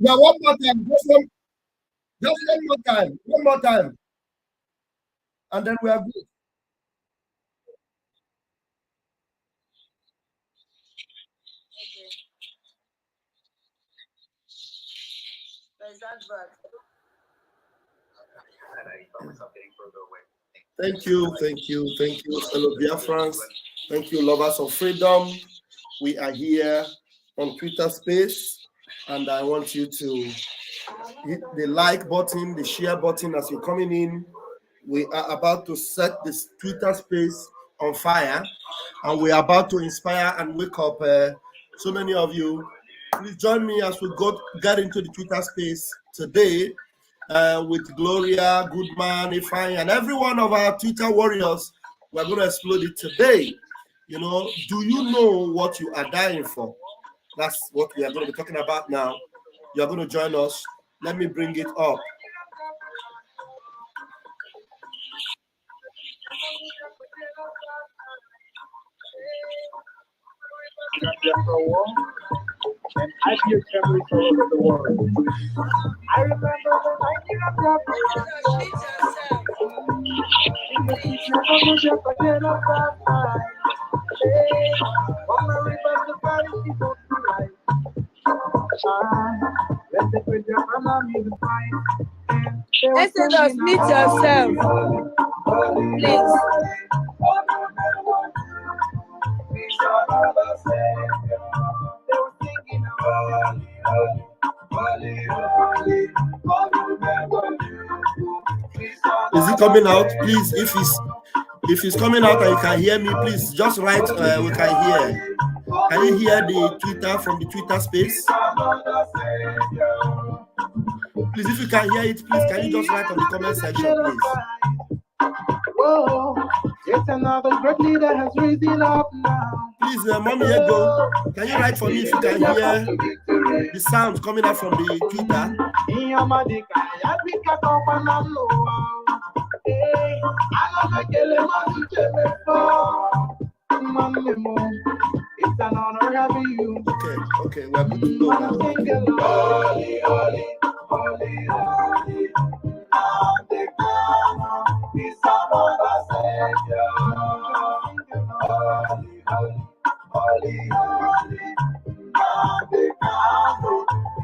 Yeah, one more time. Just one more time. One more time. And then we are good. Thank you, fellow Biafrans. Thank you, lovers of freedom. We are here on Twitter Space, and I want you to hit the like button, the share button as you're coming in. We are about to set this Twitter Space on fire, and we are about to inspire and wake up so many of you. Please join me as we get into the Twitter Space today. With Gloria, Goodman, Ifeanyi, and every one of our Twitter warriors. We're going to explode it today. You know, do you know what you are dying for? That's what we are going to be talking about now. You're going to join us. Let me bring it up. And I hear families all over the world. I remember the night you got dropped. Never forget about that. One Mary but the body she goes to life. Let the good your mama be the fine. Exodus, meet yourself. Please. Is it coming out? Please, if it's coming out and you can hear me, please just write we can hear. Can you hear the Twitter from the Twitter space? Please, if you can hear it, please can you just write on the comment section, please? Whoa, it's another great leader has risen up now. Please, Mommy Ego, can you write for me if you can hear the sound coming out from the Twitter? It's an honor having you. Okay, we're good to go now. Holy, holy, holy, holy, is our Savior. Holy, holy, holy, holy,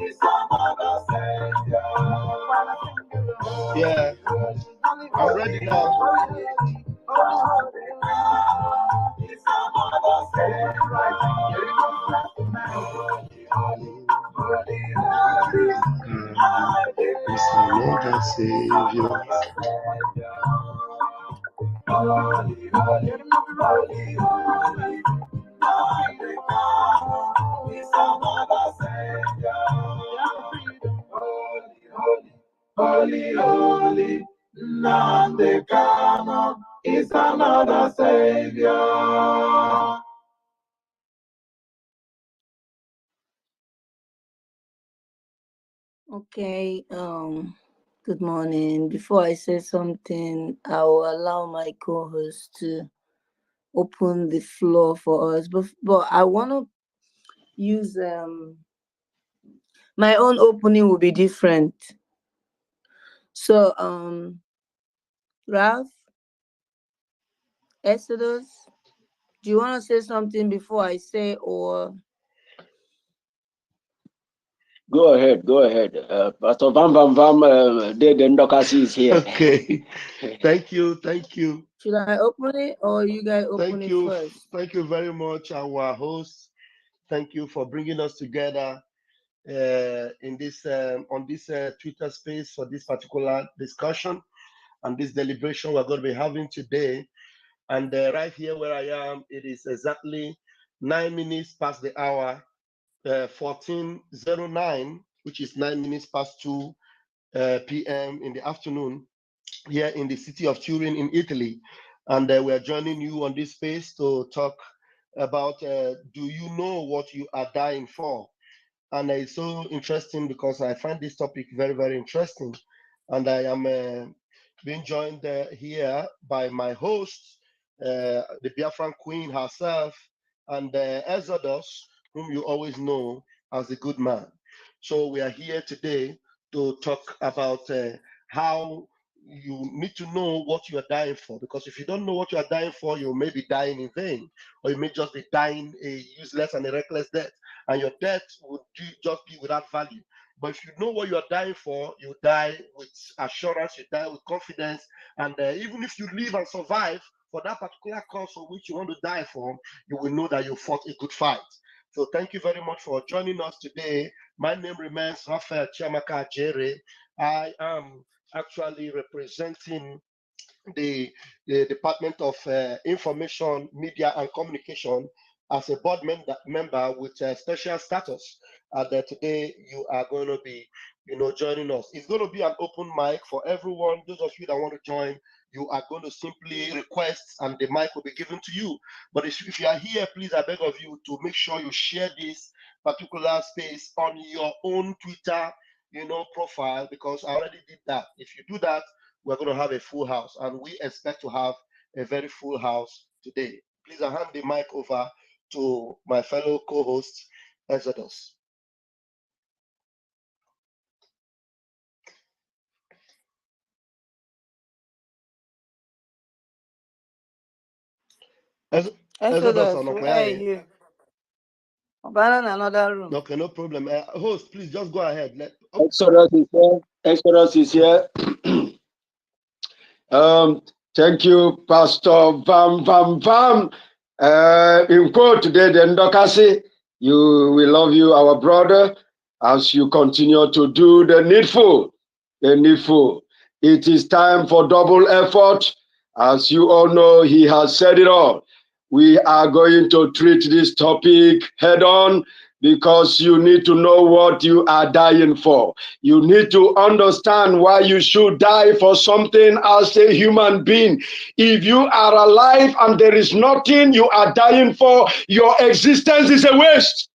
is our Savior. Yeah, I'm ready now. It's another Savior. Holy, holy, Nandekano is another Savior. Okay, good morning. Before I say something, I will allow my co-host to open the floor for us. But I want to use my own opening will be different. So Ralph, Exodus, do you want to say something before I say, or Go ahead. Pastor Vam Ndokasi is here. Okay. Thank you. Should I open it or you guys open it first? Thank you very much, our host. Thank you for bringing us together in this on this Twitter space for this particular discussion and this deliberation we're going to be having today. And right here where I am, it is exactly 9 minutes past the hour, 14:09, which is 9 minutes past 2 p.m. in the afternoon here in the city of Turin in Italy. And we are joining you on this space to talk about do you know what you are dying for? And it's so interesting because I find this topic very, very interesting. And I am being joined here by my host, the Biafran Queen herself, and Exodus, whom you always know as the good man. So we are here today to talk about how you need to know what you are dying for, because if you don't know what you are dying for, you may be dying in vain, or you may just be dying a useless and a reckless death, and your death would just be without value. But if you know what you are dying for, you die with assurance, you die with confidence, and even if you live and survive for that particular cause for which you want to die for, you will know that you fought a good fight. So thank you very much for joining us today. My name remains Raphael Chiamaka Jere. I am actually representing the Department of Information, Media, and Communication as a board member with special status. And today you are going to be, joining us. It's going to be an open mic for everyone. Those of you that want to join, you are going to simply request, and the mic will be given to you. But if you are here, please, I beg of you to make sure you share this particular space on your own Twitter, profile, because I already did that. If you do that, we're going to have a full house, and we expect to have a very full house today. Please, I hand the mic over to my fellow co-host, Exodus. Exodus, where are you? Another room. Okay, no problem. Host, please just go ahead. Exodus is here. Exodus is here. Thank you, Pastor Vam Vam Vam. In quote today, the advocacy, we love you, our brother, as you continue to do the needful. The needful. It is time for double effort. As you all know, he has said it all. We are going to treat this topic head on, because you need to know what you are dying for. You need to understand why you should die for something as a human being. If you are alive and there is nothing you are dying for, your existence is a waste.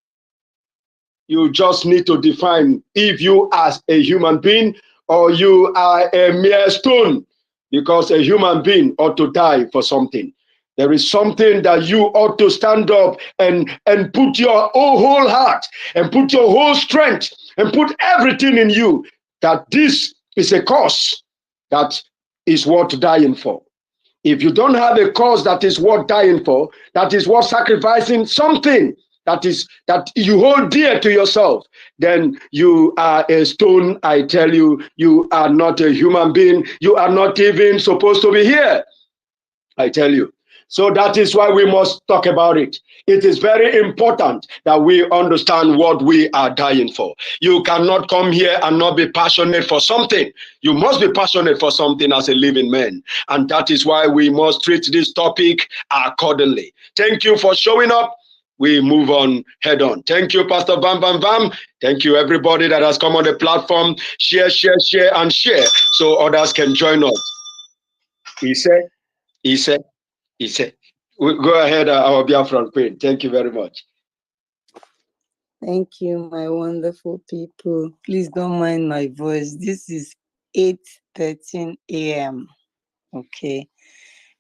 You just need to define if you as a human being or you are a mere stone, because a human being ought to die for something. There is something that you ought to stand up and put your whole heart and put your whole strength and put everything in you, that this is a cause that is worth dying for. If you don't have a cause that is worth dying for, that is worth sacrificing something that you hold dear to yourself, then you are a stone. I tell you, you are not a human being. You are not even supposed to be here. I tell you. So that is why we must talk about it. It is very important that we understand what we are dying for. You cannot come here and not be passionate for something. You must be passionate for something as a living man. And that is why we must treat this topic accordingly. Thank you for showing up. We move on head on. Thank you, Pastor Bam Bam Bam. Thank you, everybody that has come on the platform. Share, share, share, and share so others can join us. He said, go ahead, our Biafra Queen. Thank you very much. Thank you, my wonderful people. Please don't mind my voice. This is 8:13 a.m. Okay.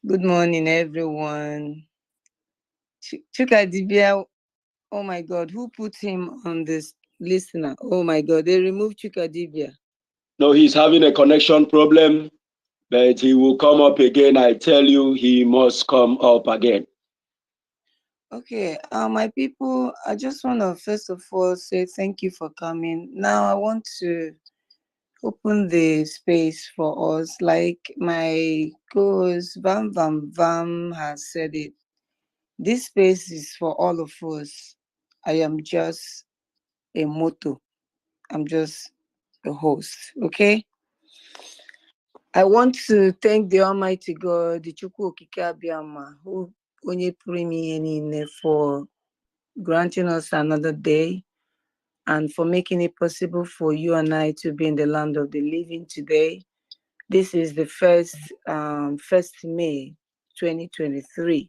Good morning, everyone. Chukadibia, oh my God, who put him on this listener? Oh my God, they removed Chukadibia. No, he's having a connection problem, but he will come up again. I tell you, he must come up again. Okay, my people, I just want to first of all say thank you for coming. Now I want to open the space for us. Like my co-host Vam Vam Vam has said it. This space is for all of us. I am just a motto. I'm just a host. Okay. I want to thank the Almighty God, the Chukwu Okike Abiyama, who onye pụrụ ime ihe niile, for granting us another day and for making it possible for you and I to be in the land of the living today. This is the 1st May 2023.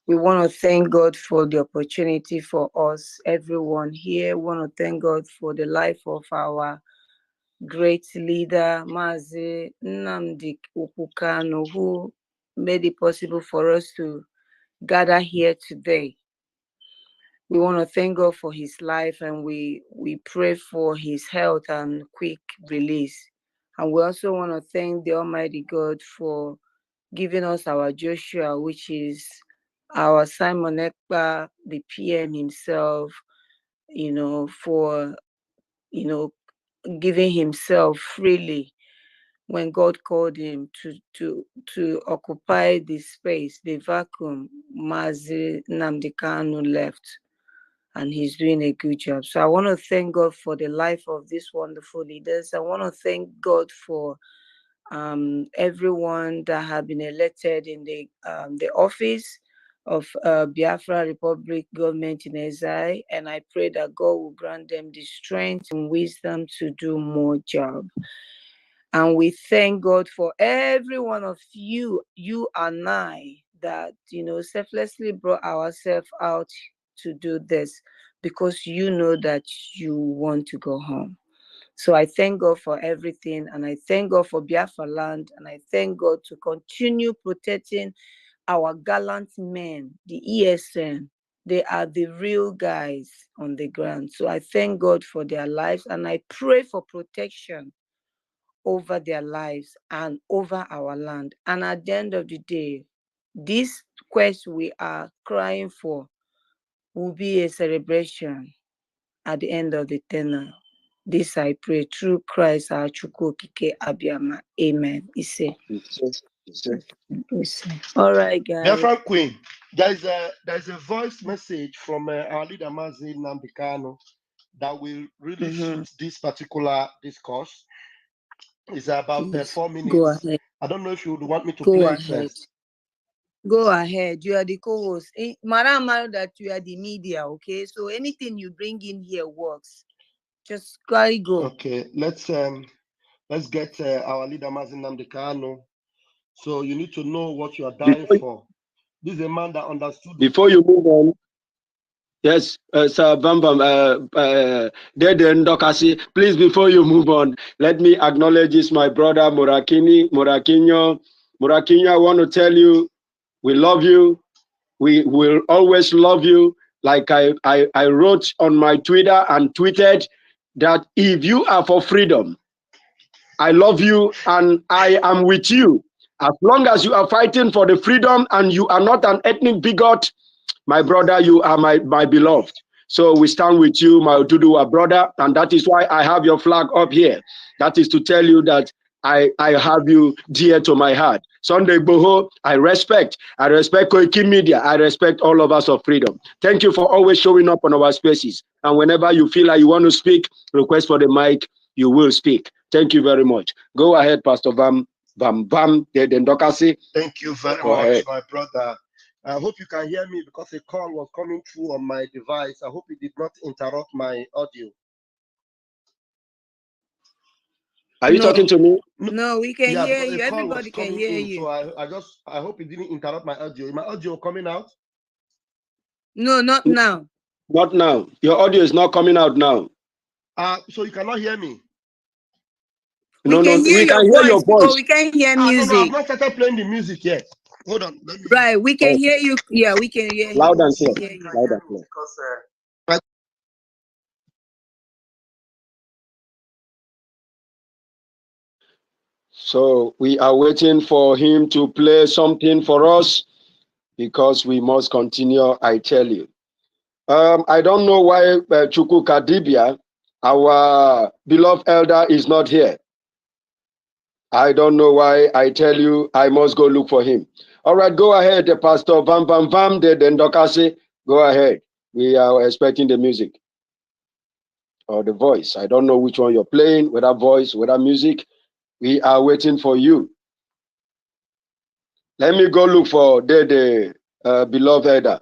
We want to thank God for the opportunity for us, everyone here. We want to thank God for the life of our great leader, Mazi Nnamdi Ukukano, who made it possible for us to gather here today. We want to thank God for his life, and we pray for his health and quick release. And we also want to thank the Almighty God for giving us our Joshua, which is our Simon Ekpa, the PM himself, for, giving himself freely when God called him to occupy the space, the vacuum Mazi Nnamdi Kanu left. And he's doing a good job. So I want to thank God for the life of these wonderful leaders. I want to thank God for everyone that have been elected in the office of Biafra Republic Government in Exile, and I pray that God will grant them the strength and wisdom to do more job. And we thank God for every one of you and I, that selflessly brought ourselves out to do this, because you know that you want to go home. So I thank God for everything, and I thank God for Biafra land, and I thank God to continue protecting our gallant men, the ESN. They are the real guys on the ground. So I thank God for their lives, and I pray for protection over their lives and over our land. And at the end of the day, this quest we are crying for will be a celebration at the end of the tunnel. This I pray through Christ our Chukwukike Abiyama. Amen. All right, guys. Biafra Queen, there's a voice message from our leader Mazi Nnamdi Kanu that will really suit this particular discourse. It's about 4 minutes. Go ahead. I don't know if you would want me to Go play ahead. it first. Go ahead. You are the co-host. Madam, that you are the media, okay? So anything you bring in here works. Just go. Okay, let's get our leader Mazi Nnamdi Kanu. So you need to know what you are dying for. This is a man that understood. Before you move on, yes, Sir Bambam, Ndokasi, please, before you move on, let me acknowledge this, my brother Morakinyo. Morakinyo, I want to tell you, we love you. We will always love you. Like I wrote on my Twitter and tweeted that if you are for freedom, I love you and I am with you. As long as you are fighting for the freedom and you are not an ethnic bigot, my brother, you are my beloved. So we stand with you, my Oduduwa brother, and that is why I have your flag up here. That is to tell you that I have you dear to my heart. Sunday Boho, I respect Koiki Media. I respect all of us of freedom. Thank you for always showing up on our spaces. And whenever you feel like you want to speak, request for the mic, you will speak. Thank you very much. Go ahead, Pastor Bam Ndokasi. Thank you very much, my brother. I hope you can hear me because a call was coming through on my device. I hope it did not interrupt my audio. Are you talking to me? No, we can hear you. Everybody can hear you. So I hope it didn't interrupt my audio. Is my audio coming out? No, not now. Not now. Your audio is not coming out now. So you cannot hear me? We can hear your voice. We can't hear music. No, I've not started playing the music yet. Hold on. Right, we can hear you. Yeah, we can hear you. Loud and clear. Loud and clear. So we are waiting for him to play something for us because we must continue, I tell you. I don't know why Chukwu Kadibia, our beloved elder, is not here. I don't know why. I tell you, I must go look for him. All right, go ahead, Pastor Vam de Ndokasi. Go ahead. We are expecting the music or the voice. I don't know which one you're playing, whether voice, whether music. We are waiting for you. Let me go look for the beloved elder.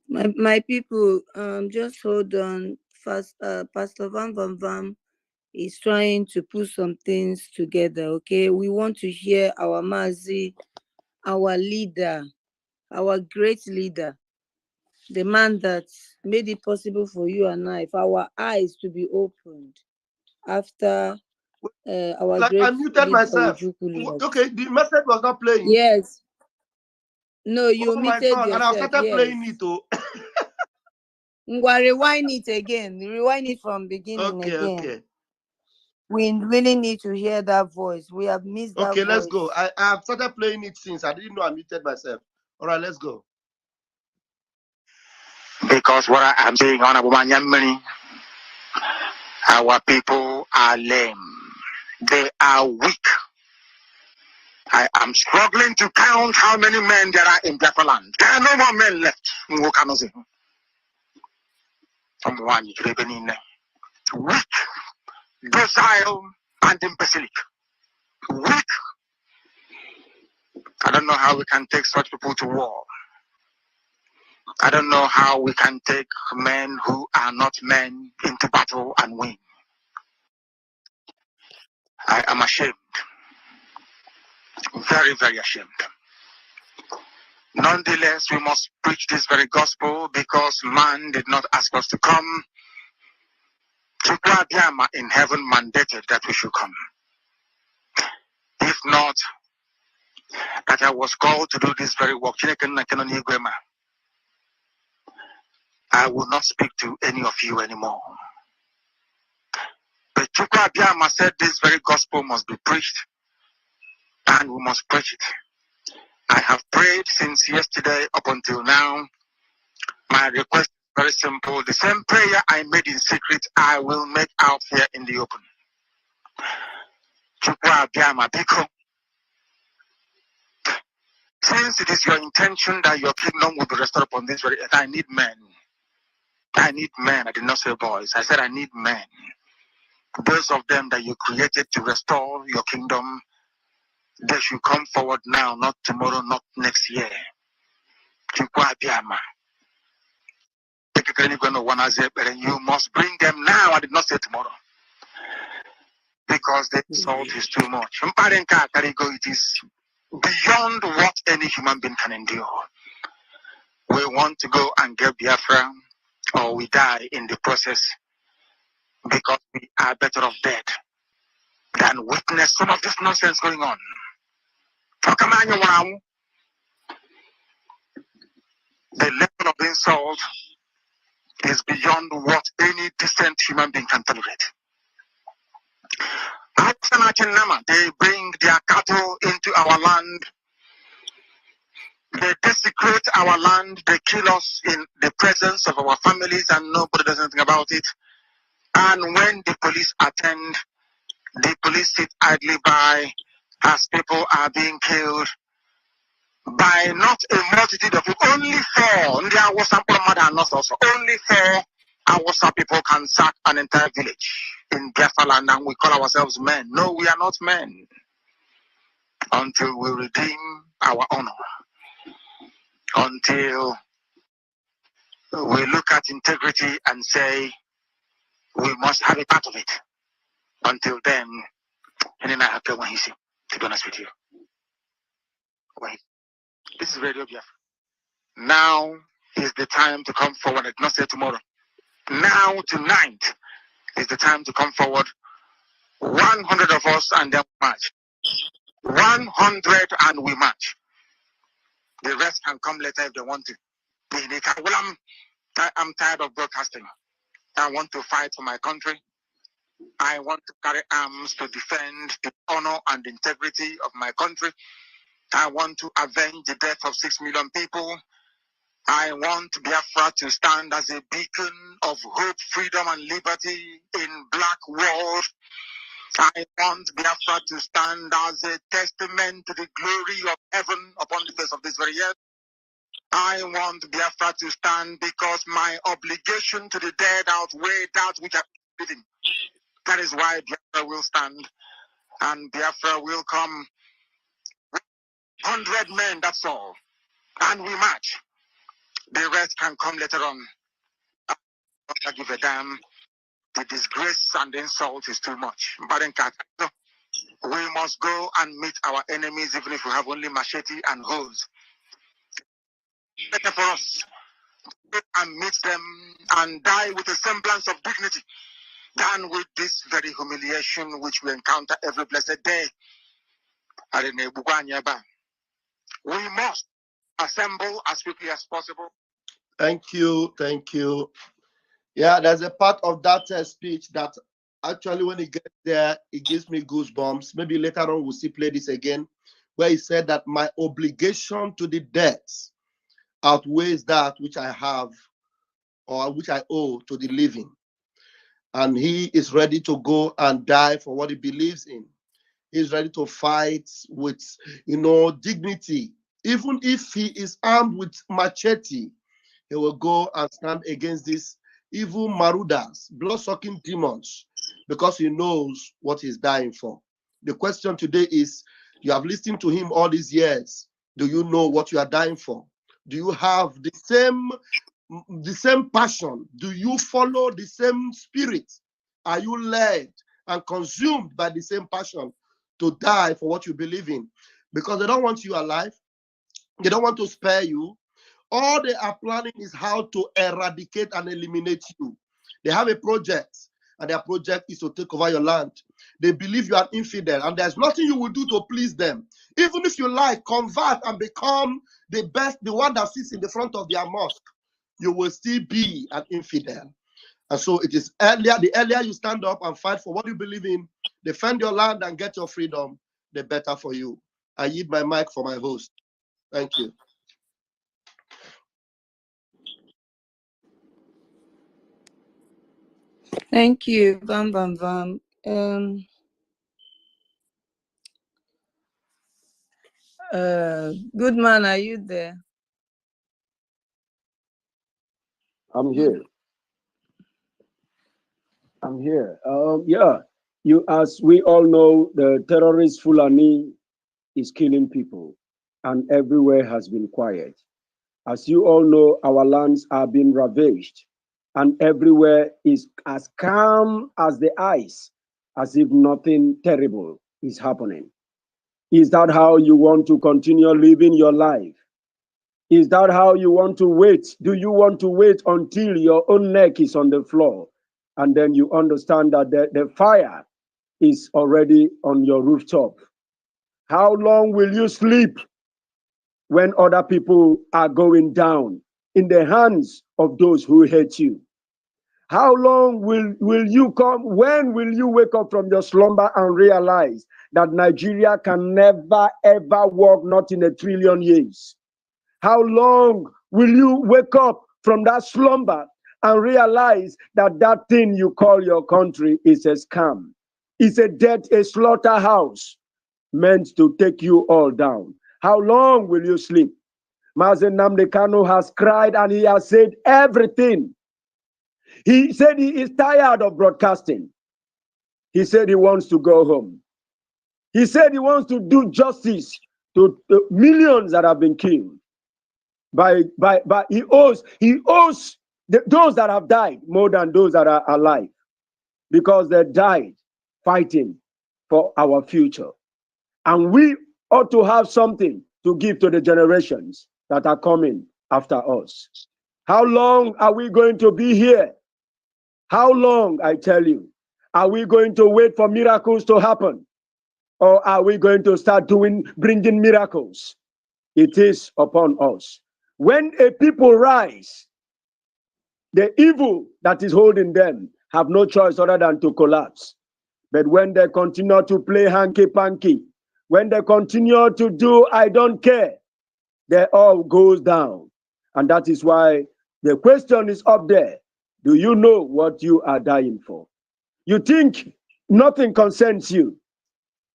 My people, just hold on. Fast, Pastor Van is trying to put some things together. Okay, we want to hear our Mazi, our leader, our great leader, the man that made it possible for you and I, for our eyes to be opened after our Like I great muted leader myself. Ojukwu left. Okay, the message was not playing. Yes. No, you Oh my muted God, yourself. and I started yes. playing it too. Ngwa, rewind it again. Rewind it from beginning again. Okay. We really need to hear that voice. We have missed that voice. Okay, let's go. I have started playing it since I didn't know I muted myself. All right, let's go. Because what I am saying, Honorable Manyamini, our people are lame. They are weak. I am struggling to count how many men there are in Biafra land. There are no more men left. Weak, docile, and imbecilic. Weak. I don't know how we can take such people to war. I don't know how we can take men who are not men into battle and win. I am ashamed. Very, very ashamed. Nonetheless, we must preach this very gospel because man did not ask us to come. Chukwuabiama in heaven mandated that we should come. If not, that I was called to do this very work, I will not speak to any of you anymore. But Chukwuabiama said this very gospel must be preached, and we must preach it. I have prayed since yesterday up until now. My request is very simple. The same prayer I made in secret, I will make out here in the open. Since it is your intention that your kingdom will be restored upon this very earth, I need men. I need men. I did not say boys. I said I need men. Those of them that you created to restore your kingdom, they should come forward now, not tomorrow, not next year. You must bring them now. I did not say tomorrow. Because the insult is too much. It is beyond what any human being can endure. We want to go and get Biafra, or we die in the process, because we are better off dead than witness some of this nonsense going on. The level of insult is beyond what any decent human being can tolerate. They bring their cattle into our land. They desecrate our land. They kill us in the presence of our families, and nobody does anything about it. And when the police attend, the police sit idly by as people are being killed by not a multitude of people. Only four. Only four Awasa people can sack an entire village in Biafra land, and we call ourselves men. No, we are not men. Until we redeem our honor. Until we look at integrity and say we must have a part of it. Until then, and then I have to be honest with you. Wait. This is Radio Biafra. Now is the time to come forward. I did not say tomorrow. Now, tonight is the time to come forward. 100 of us, and then march. 100 and we march. The rest can come later if they want to. Well, I'm tired of broadcasting. I want to fight for my country. I want to carry arms to defend the honor and integrity of my country. I want to avenge the death of 6 million people. I want Biafra to stand as a beacon of hope, freedom, and liberty in black world. I want Biafra to stand as a testament to the glory of heaven upon the face of this very earth. I want Biafra to stand because my obligation to the dead outweigh that which I'm living. That is why Biafra will stand, and Biafra will come. 100 men, that's all. And we march. The rest can come later on. I give a damn. The disgrace and the insult is too much. But we must go and meet our enemies, even if we have only machete and hoes. Better for us to go and meet them and die with a semblance of dignity than with this very humiliation which we encounter every blessed day. We must assemble as quickly as possible. Thank you. Thank you. Yeah, there's a part of that speech that actually, when it gets there, it gives me goosebumps. Maybe later on we'll see play this again, where he said that my obligation to the dead outweighs that which I have or which I owe to the living. And he is ready to go and die for what he believes in. He's ready to fight with, dignity. Even if he is armed with machete, he will go and stand against these evil marauders, blood-sucking demons, because he knows what he's dying for. The question today is, you have listened to him all these years. Do you know what you are dying for? Do you have the same passion? Do you follow the same spirit? Are you led and consumed by the same passion to die for what you believe in? Because they don't want you alive. They don't want to spare you. All they are planning is how to eradicate and eliminate you. They have a project, and their project is to take over your land. They believe you are infidel, and there's nothing you will do to please them. Even if you like, convert and become the one that sits in the front of their mosque, you will still be an infidel. And so it is the earlier you stand up and fight for what you believe in, defend your land and get your freedom, the better for you. I yield my mic for my host. Thank you. Thank you, Bam Bam Bam. Good man, are you there? I'm here. I'm here. Yeah, as we all know, the terrorist Fulani is killing people, and everywhere has been quiet. As you all know, our lands are being ravaged, and everywhere is as calm as the ice, as if nothing terrible is happening. Is that how you want to continue living your life? Is that how you want to wait? Do you want to wait until your own neck is on the floor, and then you understand that the fire is already on your rooftop? How long will you sleep when other people are going down in the hands of those who hate you? How long will you come? When will you wake up from your slumber and realize that Nigeria can never ever walk, not in 1 trillion years? How long will you wake up from that slumber and realize that that thing you call your country is a scam? It's a slaughterhouse meant to take you all down. How long will you sleep? Mazen Nnamdi Kanu has cried and he has said everything. He said he is tired of broadcasting. He said he wants to go home. He said he wants to do justice to the millions that have been killed. He owes those that have died more than those that are alive, because they died fighting for our future. And we ought to have something to give to the generations that are coming after us. How long are we going to be here? How long, I tell you? Are we going to wait for miracles to happen? Or are we going to start bringing miracles? It is upon us. When a people rise, the evil that is holding them have no choice other than to collapse. But when they continue to play hanky-panky, when they continue to do I don't care, they all goes down. And that is why the question is up there. Do you know what you are dying for? You think nothing concerns you.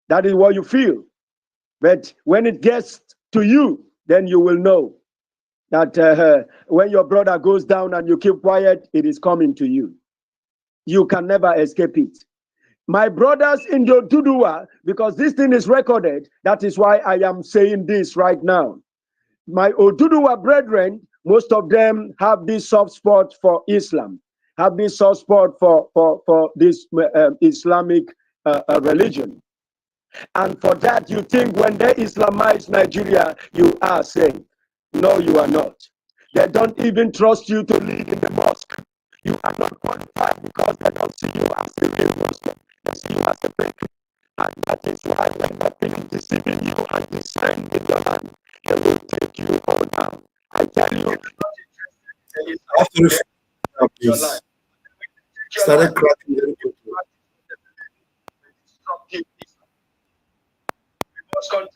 That is what you feel. But when it gets to you, then you will know that when your brother goes down and you keep quiet, it is coming to you. You can never escape it. My brothers in the Oduduwa, because this thing is recorded, that is why I am saying this right now. My Oduduwa brethren, Most of them have this soft spot for Islam, have this soft spot for this Islamic religion. And for that, you think when they Islamize Nigeria, you are safe. No, you are not. They don't even trust you to lead in the mosque. You are not qualified because they don't see you as a real Muslim. They see you as a fake. And that is why when they finish deceiving you and descend in your land, they will take you all down. I tell you. Please. Started cracking very quickly. We must continue.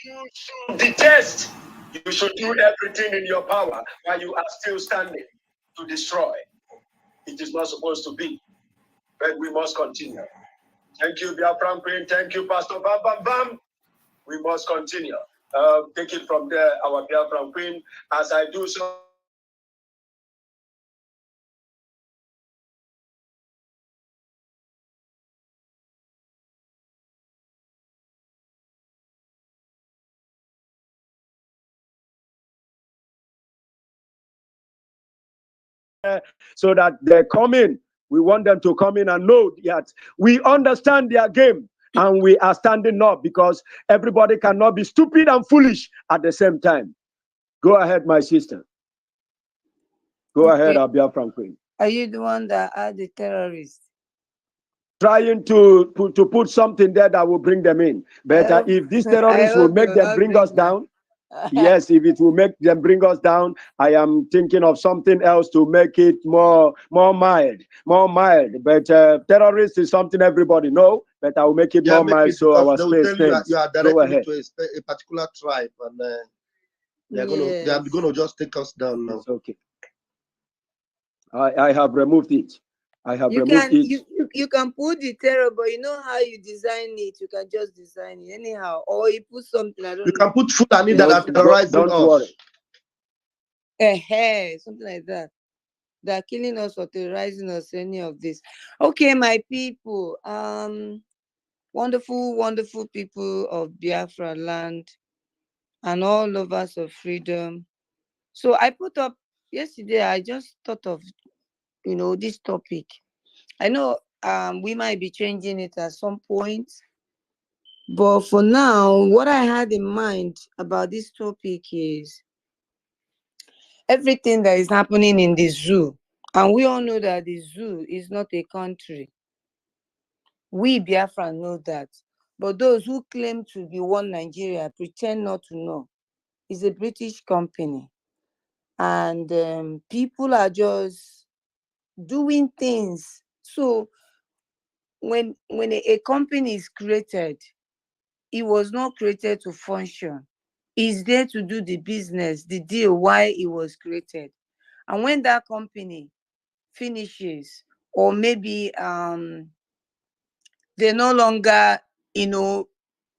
You should detest. You should do everything in your power while you are still standing to destroy. It is not supposed to be, but we must continue. Thank you, Biafra Queen. Thank you, Pastor Bam Bam Bam. We must continue. Take it from there, our Biafra Queen. As I do so, so that they come in. We want them to come in and know that we understand their game and we are standing up, because everybody cannot be stupid and foolish at the same time. Go ahead, my sister. Go ahead, Abia Franklin. Are you the one that are the terrorists? Trying to put something there that will bring them in. But if these terrorists will make them bring us down, yes, if it will make them bring us down, I am thinking of something else to make it more mild. But terrorist is something everybody know, but I will make it more mild so our space stays. You are directly to a particular tribe, and they are gonna just take us down now. It's okay. I have removed it. I have removed it. You can put the terror, but you know how you design it. You can just design it anyhow, or you put something. I don't know. You can put Fulani that are terrorizing us. Don't worry. Something like that. They're killing us or terrorizing us. Any of this. Okay, my people. Wonderful people of Biafra land, and all lovers of freedom. So I put up yesterday. I just thought of this topic. I know we might be changing it at some point, but for now, what I had in mind about this topic is everything that is happening in the zoo. And we all know that the zoo is not a country. We Biafra know that. But those who claim to be one Nigeria pretend not to know. It's a British company. And people are just doing things. So when a company is created, it was not created to function. It's there to do the business, the deal, why it was created. And when that company finishes, or maybe they're no longer,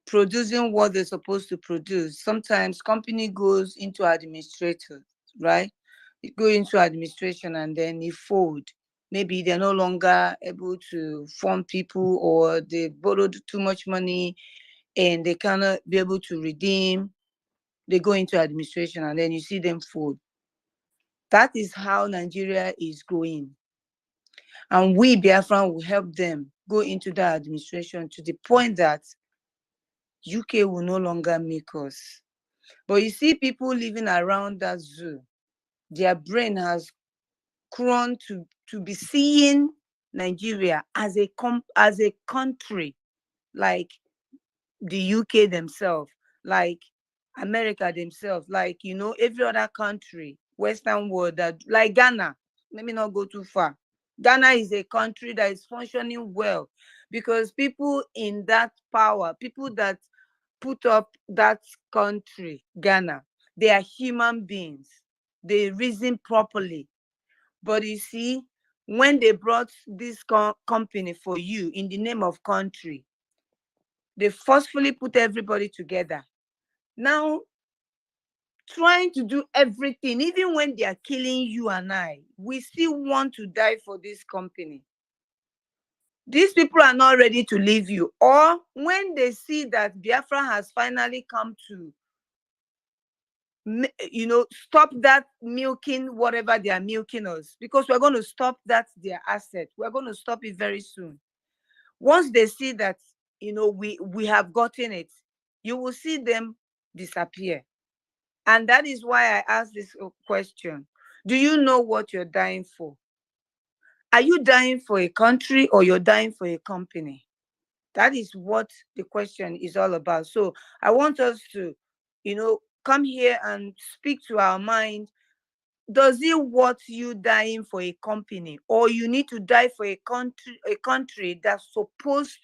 producing what they're supposed to produce, sometimes company goes into administrators, right? It go into administration and then it fold. Maybe they're no longer able to fund people, or they borrowed too much money and they cannot be able to redeem. They go into administration and then you see them fold. That is how Nigeria is going. And we, Biafran, will help them go into that administration to the point that UK will no longer make us. But you see people living around that zoo, their brain has grown to be seeing Nigeria as a country, like the UK themselves, like America themselves, like every other country, Western world, that like Ghana. Let me not go too far. Ghana is a country that is functioning well because people in that power, people that put up that country, Ghana, they are human beings. They reason properly. But you see, when they brought this company for you in the name of country, they forcefully put everybody together. Now, trying to do everything, even when they are killing you and I. We still want to die for this company. These people are not ready to leave you. Or when they see that Biafra has finally come to, stop that milking whatever they are milking us, because we're going to stop that, their asset. We're going to stop it very soon. Once they see that, we have gotten it, you will see them disappear. And that is why I asked this question. Do you know what you're dying for? Are you dying for a country or you're dying for a company? That is what the question is all about. So I want us to, come here and speak to our mind. Does it worth you dying for a company, or you need to die for a country that's supposed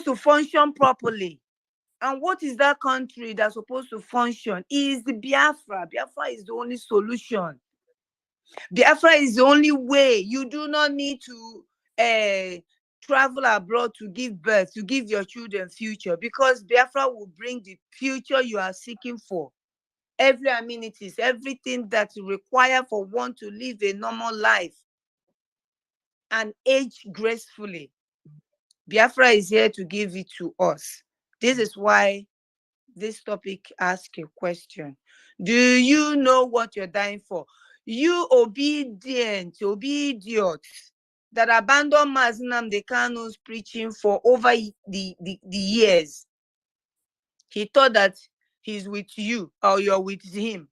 to function properly? And what is that country that's supposed to function? Is the Biafra. Biafra is the only solution. Biafra is the only way. You do not need to travel abroad to give birth, to give your children future, because Biafra will bring the future you are seeking for. Every amenities, everything that you require for one to live a normal life and age gracefully. Biafra is here to give it to us. This is why this topic asks a question. Do you know what you're dying for? You obedient idiots that abandon Mazi Nnamdi Kanu's preaching for over the years. He thought that he's with you or you're with him.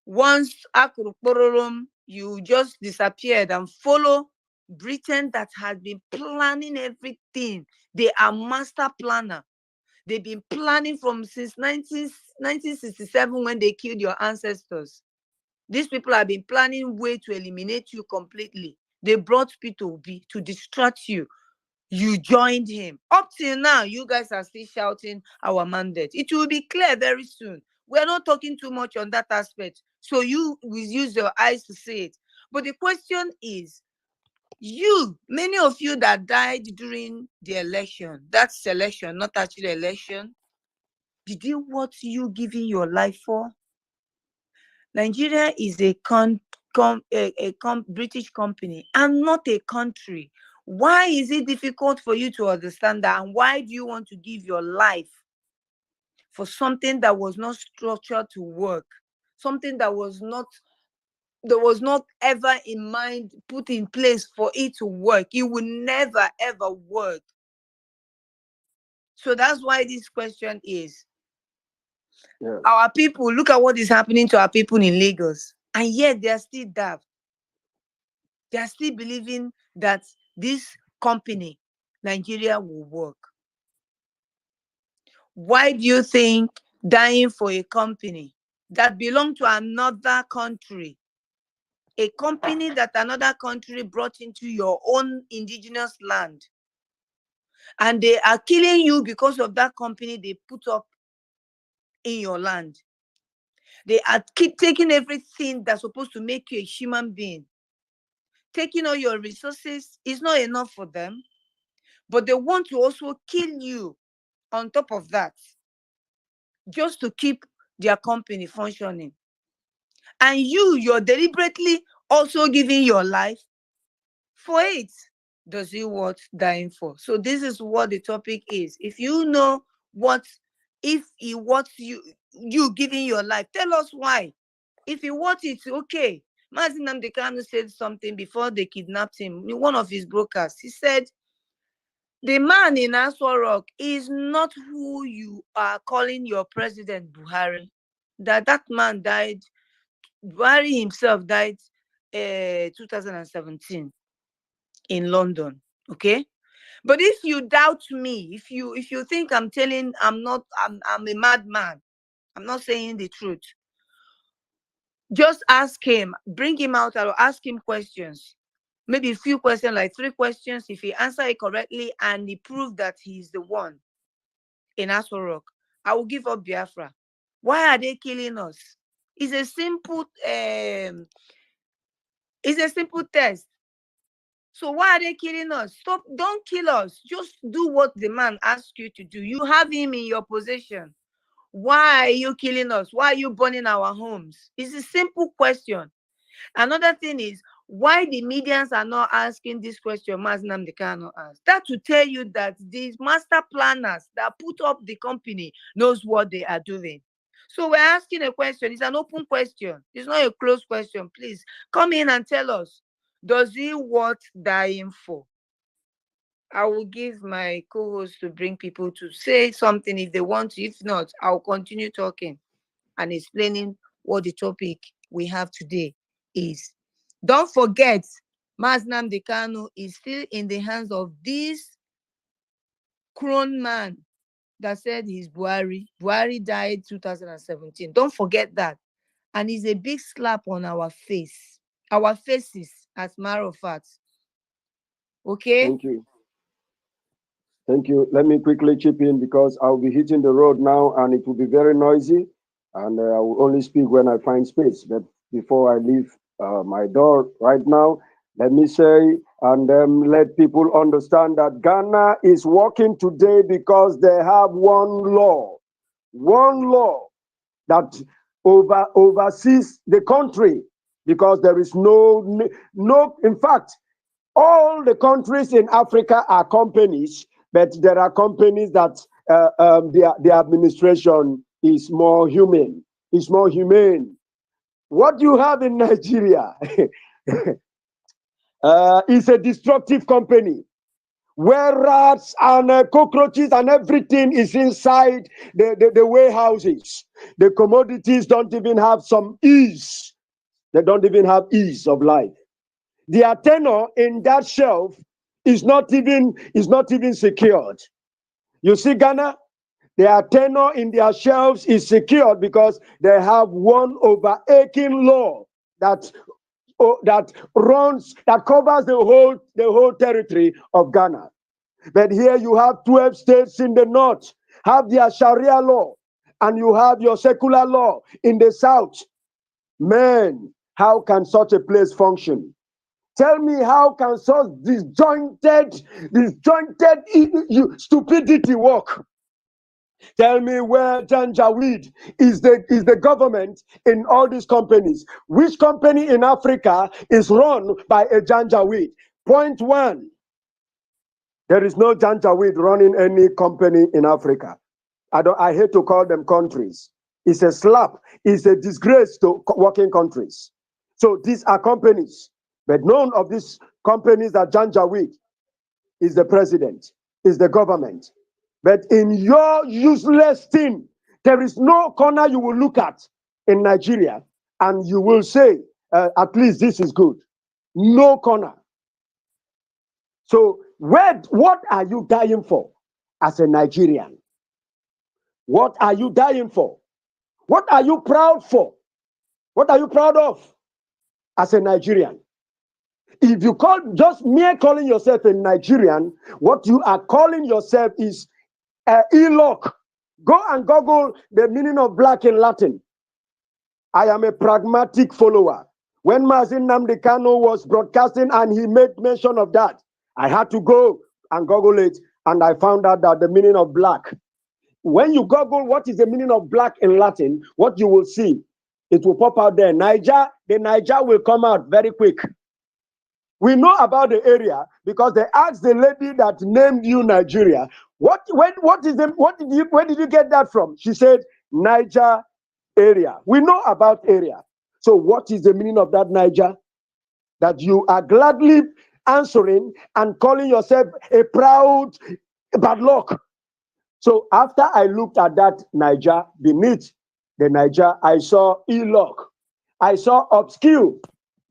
Once Akurukpororum, you just disappeared and follow Britain that has been planning everything. They are master planner. They've been planning since 1967 when they killed your ancestors. These people have been planning way to eliminate you completely. They brought Peter Obi to distract you. You joined him. Up till now, you guys are still shouting our mandate. It will be clear very soon. We're not talking too much on that aspect. So you will use your eyes to see it. But the question is, many of you that died during the election, that selection, not actually election, did you what you giving your life for? Nigeria is a British company and not a country. Why is it difficult for you to understand that? And why do you want to give your life for something that was not structured to work? Something that was not ever in mind, put in place for it to work. It will never, ever work. So that's why this question is, our people, look at what is happening to our people in Lagos. And yet they are still daft. They are still believing that this company, Nigeria, will work. Why do you think dying for a company that belongs to another country, a company that another country brought into your own indigenous land, and they are killing you because of that company they put up in your land? They are keep taking everything that's supposed to make you a human being. Taking all your resources is not enough for them, but they want to also kill you on top of that, just to keep their company functioning. And you're deliberately also giving your life for it. Does it worth dying for? So this is what the topic is. If you know what you giving your life, tell us why. If you want it, okay. Mazi Nnamdi Kanu said something before they kidnapped him. One of his brokers, he said, the man in Aswa Rock is not who you are calling your president, Buhari. That man died. Buhari himself died 2017 in London. Okay. But if you doubt me, if you think I'm a madman, I'm not saying the truth. Just ask him, bring him out, or ask him questions. Maybe a few questions, like 3 questions. If he answer it correctly and he prove that he's the one in Aswa Rock, I will give up Biafra. Why are they killing us? It's a simple test. So why are they killing us? Stop, don't kill us. Just do what the man asked you to do. You have him in your possession. Why are you killing us? Why are you burning our homes? It's a simple question. Another thing is, why the medians are not asking this question, Maznam they cannot ask. That to tell you that these master planners that put up the company knows what they are doing. So we're asking a question. It's an open question. It's not a closed question. Please come in and tell us, does he worth dying for? I will give my co-host to bring people to say something if they want to. If not, I'll continue talking and explaining what the topic we have today is. Don't forget, Maznam Dekano is still in the hands of this crone man that said he's Buhari. Buhari died 2017. Don't forget that. And it's a big slap on our face. Our faces, as a matter of fact. Okay? Thank you. Thank you. Let me quickly chip in because I'll be hitting the road now and it will be very noisy. And I will only speak when I find space. But before I leave my door right now, let me say and let people understand that Ghana is working today because they have one law that oversees the country, because there is no, in fact, all the countries in Africa are companies, but there are companies that the administration is more humane. It's more humane. What you have in Nigeria is a destructive company where rats and cockroaches and everything is inside the warehouses. The commodities don't even have some ease. They don't even have ease of life. Their tenor in that shelf is not even secured. You see, Ghana, their tenor in their shelves is secured because they have one overarching law that covers the whole territory of Ghana. But here you have 12 states in the north have their Sharia law, and you have your secular law in the south. Man, how can such a place function? Tell me, how can such disjointed stupidity work? Tell me where Janjaweed is the government in all these companies. Which company in Africa is run by a Janjaweed? Point one. There is no Janjaweed running any company in Africa. I hate to call them countries. It's a slap. It's a disgrace to working countries. So these are companies. But none of these companies are Janjaweed is the president, is the government. But in your useless thing, there is no corner you will look at in Nigeria and you will say, at least this is good. No corner. So what are you dying for as a Nigerian? What are you dying for? What are you proud for? What are you proud of as a Nigerian? If you call just mere calling yourself a Nigerian, what you are calling yourself is Elok. Go and Google the meaning of black in Latin. I am a pragmatic follower. When Mazin Nnamdi Kanu was broadcasting and he made mention of that, I had to go and Google it, and I found out that the meaning of black. When you Google what is the meaning of black in Latin, what you will see, it will pop out there. Niger, the Niger will come out very quick. We know about the area because they asked the lady that named you Nigeria, where did you get that from? She said, Niger area. We know about area. So what is the meaning of that Niger? That you are gladly answering and calling yourself a proud bad luck. So after I looked at that Niger, beneath the Niger, I saw Elok. I saw obscure,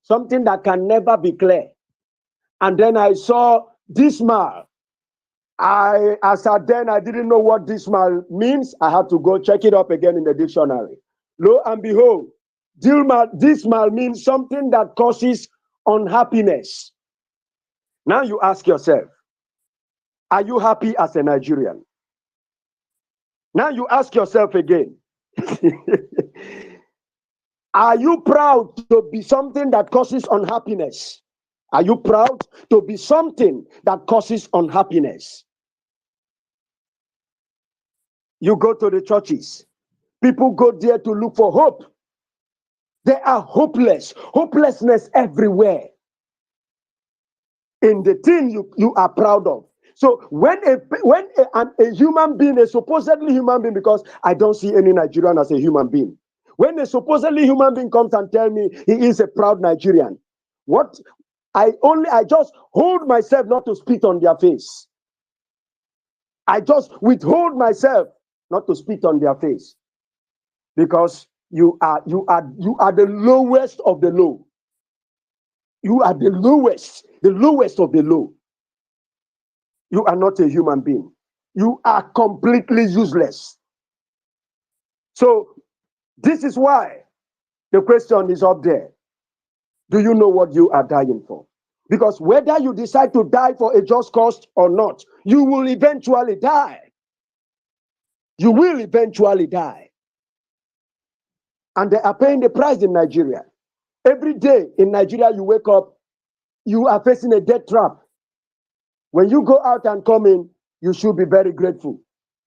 something that can never be clear. And then I saw dismal. As I didn't know what dismal means. I had to go check it up again in the dictionary. Lo and behold, dismal means something that causes unhappiness. Now you ask yourself, are you happy as a Nigerian? Now you ask yourself again, are you proud to be something that causes unhappiness? Are you proud to be something that causes unhappiness? You go to the churches. People go there to look for hope. They are hopeless. Hopelessness everywhere. In the thing you are proud of. So when a human being, a supposedly human being, because I don't see any Nigerian as a human being. When a supposedly human being comes and tell me he is a proud Nigerian, what I just hold myself not to spit on their face. I just withhold myself not to spit on their face. Because you are the lowest of the low. You are the lowest of the low. You are not a human being. You are completely useless. So this is why the question is up there. Do you know what you are dying for? Because whether you decide to die for a just cause or not, you will eventually die. You will eventually die. And they are paying the price in Nigeria. Every day in Nigeria, you wake up, you are facing a death trap. When you go out and come in, you should be very grateful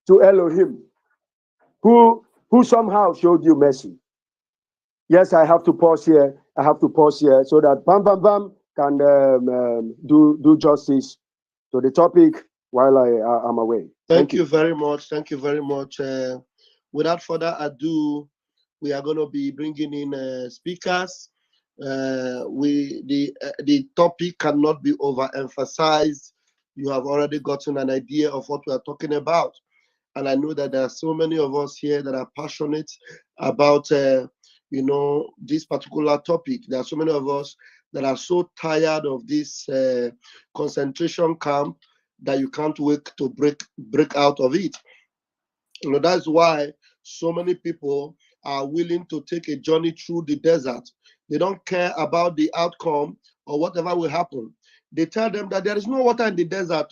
to Elohim, who somehow showed you mercy. Yes, I have to pause here. I have to pause here so that Bam Bam Bam can do justice to the topic while I am away. Thank you very much. Thank you very much. Without further ado, we are going to be bringing in speakers. The topic cannot be overemphasized. You have already gotten an idea of what we are talking about, and I know that there are so many of us here that are passionate about this particular topic. There are so many of us that are so tired of this concentration camp that you can't wait to break out of it. That's why so many people are willing to take a journey through the desert. They don't care about the outcome or whatever will happen. They tell them that there is no water in the desert.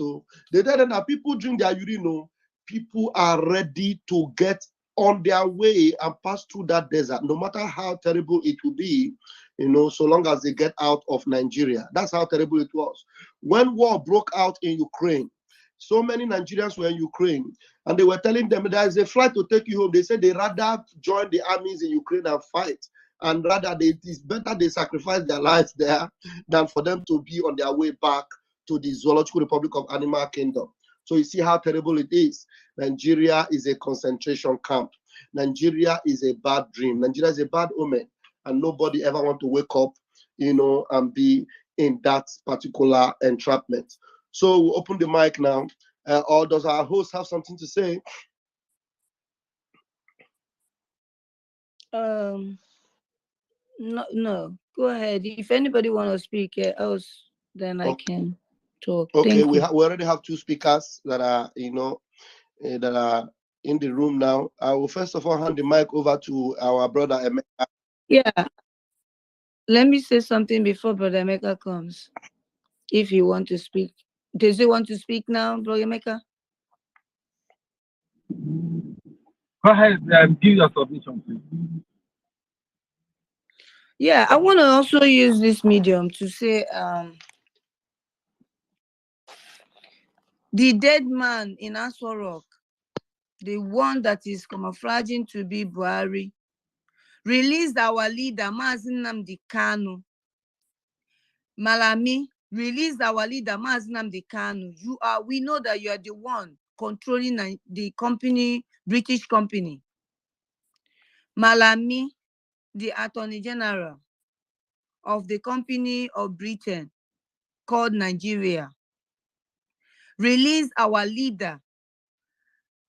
They tell them that people drink their urine. People are ready to get on their way and pass through that desert, no matter how terrible it will be, so long as they get out of Nigeria. That's how terrible it was. When war broke out in Ukraine, so many Nigerians were in Ukraine, and they were telling them there is a flight to take you home. They said they rather join the armies in Ukraine and fight, and rather it is better they sacrifice their lives there than for them to be on their way back to the Zoological Republic of Animal Kingdom. So you see how terrible it is. Nigeria is a concentration camp. Nigeria is a bad dream. Nigeria is a bad omen, and nobody ever want to wake up, and be in that particular entrapment. So we'll open the mic now. Or does our host have something to say? No. Go ahead. If anybody want to speak else, then I can talk. Okay, we already have two speakers that are, that are in the room now. I will first of all hand the mic over to our brother Emeka. Yeah. Let me say something before Brother Emeka comes. If you want to speak. Does he want to speak now, Brother Emeka? Go ahead and give your submission, please. Yeah, I want to also use this medium to say the dead man in Aso Rock, the one that is camouflaging to be Buhari, released our leader, Mazi Nnamdi Kanu. Malami, released our leader, Mazi Nnamdi Kanu. We know that you are the one controlling the company, British company. Malami, the Attorney General of the company of Britain called Nigeria, released our leader,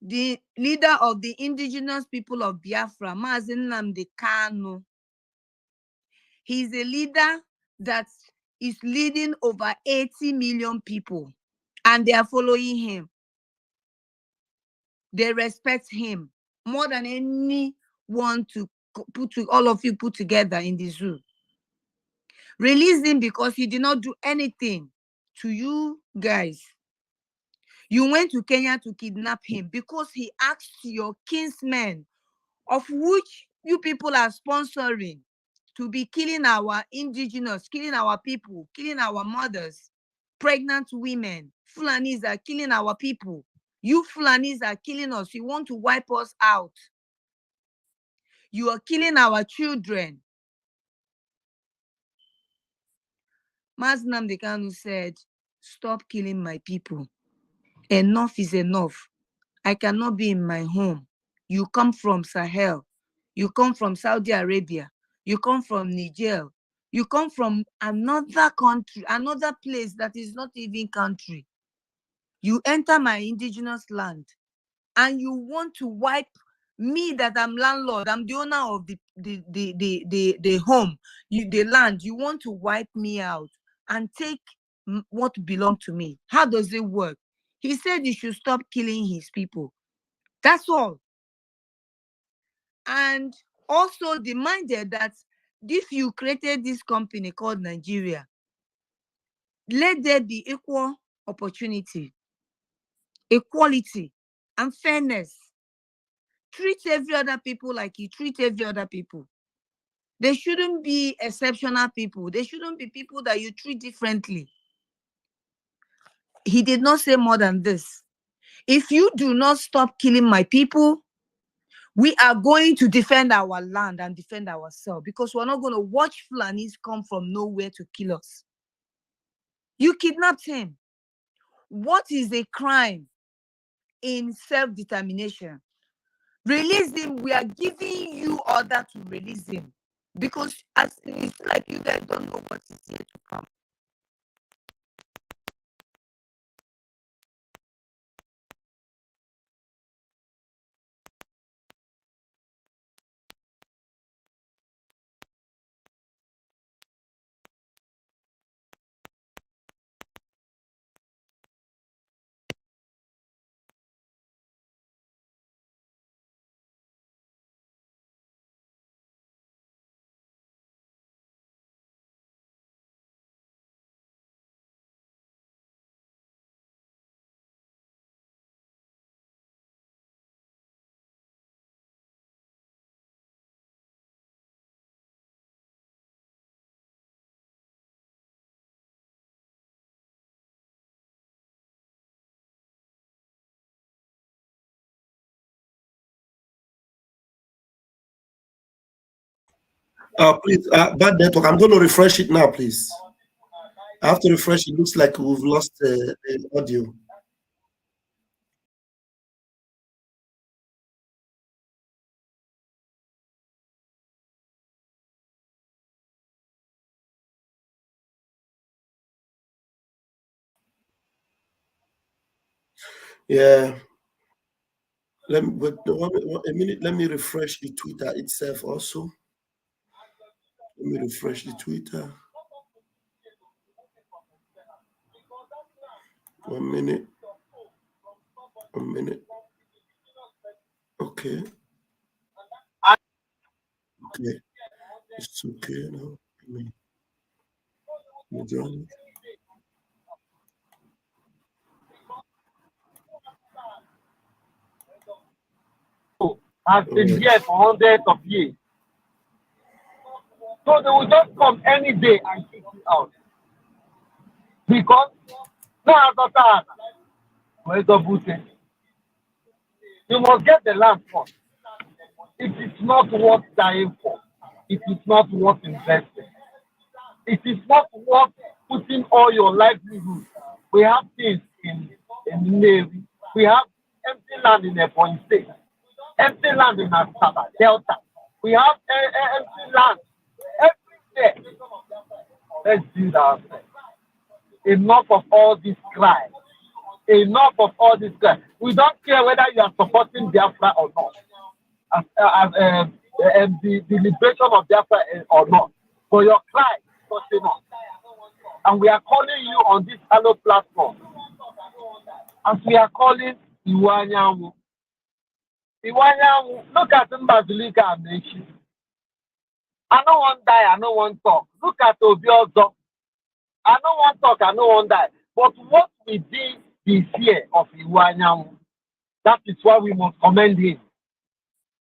the leader of the indigenous people of Biafra, Mazi Nnamdi Kanu. He's a leader that is leading over 80 million people, and they are following him. They respect him more than anyone all of you put together in the zoo. Release him because he did not do anything to you guys. You went to Kenya to kidnap him because he asked your kinsmen, of which you people are sponsoring, to be killing our indigenous, killing our people, killing our mothers, pregnant women. Fulanis are killing our people. You Fulanis are killing us. You want to wipe us out. You are killing our children. Mazi Nnamdi Kanu said, stop killing my people. Enough is enough. I cannot be in my home. You come from Sahel. You come from Saudi Arabia. You come from Niger. You come from another country, another place that is not even country. You enter my indigenous land and you want to wipe me that I'm landlord. I'm the owner of the home, the land. You want to wipe me out and take what belongs to me. How does it work? He said you should stop killing his people. That's all. And also demanded that if you created this company called Nigeria, let there be equal opportunity, equality, and fairness. Treat every other people like you treat every other people. They shouldn't be exceptional people. They shouldn't be people that you treat differently. He did not say more than this. If you do not stop killing my people, we are going to defend our land and defend ourselves, because we're not going to watch Fulanis come from nowhere to kill us. You kidnapped him. What is a crime in self-determination? Release him. We are giving you order to release him, because as it's like you guys don't know what is here to come. Please, bad network. I'm going to refresh it now, please. I have to refresh. It looks like we've lost the audio. Yeah. Let me wait, a minute. Let me refresh the Twitter itself also. Let me refresh the Twitter. 1 minute. 1 minute. Okay. Okay. It's okay now. Let me join it. Has been here for hundreds of years. So they will just come any day and kick you out. Because no other you must get the land first. It is not worth dying for. It is not worth investing. It is not worth putting all your livelihood. We have things in the Navy. We have empty land in Ebonyi State, empty land in Asaba, Delta. We have empty land everywhere. Let's do that. Enough of all this crime. Enough of all this crime. We don't care whether you are supporting Biafra or not, the liberation of Biafra or not. For your crime, touching us. And we are calling you on this Hello platform. As we are calling Iwanyamu. Iwanyamu, look at Mbazilika and Nation. I don't want to die, I don't want to talk. Look at Obiozo. I don't want to talk, I don't want to die. But what we did this year of Iwanyamu, that is why we must commend him.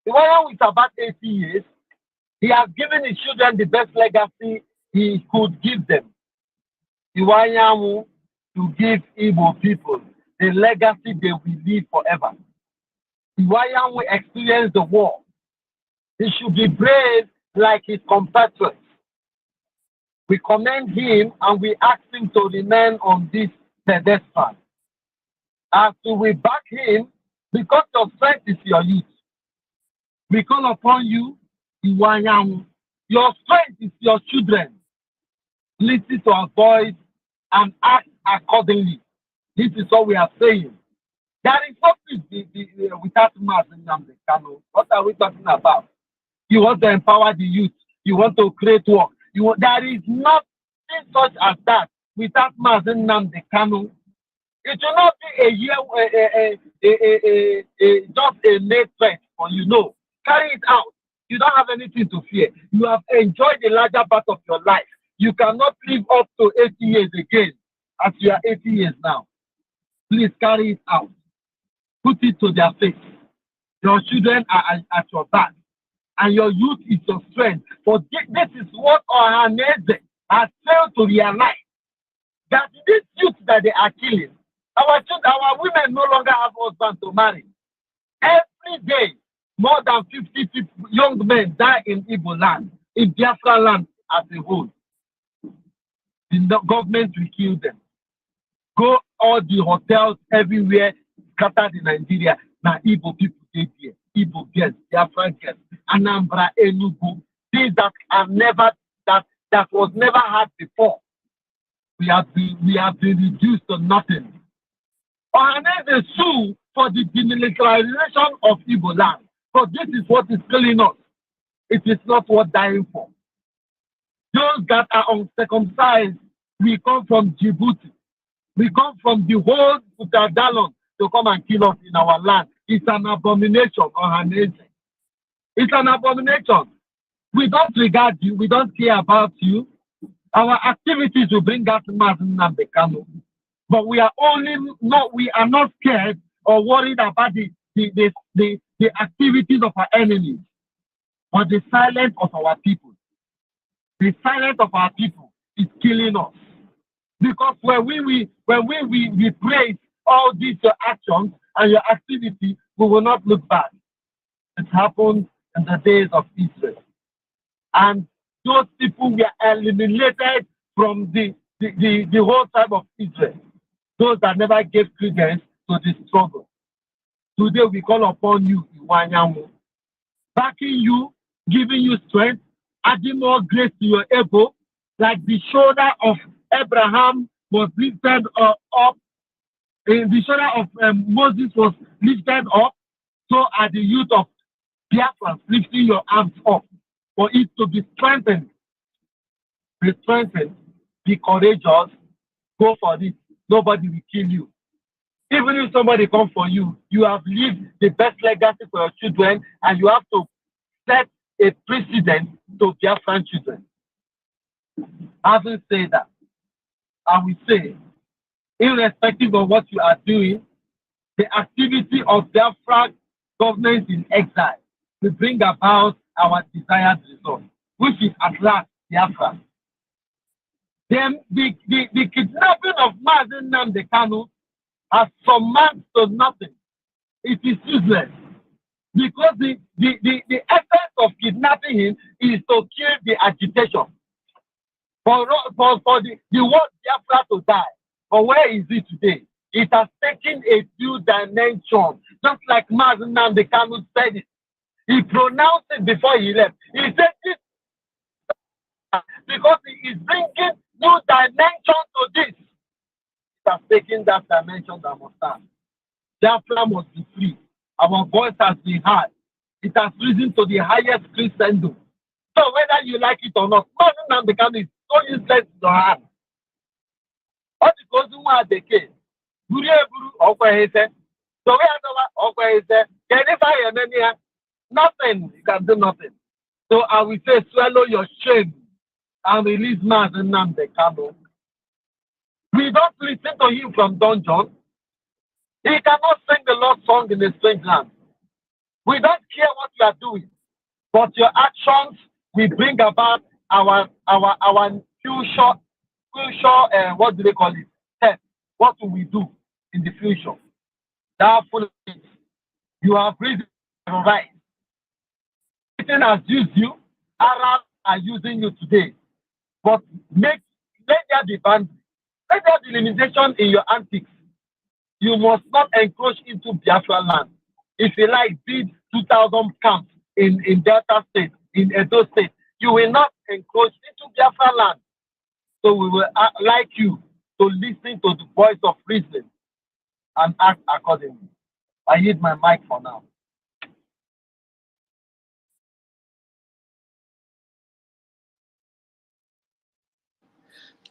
Iwanyamu is about 80 years. He has given his children the best legacy he could give them. Iwanyamu to give Igbo people the legacy they will live forever. Iwanyamu experienced the war. He should be brave like his compatriots. We commend him and we ask him to remain on this pedestal. As we back him, because your strength is your youth. We call upon you, Iwanyang. Your strength is your children. Listen to our voice and act accordingly. This is what we are saying. There is no peace without mass in Nnamdi Kanu. What are we talking about? You want to empower the youth. You want to create work. There is nothing such as that without mass in Nnamdi Kanu. It will not be a year, just a late threat for you. No, carry it out. You don't have anything to fear. You have enjoyed the larger part of your life. You cannot live up to 80 years again, as you are 80 years now. Please carry it out. Put it to their face. Your children are at your back, and your youth is your strength. For this is what our nation has failed to realize, that these youth that they are killing, our women no longer have husbands to marry. Every day, more than 50 people, young men die in Igbo land, in Biafra land as a whole. The government will kill them. Go all the hotels everywhere scattered in Nigeria. Now Igbo people dey there. Igbo girls, Biafra girls, Anambra, Enugu, things that are never that was never had before. We have been reduced to nothing. Ohaneze sue for the demilitarization of Igbo land. But this is what is killing us. It is not worth dying for. Those that are uncircumcised, we come from Djibouti. We come from the whole Utadalon to come and kill us in our land. It's an abomination, Ohaneze. It's an abomination. We don't regard you. We don't care about you. Our activities will bring us mass Nnamdi Kanu. But we are not scared or worried about the activities of our enemies, but the silence of our people. The silence of our people is killing us. Because when we praise all these your actions and your activity, we will not look back. It happened in the days of Israel. And those people were eliminated from the whole tribe of Israel. Those that never gave credence to the struggle. Today we call upon you, Iwanyamu, backing you, giving you strength, adding more grace to your ego, like the shoulder of Abraham was lifted up, the shoulder of Moses was lifted up, so are the youth of Biafra lifting your arms up for it to be strengthened. Be strengthened, be courageous, go for it. Nobody will kill you. Even if somebody comes for you, you have lived the best legacy for your children, and you have to set a precedent to Biafran children. Having said that, I will say, irrespective of what you are doing, the activity of Biafra government in exile will bring about our desired result, which is at last Biafra. Then the kidnapping of Mazi Nnamdi Kanu has summoned to nothing. It is useless. Because the essence of kidnapping him is to kill the agitation. For the world Biafra to die. But where is it today? It has taken a new dimension. Just like Mazi Nnamdi Kanu said it. He pronounced it before he left. He said this because he is bringing new dimension to this. It has taken that dimension that must stand. Biafra must be free. Our voice has been heard. It has risen to the highest crescendo. So whether you like it or not, Mazi Nnamdi Kanu is so useless in your hand. All the goes who are the case. Buru okwe hese. So we are okwe hese. Can you find any? Nothing. You can do nothing. So I will say, swallow your shame and release Mazi Nnamdi Kanu. We don't listen to him from dungeon. He cannot sing the Lord's song in a strange land. We don't care what you are doing, but your actions will bring about our future. What do they call it? Step. What will we do in the future? Therefore, you have reason to rise. Britain has used you, Arabs are using you today. But let there be boundary. Let there be limitation in your antics. You must not encroach into Biafra land. If you like, build 2,000 camps in Delta State, in Edo State, you will not encroach into Biafra land. So we will like you to listen to the voice of reason and act accordingly. I need my mic for now.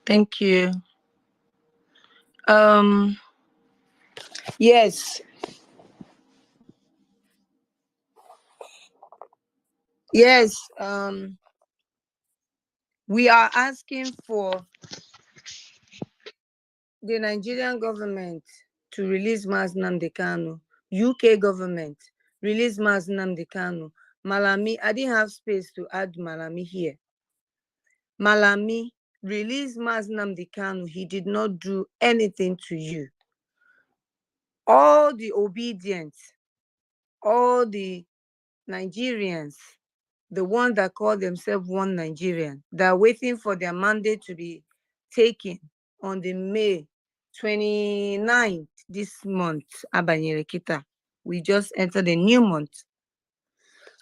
Thank you. Yes. Yes. We are asking for the Nigerian government to release Mazi Nnamdi Kanu, UK government release Mazi Nnamdi Kanu. Malami, I didn't have space to add Malami here. Malami, release Mazi Nnamdi Kanu. He did not do anything to you. All the obedient, all the Nigerians, the ones that call themselves one Nigerian, that are waiting for their mandate to be taken on the May 29th this month, Abanyerekita. We just entered a new month.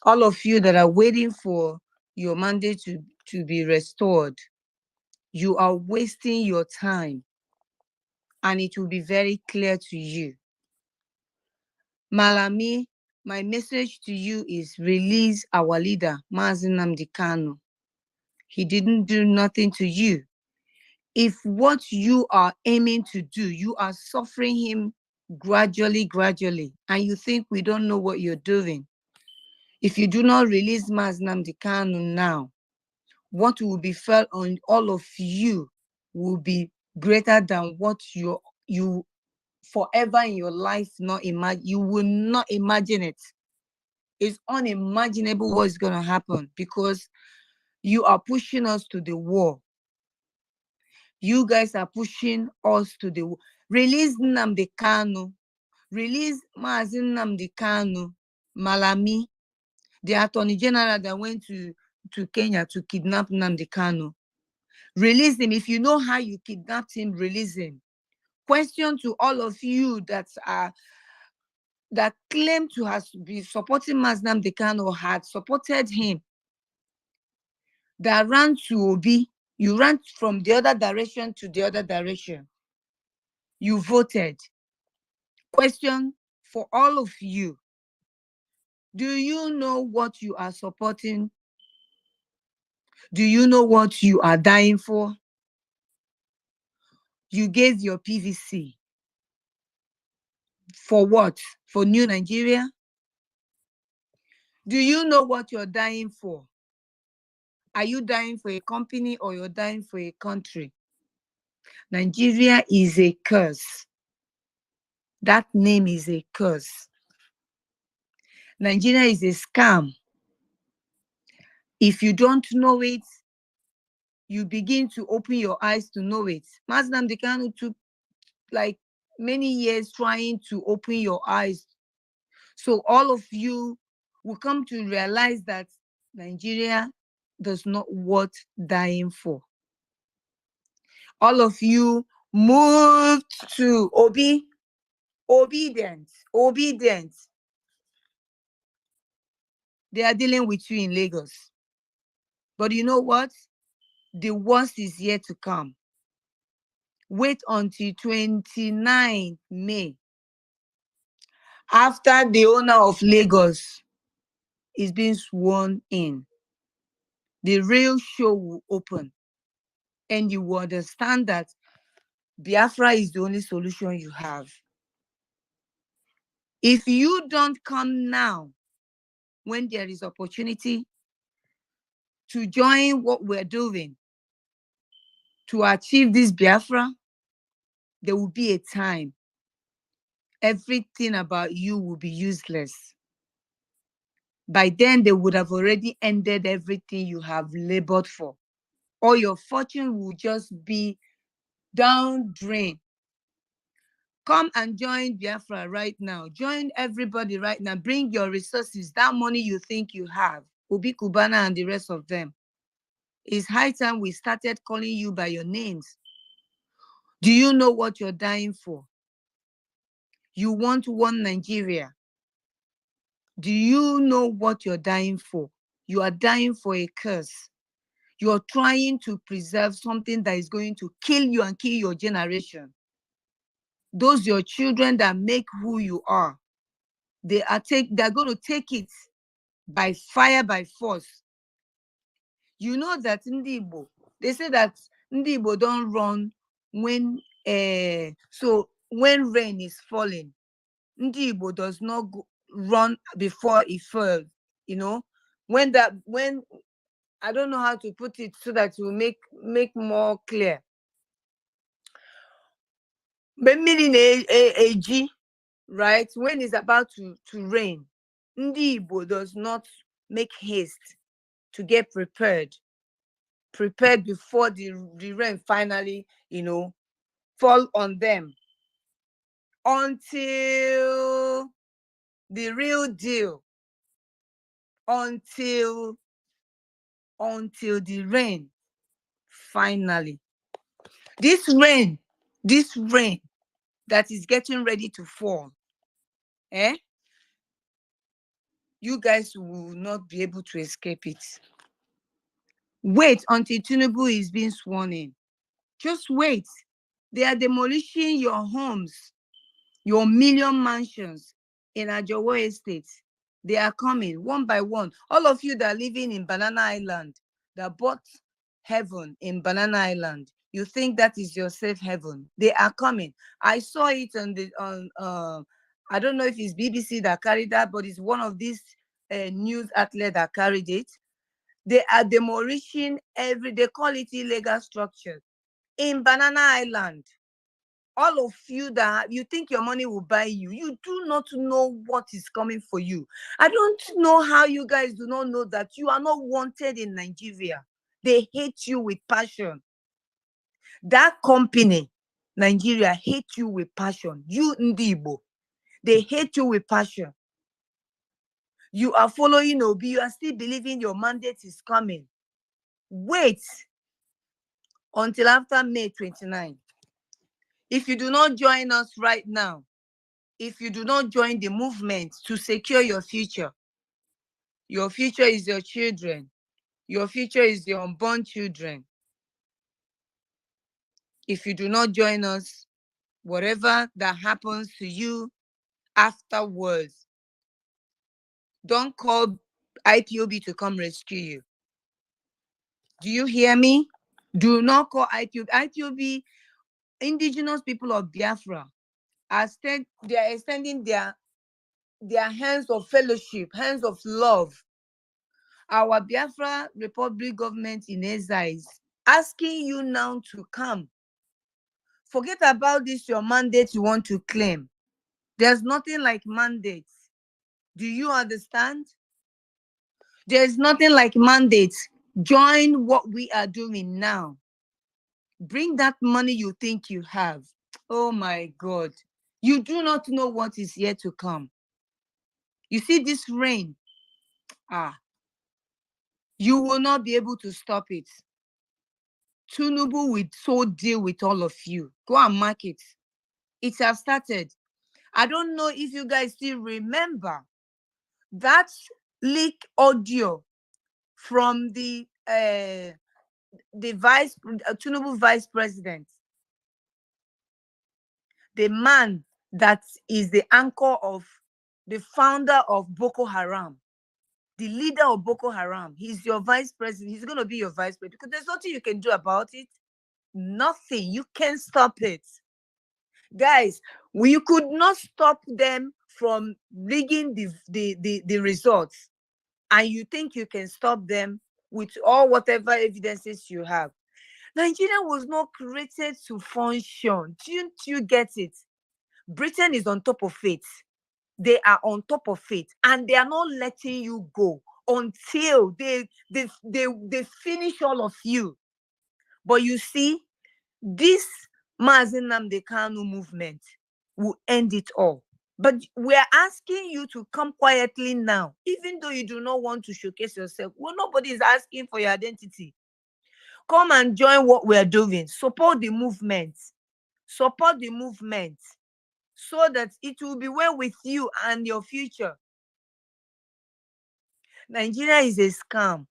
All of you that are waiting for your mandate to be restored, you are wasting your time, and it will be very clear to you. Malami, my message to you is release our leader, Mazi Nnamdi Kanu. He didn't do nothing to you. If what you are aiming to do, you are suffering him gradually, and you think we don't know what you're doing. If you do not release Mazi Nnamdi Kanu now, what will be felt on all of you will be greater than what you forever in your life not imagine. You will not imagine it. It's unimaginable what's going to happen, because you are pushing us to the wall. You guys are pushing us to the wall. Release Nnamdi Kanu. Release Mazi Nnamdi Kanu. Malami, the Attorney General that went to Kenya to kidnap Nnamdi Kanu. Release him. If you know how you kidnapped him, release him. Question to all of you that claim to have been supporting Mazi Nnamdi Kanu or had supported him, that ran to Obi. You ran from the other direction to the other direction. You voted. Question for all of you. Do you know what you are supporting? Do you know what you are dying for? You gave your PVC. For what? For New Nigeria? Do you know what you're dying for? Are you dying for a company or you're dying for a country? Nigeria is a curse. That name is a curse. Nigeria is a scam. If you don't know it, you begin to open your eyes to know it. Mazi Nnamdi Kanu took like many years trying to open your eyes. So all of you will come to realize that Nigeria does not worth dying for. All of you moved to obedient. They are dealing with you in Lagos. But you know what? The worst is yet to come. Wait until 29 May. After the owner of Lagos is being sworn in, the real show will open. And you will understand that Biafra is the only solution you have. If you don't come now, when there is opportunity to join what we're doing to achieve this Biafra, there will be a time everything about you will be useless. By then, they would have already ended everything you have labored for. All your fortune will just be down drain. Come and join Biafra right now. Join everybody right now. Bring your resources, that money you think you have. Obi Kubana and the rest of them. It's high time we started calling you by your names. Do you know what you're dying for? You want one Nigeria. Do you know what you're dying for? You are dying for a curse. You're trying to preserve something that is going to kill you and kill your generation. Those your children that make who you are, they're going to take it by fire, by force. You know that Ndi Igbo, they say that Ndi Igbo don't run when when rain is falling. Ndi Igbo does not run before it falls. You know, when I don't know how to put it so that it will make more clear. But meaning AG, right? When it's about to rain, Ndi Igbo does not make haste to get prepared before the rain finally, fall on them, until the real deal, until the rain finally. This rain that is getting ready to fall, you guys will not be able to escape it. Wait until Tinubu is being sworn in. Just wait. They are demolishing your homes, your million mansions in Ajowo Estate. They are coming one by one. All of you that are living in Banana Island, that bought heaven in Banana Island, you think that is your safe heaven. They are coming. I saw it on I don't know if it's BBC that carried that, but it's one of these news outlets that carried it. They are demolishing they call it illegal structures in Banana Island. All of you that you think your money will buy you, you do not know what is coming for you. I don't know how you guys do not know that you are not wanted in Nigeria. They hate you with passion. That company, Nigeria, hate you with passion. You Ndi Igbo, they hate you with passion. You are following Obi, you are still believing your mandate is coming. Wait until after May 29. If you do not join us right now, if you do not join the movement to secure your future is your children. Your future is your unborn children. If you do not join us, whatever that happens to you afterwards, don't call IPOB to come rescue you. Do you hear me? Do not call IPOB. IPOB, indigenous people of Biafra, they are extending their hands of fellowship, hands of love. Our Biafra Republic government in exile is asking you now to come. Forget about this, your mandate you want to claim. There's nothing like mandates. Do you understand? There's nothing like mandates. Join what we are doing now. Bring that money you think you have. Oh my God. You do not know what is yet to come. You see this rain? You will not be able to stop it. Tinubu will so deal with all of you. Go and mark it. It has started. I don't know if you guys still remember that leak audio from the Tinubu vice president, the man that is the anchor of the founder of Boko Haram, the leader of Boko Haram. He's your vice president. He's going to be your vice president because there's nothing you can do about it. Nothing. You can't stop it. Guys, we could not stop them from rigging the results. And you think you can stop them with all whatever evidences you have. Nigeria was not created to function. Didn't you get it? Britain is on top of it. They are on top of it. And they are not letting you go until they finish all of you. But you see, this Mazi Nnamdi Kanu movement will end it all. But we're asking you to come quietly now, even though you do not want to showcase yourself. Well, nobody is asking for your identity. Come and join what we're doing. Support the movement. Support the movement so that it will be well with you and your future. Nigeria is a scam.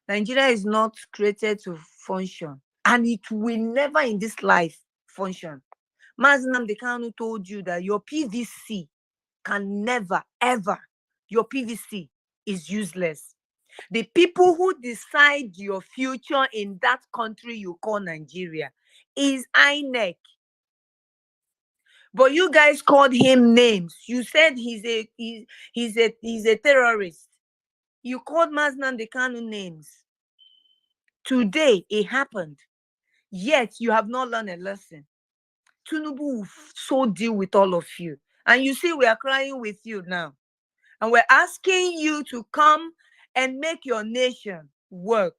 Nigeria is not created to function, and it will never in this life function. Mazi Nnamdi Kanu told you that your PVC can never, ever, your PVC is useless. The people who decide your future in that country you call Nigeria is INEC. But you guys called him names. You said he's a terrorist. You called Mazi Nnamdi Kanu names. Today it happened. Yet you have not learned a lesson. Tinubu will so deal with all of you. And you see, we are crying with you now. And we're asking you to come and make your nation work.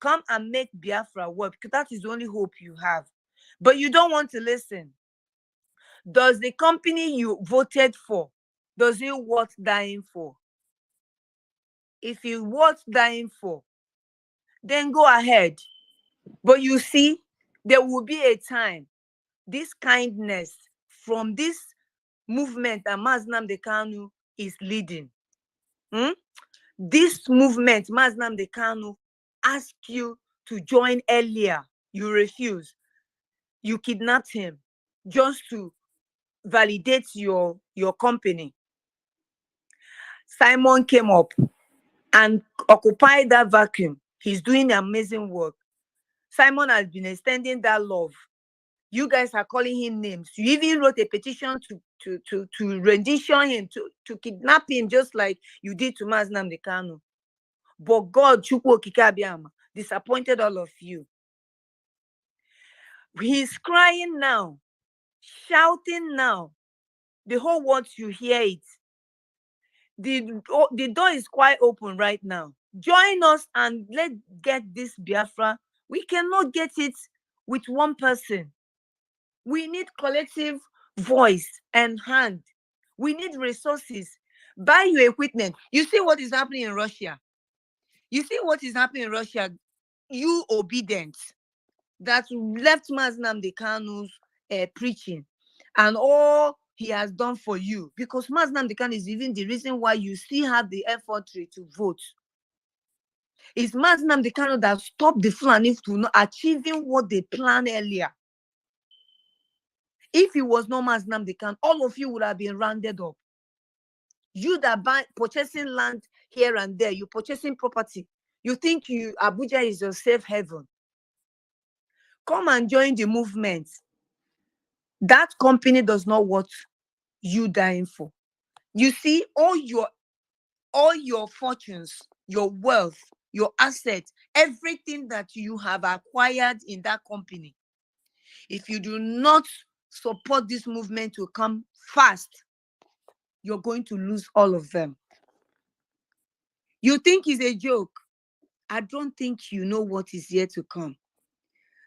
Come and make Biafra work, because that is the only hope you have. But you don't want to listen. Does the company you voted for, does it worth dying for? If it's worth dying for, then go ahead. But you see, there will be a time, this kindness from this movement that Mazi Nnamdi Kanu is leading. This movement, Mazi Nnamdi Kanu asked you to join earlier. You refused. You kidnapped him just to validate your company. Simon came up and occupied that vacuum. He's doing amazing work. Simon has been extending that love. You guys are calling him names. You even wrote a petition to rendition him, to kidnap him, just like you did to Mazi Nnamdi Kanu. But God, Chukwu Okike Abiama, disappointed all of you. He's crying now, shouting now. The whole world, you hear it. The door is quite open right now. Join us and let's get this Biafra. We cannot get it with one person. We need collective voice and hand. We need resources. Buy your equipment. You see what is happening in Russia. You see what is happening in Russia. You obedient that left Mazi Nnamdi Kanu's preaching and all he has done for you, because Mazi Nnamdi Kanu is even the reason why you still have the infantry to vote. It's Mazi Nnamdi Kanu that stopped the Fulani from not achieving what they planned earlier. If it was not Mazi Nnamdi Kanu, all of you would have been rounded up. You that purchasing land here and there, you purchasing property. You think Abuja is your safe haven. Come and join the movement. That company does not want you dying for. You see, all your fortunes, your wealth, your assets, everything that you have acquired in that company, if you do not support this movement to come fast, you're going to lose all of them. You think it's a joke? I don't think you know what is yet to come.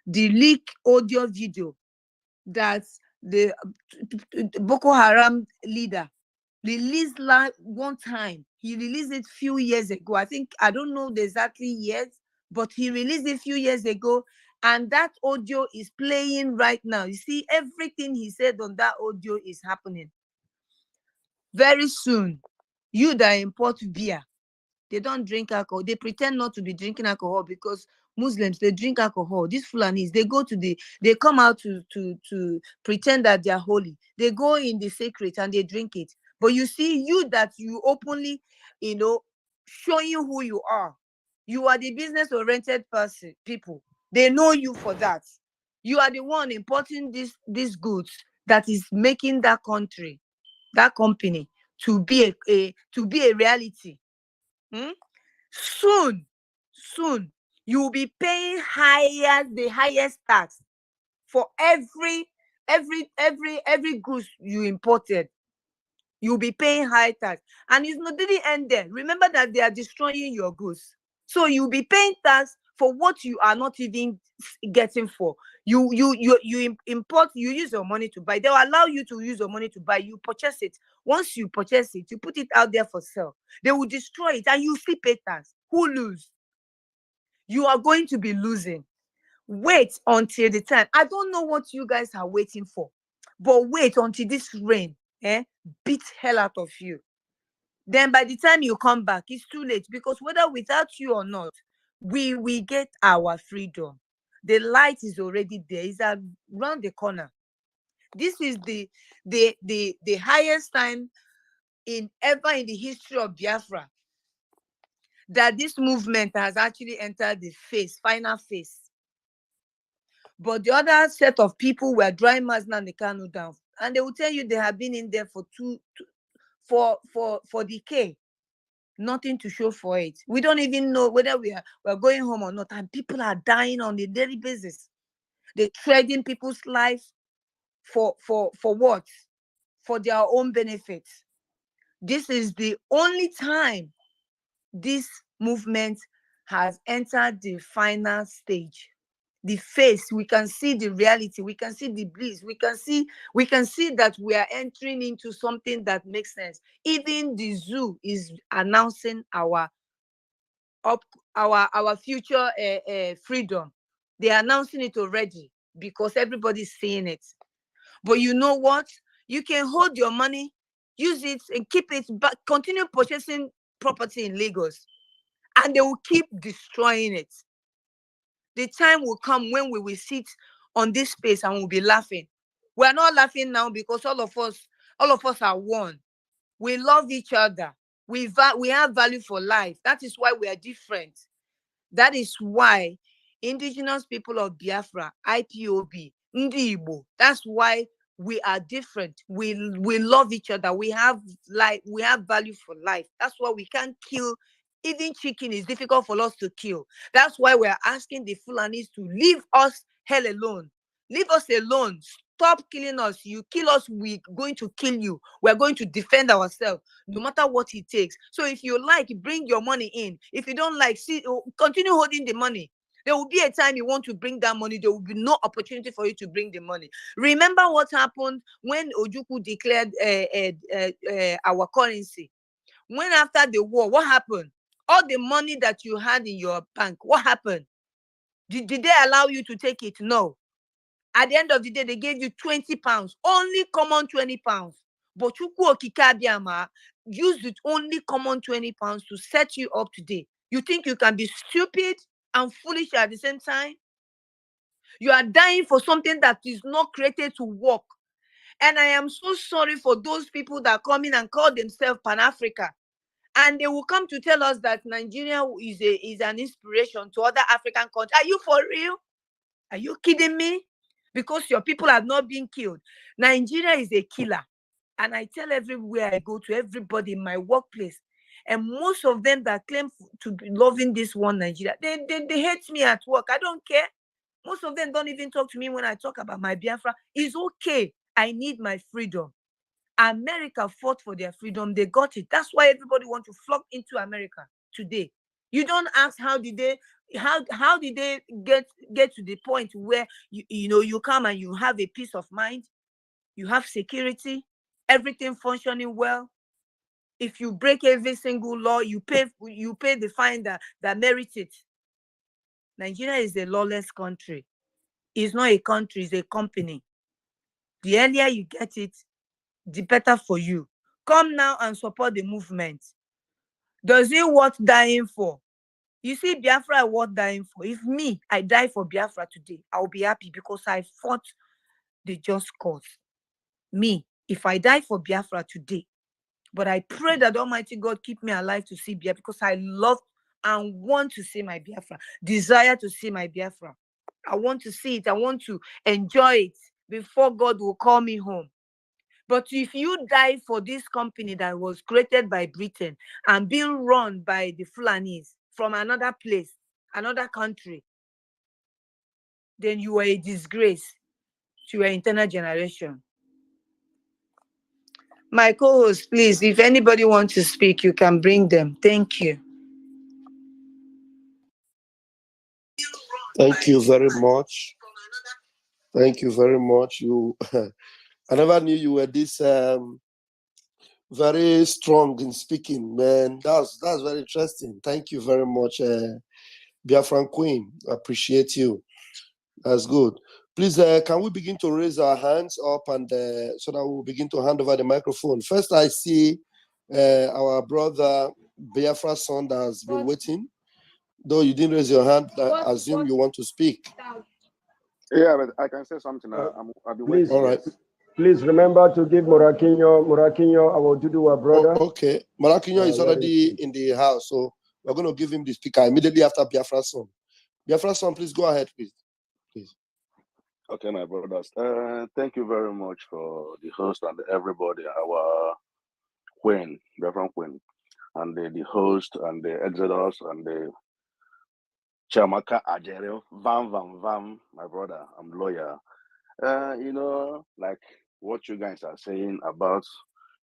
The leak audio video that the Boko Haram leader released one time. He released it few years ago. I don't know exactly yet, but he released it a few years ago. And that audio is playing right now. You see, everything he said on that audio is happening. Very soon, you that import beer, they don't drink alcohol. They pretend not to be drinking alcohol because Muslims, they drink alcohol. These Fulanis, they come out to pretend that they are holy. They go in the secret and they drink it. But you see, you that you openly, showing who you are. You are the business-oriented person, people. They know you for that. You are the one importing these goods that is making that country, that company, to be a reality. Soon, you will be paying the highest tax for every goods you imported. You'll be paying high tax, and it's not didn't end there. Remember that they are destroying your goods, so you'll be paying tax for what you are not even getting for. You import, you use your money to buy. They will allow you to use your money to buy. You purchase it. Once you purchase it, you put it out there for sale. They will destroy it and you still pay tax. Who lose? You are going to be losing. Wait until the time. I don't know what you guys are waiting for, but wait until this rain beat hell out of you. Then by the time you come back, it's too late, because whether without you or not, we get our freedom. The light is already there. It's around the corner. This is the highest time ever in the history of Biafra that this movement has actually entered the final phase. But the other set of people were drawing Mazda Kanu down, and they will tell you they have been in there for decay. Nothing to show for it. We don't even know whether we're going home or not, and people are dying on a daily basis. They're trading people's life for what? For their own benefits. This is the only time this movement has entered the final stage. The face, we can see the reality, we can see the bliss, we can see that we are entering into something that makes sense. Even the zoo is announcing our future freedom. They are announcing it already because everybody's seeing it. But you know what? You can hold your money, use it and keep it, but continue purchasing property in Lagos, and they will keep destroying it. The time will come when we will sit on this space and we'll be laughing. We are not laughing now because all of us are one. We love each other. We have value for life. That is why we are different. That is why indigenous people of Biafra, IPOB, Ndi Igbo, that's why we are different. We love each other. We have value for life. That's why we can't kill. Even chicken is difficult for us to kill. That's why we're asking the Fulanis to leave us hell alone. Leave us alone. Stop killing us. You kill us, we're going to kill you. We're going to defend ourselves, no matter what it takes. So if you like, bring your money in. If you don't like, continue holding the money. There will be a time you want to bring that money. There will be no opportunity for you to bring the money. Remember what happened when Ojukwu declared our currency? When after the war, what happened? All the money that you had in your bank, what happened? Did they allow you to take it? No. At the end of the day, they gave you 20 pounds, only common 20 pounds. But Chukwu Okike Abiama used it only common 20 pounds to set you up today. You think you can be stupid and foolish at the same time? You are dying for something that is not created to work. And I am so sorry for those people that come in and call themselves Pan-Africa. And they will come to tell us that Nigeria is an inspiration to other African countries. Are you for real? Are you kidding me? Because your people have not been killed. Nigeria is a killer. And I tell everywhere I go to, everybody in my workplace, and most of them that claim to be loving this one Nigeria, they hate me at work. I don't care. Most of them don't even talk to me when I talk about my Biafra. It's okay. I need my freedom. America fought for their freedom. They got it. That's why everybody wants to flock into America today. You don't ask how did they get to the point where you come and you have a peace of mind, you have security, everything functioning well. If you break every single law, you pay the fine that merits it. Nigeria is a lawless country. It's not a country, it's a company. The earlier you get it, the better for you. Come now and support the movement. Does it worth dying for? You see, Biafra worth dying for. If me, I die for Biafra today, I'll be happy because I fought the just cause. Me, if I die for Biafra today, but I pray that Almighty God keep me alive to see Biafra because I love and want to see my Biafra, desire to see my Biafra. I want to see it. I want to enjoy it before God will call me home. But if you die for this company that was created by Britain and being run by the Fulanis from another place, another country, then you are a disgrace to your internal generation. My co-host, please, if anybody wants to speak, you can bring them. Thank you. Thank you very much. Thank you very much. You, I never knew you were this very strong in speaking, man. That's very interesting. Thank you very much, Biafran Queen. I appreciate you. That's good. Please, can we begin to raise our hands up and so that we'll begin to hand over the microphone. First, I see our brother Biafra's son that has been waiting. Though you didn't raise your hand, I assume you want to speak. Yeah, but I can say something. I'll be waiting. All right. Please remember to give Murakinyo, our Duduwa brother. Oh, okay. Murakinyo is already in the house, so we're going to give him the speaker immediately after Biafra's son. Biafra's son, please go ahead, please. Okay, my brothers. Thank you very much for the host and everybody, our Queen, Reverend Queen, and the host and the Exodus and the Chamaka Ajereo, Vam, my brother. I'm lawyer. Like what you guys are saying about,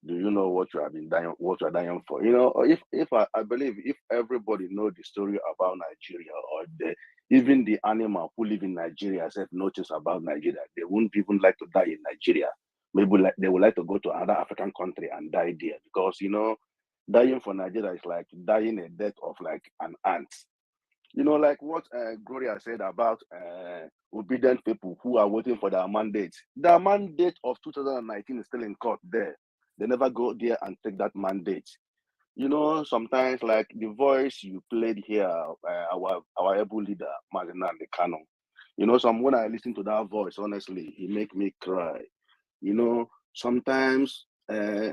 do you know what you have been dying, what you are dying for? If I believe if everybody know the story about Nigeria, or even the animal who live in Nigeria have noticed about Nigeria, they wouldn't even like to die in Nigeria. Maybe they would like to go to another African country and die there, because dying for Nigeria is like dying a death of like an ant. Like what Gloria said about obedient people who are waiting for their mandate. The mandate of 2019 is still in court there. They never go there and take that mandate. Sometimes like the voice you played here, our able leader, Magna the Canon. When I listen to that voice, honestly, it make me cry. Sometimes our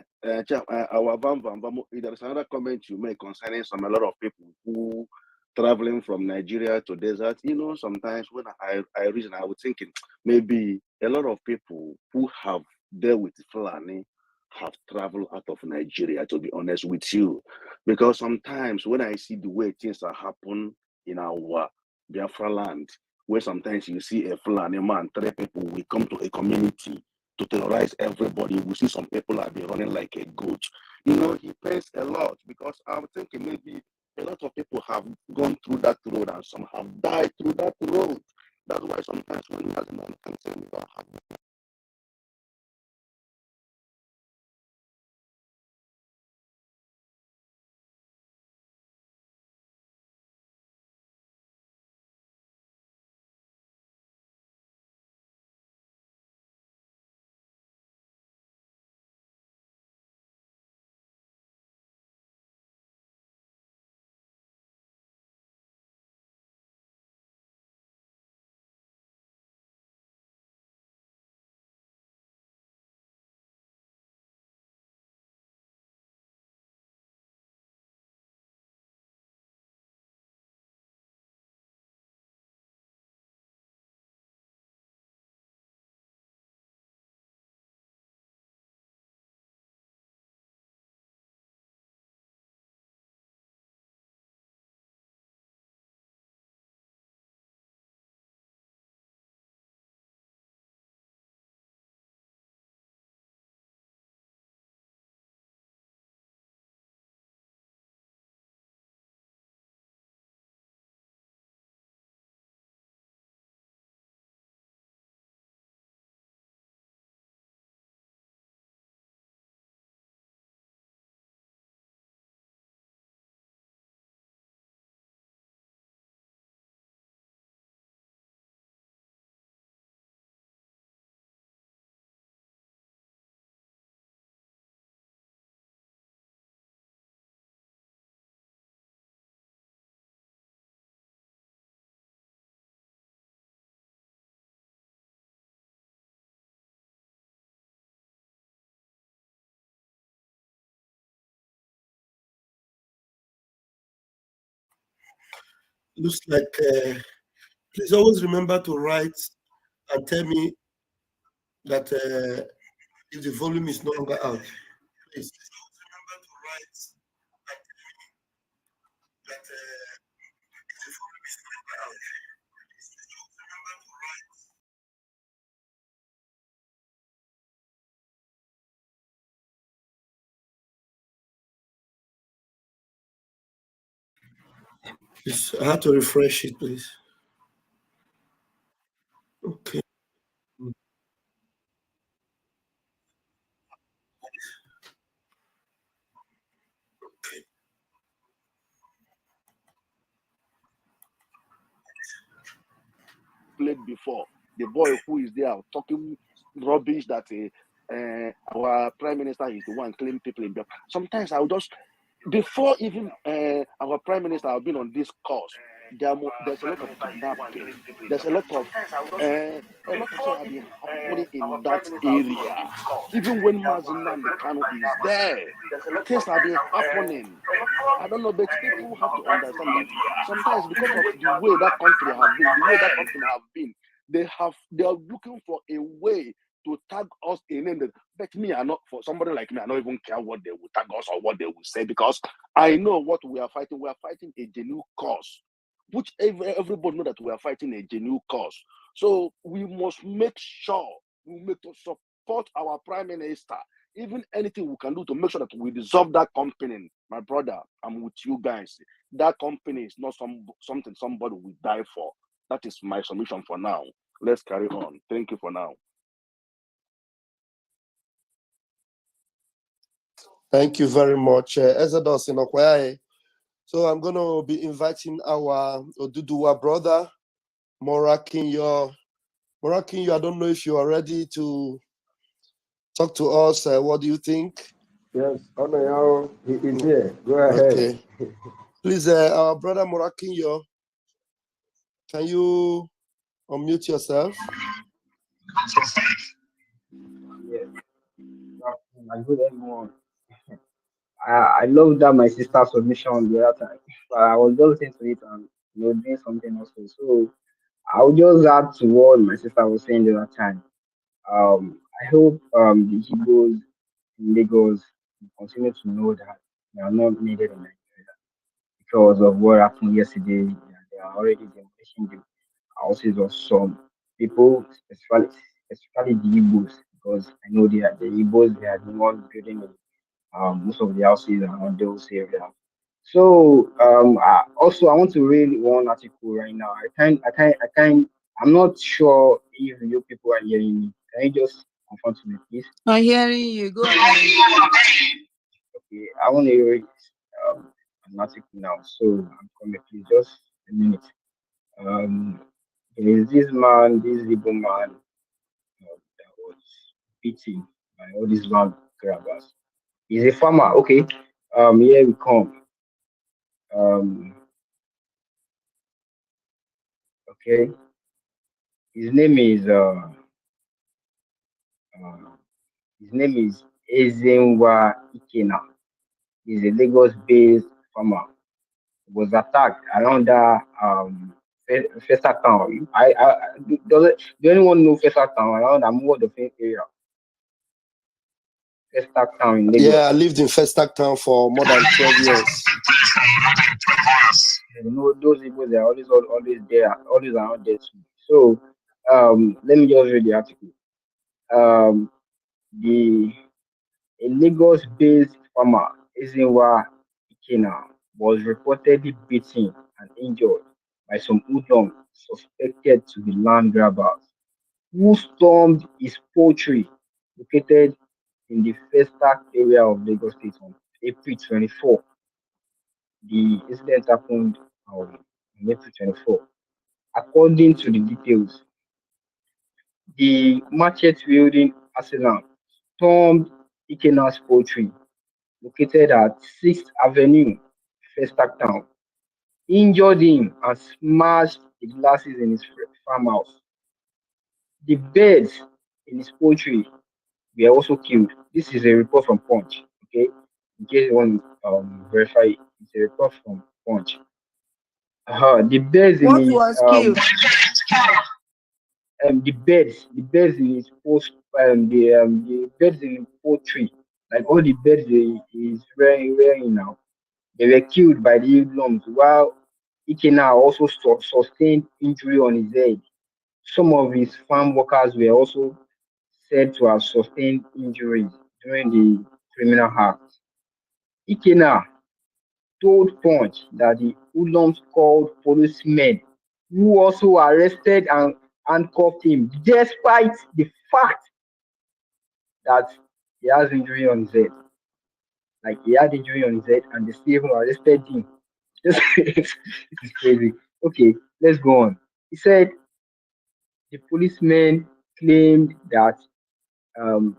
there's another comment you make concerning a lot of people who traveling from Nigeria to desert. Sometimes when I reason, I was thinking maybe a lot of people who have dealt with Fulani have traveled out of Nigeria, to be honest with you. Because sometimes when I see the way things are happening in our Biafra land, where sometimes you see a Fulani man, 3 people, we come to a community to terrorize everybody. We see some people are be running like a goat. He pains a lot, because I'm thinking maybe a lot of people have gone through that road and some have died through that road. That's why sometimes when we have a man can say we don't have Looks like, please always remember to write and tell me that if the volume is no longer out. Please. Remember to write and tell me that if the volume is no longer out. Remember to write. Please, I had to refresh it, please. Okay. Played before. The boy who is there talking rubbish that our prime minister is the one killing people in Biafra. Sometimes I'll just, before even our prime minister have been on this course, there's a lot of kidnapping. There's a lot of things have been happening in that area. Even when Mazinam the Kano is there, things have been happening. I don't know, but people have to understand that sometimes because of the way that country have been, they are looking for a way to tag us in it. But me, I not for somebody like me, I don't even care what they will tag us or what they will say, because I know what we are fighting. We are fighting a genuine cause, which everybody know that we are fighting a genuine cause. So we must make sure we make to support our prime minister. Even anything we can do to make sure that we dissolve that company. My brother, I'm with you guys. That company is not something somebody will die for. That is my submission for now. Let's carry on. Thank you for now. Thank you very much, Exodus Inokwai. So I'm going to be inviting our Oduduwa brother, Morakinyo. Morakinyo, I don't know if you are ready to talk to us. What do you think? Yes, Onoyao, he is here. Go ahead. Okay. Please, our brother Morakinyo, can you unmute yourself? Yes. Good everyone. I love that my sister submission the other time. But I was just listening to it and doing something also. So I'll just add to what my sister was saying the other time. I hope the Igbos in Lagos will continue to know that they are not needed in Nigeria because of what happened yesterday. They are already demolishing the houses of some people, especially the Igbos, because I know the Igbos, they are the ones building most of the houses around those areas. So also I want to read one article right now. I'm not sure if you people are hearing me. Can you just confirm to me, please? I'm hearing you. Go ahead. Okay, I want to read an article now. So I'm coming, please, just a minute. Um, there is this man, this Igbo man, that was beaten by all these land grabbers. He's a farmer. Okay. Here we come. Um, okay. His name is uh his name is Ezenwa Ikena. He's a Lagos-based farmer. He was attacked around that Festa Town. Do anyone know Festa Town around that more the area? Festa Town in Lagos. Yeah, I lived in Festac Town for more than 12 years. You know, those people they are always there, always around there too. So let me just read the article. Um the A Lagos-based farmer, Ezenwa Ikena, was reportedly beaten and injured by some hoodlums suspected to be land grabbers who stormed his poultry located in the Festac area of Lagos State on April 24. The incident happened on April 24. According to the details, the machete-wielding assailant stormed Ikena's poultry located at 6th Avenue, Festac Town, injured him and smashed the glasses in his farmhouse. The birds in his poultry were also killed. This is a report from Punch. Okay, in case you want to verify it, it's a report from Punch. The birds in What his was killed? the birds in his the birds in his poultry, like all the birds he is wearing now, they were killed by the hoodlums, while Ikena also sustained injury on his head. Some of his farm workers were also said to have sustained injuries during the criminal act. Ikena told Punch that the hoodlums called policemen, who also arrested and handcuffed him despite the fact that he has injury on his head. Like he had injury on his head and they still even arrested him. This is crazy. Okay, let's go on. He said the policeman claimed that um,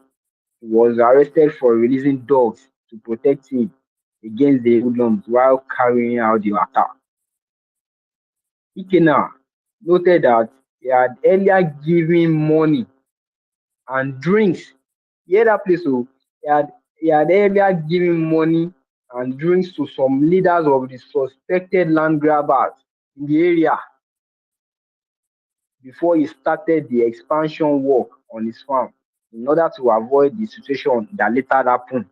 he was arrested for releasing dogs to protect him against the hoodlums while carrying out the attack. Ikena noted that he had earlier given money and drinks. Yeah, that place, so he had earlier given money and drinks to some leaders of the suspected land grabbers in the area before he started the expansion work on his farm in order to avoid the situation that later happened,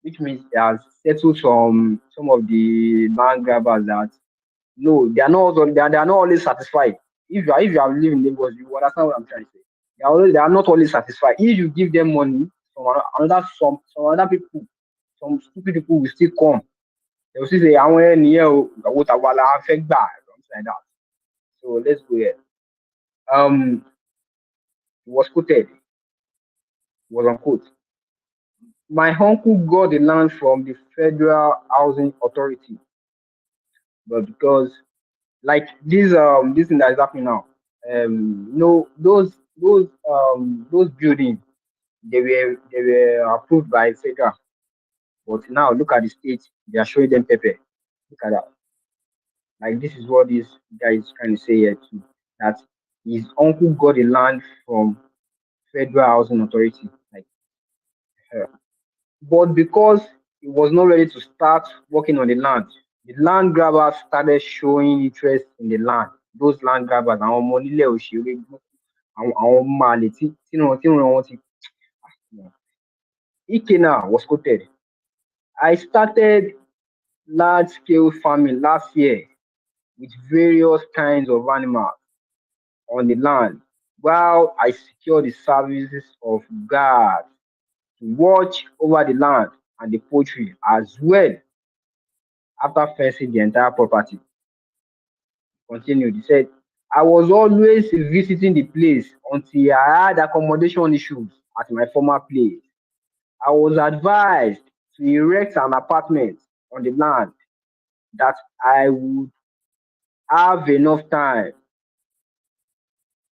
which means he has settled some of the land grabbers that no, they are not always satisfied. If you are living in Lagos, you understand what I'm trying to say. They are not always satisfied. If you give them money, some other people, some stupid people will still come. They will still say, I want near what I want to affect that, something like that. So let's go here. It was quoted, was unquote. My uncle got the land from the Federal Housing Authority, but because like this thing that is happening now, those buildings they were approved by federal, but now look at the state, they are showing them paper. Look at that. Like this is what this guy is trying to say here too, that his uncle got the land from Federal Housing Authority, like but because he was not ready to start working on the land grabbers started showing interest in the land. Those land grabbers, àwọn ọmọ onílẹ̀ òṣèré, àwọn ọmọ àlè tí wọ́n ti. Ikena was quoted. I started large scale farming last year with various kinds of animals on the land while I secured the services of guards to watch over the land and the poultry as well after fencing the entire property. Continued, he said, I was always visiting the place until I had accommodation issues at my former place. I was advised to erect an apartment on the land that I would have enough time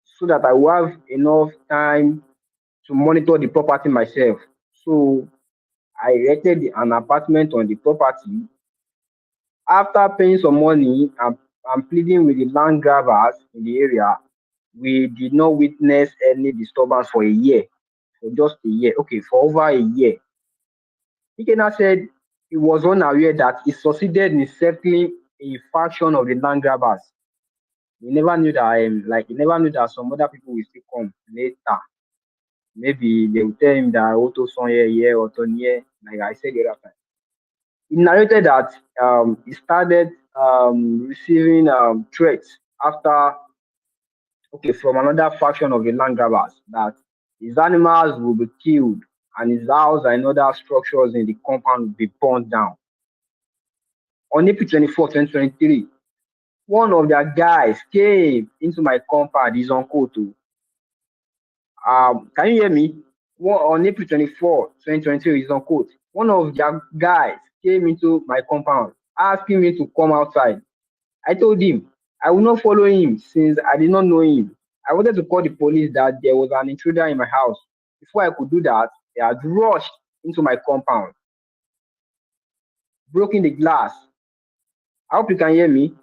so that I will have enough time to monitor the property myself. So I erected an apartment on the property. After paying some money and pleading with the land grabbers in the area, we did not witness any disturbance for a year, for just a year. Okay, for over a year. Ikena said he was unaware that he succeeded in settling a faction of the land grabbers. He never knew that some other people will still come later. Maybe they will tell him that Otto son here or Tony here, like I said the other time. He narrated that he started receiving threats from another faction of the land grabbers that his animals will be killed and his house and other structures in the compound will be burned down. On April 24, 2023, one of their guys came into my compound, his uncle too. Can you hear me? On April 24, 2023, his uncle. One of their guys came into my compound asking me to come outside. I told him I will not follow him since I did not know him. I wanted to call the police that there was an intruder in my house. Before I could do that, they had rushed into my compound, broken the glass. I hope you can hear me.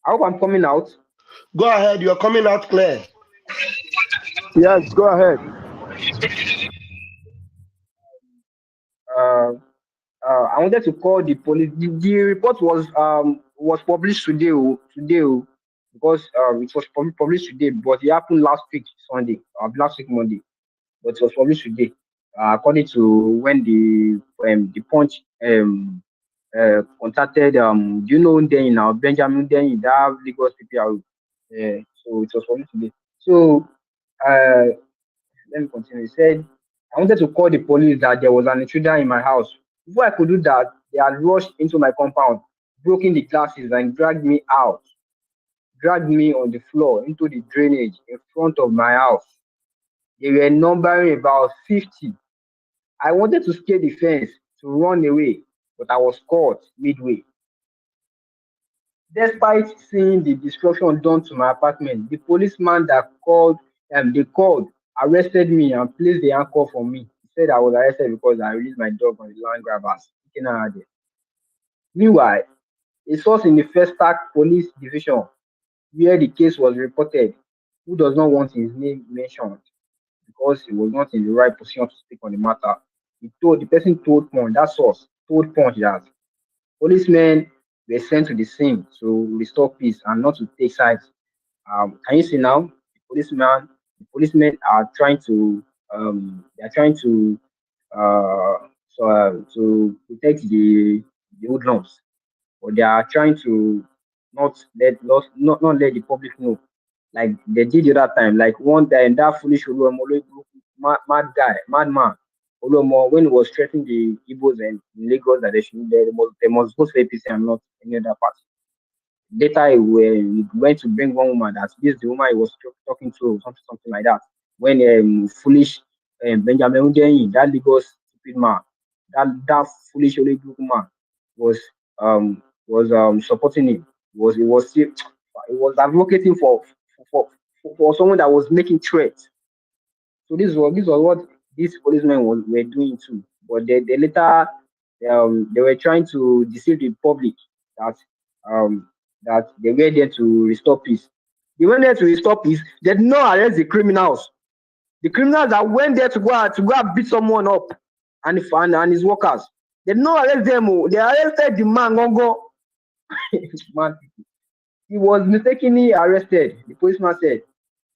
I hope I'm coming out. Go ahead, you're coming out clear. Yes, go ahead. I wanted to call the police. The report was published today, because it was published today, but it happened last week Sunday, last week Monday, but it was published today, according to when the Punch contacted do you know Ndenyi now, Benjamin Ndenyi, that Lagos PPR. So it was published today. So let me continue. He said, I wanted to call the police that there was an intruder in my house. Before I could do that, they had rushed into my compound, broken the glasses, and dragged me out dragged me on the floor into the drainage in front of my house. They were numbering about 50. I wanted to scale the fence to run away, but I was caught midway. Despite seeing the destruction done to my apartment, the policeman that they called, arrested me and placed the handcuff on me. He said I was arrested because I released my dog on the land grabbers. Meanwhile, a source in the First Stack Police Division, where the case was reported, who does not want his name mentioned because he was not in the right position to speak on the matter, the person told Punch, that source told Punch that policemen were sent to the scene to restore peace and not to take sides. Can you see now? The policemen are trying to they are trying to protect the hoodlums, but they are trying to not let the public know, like they did the other time. Like one time, that foolish Oluomo, madman Oluomo, when he was threatening the Igbos and in Lagos that they must vote for APC and not any other party. Later, he went to bring one woman that this the woman he was talking to, something like that. When foolish Benjamin Hundeyin, that Lagos stupid man, that foolish Olegu man was supporting him. He was advocating for someone that was making threats. So this was what these policemen were doing too. But they later they were trying to deceive the public that that they were there to restore peace. They went there to restore peace. They did not arrest the criminals. The criminals that went there to go and beat someone up and his workers. They did not arrest them. They arrested the man Gongo. Man, he was mistakenly arrested. The policeman said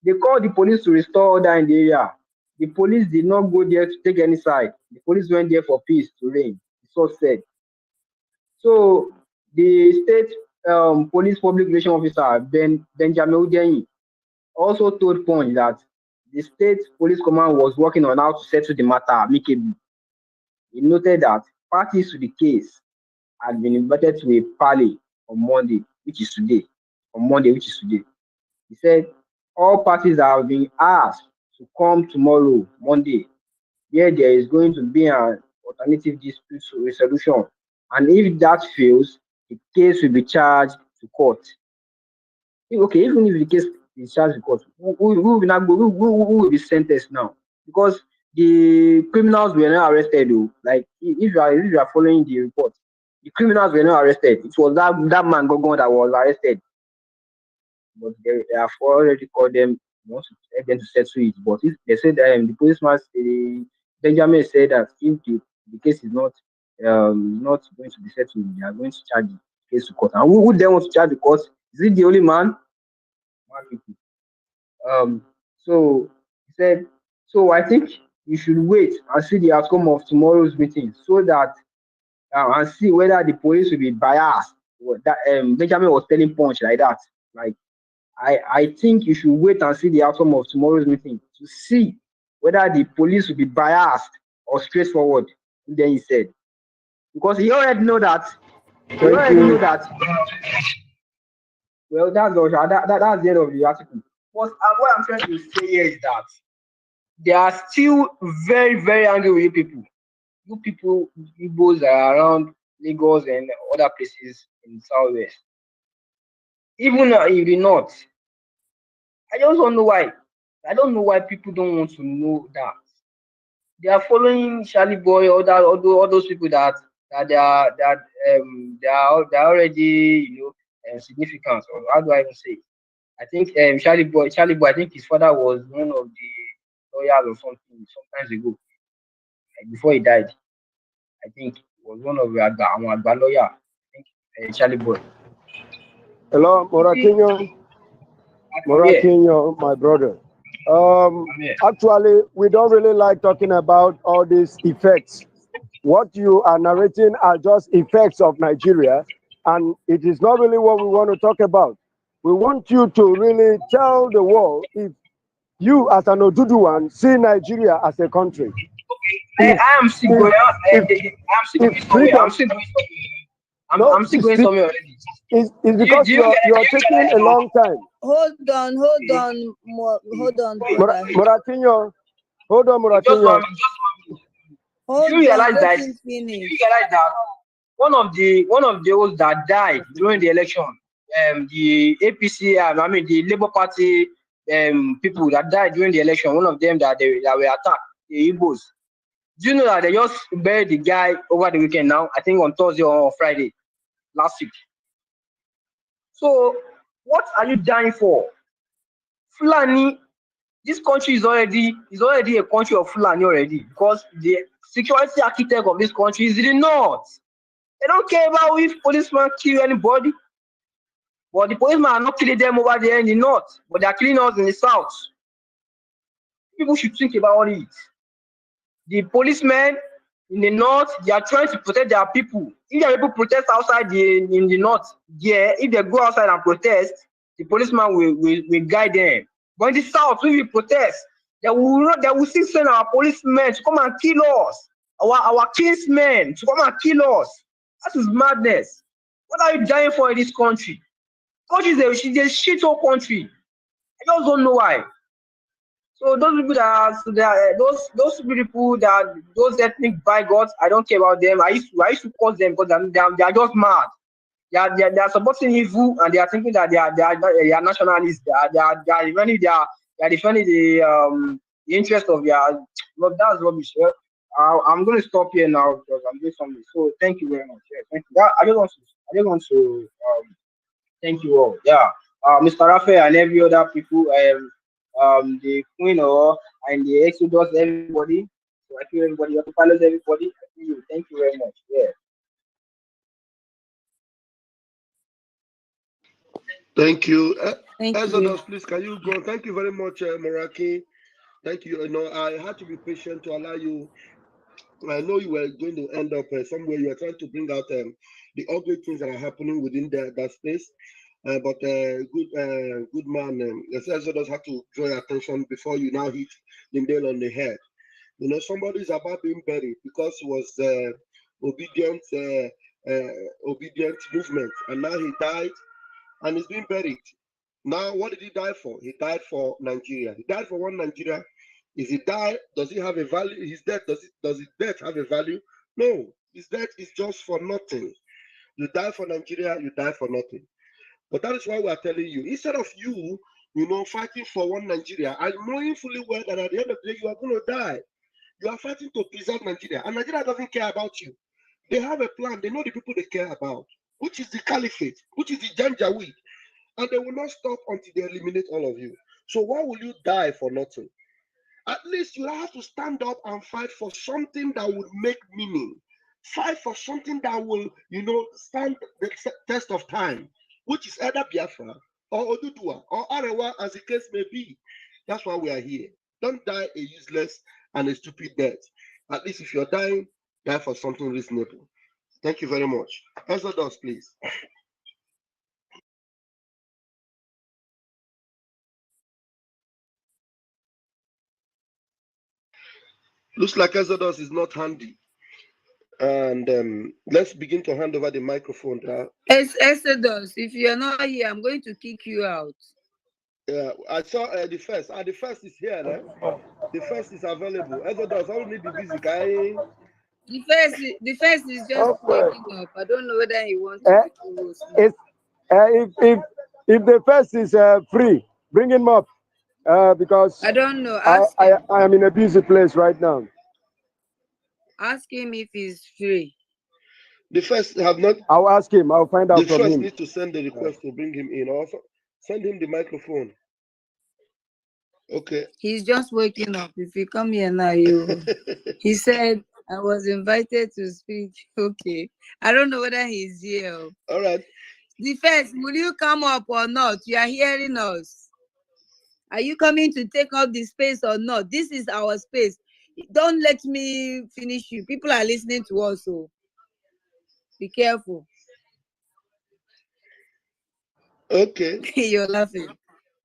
they called the police to restore order in the area. The police did not go there to take any side. The police went there for peace to reign. The source said. So the state police public relations officer Benjamin Hundeyin also told Punch that the state police command was working on how to settle the matter amicably. He noted that parties to the case had been invited to a parley on Monday, which is today. He said all parties have been asked to come tomorrow, Monday, where there is going to be an alternative dispute resolution. And if that fails, the case will be charged to court. Okay, even if the case is charged to court, who will be sentenced now? Because the criminals were not arrested though. Like if you are following the report, the criminals were not arrested. It was that man Gogon that was arrested. But they have already called them, want to help them to settle it. But if they said the policeman, Benjamin said that if the case is not going to be settled, they are going to charge the case to court. And who then wants to charge the court? Is it the only man? So he said, so I think you should wait and see the outcome of tomorrow's meeting so that and see whether the police will be biased. That Benjamin was telling Punch like that. Like I think you should wait and see the outcome of tomorrow's meeting to see whether the police will be biased or straightforward. And then he said, because he already know that. Well, that's the end of the article. But what I'm trying to say here is that they are still very, very angry with you people. You people, Igbos are around Lagos and other places in the southwest. Even in the north. I just don't know why. I don't know why people don't want to know that. They are following Charlie Boy, all those people that they are already significant. Or how do I even say it? I think Charlie Boy, I think his father was one of the lawyers or something sometimes ago. Like before he died. I think he was one of our lawyer. I think Charlie Boy. Hello, Morakinyo, my brother. Actually, we don't really like talking about all these effects. What you are narrating are just effects of Nigeria, and it is not really what we want to talk about. We want you to really tell the world if you, as an Oduduwan, see Nigeria as a country. I'm still going somewhere already. It's because Do you you're taking a long time. Hold on, brother. Muratinho, hold on, Just Muratinho. Hold do you realize on, that? let him finish. Do you realize that one of those that died during the election, the APC, I mean the Labour Party, people that died during the election, one of them that were attacked, the Igbos. Do you know that they just buried the guy over the weekend now? I think on Thursday or Friday last week. So what are you dying for? Fulani, this country is already a country of Fulani already, because the security architect of this country is in the north. They don't care about if policemen kill anybody, but the policemen are not killing them over there in the north, but they are killing us in the south. People should think about it. The policemen in the north, they are trying to protect their people. If their people protest outside in the north, yeah, if they go outside and protest, the policeman will guide them. But in the south, if we protest, they will still send our policemen to come and kill us, our kinsmen to come and kill us. That is madness. What are you dying for in this country? Country is a shit hole country. I just don't know why. So those people those people that those ethnic bigots, I don't care about them. I used to call them because they are just mad. They are supporting evil, and they are thinking that they are nationalists. They are defending the interest of their. Well, that's rubbish. Yeah? I'm going to stop here now because I'm doing something. So thank you very much. Yeah, thank you. I just want to thank you all. Yeah, Mr. Raphael and every other people, the Queen and the Exodus, everybody. So I think everybody, you follows everybody. Thank you very much. Yeah. Thank you. Thank Exodus, you. please, can you go? Thank you very much, Moraki. Thank you. You know, I had to be patient to allow you. I know you were going to end up somewhere. You are trying to bring out the ugly things that are happening within that space. But good man, Exodus had to draw your attention before you now hit the nail on the head. You know, somebody is about being buried because he was obedient movement, and now he died and he's being buried. Now, what did he die for? He died for Nigeria. He died for one Nigeria. If he died, does he have a value? His death, does his death have a value? No, his death is just for nothing. You die for Nigeria, you die for nothing. But that is why we are telling you, instead of you fighting for one Nigeria, and knowing fully well that at the end of the day you are going to die, you are fighting to preserve Nigeria, and Nigeria doesn't care about you. They have a plan. They know the people they care about, which is the caliphate, which is the Janjaweed. And they will not stop until they eliminate all of you. So why will you die for nothing? At least you have to stand up and fight for something that would make meaning. Fight for something that will, stand the test of time, which is either Biafra or Oduduwa or Arewa, as the case may be. That's why we are here. Don't die a useless and a stupid death. At least if you're dying, die for something reasonable. Thank you very much. Exodus, please. Looks like Exodus is not handy. And let's begin to hand over the microphone. Exodus, if you're not here, I'm going to kick you out. Yeah, I saw the first. The first is here. The first is available. Exodus, I will need the busy guy. The first is just waking up. I don't know whether he wants to If the first is free, bring him up because I don't know. I am in a busy place right now. Ask him if he's free. The first have not. I'll ask him. I'll find out from him. The first needs to send the request to bring him in. Also, send him the microphone. Okay. He's just waking up. If you come here now, he said I was invited to speak. Okay. I don't know whether he's here. All right. The first, will you come up or not? You are hearing us. Are you coming to take up the space or not? This is our space. Don't let me finish you. People are listening to us, so be careful. Okay. You're laughing.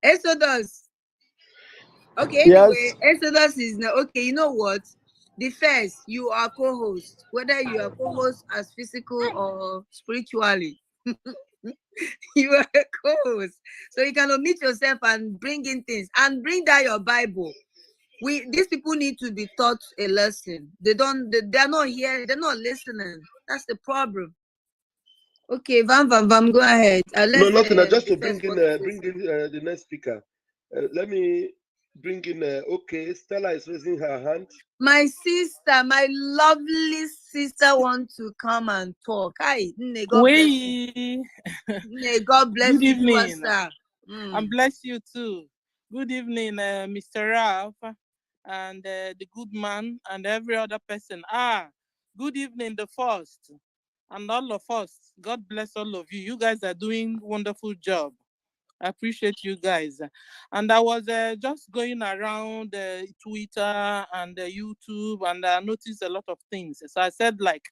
Exodus. Okay, yes. anyway, Exodus is now okay. You know what? The first, you are co-host, whether you are co-host as physical or spiritually. You are a co-host. So you can omit yourself and bring in things and bring down your Bible. These people need to be taught a lesson. They're not here, they're not listening. That's the problem. Okay, Vam, go ahead. No, Let's nothing. Just the to bring first in, the next speaker. Let me bring in. Okay, Stella is raising her hand. My sister, my lovely sister, want to come and talk. Hi, God bless you. God bless Good you. evening. And bless you too. Good evening, Mr. Ralph, and the good man, and every other person. Good evening, the first, and all of us. God bless all of you. You guys are doing wonderful job. I appreciate you guys. And I was just going around Twitter and YouTube, and I noticed a lot of things. So I said, like,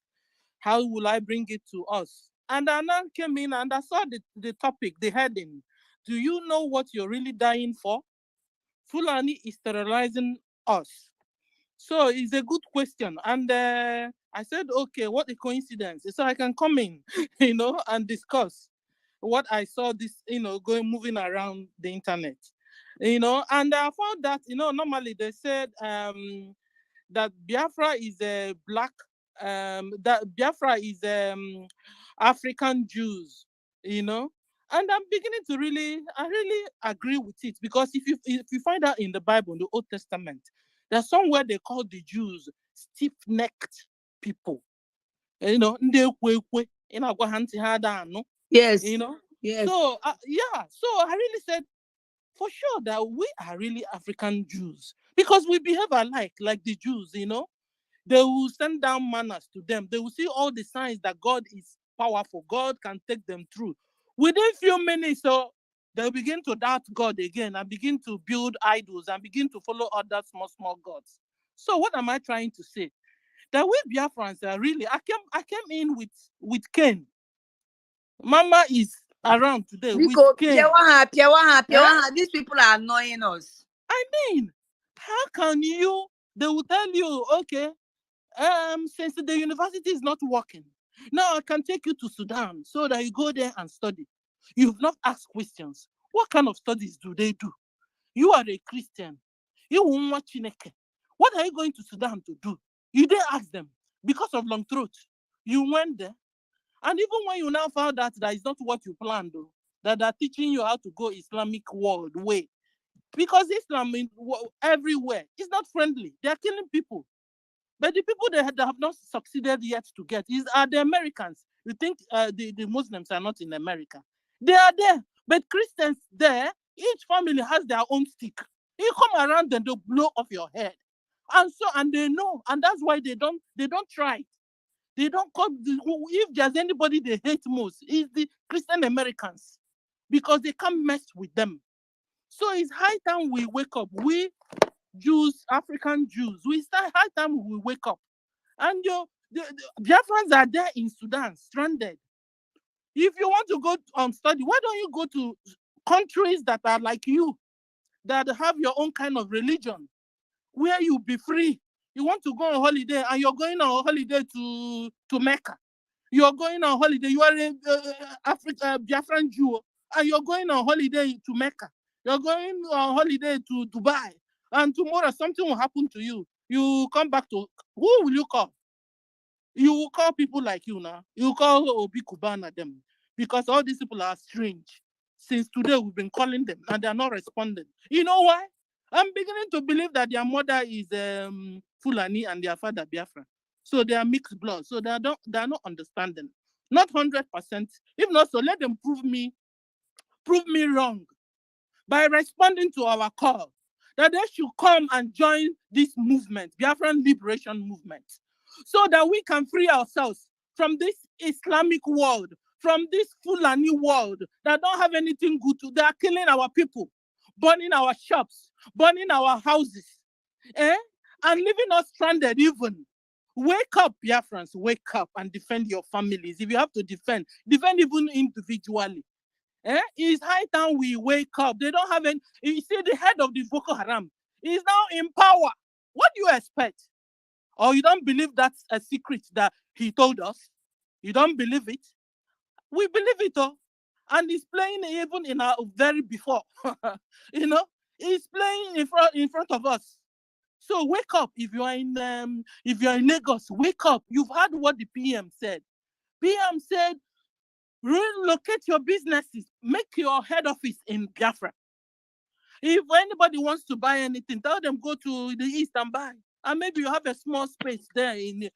how will I bring it to us? And I now came in and I saw the topic, the heading. Do you know what you're really dying for? Fulani is sterilizing us. So it's a good question. And I said, okay, what a coincidence. So I can come in, and discuss what I saw this, moving around the internet. And I found that, normally they said that Biafra is a black, that Biafra is African Jews, and I'm beginning to I really agree with it, because if you find out in the Bible, in the Old Testament, there's somewhere they call the Jews stiff-necked people. Yes. Yes. So so I really said, for sure, that we are really African Jews, because we behave alike, like the Jews. They will send down manners to them. They will see all the signs that God is powerful. God can take them through. Within few minutes, so they'll begin to doubt God again and begin to build idols and begin to follow other small gods. So what am I trying to say? That we Biafrans are really, I came in with Cain. Mama is around today with Cain. These people are annoying us. I mean, how can they will tell you, okay, since the university is not working, now I can take you to Sudan so that you go there and study. You've not asked questions. What kind of studies do they do? You are a Christian. You won't watch Chineke. What are you going to Sudan to do? You didn't ask them because of long throat. You went there. And even when you now found out that is not what you planned, though, that they're teaching you how to go Islamic world way. Because Islam everywhere is not friendly. They're killing people. But the people that have not succeeded yet to get are the Americans. You think the Muslims are not in America? They are there. But Christians there, each family has their own stick. You come around and they'll blow off your head. And they know. And that's why they don't try. They don't come. If there's anybody they hate most, it's the Christian Americans. Because they can't mess with them. So it's high time we wake up. We Jews, African Jews, high time we wake up. And the Biafrans are there in Sudan, stranded. If you want to go study, why don't you go to countries that are like you, that have your own kind of religion, where you be free? You want to go on holiday, and you're going on holiday to Mecca. You're going on holiday. You are a Biafran Jew, and you're going on holiday to Mecca. You're going on holiday to Dubai, and tomorrow something will happen to you. You come back to, who will you call? You will call people like you now. You will call Obi Kubana them, because all these people are strange. Since today, we've been calling them, and they're not responding. You know why? I'm beginning to believe that their mother is Fulani and their father Biafra. So they are mixed blood. So they are not understanding. Not 100%. If not, so let them prove me wrong by responding to our call that they should come and join this movement, Biafran Liberation Movement, so that we can free ourselves from this Islamic world, from this Fulani world that don't have anything good to. They are killing our people, burning our shops, burning our houses, and leaving us stranded even. Wake up, Biafrans, wake up and defend your families. If you have to defend even individually. It's high time we wake up. They don't have any. You see, the head of the Boko Haram is now in power. What do you expect? Or you don't believe that's a secret that he told us? You don't believe it? We believe it, oh. And he's playing even in our very before. You know, he's playing in front of us. So wake up. If you're in Lagos, wake up. You've heard what the PM said. PM said, relocate your businesses, make your head office in Biafra. If anybody wants to buy anything, tell them go to the east and buy. And maybe you have a small space there in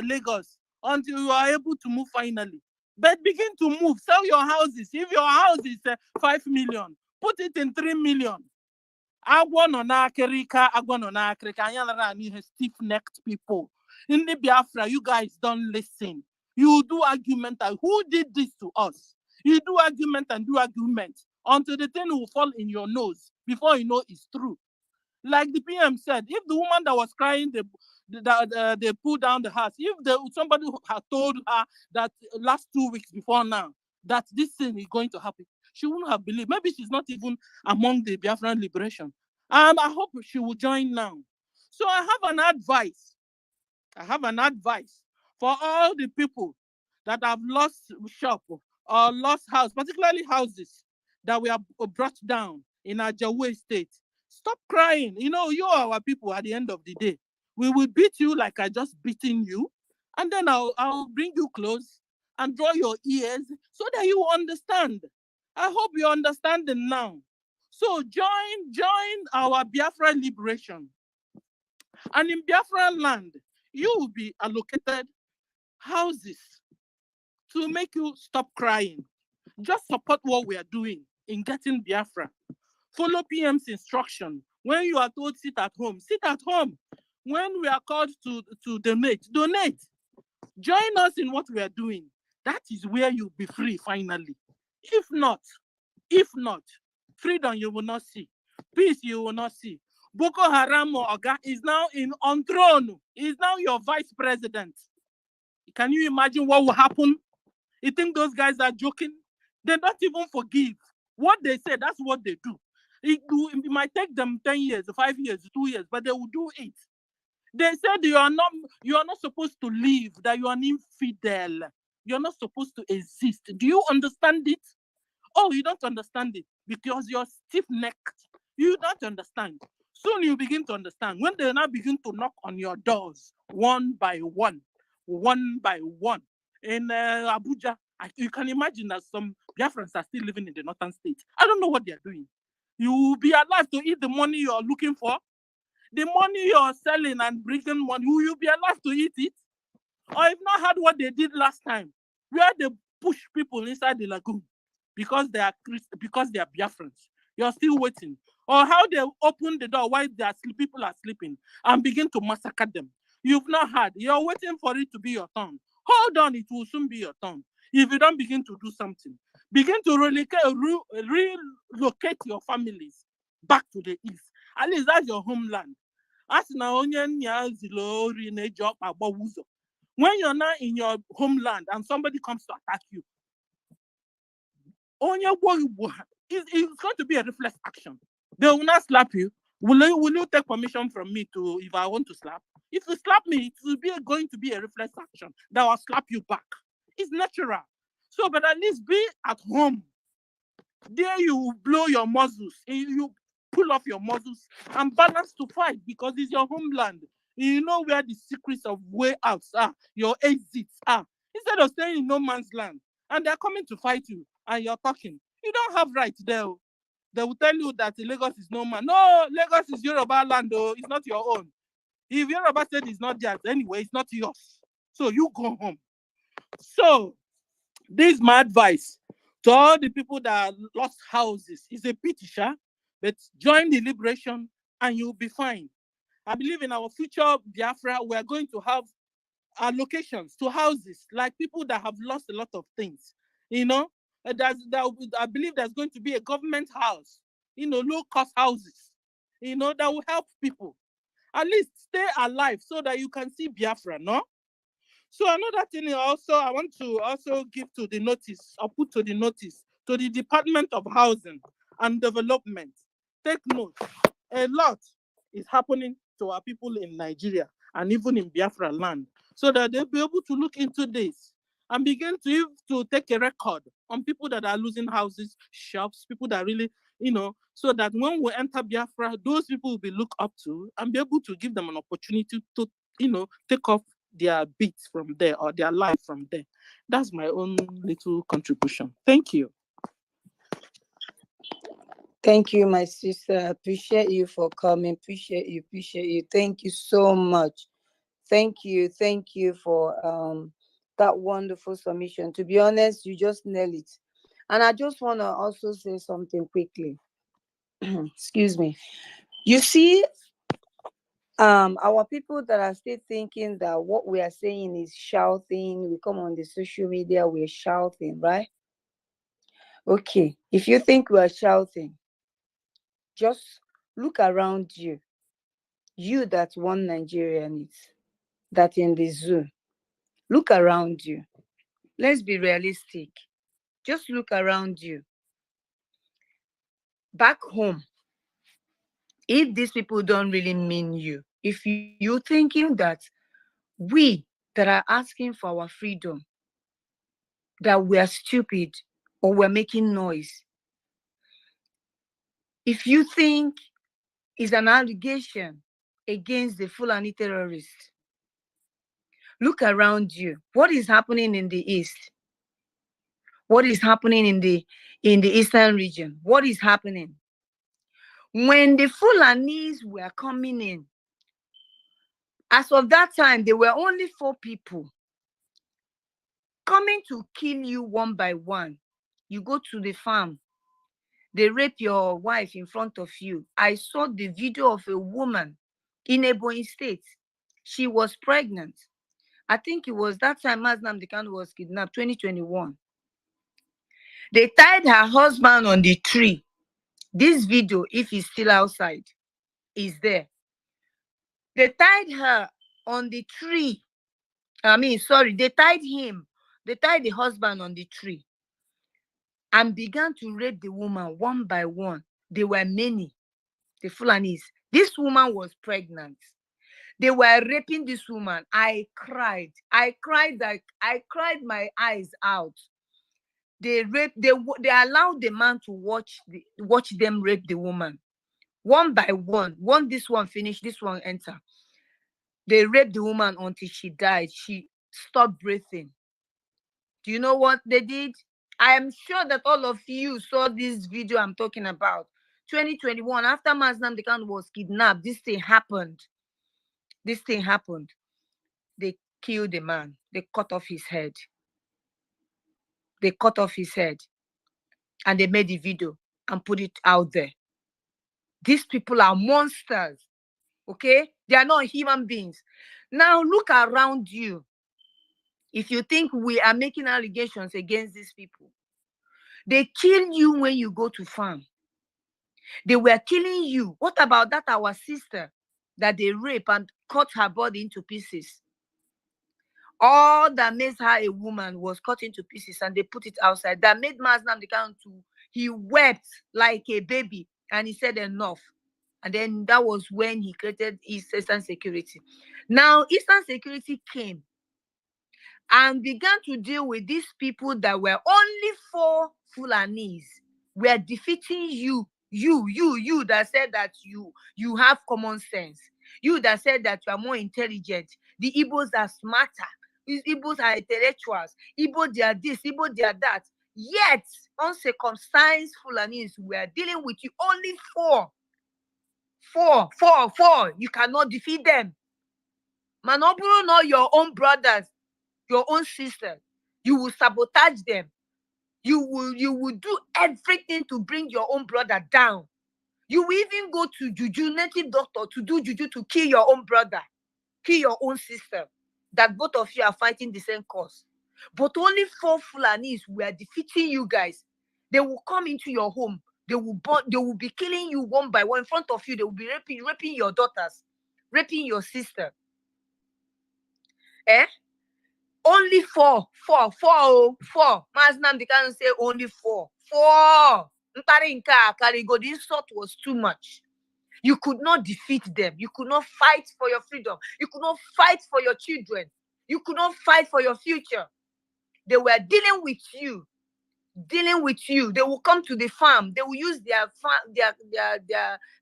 Lagos until you are able to move finally. But begin to move, sell your houses. If your house is 5 million, put it in 3 million. Stiff-necked people. In the Biafra, you guys don't listen. You do argument. Who did this to us? You do argument and do argument until the thing will fall in your nose before you know it's true. Like the PM said, if the woman that was crying, they pulled down the house. If somebody had told her that last 2 weeks before now that this thing is going to happen, she wouldn't have believed. Maybe she's not even among the Biafran liberation. I hope she will join now. So I have an advice. For all the people that have lost shop or lost house, particularly houses that we have brought down in Ajawa State. Stop crying. You know, you are our people at the end of the day. We will beat you like I just beaten you. And then I'll bring you close and draw your ears so that you understand. I hope you understand it now. So join our Biafra liberation. And in Biafran land, you will be allocated houses to make you stop crying. Just support what we are doing in getting Biafra. Follow PM's instruction. When you are told sit at home, sit at home. When we are called to donate, donate. Join us in what we are doing. That is where you'll be free finally. If not, freedom you will not see. Peace you will not see. Boko Haram Oga is now on throne. He is now your vice president. Can you imagine what will happen? You think those guys are joking? They don't even forgive. What they say, that's what they do. It might take them 10 years, 5 years, 2 years, but they will do it. They said you are not supposed to live, that you are an infidel. You're not supposed to exist. Do you understand it? Oh, you don't understand it because you're stiff-necked. You don't understand. Soon you begin to understand. When they now begin to knock on your doors, one by one, in Abuja, you can imagine that some Biafrans are still living in the northern states. I don't know what they're doing. You will be alive to eat the money you're looking for. The money you're selling and bringing money, will you be alive to eat it? Or if not had what they did last time, where they push people inside the lagoon because they are Biafrans. You're still waiting. Or how they open the door while people are sleeping and begin to massacre them. You've not had. You're waiting for it to be your turn. Hold on, it will soon be your turn. If you don't begin to do something, begin to relocate your families back to the east. At least that's your homeland. When you're not in your homeland and somebody comes to attack you, it's going to be a reflex action. They will not slap you. Will you take permission from me if I want to slap? If you slap me, it will be going to be a reflex action that will slap you back. It's natural. So, but at least be at home. There you blow your muscles. You pull off your muscles and balance to fight because it's your homeland. You know where the secrets of way outs are, your exits are. Instead of staying in no man's land, and they're coming to fight you, and you're talking, you don't have rights there. They will tell you that Lagos is no man. No, Lagos is Yoruba land, though. It's not your own. If Yoruba said it's not theirs, anyway, it's not yours. So you go home. So this is my advice to all the people that lost houses. It's a pity, but join the liberation and you'll be fine. I believe in our future Biafra, we're going to have allocations to houses, like people that have lost a lot of things. You know, I believe there's going to be a government house, low-cost houses, that will help people. At least stay alive so that you can see Biafra, no? So another thing also, I want to also give to the notice, or put to the notice, to the Department of Housing and Development. Take note, a lot is happening to our people in Nigeria and even in Biafra land, so that they'll be able to look into this and begin to take a record on people that are losing houses, shops, people that really, so that when we enter Biafra, those people will be looked up to and be able to give them an opportunity to, take off their beats from there or their life from there. That's my own little contribution. Thank you. Thank you, my sister. Appreciate you for coming. Appreciate you. Thank you so much. Thank you for that wonderful submission. To be honest, you just nailed it. And I just want to also say something quickly. Excuse me. You see, our people that are still thinking that what we are saying is shouting, we come on the social media, we're shouting, right? Okay, if you think we are shouting, just look around you. You that one Nigerian is, that in the zoo. Look around you. Let's be realistic. Just look around you. Back home, if these people don't really mean you, if you're thinking that we that are asking for our freedom, that we are stupid or we're making noise, if you think it's an allegation against the Fulani terrorists, look around you. What is happening in the east? What is happening in the eastern region? What is happening? When the Fulanis were coming in, as of that time, there were only 4 people coming to kill you one by one. You go to the farm, they rape your wife in front of you. I saw the video of a woman in Ebonyi State. She was pregnant. I think it was that time Maznam Dekan was kidnapped, 2021. They tied her husband on the tree. This video, if he's still outside, is there. They tied her on the tree. They tied him. They tied the husband on the tree and began to rape the woman one by one. There were many, the Fulanis. This woman was pregnant. They were raping this woman. I cried my eyes out. They allowed the man to watch them rape the woman. One by one. Once this one finished, this one enter. They raped the woman until she died. She stopped breathing. Do you know what they did? I am sure that all of you saw this video I'm talking about. 2021, after Maznam Dekan was kidnapped, this thing happened. They killed the man. They cut off his head. And they made the video and put it out there. These people are monsters. Okay? They are not human beings. Now look around you. If you think we are making allegations against these people, they kill you when you go to farm. They were killing you. What about that our sister that they rape and cut her body into pieces? All that makes her a woman was cut into pieces and they put it outside. That made Maznam Dekan he wept like a baby and he said enough. And then that was when he created Eastern Security. Now Eastern Security came and began to deal with these people that were only 4 Fulanis. We are defeating you that said that you have common sense. You that said that you are more intelligent. The Igbos are smarter. These Igbos are intellectuals. Igbo they are this, Igbo they are that. Yet, uncircumcised Fulanis, we are dealing with you only 4. 4. You cannot defeat them. Manoburu, not your own brothers, your own sisters. You will sabotage them. You will do everything to bring your own brother down. You will even go to juju, native doctor, to do juju to kill your own brother, kill your own sister. That both of you are fighting the same cause. But only 4 Fulanis were defeating you guys. They will come into your home. They will be killing you one by one in front of you. They will be raping your daughters, raping your sister. Only 4. Maznam Dekan say only 4. This insult was too much. You could not defeat them. You could not fight for your freedom. You could not fight for your children. You could not fight for your future. They were dealing with you. They will come to the farm. They will use their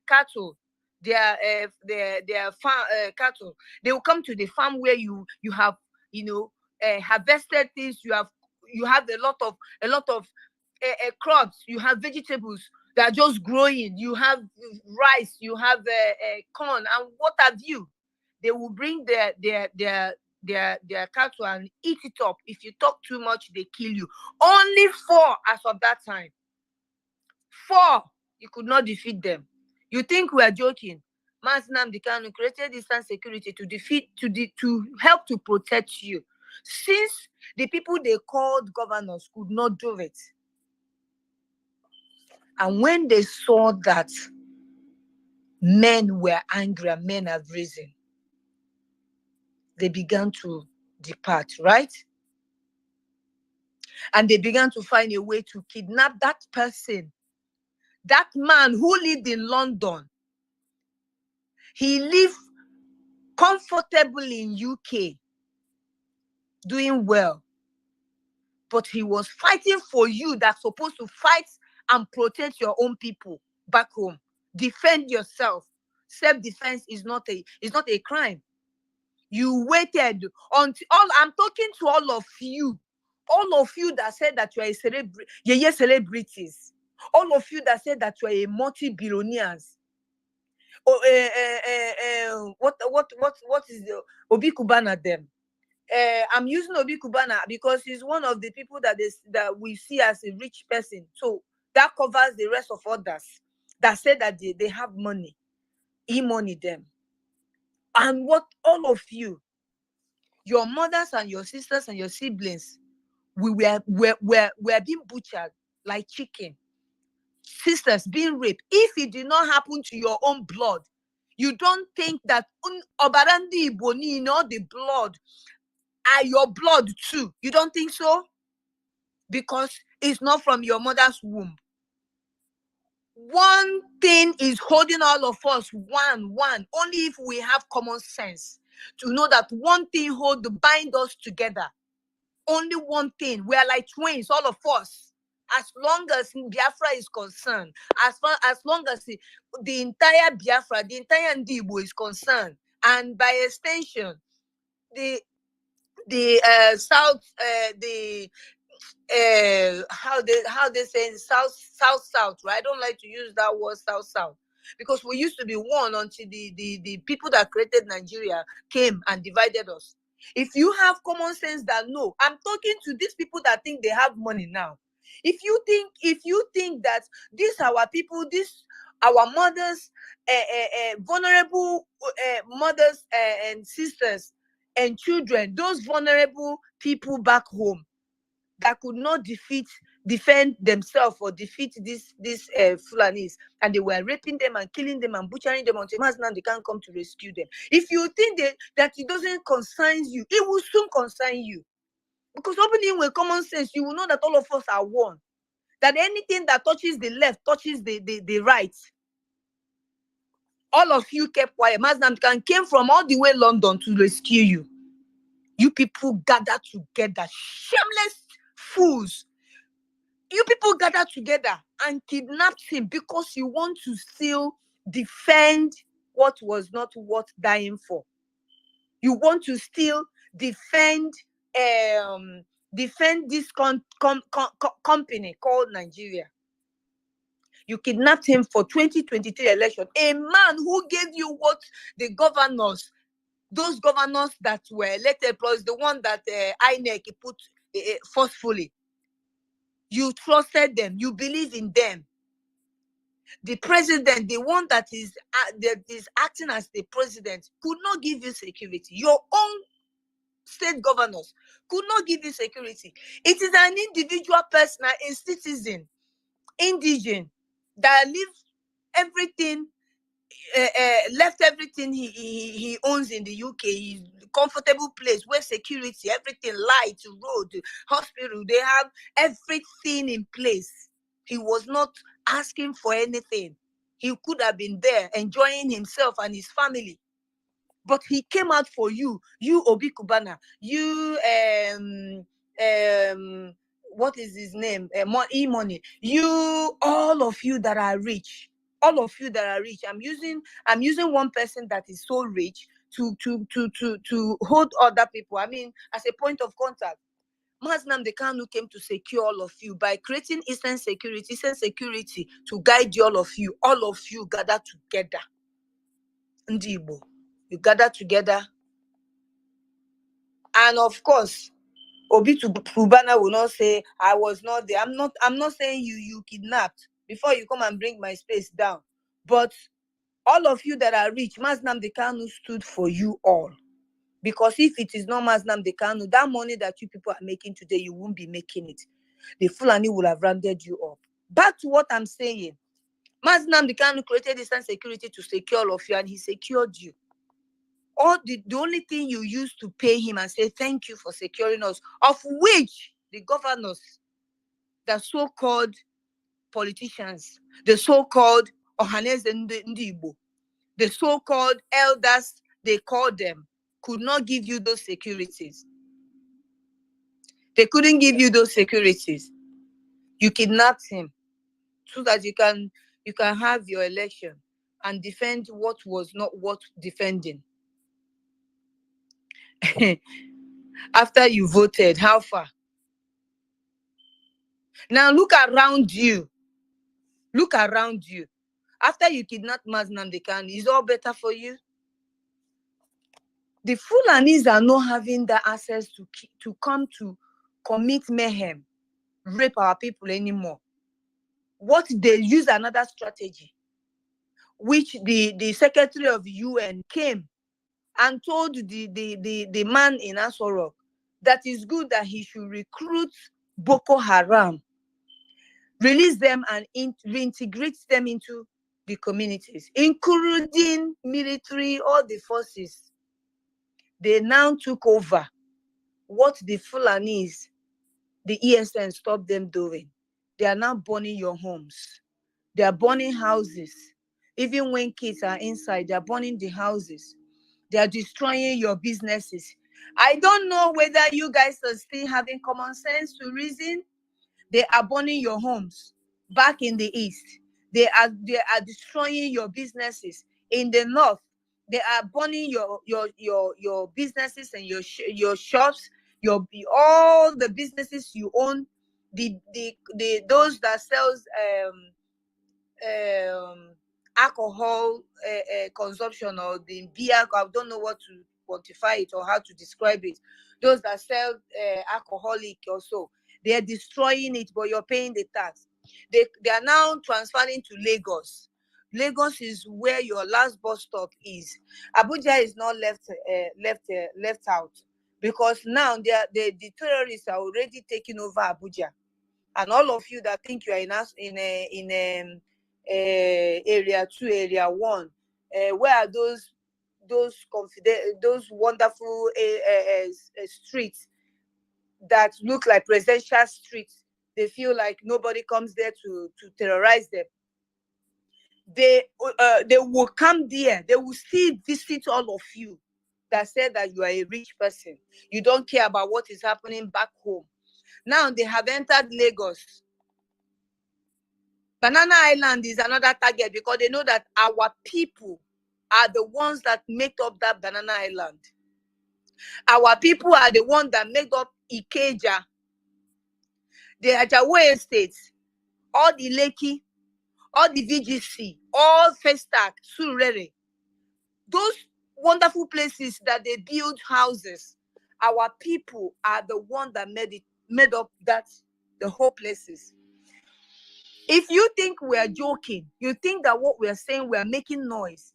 cattle, their farm cattle. They will come to the farm where you have harvested things. You have a lot of crops. You have vegetables that are just growing. You have rice. You have corn and what have you. They will bring their cattle and eat it up. If you talk too much, they kill you. Only 4 as of that time. 4, you could not defeat them. You think we are joking? Mazi Nnamdi Kanu created instant security to help to protect you. Since the people they called governors could not do it. And when they saw that men were angry and men have risen, they began to depart, right? And they began to find a way to kidnap that person, that man who lived in London. He lived comfortably in UK, doing well. But he was fighting for you that's supposed to fight and protect your own people back home. Defend yourself. Self-defense is not a crime. You waited until I'm talking to all of you that said that you are celebrities. All of you that said that you are a multi-billionaires. What is the Obi Kubana them? I'm using Obi Kubana because he's one of the people that we see as a rich person. So that covers the rest of others that say that they have money. E-money them. And what all of you, your mothers and your sisters and your siblings, we were being butchered like chicken. Sisters being raped. If it did not happen to your own blood, you don't think that Obarandi Iboni, the blood are your blood too. You don't think so? Because it's not from your mother's womb. One thing is holding all of us one. Only if we have common sense to know that one thing bind us together. Only one thing. We are like twins, all of us. As long as Biafra is concerned, as long as the entire Biafra, the entire Ndibo is concerned, and by extension, the South, how they say South, right? I don't like to use that word South, because we used to be one until the people that created Nigeria came and divided us. If you have common sense that no, I'm talking to these people that think they have money now. If you think that these our people, our mothers, vulnerable mothers and sisters and children, those vulnerable people back home that could not defend themselves or defeat these Fulanis, and they were raping them and killing them and butchering them until now they can't come to rescue them. If you think that it doesn't concern you, it will soon concern you. Because opening with common sense, you will know that all of us are one. That anything that touches the left touches the right. All of you kept quiet. Mazi Nnamdi Kanu came from all the way London to rescue you. You people gathered together, shameless fools. You people gathered together and kidnapped him because you want to still defend what was not worth dying for. You want to still defend this company called Nigeria. You kidnapped him for 2023 election. A man who gave you what the governors, those governors that were elected, plus the one that INEC put forcefully. You trusted them. You believe in them. The president, the one that is acting as the president, could not give you security. Your own state governors could not give you security. It is an individual person, a citizen, indigent, that lives everything, left everything he owns in the UK. He's comfortable place where security, everything, light, road, hospital, they have everything in place. He was not asking for anything. He could have been there enjoying himself and his family. But he came out for you, Obi Kubana, you what is his name? E-Money. You, all of you that are rich, all of you that are rich. I'm using one person that is so rich to hold other people. I mean, as a point of contact. Maznam the Kanu came to secure all of you by creating Eastern Security to guide you, all of you gather together. Ndi Igbo, you gather together. And of course, Obi Kubana will not say, I was not there. I'm not saying you kidnapped before you come and bring my space down. But all of you that are rich, Maznam the Kanu stood for you all. Because if it is not Maznam the Kanu, that money that you people are making today, you won't be making it. The Fulani will have rounded you up. Back to what I'm saying. Maznam the Kanu created Eastern Security to secure all of you, and he secured you. Or the only thing you used to pay him and say thank you for securing us, of which the governors, the so-called politicians, the so-called Ohaneze Ndibo, the so-called elders, they called them, could not give you those securities. They couldn't give you those securities. You kidnapped him so that you can have your election and defend what was not worth defending. After you voted, how far? Now look around you. Look around you. After you kidnap Maznam Dekan, is all better for you? The Fulanis are not having the access to come to commit mayhem, rape our people anymore. What they use another strategy, which the Secretary of UN came and told the man in Asorok that is good that he should recruit Boko Haram, release them and reintegrate them into the communities, including military, all the forces. They now took over what the Fulanis, the ESN, stopped them doing. They are now burning your homes. They are burning houses. Even when kids are inside, they are burning the houses. They are destroying your businesses. I don't know whether you guys are still having common sense to reason. They are burning your homes back in the east. They are destroying your businesses in the north. They are burning your businesses and your shops, all the businesses you own. Those that sells alcohol consumption, or the beer. I don't know what to quantify it or how to describe it. Those that sell alcoholic or so, they are destroying it, but you're paying the tax. They are now transferring to Lagos. Lagos is where your last bus stop is. Abuja is not left out, because now the terrorists are already taking over Abuja. And all of you that think you are in area 2, area 1, where are those wonderful streets that look like presidential streets? They feel like nobody comes there to terrorize them. They will come there. They will still visit all of you that said that you are a rich person. You don't care about what is happening back home. Now they have entered Lagos. Banana Island is another target, because they know that our people are the ones that make up that Banana Island. Our people are the ones that make up Ikeja, the Ajawa Estates, all the Lekki, all the VGC, all Festac, Surere. Those wonderful places that they build houses. Our people are the ones that made up the whole places. If you think we are joking, you think that what we are saying, we are making noise.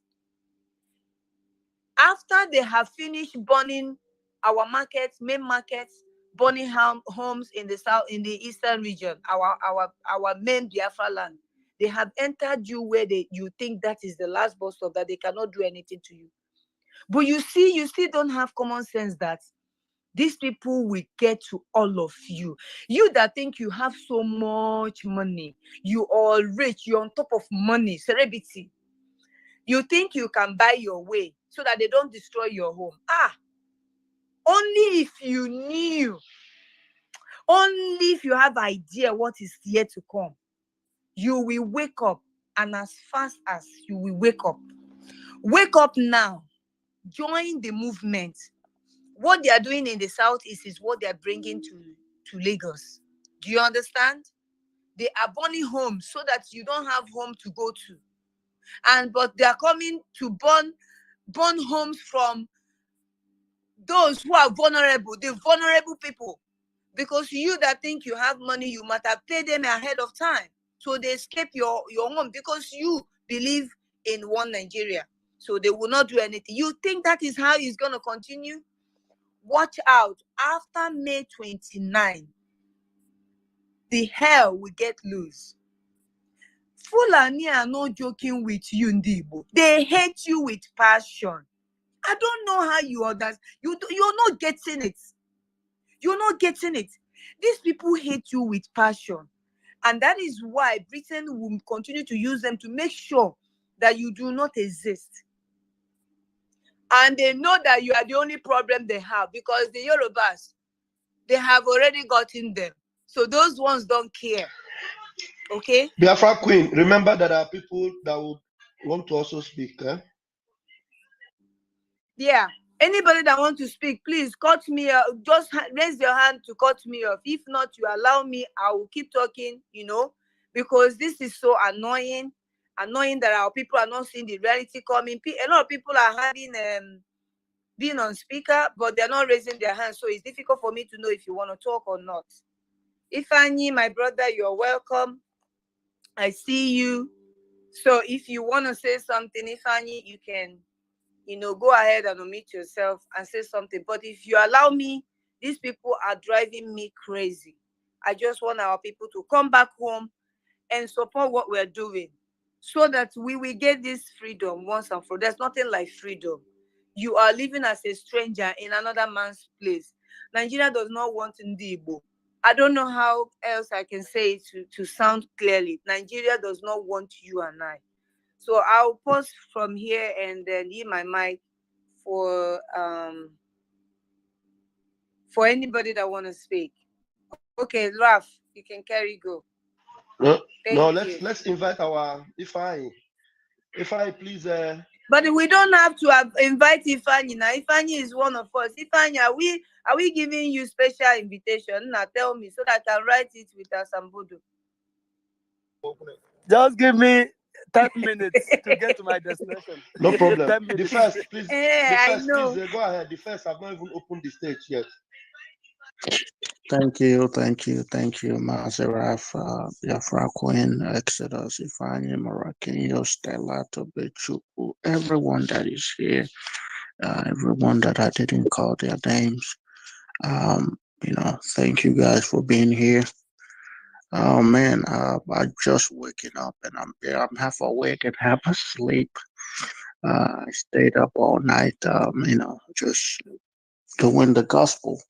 After they have finished burning our markets, main markets, burning homes in the south, in the eastern region, our main Biafra land, they have entered you where you think that is the last bus stop, that they cannot do anything to you. But you still don't have common sense that These people will get to all of you. You that think you have so much money, you are rich, you're on top of money, celebrity. You think you can buy your way so that they don't destroy your home. Only if you knew, only if you have idea what is yet to come, you will wake up. And as fast as you will wake up now, join the movement. What they are doing in the southeast is what they are bringing to Lagos. Do you understand? They are burning homes so that you don't have home to go to. But they are coming to burn homes from those who are vulnerable, the vulnerable people. Because you that think you have money, you might have paid them ahead of time. So they escape your home because you believe in one Nigeria. So they will not do anything. You think that is how it's going to continue? Watch out. After May 29, the hell will get loose. Fulani are not joking with you, Ndibo. They hate you with passion. I don't know how you understand. You're not getting it. You're not getting it. These people hate you with passion. And that is why Britain will continue to use them to make sure that you do not exist. And they know that you are the only problem they have, because the Yorubas, they have already gotten them. So those ones don't care. Okay? Biafra Queen, remember that there are people that would want to also speak. Yeah. Anybody that wants to speak, please cut me off. Just raise your hand to cut me off. If not, you allow me, I will keep talking, because this is so annoying. Annoying that our people are not seeing the reality coming. A lot of people are having being on speaker, but they're not raising their hands. So it's difficult for me to know if you want to talk or not. Ifeanyi, my brother, you're welcome. I see you. So if you want to say something, Ifeanyi, you can, go ahead and omit yourself and say something. But if you allow me, these people are driving me crazy. I just want our people to come back home and support what we're doing so that we will get this freedom once and for all. There's nothing like freedom. You are living as a stranger in another man's place. Nigeria does not want Ndibo. I don't know how else I can say it to sound clearly. Nigeria does not want you and I. So I'll pause from here and then leave my mic for anybody that want to speak. Okay, Raf, you can carry go. Let's invite our Ifeanyi. Ifeanyi, please. But we don't have to invite Ifeanyi now. Ifeanyi is one of us. Ifeanyi, are we giving you special invitation? Now tell me so that I can write it with Asambudu. Just give me 10 minutes to get to my destination. No problem. The first, please. I know. Please go ahead. The first, I've not even opened the stage yet. Thank you, Mazaraf, Biafra Queen, Exodus, Ifeanyi, Marakinyo, Stella, Tobechuku, everyone that is here, everyone that I didn't call their names. Thank you guys for being here. Oh man, I just waking up and I'm half awake and half asleep. I stayed up all night, just doing the gospel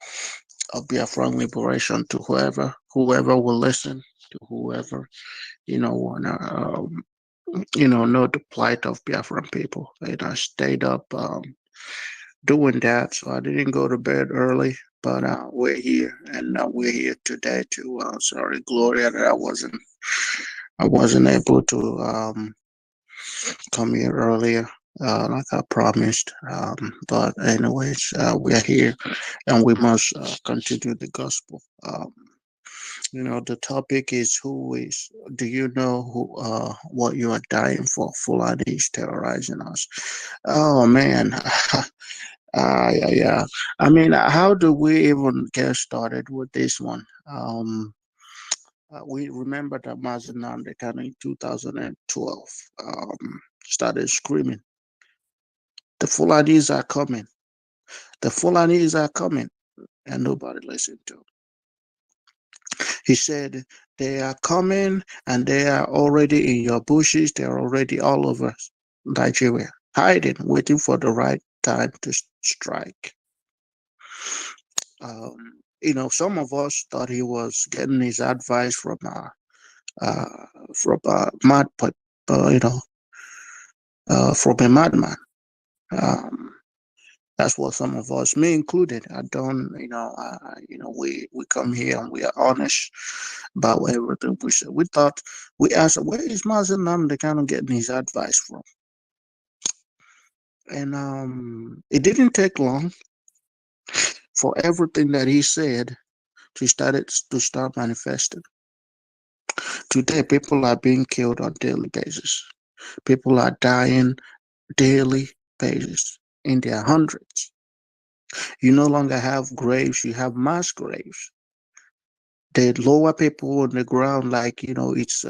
of Biafran liberation to whoever will listen, to whoever, wanna, know the plight of Biafran people. And I stayed up doing that, so I didn't go to bed early. But we're here, and we're here today to. Sorry, Gloria, that I wasn't able to come here earlier, like I promised. But anyways, we're here, and we must continue the gospel. The topic is do you know what you are dying for? Fulani is terrorizing us. Oh man. Yeah. I mean, how do we even get started with this one? We remember that Mazinan Dekan in 2012 started screaming, "The Fulanis are coming! The Fulanis are coming!" And nobody listened to him. He said, "They are coming and they are already in your bushes. They're already all over Nigeria, hiding, waiting for the right time to strike." Some of us thought he was getting his advice uh, mad, but from a madman. Um, that's what some of us, me included, I don't, we come here and we are honest about everything we say. We thought, we asked, where is Mazen Namde kind of getting his advice from? And it didn't take long for everything that he said to start manifesting. Today, people are being killed on daily basis. People are dying daily basis in their hundreds. You no longer have graves; you have mass graves. They lower people on the ground like it's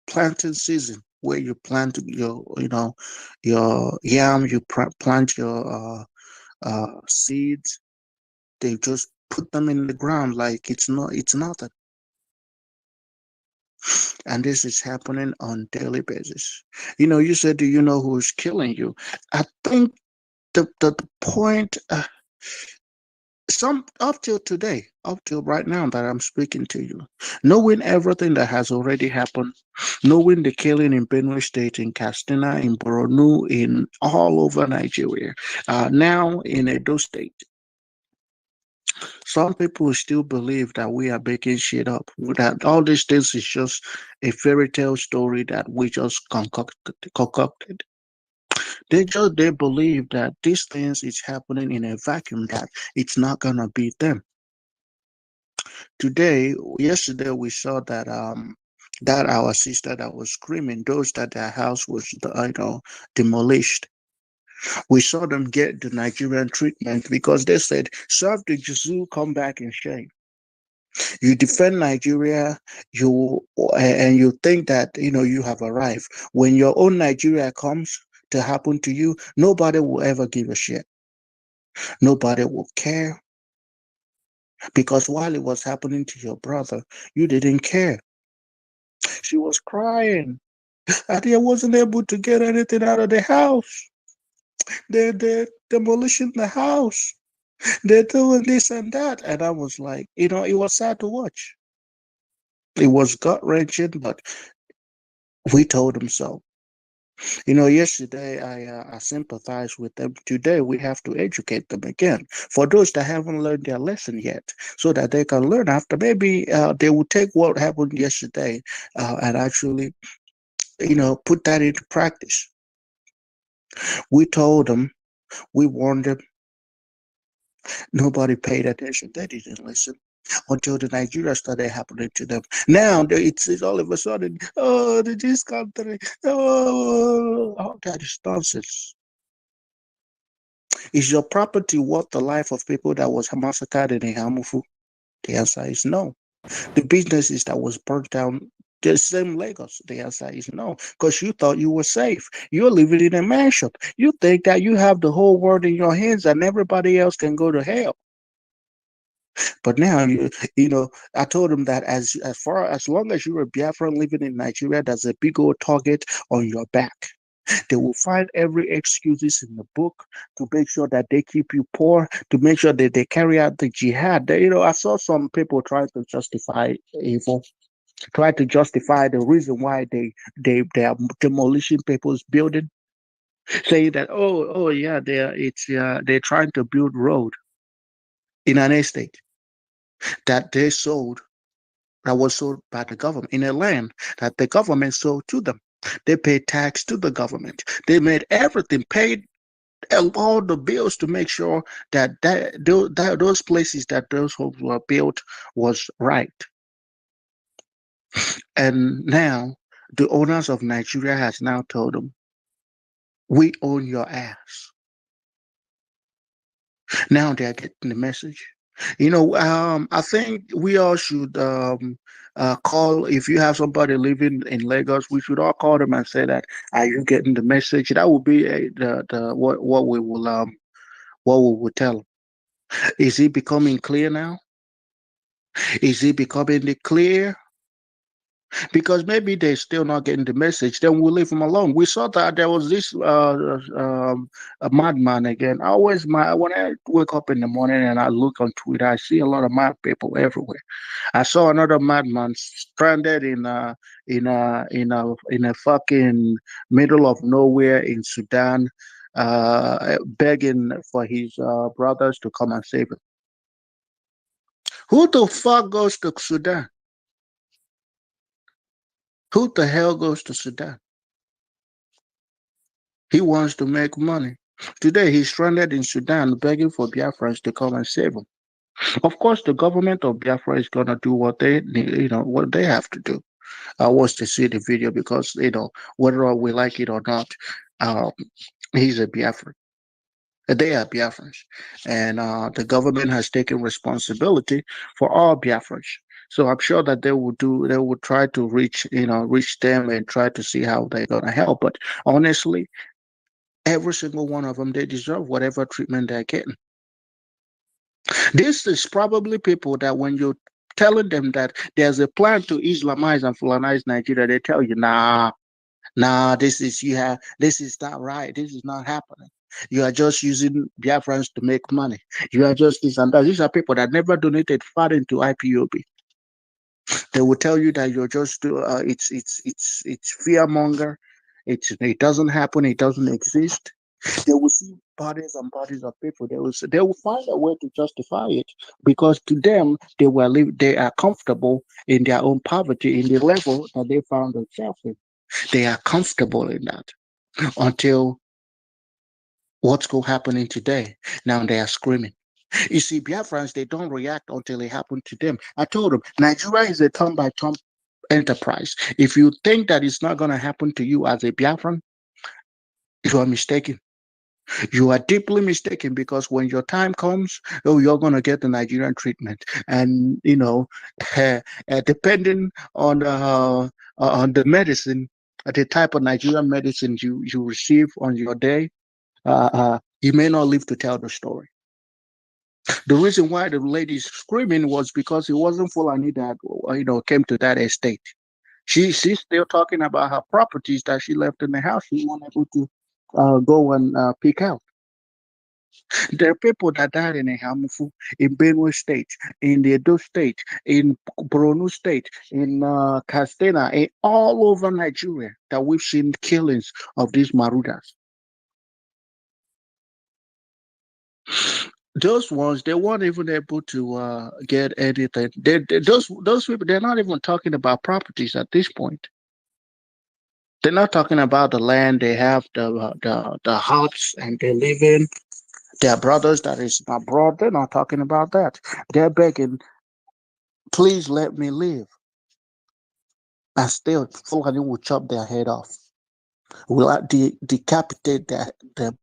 planting season where you plant your yam, you plant your seeds. They just put them in the ground like it's nothing. And this is happening on daily basis. You said, do you know who's killing you? I think the point, some up till today, up till right now that I'm speaking to you, knowing everything that has already happened, knowing the killing in Benue State, in Castina, in Borno, in all over Nigeria, now in Edo State, some people still believe that we are making shit up. That all these things is just a fairy tale story that we just concocted. They believe that these things is happening in a vacuum, that it's not gonna be them. Yesterday we saw that our sister that was screaming, those that their house was demolished. We saw them get the Nigerian treatment because they said, serve the Jesu, come back in shame. You defend Nigeria, and you think that you have arrived. When your own Nigeria comes to happen to you, nobody will ever give a shit. Nobody will care, because while it was happening to your brother, you didn't care. She was crying. I wasn't able to get anything out of the house. They're demolishing the house. They're doing this and that. And I was like, it was sad to watch. It was gut wrenching, but we told them so. Yesterday I sympathized with them. Today we have to educate them again. For those that haven't learned their lesson yet, so that they can learn after. Maybe they will take what happened yesterday and actually, put that into practice. We told them, we warned them. Nobody paid attention. They didn't listen until the Nigeria started happening to them. Now it's all of a sudden, oh, this country, oh, all that is nonsense. Is your property worth the life of people that was massacred in Hamufu? The answer is no. The businesses that was burnt down, the same Lagos, the answer is no. Because you thought you were safe. You're living in a mansion. You think that you have the whole world in your hands and everybody else can go to hell. But now I told him that as long as you're a Biafran living in Nigeria, there's a big old target on your back. They will find every excuses in the book to make sure that they keep you poor, to make sure that they carry out the jihad. I saw some people trying to justify evil, try to justify the reason why they are demolishing people's building, saying that yeah, they're trying to build road in an estate that they sold, that was sold by the government, in a land that the government sold to them. They paid tax to the government. They made everything, paid all the bills to make sure that those places that those homes were built was right. And now the owners of Nigeria has now told them, we own your ass. Now they're getting the message. I think we all should call. If you have somebody living in Lagos, we should all call them and say that, are you getting the message? That would be what we will tell them. Is it becoming clear now? Is it becoming clear? because maybe they're still not getting the message. Then we'll leave them alone. We saw that there was this a madman again. I always when I wake up in the morning and I look on Twitter, I see a lot of mad people everywhere. I saw another madman stranded in a fucking middle of nowhere in Sudan, begging for his brothers to come and save him. Who the fuck goes to Sudan? Who the hell goes to Sudan? He wants to make money. Today he's stranded in Sudan begging for Biafrans to come and save him. Of course, the government of Biafra is gonna do what they what they have to do. I want to see the video because whether we like it or not, um, he's a Biafran. They are Biafrans, and the government has taken responsibility for all Biafrans. So I'm sure that they will try to reach them and try to see how they're gonna help. But honestly, every single one of them, they deserve whatever treatment they're getting. This is probably people that when you're telling them that there's a plan to Islamize and Fulanize Nigeria, they tell you, nah, this is not right. This is not happening. You are just using Biafrans to make money. You are just this and that. These are people that never donated far into IPOB. They will tell you that you're just it's fearmonger. It doesn't happen. It doesn't exist. They will see bodies and bodies of people. They will find a way to justify it because to them they are comfortable in their own poverty in the level that they found themselves in. They are comfortable in that until what's going happening today. Now they are screaming. You see, Biafrans, they don't react until it happened to them. I told them Nigeria is a turn by turn enterprise. If you think that it's not going to happen to you as a Biafran, you are mistaken. You are deeply mistaken because when your time comes, you're going to get the Nigerian treatment. And, depending on the medicine, the type of Nigerian medicine you receive on your day, you may not live to tell the story. The reason why the lady is screaming was because it wasn't Fulani that, came to that estate. She's still talking about her properties that she left in the house. She wasn't able to go and pick out. There are people that died in Hamufu, in Benue State, in the Edo State, in Borno State, in Castena, all over Nigeria that we've seen killings of these Marudas. Those ones, they weren't even able to get anything. Those people, they're not even talking about properties at this point. They're not talking about the land they have, the huts, and they live in. Their brothers that is abroad, they're not talking about that. They're begging, please let me live. And still, Fulani will chop their head off. Will decapitate them,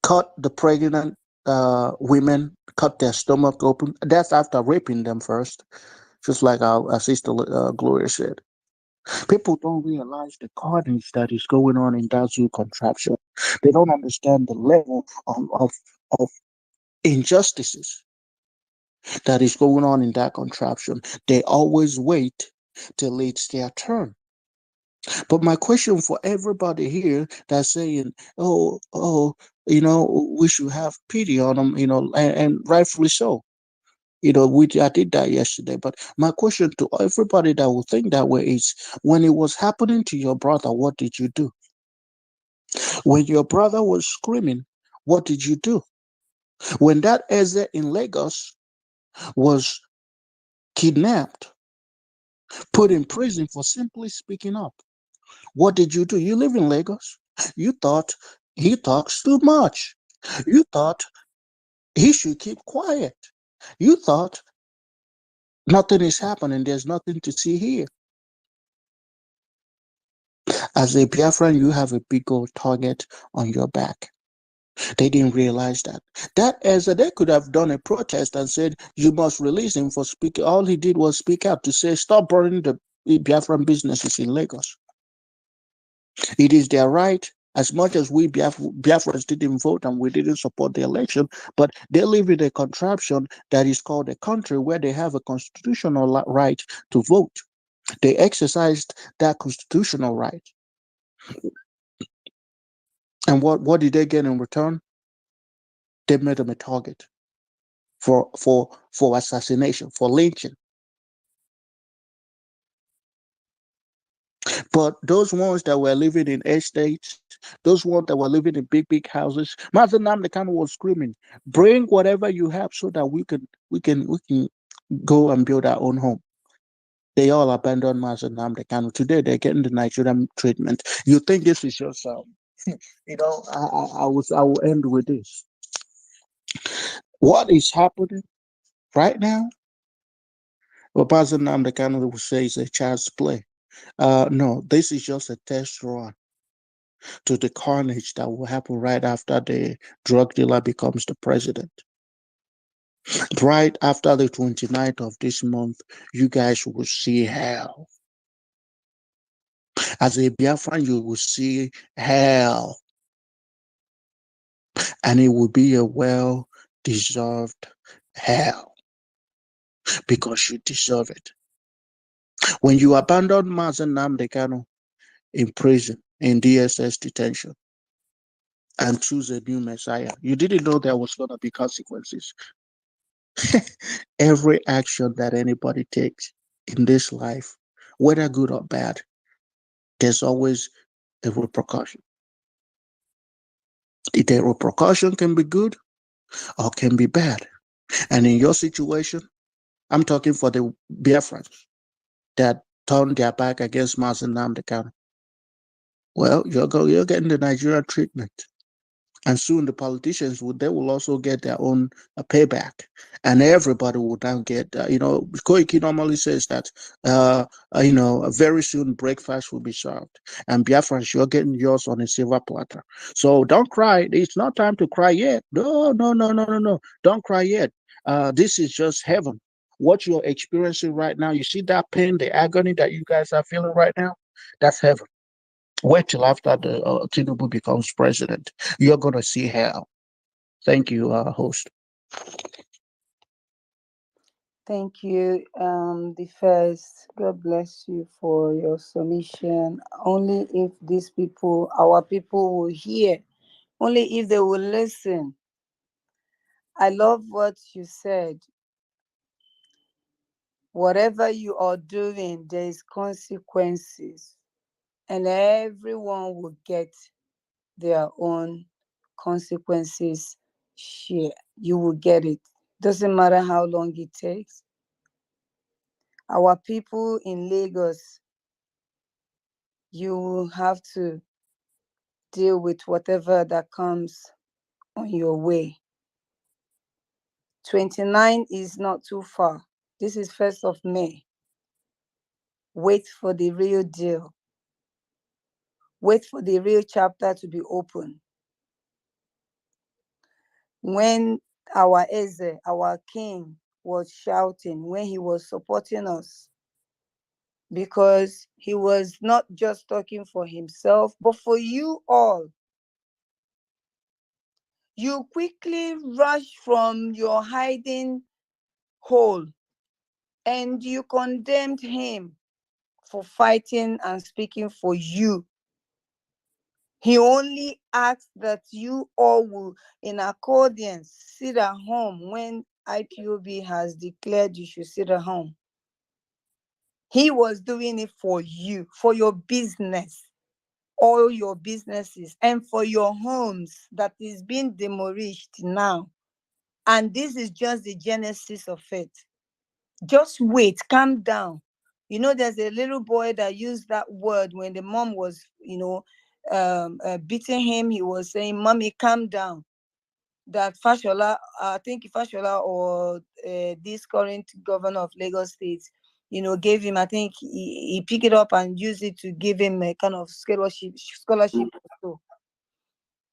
cut the pregnant women, cut their stomach open. That's after raping them first, just like our sister Gloria said. People don't realize the carnage that is going on in that zoo contraption. They don't understand the level of injustices that is going on in that contraption. They always wait till it's their turn. But my question for everybody here that's saying, we should have pity on them, and rightfully so. I did that yesterday. But my question to everybody that will think that way is, when it was happening to your brother, what did you do? When your brother was screaming, what did you do? When that Eze in Lagos was kidnapped, put in prison for simply speaking up, what did you do? You live in Lagos. You thought he talks too much. You thought he should keep quiet. You thought nothing is happening. There's nothing to see here. As a Biafran, you have a big old target on your back. They didn't realize that. They could have done a protest and said, you must release him for speaking. All he did was speak out to say, stop burning the Biafran businesses in Lagos. It is their right As much as we Biafrans didn't vote and we didn't support the election, but they live in a contraption that is called a country where they have a constitutional right to vote. They exercised that constitutional right. And what did they get in return? They made them a target for assassination, for lynching. But those ones that were living in estates, those ones that were living in big houses, Master Namdekan was screaming, "Bring whatever you have so that we can go and build our own home." They all abandoned Master Namdekan. Today they're getting the Nigerian treatment. You think this is just I will end with this. What is happening right now? Well, Master Namdekan will say it's a child's play. No, this is just a test run to the carnage that will happen right after the drug dealer becomes the president. Right after the 29th of this month, you guys will see hell. As a Biafran, you will see hell. And it will be a well-deserved hell because you deserve it. When you abandon Mazen Namdekano in prison, in DSS detention, and choose a new Messiah, you didn't know there was going to be consequences. Every action that anybody takes in this life, whether good or bad, there's always a repercussion. The repercussion can be good or can be bad. And in your situation, I'm talking for the Biafrans that turned their back against Mazen Namdekan. Well, you're getting the Nigerian treatment. And soon the politicians will also get their own payback, and everybody will now get Koiki normally says that very soon breakfast will be served, and Biafrans, you're getting yours on a silver platter. So don't cry. It's not time to cry yet. No. Don't cry yet. This is just heaven. What you're experiencing right now, you see that pain, the agony that you guys are feeling right now, that's heaven. Wait till after the Tinubu becomes president. You're going to see hell. Thank you, host. Thank you, the first. God bless you for your submission. Only if these people, our people, will hear. Only if they will listen. I love what you said. Whatever you are doing, there is consequences, and everyone will get their own consequences share. You will get it. Doesn't matter how long it takes. Our people in Lagos, you will have to deal with whatever that comes on your way. 29 is not too far. This is 1st of May. Wait for the real deal. Wait for the real chapter to be open. When our Eze, our king, was shouting, when he was supporting us, because he was not just talking for himself, but for you all. You quickly rush from your hiding hole and you condemned him for fighting and speaking for you. He only asked that you all will, in accordance, sit at home when IPOB has declared you should sit at home. He was doing it for you, for your business, all your businesses, and for your homes that is being demolished now. And this is just the genesis of it. Just wait, calm down. You know, there's a little boy that used that word when the mom was, beating him. He was saying, "Mommy, calm down." That Fashola, I think Fashola or this current governor of Lagos State, gave him, I think he picked it up and used it to give him a kind of scholarship also.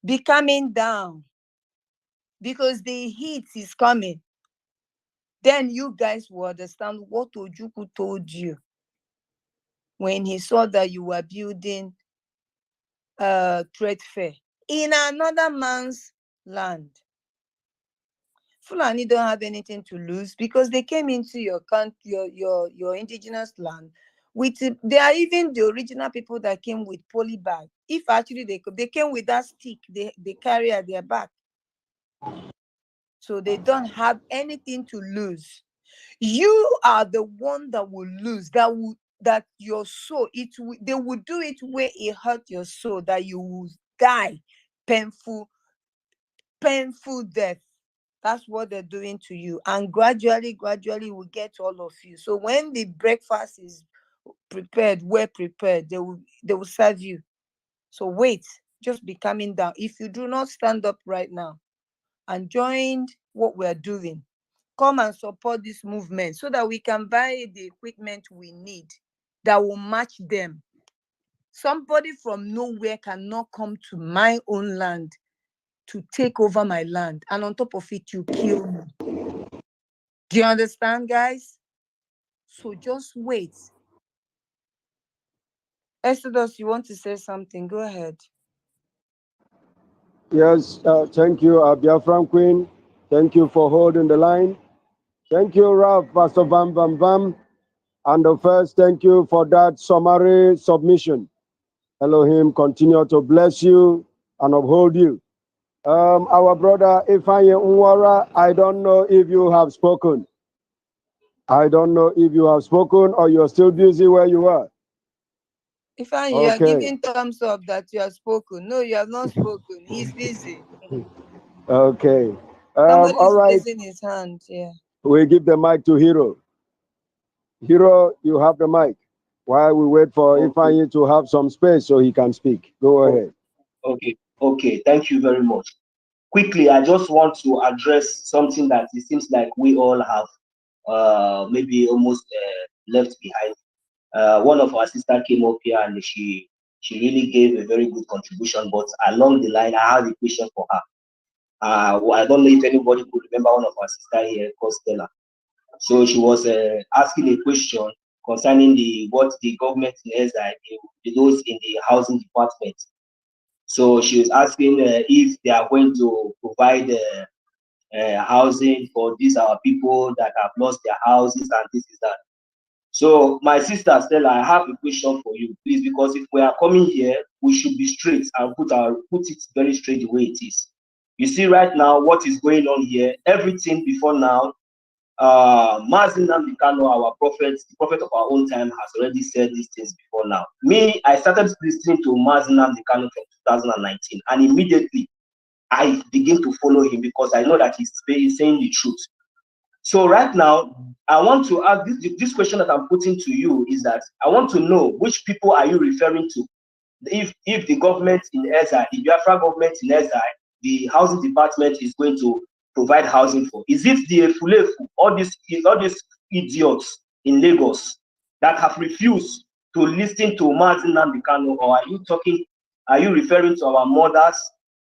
Be calming down because the heat is coming. Then you guys will understand what Ojukwu told you when he saw that you were building trade fair in another man's land. Fulani don't have anything to lose because they came into your country, your indigenous land. They are even the original people that came with poly bag. If actually they came with that stick they carry at their back. So they don't have anything to lose. You are the one that will lose, that your soul, they will do it where it hurt your soul, that you will die painful death. That's what they're doing to you. And gradually will get all of you. So when the breakfast is prepared, well prepared, they will serve you. So wait, just be coming down. If you do not stand up right now and join what we're doing, come and support this movement so that we can buy the equipment we need that will match them. Somebody from nowhere cannot come to my own land to take over my land, and on top of it, you kill me. Do you understand, guys? So just wait. Exodus, you want to say something? Go ahead. Yes, thank you, Biafran Queen. Thank you for holding the line. Thank you, Ralph, Pastor Bam Bam Bam. And the first, thank you for that summary submission. Elohim continue to bless you and uphold you. Our brother Ifanye Unwara, I don't know if you have spoken. I don't know if you have spoken or you're still busy where you are. Ifanye, you are giving thumbs up that you have spoken. No, you have not spoken. He's busy. Okay. Somebody's all right. raising his hand. Yeah. We give the mic to Hero. Hero, you have the mic. While we wait for Ifanye to have some space so he can speak. Go ahead. Okay. Thank you very much. Quickly, I just want to address something that it seems like we all have maybe almost left behind. One of our sisters came up here and she really gave a very good contribution, but along the line, I have a question for her. I don't know if anybody could remember one of our sisters here called Stella. So she was asking a question concerning what the government in SI, those in the housing department. So she was asking if they are going to provide housing for these our people that have lost their houses and this is that. So my sister Stella, I have a question for you, please, because if we are coming here, we should be straight and put it very straight the way it is. You see right now what is going on here, everything before now, Mazi Nnamdi Kanu, our prophet, the prophet of our own time, has already said these things before now. Me, I started listening to Mazi Nnamdi Kanu from 2019, and immediately I begin to follow him because I know that he's saying the truth. So right now, I want to ask this question that I'm putting to you is that I want to know which people are you referring to? If the government in Ezra, the Biafra government in Ezra, the housing department is going to provide housing for, is it the Efulefu, all these idiots in Lagos that have refused to listen to Mazi Nnamdi Kanu, or are you referring to our mothers,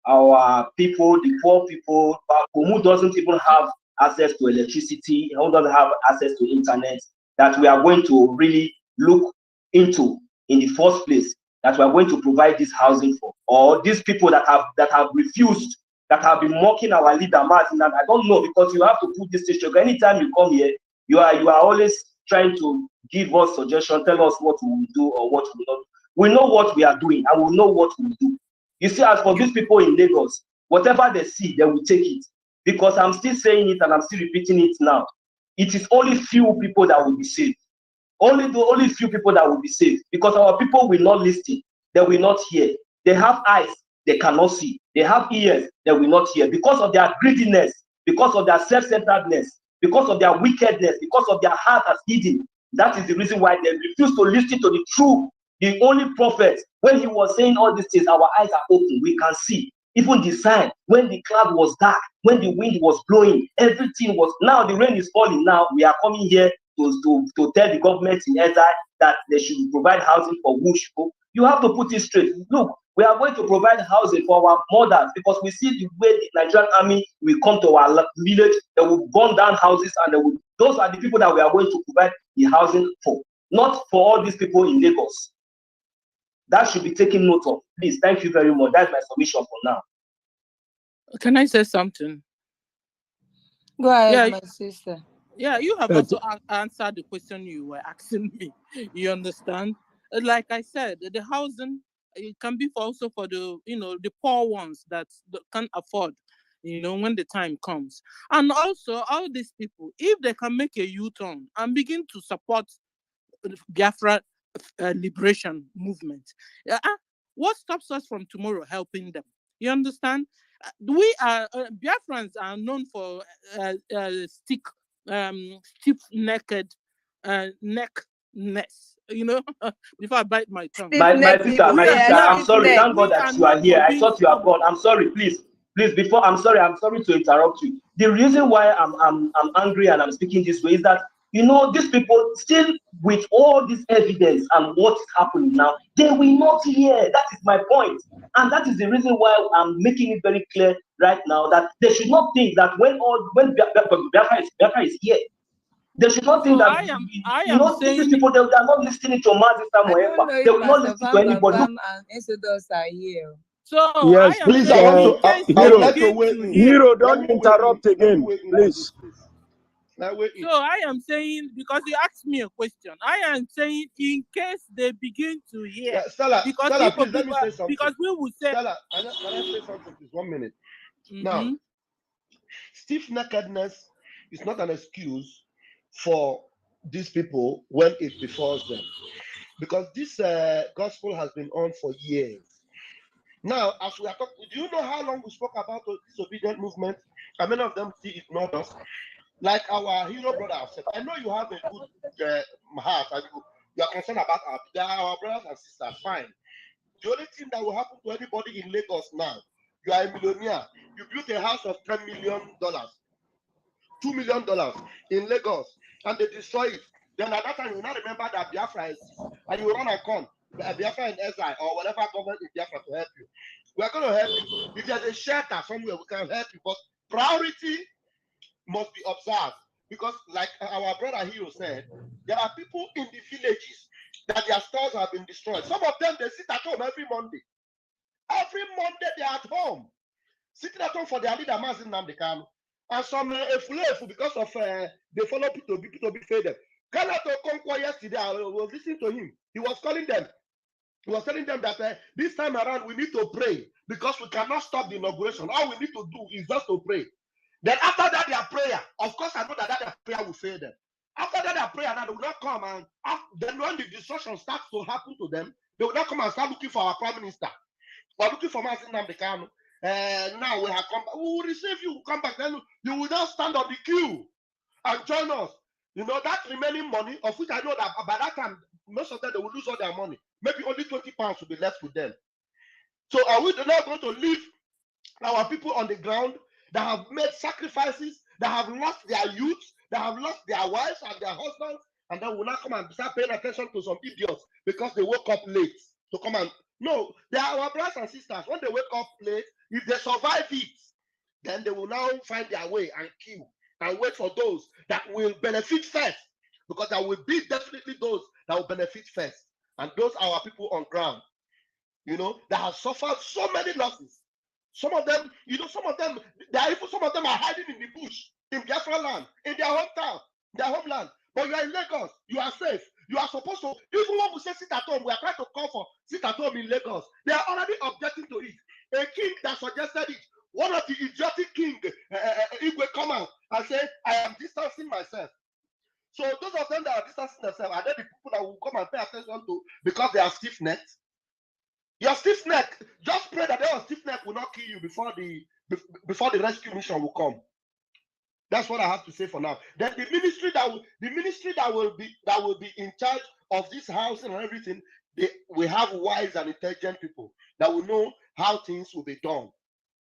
our people, the poor people who doesn't even have access to electricity, who doesn't have access to internet, that we are going to really look into in the first place, that we are going to provide this housing for, or these people that have refused, that have been mocking our leader Martin? And I don't know, because you have to put this issue. Anytime you come here, you are always trying to give us suggestions, tell us what we will do or what we will not. We know what we are doing, and we know what we will do. You see, as for these people in Lagos, whatever they see, they will take it. Because I'm still saying it and I'm still repeating it now. It is only few people that will be saved. Only few people that will be saved, because our people will not listen, they will not hear. They have eyes, they cannot see. They have ears, they will not hear, because of their greediness, because of their self-centeredness, because of their wickedness, because of their heart as hidden. That is the reason why they refuse to listen to the true, the only prophet. When he was saying all these things, our eyes are open, we can see. Even the sign, when the cloud was dark, when the wind was blowing, everything was, now the rain is falling. Now we are coming here to tell the government in exile that they should provide housing for Wush people. You have to put it straight. Look, we are going to provide housing for our mothers, because we see the way the Nigerian army will come to our village, they will burn down houses, and those are the people that we are going to provide the housing for, not for all these people in Lagos. That should be taken note of. Please, thank you very much. That's my submission for now. Can I say something? Go ahead, Yeah, my sister. yeah, you have also answered the question you were asking me. You understand? Like I said, the housing, it can be also for the the poor ones that can't afford, when the time comes. And also all these people, if they can make a U-turn and begin to support Biafra liberation movement, what stops us from tomorrow helping them? You understand? We are Biafrans are known for stiff-necked neckness. Before I bite my tongue. My Stiff-necked sister, people, my they sister, are I'm sorry. stiff-necked. Thank God We that are you are known for here. I being thought you have stubborn. gone. I'm sorry, please. Before I'm sorry to interrupt you. The reason why I'm angry and I'm speaking this way is that these people still, with all this evidence and what is happening now, they will not hear. That is my point. And that is the reason why I'm making it very clear right now that they should not think that when Biafra is here, they should not think So that I am these saying, people, they are not listening to Mazi I don't know Samuel. They if will not Pastor listen to Van Van anybody. Van and Exodus are here. so I Yes, am Please, I saying, want in to. case I they would Hero, like to begin weigh to in. hear. Hero, Let don't me weigh in. interrupt Let me again, weigh in on please. this, please. Let me weigh in. So I am saying, because you asked me a question, I am saying in case they begin to hear, Yeah, Stella, because please let me say something. because we will say, Stella, can I say something, please? 1 minute. mm-hmm. Now, stiff-neckedness is not an excuse for these people when it befalls them, because this gospel has been on for years. Now, as we are talking, do you know how long we spoke about the disobedient movement? And many of them still ignored us. Like our hero brother said, I know you have a good heart and you are concerned about our brothers and sisters. Fine. The only thing that will happen to anybody in Lagos now, you are a millionaire. You built a house of $10 million, $2 million in Lagos, and they destroy it. Then at that time, you will not remember that Biafra exists, and you will run and come. Biafra and SI or whatever government in Biafra to help you. We are going to help you. If there's a shelter somewhere, we can help you. But priority must be observed, because like our brother Hero said, there are people in the villages that their stores have been destroyed. Some of them, they sit at home every Monday. Every Monday, they are at home, sitting at home for their leader, Mazin Namdekano. And some because of they follow P2B faded. Kanato Konkwa yesterday, I was listening to him. He was calling them. He was telling them that this time around we need to pray because we cannot stop the inauguration. All we need to do is just to pray. Then after that, their prayer, of course, I know that their prayer will fail them. After that, their prayer, now they will not come, and then when the destruction starts to happen to them, they will not come and start looking for our prime minister or looking for Mazin Namdekano. Now we have come back. We will receive you. Come back. Then you will now stand on the queue and join us. That remaining money, of which I know that by that time, most of them, they will lose all their money. Maybe only 20 pounds will be left with them. So are we not going to leave our people on the ground that have made sacrifices, that have lost their youth, that have lost their wives and their husbands, and then will not come and start paying attention to some idiots because they woke up late to come and... No, they are our brothers and sisters. When they wake up late, if they survive it, then they will now find their way and queue and wait for those that will benefit first, because there will be definitely those that will benefit first. And those are our people on ground, that have suffered so many losses. Some of them, some of them are hiding in the bush, in Biafra land, in their hometown, their homeland. But you are in Lagos, you are safe. You are supposed to, even when we say sit at home, we are trying to call for sit at home in Lagos. They are already objecting to it. A king that suggested it, one of the idiotic king, Igwe, come out and say, I am distancing myself. So those of them that are distancing themselves, are they the people that will come and pay attention to because they are stiff-necked? Your stiff-neck, just pray that your stiff-neck will not kill you before the rescue mission will come. That's what I have to say for now. Then the ministry that will be in charge of this house and everything, we have wise and intelligent people that will know how things will be done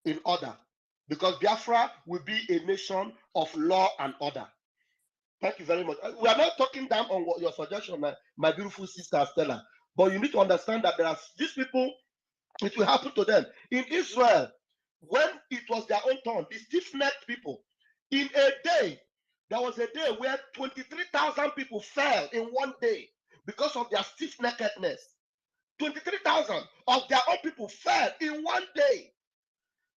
in order. Because Biafra will be a nation of law and order. Thank you very much. We are not talking down on what your suggestion, my beautiful sister Stella. But you need to understand that there are these people, it will happen to them. In Israel, when it was their own turn, the stiff-necked people, in a day, there was a day where 23,000 people fell in one day because of their stiff-neckedness. 23,000 of their own people fell in one day.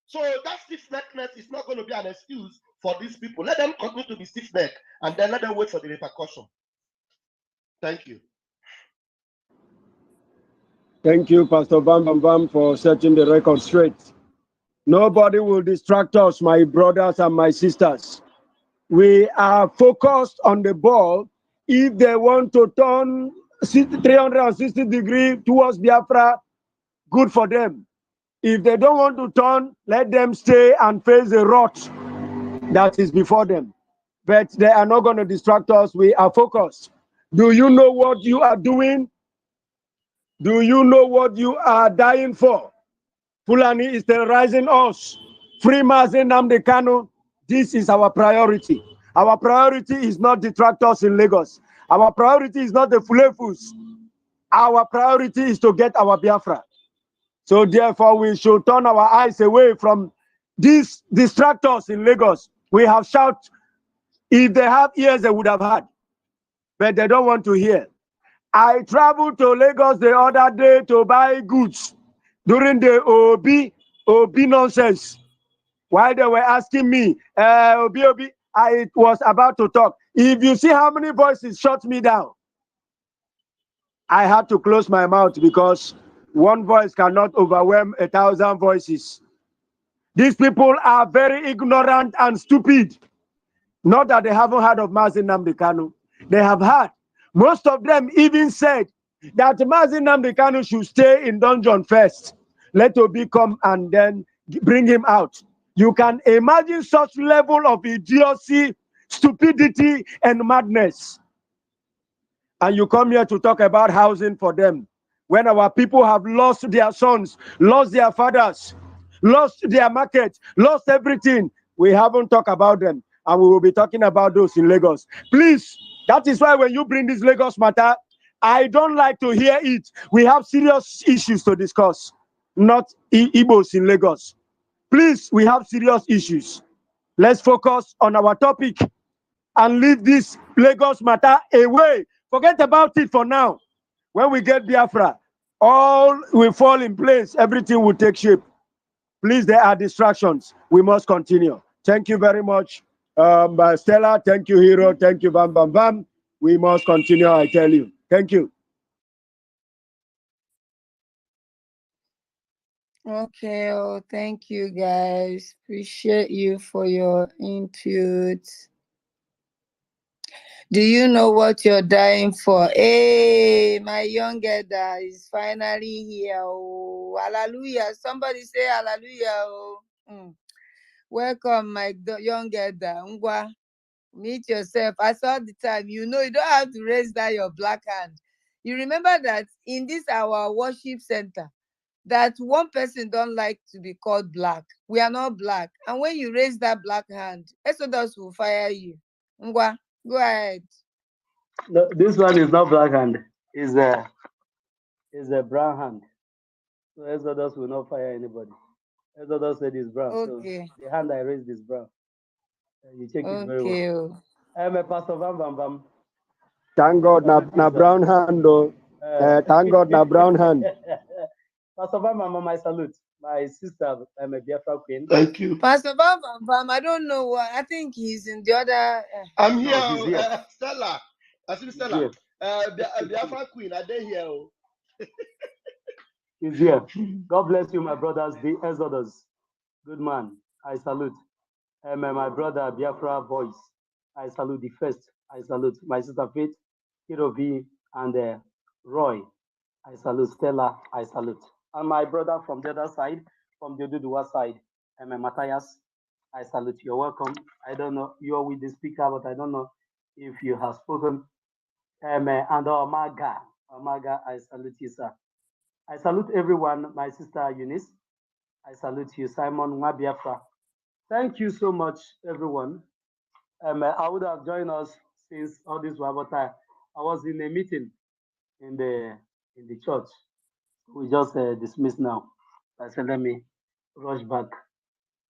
So that stiff-neckedness is not going to be an excuse for these people. Let them continue to be stiff-necked, and then let them wait for the repercussion. Thank you. Thank you, Pastor Bam Bam Bam, for setting the record straight. Nobody will distract us, my brothers and my sisters. We are focused on the ball. If they want to turn 360 degrees towards Biafra, good for them. If they don't want to turn, let them stay and face the rot that is before them. But they are not going to distract us. We are focused. Do you know what you are doing? Do you know what you are dying for? Fulani is terrorizing us. Free Mazi Nnamdi Kanu. This is our priority. Our priority is not detractors in Lagos. Our priority is not the Fulefus. Our priority is to get our Biafra. So therefore, we should turn our eyes away from these distractors in Lagos. We have shouted. If they have ears, they would have heard. But they don't want to hear. I traveled to Lagos the other day to buy goods during the OB nonsense. While they were asking me, Obi, I was about to talk. If you see how many voices shut me down, I had to close my mouth because one voice cannot overwhelm 1,000 voices. These people are very ignorant and stupid. Not that they haven't heard of Mazi Nnamdi Kanu. They have heard. Most of them even said that Mazi Nnamdi Kanu should stay in dungeon first. Let Obi come and then bring him out. You can imagine such level of idiocy, stupidity, and madness. And you come here to talk about housing for them. When our people have lost their sons, lost their fathers, lost their market, lost everything, we haven't talked about them. And we will be talking about those in Lagos. Please, that is why when you bring this Lagos matter, I don't like to hear it. We have serious issues to discuss, not Igbos in Lagos. Please, we have serious issues. Let's focus on our topic and leave this Lagos matter away. Forget about it for now. When we get Biafra, all will fall in place. Everything will take shape. Please, there are distractions. We must continue. Thank you very much, Stella. Thank you, Hero. Thank you, Bam Bam Bam. We must continue, I tell you. Thank you. Okay, oh, thank you guys. Appreciate you for your input. Do you know what you're dying for? Hey, my young elder is finally here. Oh, hallelujah. Somebody say hallelujah. Oh. Welcome, my young elder. Ngwa, meet yourself. I saw the time. You know, you don't have to raise that your black hand. You remember that in this our worship center, that one person don't like to be called black. We are not black. And when you raise that black hand, Exodus will fire you. Ngwa, go ahead. No, this one is not black hand. Is a brown hand. So Exodus will not fire anybody. Exodus said it's brown. Okay. So the hand I raised is brown. You check it very Okay. well. I'm a Pastor Bam Bam Bam. Thank God, na brown hand, though. Thank God, na brown hand. Pastor Bam Bam Bam, I salute. My sister, I'm a Biafra queen. Thank you. Pastor Bam Bam Bam, I don't know what. I think he's in the other. I'm here, no, he's here. Stella. I see Stella. Biafra queen, are they here? He's here. God bless you, my brothers, the Exodus. Good man. I salute. My brother, Biafra voice. I salute the first. I salute my sister Faith, Hirobi, and Roy. I salute Stella. I salute. And my brother from the other side, from the Oduduwa side, Matthias. I salute. You're welcome. I don't know. You're with the speaker, but I don't know if you have spoken. And Omaga. Omaga, I salute you, sir. I salute everyone. My sister Eunice. I salute you, Simon Biafra. Thank you so much, everyone. I would have joined us since all this were, but I was in a meeting in the church. We just dismissed now. I said, let me rush back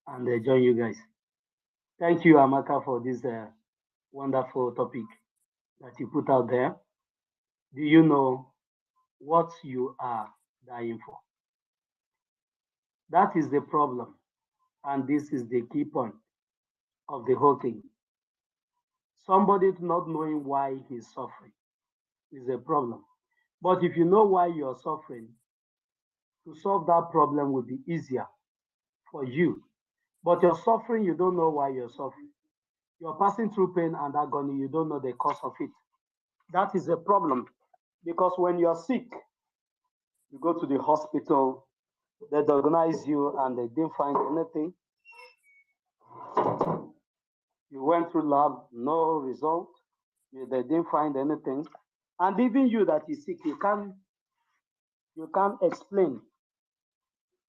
and join you guys. Thank you, Amaka, for this wonderful topic that you put out there. Do you know what you are dying for. That is the problem. And this is the key point of the whole thing. Somebody not knowing why he's suffering is a problem. But if you know why you're suffering, to solve that problem will be easier for you. But you're suffering, you don't know why you're suffering. You're passing through pain and agony, you don't know the cause of it. That is a problem. Because when you're sick, you go to the hospital, they diagnose you and they didn't find anything. You went through lab, no result. They didn't find anything. And even you that is sick, you can't explain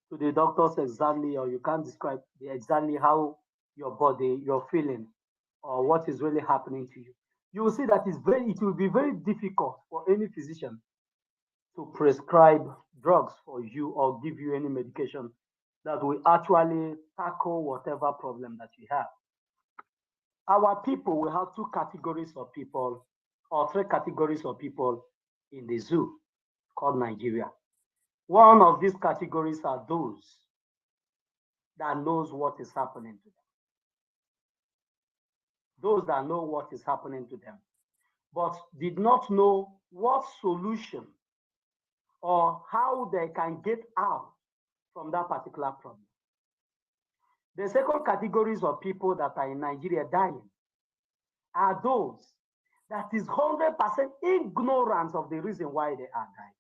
to the doctors exactly, or you can't describe exactly how your body, you're feeling, or what is really happening to you. You will see that it will be very difficult for any physician to prescribe drugs for you or give you any medication that will actually tackle whatever problem that you have. Our people, we have two categories of people, or three categories of people in the zoo called Nigeria. One of these categories are those that knows what is happening to them. Those that know what is happening to them, but did not know what solution or how they can get out from that particular problem. The second categories of people that are in Nigeria dying are those that is 100% ignorance of the reason why they are dying.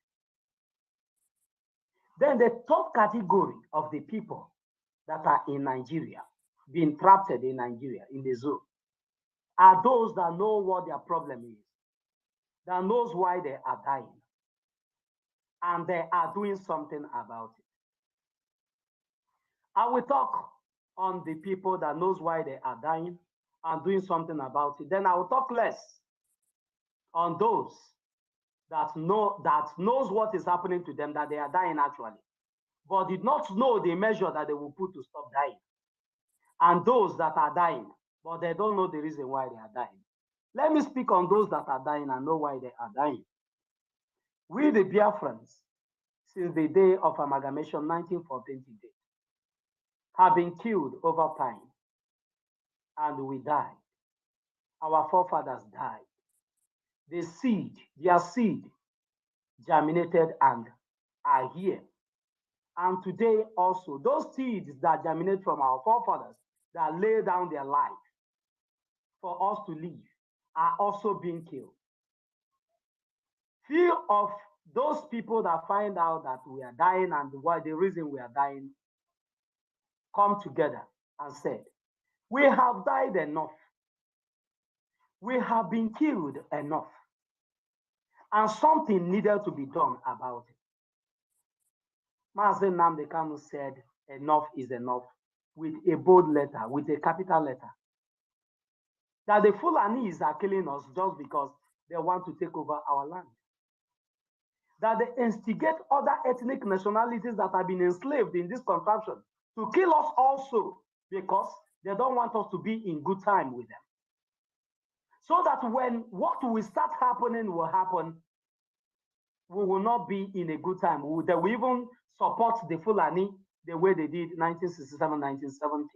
Then the third category of the people that are in Nigeria, being trapped in Nigeria, in the zoo, are those that know what their problem is, that knows why they are dying, and they are doing something about it. I will talk on the people that knows why they are dying and doing something about it. Then I will talk less on those that knows what is happening to them, that they are dying actually, but did not know the measure that they will put to stop dying. And those that are dying, but they don't know the reason why they are dying. Let me speak on those that are dying and know why they are dying. We, the Biafrans, since the day of amalgamation, 1914 to date, have been killed over time, and we died. Our forefathers died. The seed, their seed, germinated and are here. And today also, those seeds that germinate from our forefathers that lay down their life for us to live are also being killed. Few of those people that find out that we are dying and why the reason we are dying come together and said, we have died enough. We have been killed enough. And something needed to be done about it. Mazen Nnamdi Kanu said, enough is enough, with a bold letter, with a capital letter. That the Fulanis are killing us just because they want to take over our land. That they instigate other ethnic nationalities that have been enslaved in this contraption to kill us also because they don't want us to be in good time with them. So that when what will start happening will happen, we will not be in a good time. They will even support the Fulani the way they did 1967, 1970.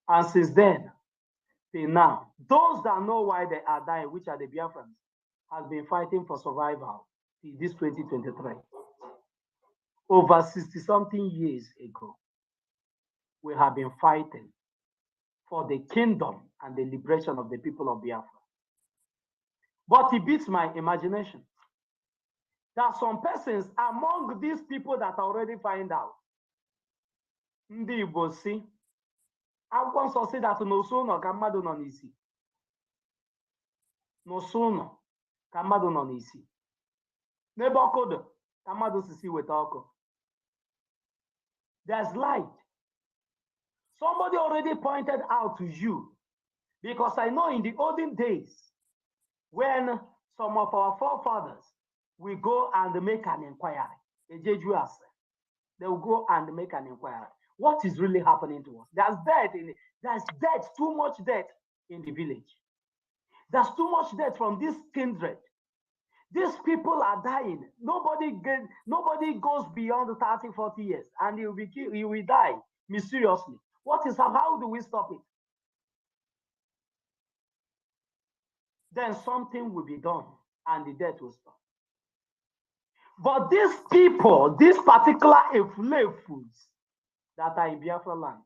And since then, till now, those that know why they are dying, which are the Biafrans, has been fighting for survival till this 2023. Over 60-something years ago, we have been fighting for the kingdom and the liberation of the people of Biafra. But it beats my imagination that some persons among these people that already find out, ndị Igbo si, akwụkwọ nsọ si that n'ụsọ ụlọ ka mmadụ nọ n'isi. N'ụsọ ụlọ ka mmadụ nọ n'isi. N'ebe ọkụ dị ka mmadụ si weta ọkụ. There's light. Somebody already pointed out to you, because I know in the olden days, when some of our forefathers will go and make an inquiry, they will go and make an inquiry. What is really happening to us? There's death, too much death in the village. There's too much death from this kindred. These people are dying. Nobody goes beyond 30, 40 years, and he will die mysteriously. How do we stop it? Then something will be done, and the death will stop. But these people, these particular fools that are in Biafra land,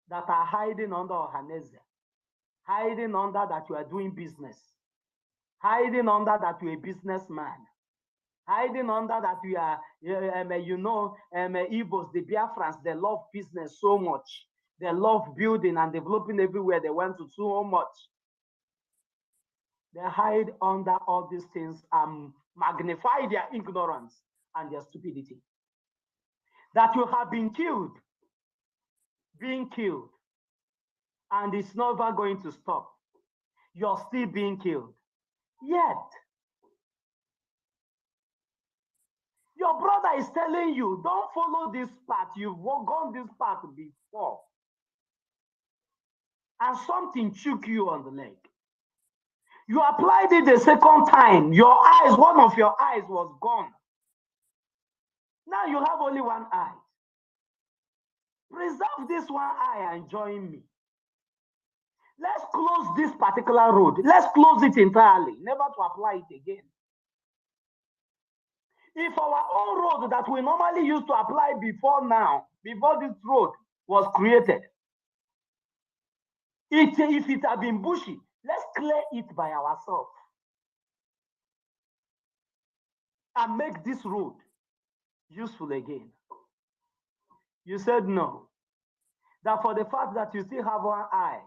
that are hiding under Ohaneze, hiding under that you are doing business, hiding under that you are a businessman, hiding under that you are, Igbos, the Biafrans, they love business so much. They love building and developing everywhere they went to so much. They hide under all these things and magnify their ignorance and their stupidity. That you have been killed, being killed, and it's never going to stop. You're still being killed. Yet, your brother is telling you, don't follow this path. You've gone this path before. And something shook you on the leg. You applied it the second time. One of your eyes was gone. Now you have only one eye. Preserve this one eye and join me. Let's close this particular road. Let's close it entirely, never to apply it again. If our own road that we normally used to apply before this road was created, if it had been bushy, let's clear it by ourselves and make this road useful again. You said no. That for the fact that you still have one eye,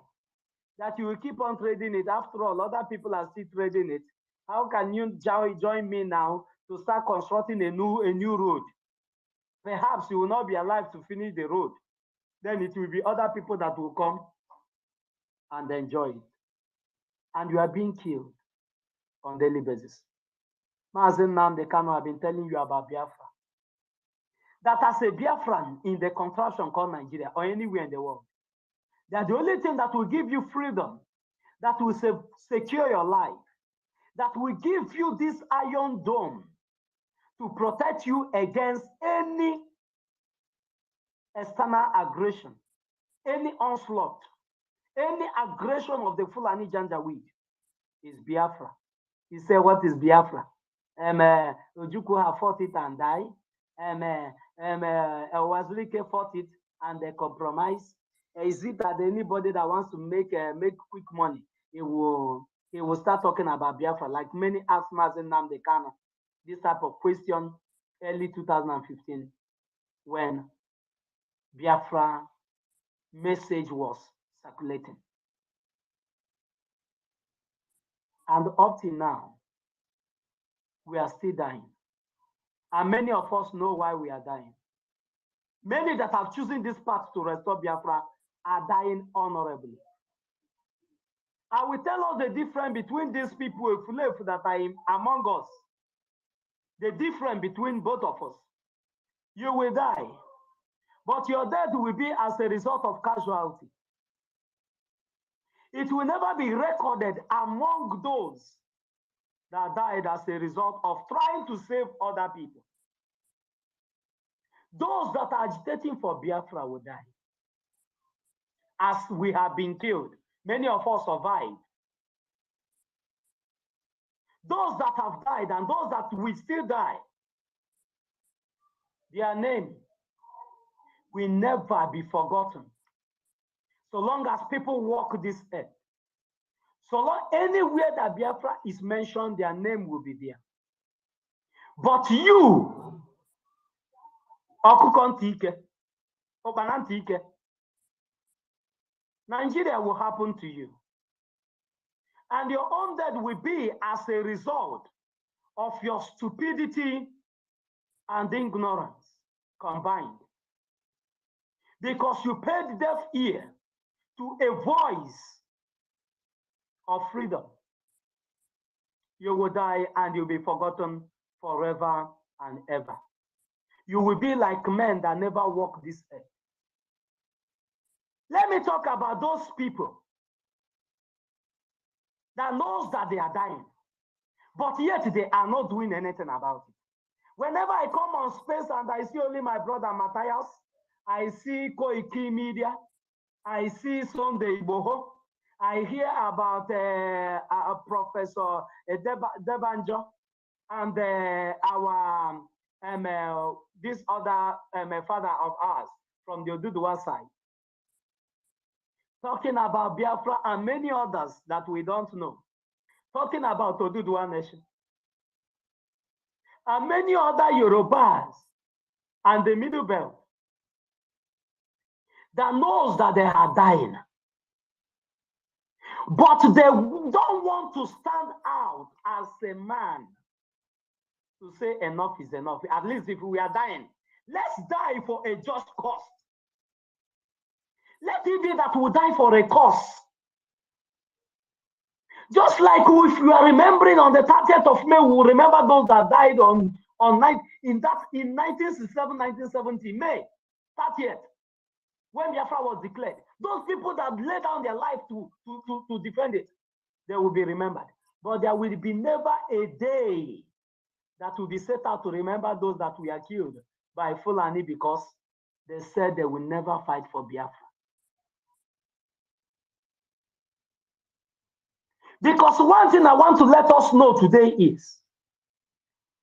that you will keep on trading it. After all, other people are still trading it. How can you join me now to start constructing a new road? Perhaps you will not be alive to finish the road. Then it will be other people that will come and enjoy it. And you are being killed on a daily basis. Mazen Nnamdi Kanu have been telling you about Biafra. That as a Biafran in the contraption called Nigeria or anywhere in the world, that the only thing that will give you freedom, that will secure your life, that will give you this iron dome to protect you against any external aggression, any onslaught, any aggression of the Fulani Janjaweed is Biafra. He said, what is Biafra? Ojukwu have fought it and died. Wazirike fought it and they compromise. Is it that anybody that wants to make quick money, he will start talking about Biafra, like many asked Mazen Nnamdi Kanu this type of question early 2015 when Biafra message was circulating. And up till now, we are still dying. And many of us know why we are dying. Many that have chosen this path to restore Biafra are dying honorably. I will tell us the difference between these people that are among us. The difference between both of us. You will die, but your death will be as a result of casualty. It will never be recorded among those that died as a result of trying to save other people. Those that are agitating for Biafra will die. As we have been killed, many of us survived. Those that have died and those that will still die, their name will never be forgotten. So long as people walk this earth, so long anywhere that Biafra is mentioned, their name will be there. But you, Nigeria will happen to you. And your own death will be as a result of your stupidity and ignorance combined. Because you paid deaf ear to a voice of freedom. You will die and you'll be forgotten forever and ever. You will be like men that never walked this earth. Let me talk about those people that knows that they are dying, But yet they are not doing anything about it. Whenever I come on space and I see only my brother Matthias, I see Koiki Media, I see Sunday Igboho, I hear about Professor Debanjo and our this other father of ours from the Oduduwa side, talking about Biafra and many others that we don't know, talking about Oduduwa Nation. And many other Yorubas and the Middle Belt that knows that they are dying. But they don't want to stand out as a man to say enough is enough. At least if we are dying, let's die for a just cause. Let it be that we die for a cause. Just like if you are remembering on the 30th of May, we will remember those that died in 1967, 1970, May 30th, when Biafra was declared. Those people that laid down their life to defend it, they will be remembered. But there will be never a day that will be set out to remember those that were killed by Fulani because they said they will never fight for Biafra. Because one thing I want to let us know today is,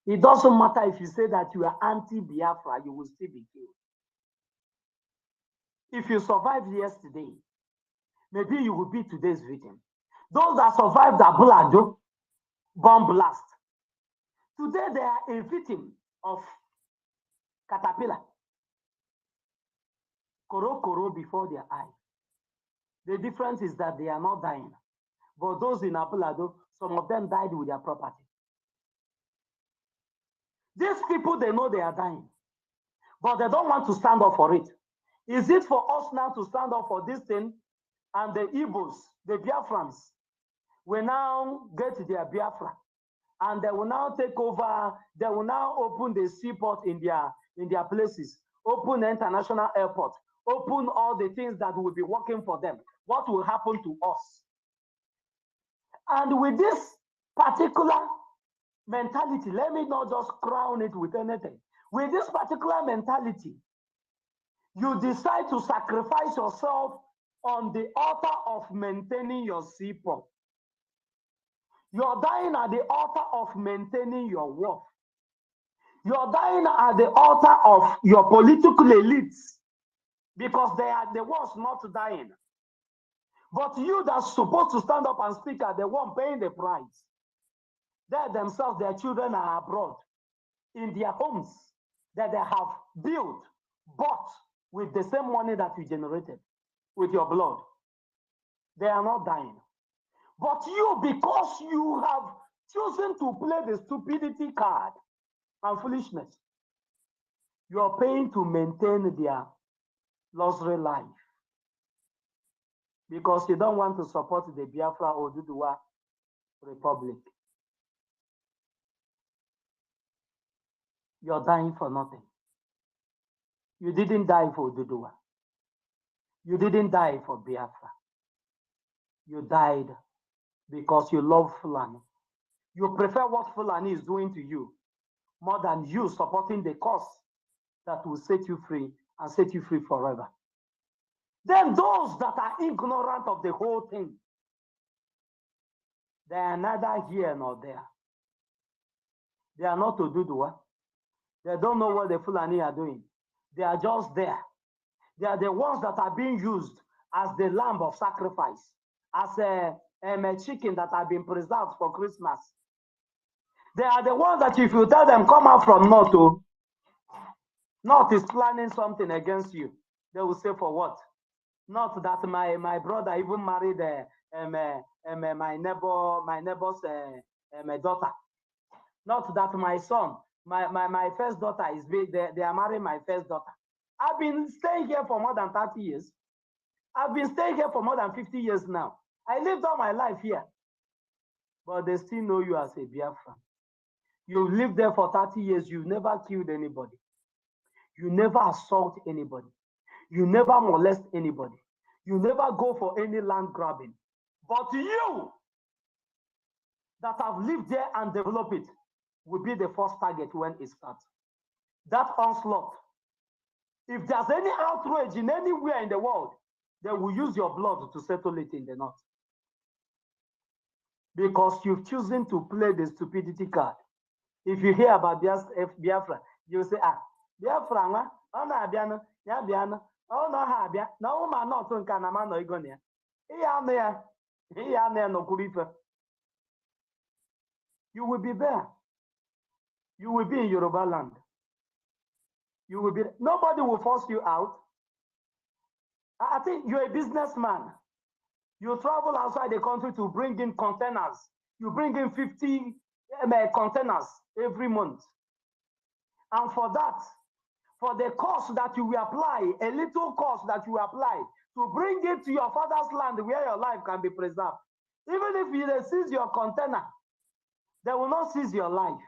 it doesn't matter if you say that you are anti-Biafra, you will still be killed. If you survived yesterday, maybe you will be today's victim. Those that survived the Bulado bomb blast, today they are a victim of caterpillar. Koro before their eyes. The difference is that they are not dying. But those in Abulado, some of them died with their property. These people, they know they are dying, but they don't want to stand up for it. Is it for us now to stand up for this thing? And the Igbos, the Biafrans, will now get their Biafra, and they will now take over. They will now open the seaport in their places, open the international airport, open all the things that will be working for them. What will happen to us? And with this particular mentality, let me not just crown it with anything. With this particular mentality, you decide to sacrifice yourself on the altar of maintaining your seaport. You're dying at the altar of maintaining your work. You're dying at the altar of your political elites because they are the ones not dying. But you that's supposed to stand up and speak are the one paying the price. They themselves, their children are abroad in their homes that they have built, bought with the same money that you generated with your blood. They are not dying. But you, because you have chosen to play the stupidity card and foolishness, you are paying to maintain their luxury life. Because you don't want to support the Biafra or Oduduwa Republic. You're dying for nothing. You didn't die for Oduduwa. You didn't die for Biafra. You died because you love Fulani. You prefer what Fulani is doing to you more than you supporting the cause that will set you free and set you free forever. Then those that are ignorant of the whole thing, they are neither here nor there. They are not Oduduwa. They don't know what the Fulani are doing. They are just there. They are the ones that are being used as the lamb of sacrifice, as a chicken that have been preserved for Christmas. They are the ones that if you tell them, come out from North, North is planning something against you, they will say, for what? Not that my brother even married my neighbor's daughter. Not that my son, my first daughter is they are marrying my first daughter. I've been staying here for more than 30 years. I've been staying here for more than 50 years now. I lived all my life here. But they still know you as a Biafran. You've lived there for 30 years. You've never killed anybody. You never assault anybody. You never molest anybody. You never go for any land grabbing. But you that have lived there and developed it will be the first target when it starts. That onslaught. If there's any outrage in anywhere in the world, they will use your blood to settle it in the north. Because you've chosen to play the stupidity card. If you hear about Biafra, you say, Biafra, oh no, Biano, yeah, Biano, oh no, Habia, no, man, not on Kanama, no, Igonia. You will be there. You will be in Yoruba land. You will be. Nobody will force you out. I think you're a businessman. You travel outside the country to bring in containers. You bring in 50 containers every month. And for that, for the cost that you will apply, a little cost that you apply to bring it to your father's land where your life can be preserved. Even if they seize your container, they will not seize your life.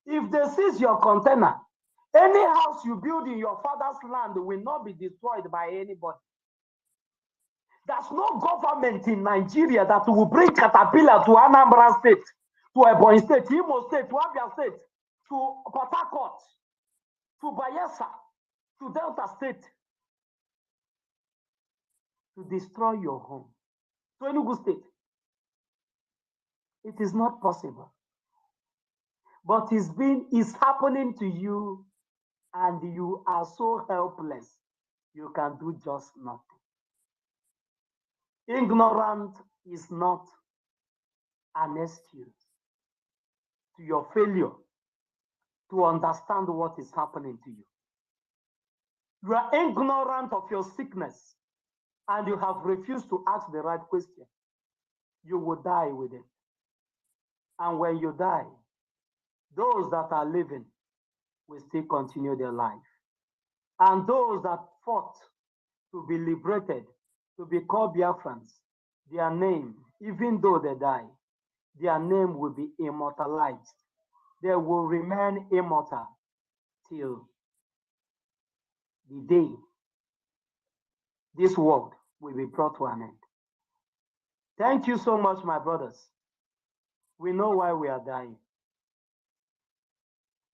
If they seize your container, any house you build in your father's land will not be destroyed by anybody. There's no government in Nigeria that will bring caterpillar to Anambra State, to Ebonyi State, Imo State, to Abia State, to Port Harcourt, to Bayelsa, to Delta State, to destroy your home, to Enugu State. It is not possible. But it's happening to you, and you are so helpless. You can do just nothing. Ignorant is not an excuse to your failure to understand what is happening to you. You are ignorant of your sickness, and you have refused to ask the right question. You will die with it. And when you die, those that are living will still continue their life. And those that fought to be liberated, to be called Biafrans, their name, even though they die, their name will be immortalized. They will remain immortal till the day this world will be brought to an end. Thank you so much, my brothers. We know why we are dying.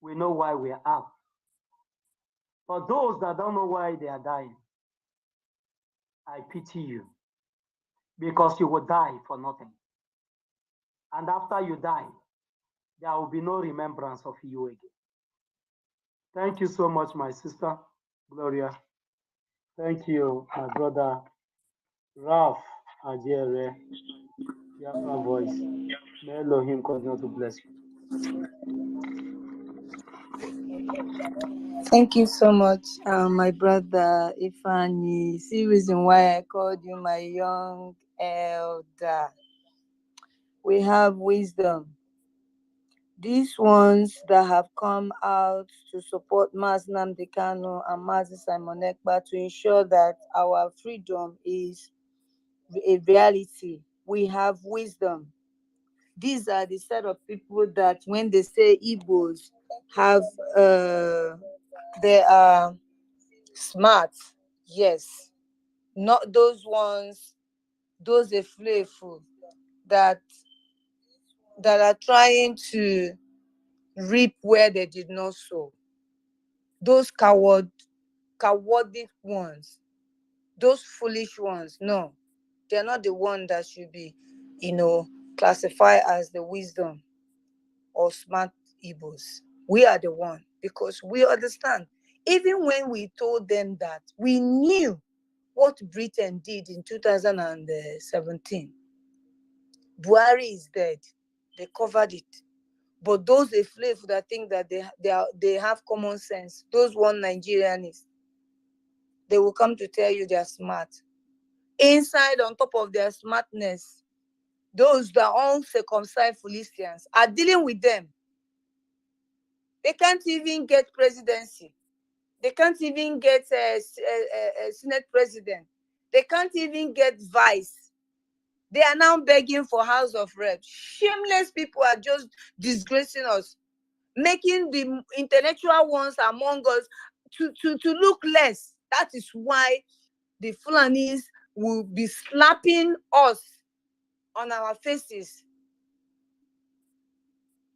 We know why we are out. For those that don't know why they are dying, I pity you, because you will die for nothing. And after you die, there will be no remembrance of you again. Thank you so much, my sister, Gloria. Thank you, my brother, Ralph Ajere, Biafra voice. May Elohim continue to bless you. Thank you so much, my brother Ifani. See reason why I called you my young elder. We have wisdom. These ones that have come out to support Maz Nnamdi Kanu and Mazi Simon Ekpa to ensure that our freedom is a reality. We have wisdom. These are the set of people that when they say Igbos have, they are smart. Yes. Not those ones, those eflefu that are trying to reap where they did not sow. Those cowardly ones, those foolish ones, no, they're not the one that should be, classified as the wisdom or smart Igbos. We are the one, because we understand. Even when we told them that, we knew what Britain did in 2017. Buhari is dead. They covered it. But those slaves that think that they have common sense, those one Nigerianists, they will come to tell you they are smart. Inside, on top of their smartness, those that are uncircumcised Philistines are dealing with them. They can't even get presidency. They can't even get a Senate president. They can't even get vice. They are now begging for House of Reps. Shameless people are just disgracing us, making the intellectual ones among us to look less. That is why the Fulanis will be slapping us on our faces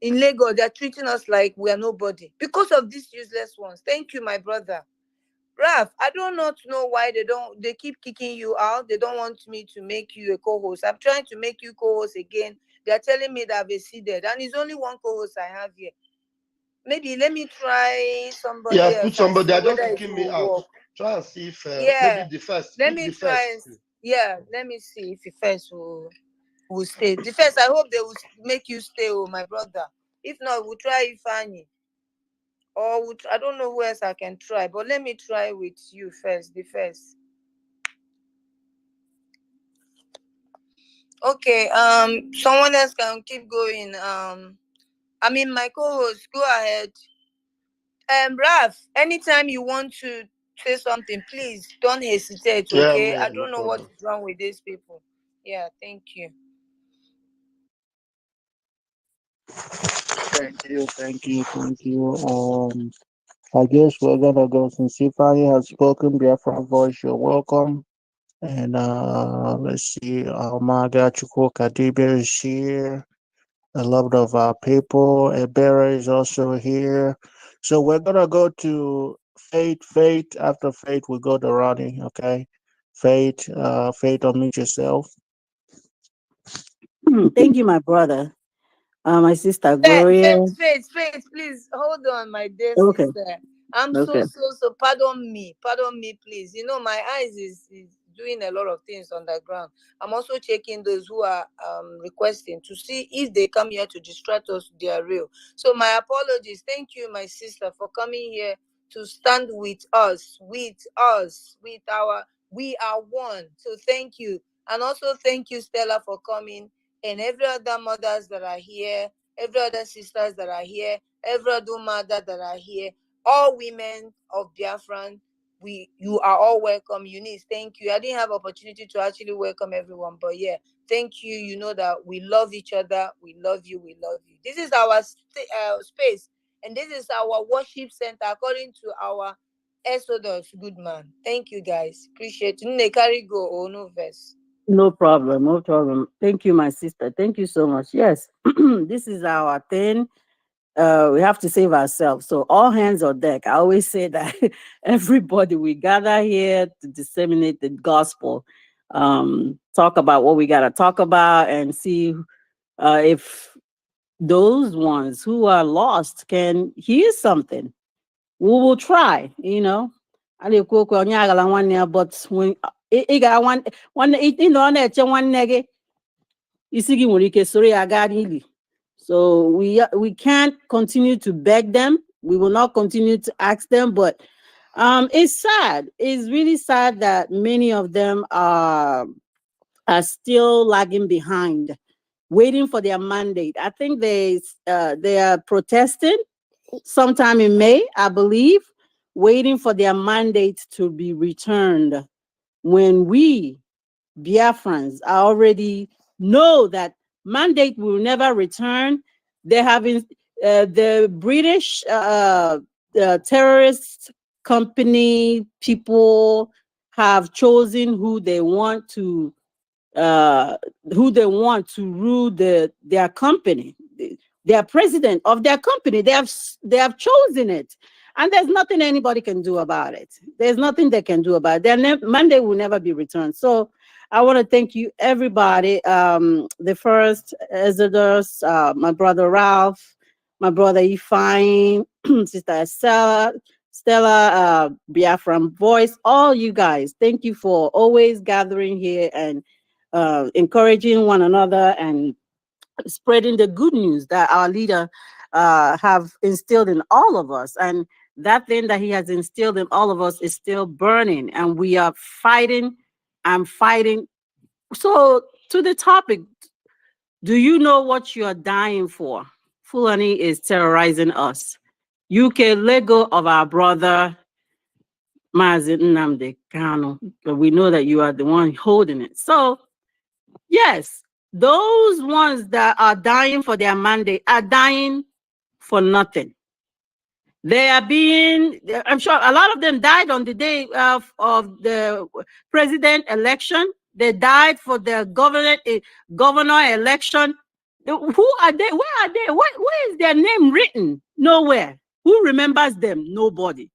in Lagos, they're treating us like we are nobody because of these useless ones. Thank you, my brother. Raf, I do not know why they keep kicking you out. They don't want me to make you a co-host. I'm trying to make you co-host again. They're telling me that I've exceeded, and it's only one co-host I have here. Maybe let me try somebody Yeah, else put and somebody. see They're just whether it kicking me will out. work. Try and see if Yeah, maybe the first. let Pick me the try. first. Yeah, let me see if the first will stay. The first, I hope they will make you stay, oh my brother. If not, we'll try Ifani. Or I don't know who else I can try, but let me try with you first. The first. Okay. Someone else can keep going. I mean, my co-host, go ahead. Raf, anytime you want to say something, please don't hesitate. Okay, Yeah, I no don't know problem. what's wrong with these people. Yeah, thank you. Thank you, thank you, thank you. I guess we're gonna go since Ifeanyi has spoken. Biafra voice, you're welcome. And let's see, Maga Chukwu Kadibe is here. A lot of our people. Ebera is also here. So we're gonna go to Faith. Faith. After Faith, we go to Ronnie. Okay. Faith. Faith, unmute yourself. Thank you, my brother. My sister Gloria. Faith, please hold on, my dear Okay, sister. I'm okay. so pardon me, please. You know, my eyes is doing a lot of things on the ground. I'm also checking those who are requesting to see if they come here to distract us, they are real. So my apologies. Thank you, my sister, for coming here to stand with us, with our we are one. So thank you. And also thank you, Stella, for coming, and every other mothers that are here, every other sisters that are here, every other mother that are here, all women of Biafran, you are all welcome. Eunice, thank you. I didn't have opportunity to actually welcome everyone, but yeah, thank you. You know that we love each other. We love you. We love you. This is our space, and this is our worship center according to our Exodus. Good man. Thank you, guys. Appreciate it. Nne carry go or no verse. No problem, no problem. Thank you, my sister. Thank you so much. Yes, this is our thing. We have to save ourselves. So all hands on deck. I always say that everybody, we gather here to disseminate the gospel, talk about what we got to talk about, and see if those ones who are lost can hear something. We will try, you know. I dey kwuo okwu onye aghala nwanne ya, but when ị ga nwanne ị nọ na-eche nwanne gị isi gị nwere ike soro ya gaa n'ili. So we can't continue to beg them. We will not continue to ask them, but it's sad. It's really sad that many of them are still lagging behind, waiting for their mandate. I think they are protesting sometime in May, I believe, waiting for their mandate to be returned. When we Biafrans already know that mandate will never return. They have the British terrorist company people have chosen who they want to rule their company. Their president of their company, they have chosen it, and there's nothing anybody can do about it. There's nothing they can do about it. Their mandate will never be returned. So I want to thank you, everybody. The first Exodus, my brother Ralph, my brother Ifeanyi, sister Stella, Biafran Voice, all you guys. Thank you for always gathering here and encouraging one another and spreading the good news that our leader have instilled in all of us. And that thing that he has instilled in all of us is still burning, and we are fighting and fighting. So to the topic, do you know what you are dying for? Fulani is terrorizing us. UK Lego of our brother Mazi Nnamdi Kanu. We know that you are the one holding it. So yes, those ones that are dying for their mandate are dying for nothing. They are being, I'm sure a lot of them died on the day of the president election. They died for the governor election. Who are they? Where are they? Where is their name written? Nowhere. Who remembers them? Nobody.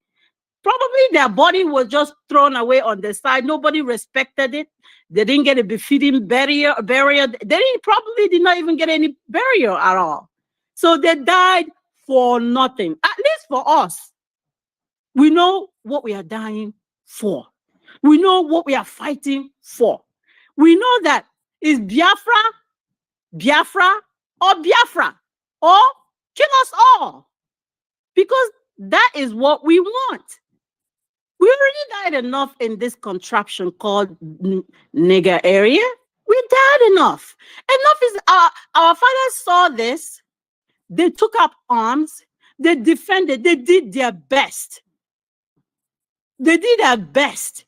Probably their body was just thrown away on the side. Nobody respected it. They didn't get a befitting burial. Probably did not even get any burial at all. So they died for nothing. At least for us, we know what we are dying for. We know what we are fighting for. We know that is Biafra, or Biafra, or kill us all. Because that is what we want. We already died enough in this contraption called nigger area. We died enough. Enough is our fathers saw this. They took up arms. They defended. They did their best. They did their best.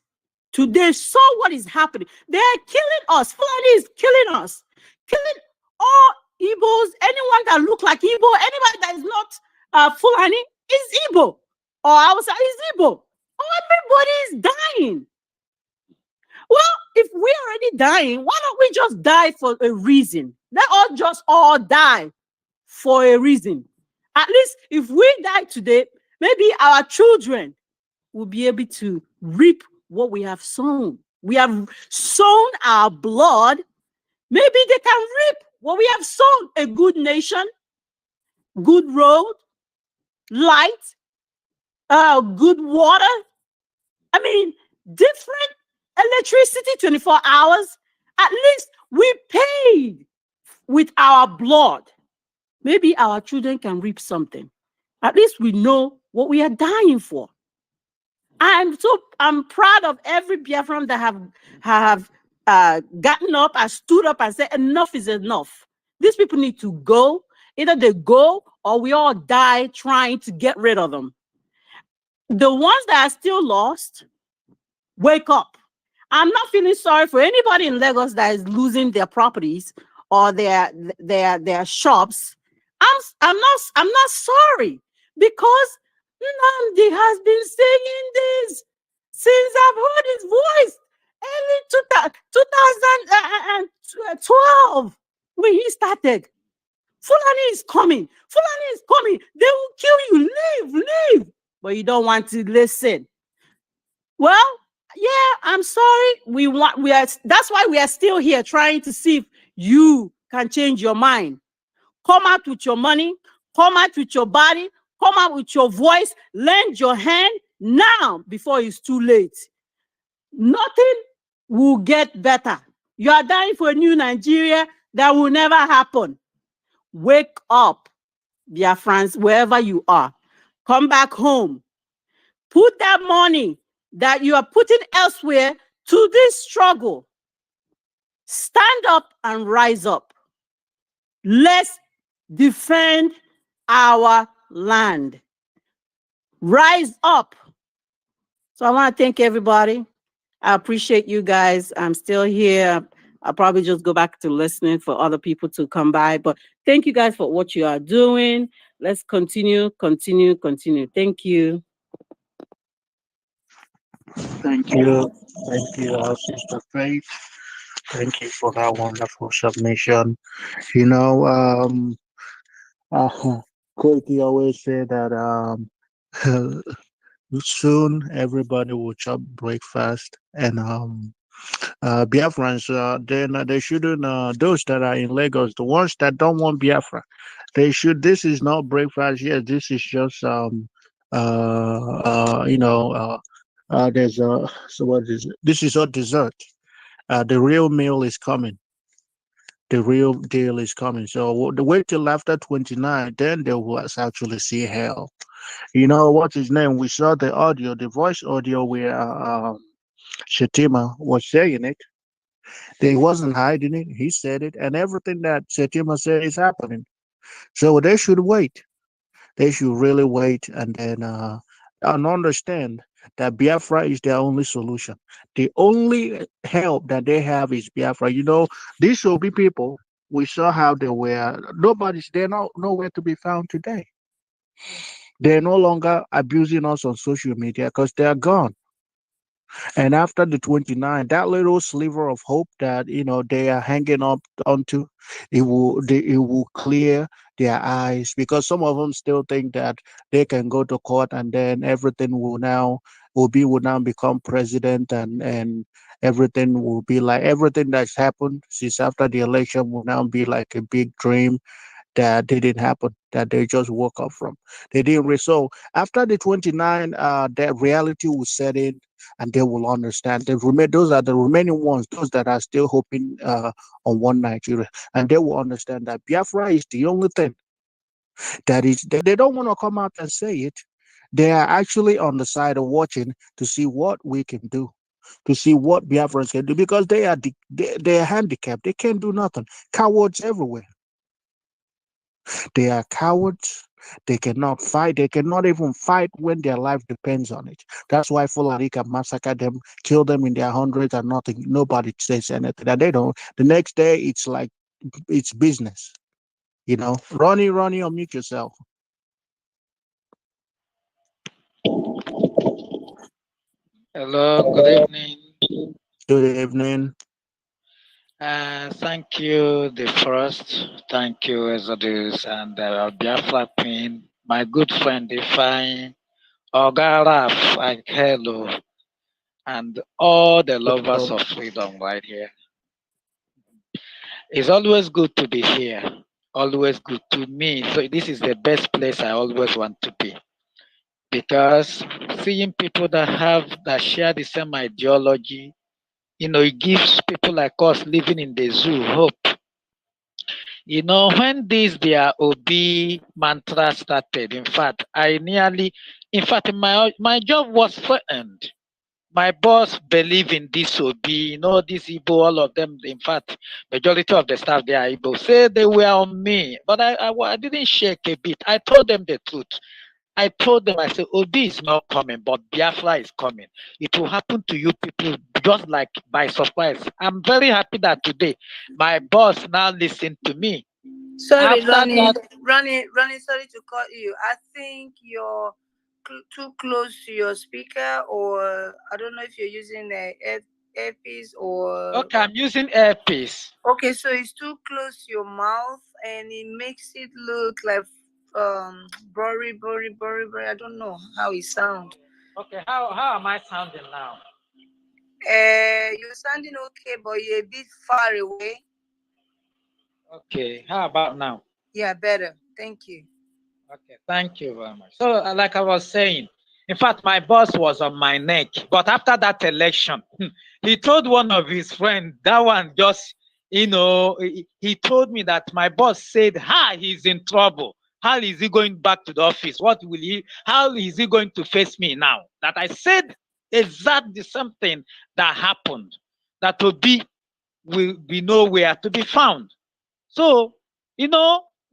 Today saw what is happening. They are killing us. Fulani is killing us. Killing all Igbos. Anyone that look like Igbo. Anybody that is not Fulani is Igbo. Or Hausa is Igbo. Everybody is dying. Well, if we're already dying, why don't we just die for a reason? Let us just all die for a reason. At least if we die today, maybe our children will be able to reap what we have sown. We have sown our blood. Maybe they can reap what we have sown. A good nation, good road, light, good water. I mean, different electricity 24 hours. At least we paid with our blood. Maybe our children can reap something. At least we know what we are dying for. I'm proud of every Biafran that have gotten up and stood up and said enough is enough. These people need to go. Either they go or we all die trying to get rid of them. The ones that are still lost, wake up. I'm not feeling sorry for anybody in Lagos that is losing their properties or their shops. I'm not sorry, because Nnamdi has been saying this since I've heard his voice early 2012 when he started. Fulani is coming. Fulani is coming. They will kill you. Leave. But you don't want to listen. Well, yeah, I'm sorry. That's why we are still here trying to see if you can change your mind. Come out with your money, come out with your body, come out with your voice, lend your hand now before it's too late. Nothing will get better. You are dying for a new Nigeria that will never happen. Wake up, Biafrans, wherever you are. Come back home. Put that money that you are putting elsewhere to this struggle. Stand up and rise up. Let's defend our land. Rise up. So I want to thank everybody. I appreciate you guys. I'm still here. I'll probably just go back to listening for other people to come by. But thank you guys for what you are doing. Let's continue. Thank you. Thank you, Sister Faith. Thank you for that wonderful submission. You know, Koiki always say that soon everybody will chop breakfast, and Biafrans, then they shouldn't. Those that are in Lagos, the ones that don't want Biafra, they should. This is not breakfast yet. This is just there's so what is it? This is a dessert. The real meal is coming. The real deal is coming. So wait till after 29, then they will actually see hell. You know what's his name? We saw the audio, the voice audio where Shetima was saying it. They wasn't hiding it. He said it, and everything that Shetima said is happening. So they should wait. They should really wait and understand that Biafra is their only solution. The only help that they have is Biafra. You know, these will be people. We saw how they were. They're not nowhere to be found today. They're no longer abusing us on social media because they're gone. And after the 29, that little sliver of hope that they are hanging up onto, it will clear their eyes, because some of them still think that they can go to court and then everything will now become president, and everything will be like everything that's happened since after the election will now be like a big dream that didn't happen, that they just woke up from. They didn't. So after the 29, that reality will set in, and they will understand. Those are the remaining ones, those that are still hoping on one Nigeria, and they will understand that Biafra is the only thing that is. They don't want to come out and say it. They are actually on the side of watching to see what we can do, to see what Biafrans can do, because they are handicapped. They can't do nothing. Cowards everywhere. They are cowards. They cannot fight. They cannot even fight when their life depends on it. That's why Fulani can massacre them, kill them in their hundreds, and nothing. Nobody says anything. And they don't. The next day, it's like it's business. Ronnie, unmute yourself. Hello, good evening. Good evening. Thank you, the first. Thank you, Exodus, and Biafra Queen, my good friend, the fine Ogaraf, and hello, and all the lovers of freedom right here. It's always good to be here, always good to me. So this is the best place I always want to be, because seeing people that share the same ideology, it gives people like us living in the zoo hope. When their OB mantra started, in fact, my job was threatened. My boss believed in this OB, this Igbo, all of them, in fact, majority of the staff there are Igbo, say they were on me, but I didn't shake a bit. I told them the truth. I told them, I said, OB is not coming, but Biafra is coming. It will happen to you people just like by surprise. I'm very happy that today my boss now listened to me. Sorry, After Ronnie. that, Ronnie, sorry to cut you. I think you're too close to your speaker, or I don't know if you're using a earpiece or. okay, I'm using earpiece. Okay, so it's too close to your mouth, and it makes it look like blurry. I don't know how it sounds. Okay, how am I sounding now? You're sounding okay, but you're a bit far away. Okay, how about now? Yeah, better. Thank you. Okay, thank you very much. So, like I was saying, in fact, my boss was on my neck. But after that election, he told one of his friends, that one just, he told me that my boss said, he's in trouble. How is he going back to the office? How is he going to face me now? That I said exactly something that happened, that Obi will be nowhere to be found. So,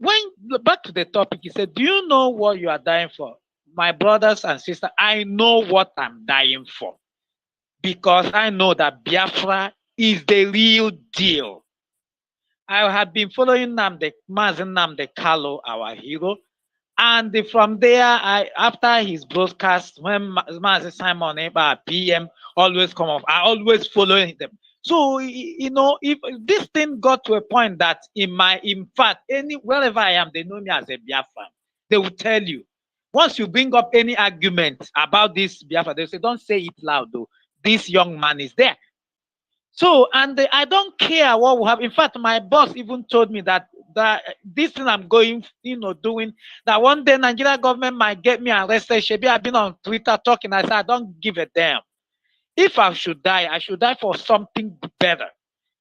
when back to the topic, he said, do you know what you are dying for? My brothers and sisters, I know what I'm dying for, because I know that Biafra is the real deal. I had been following Mazen Namde Kalo, our hero, and from there, after his broadcast, when Mazen Simon Eba PM always come up, I always follow them. So, if this thing got to a point that in fact, wherever I am, they know me as a Biafran. They will tell you. Once you bring up any argument about this Biafra, they say, don't say it loud though. This young man is there. So, and I don't care what will happen. In fact, my boss even told me that this thing I'm going, doing, that one day Nigeria government might get me arrested. Shebi, I've been on Twitter talking. I said, I don't give a damn. If I should die for something better.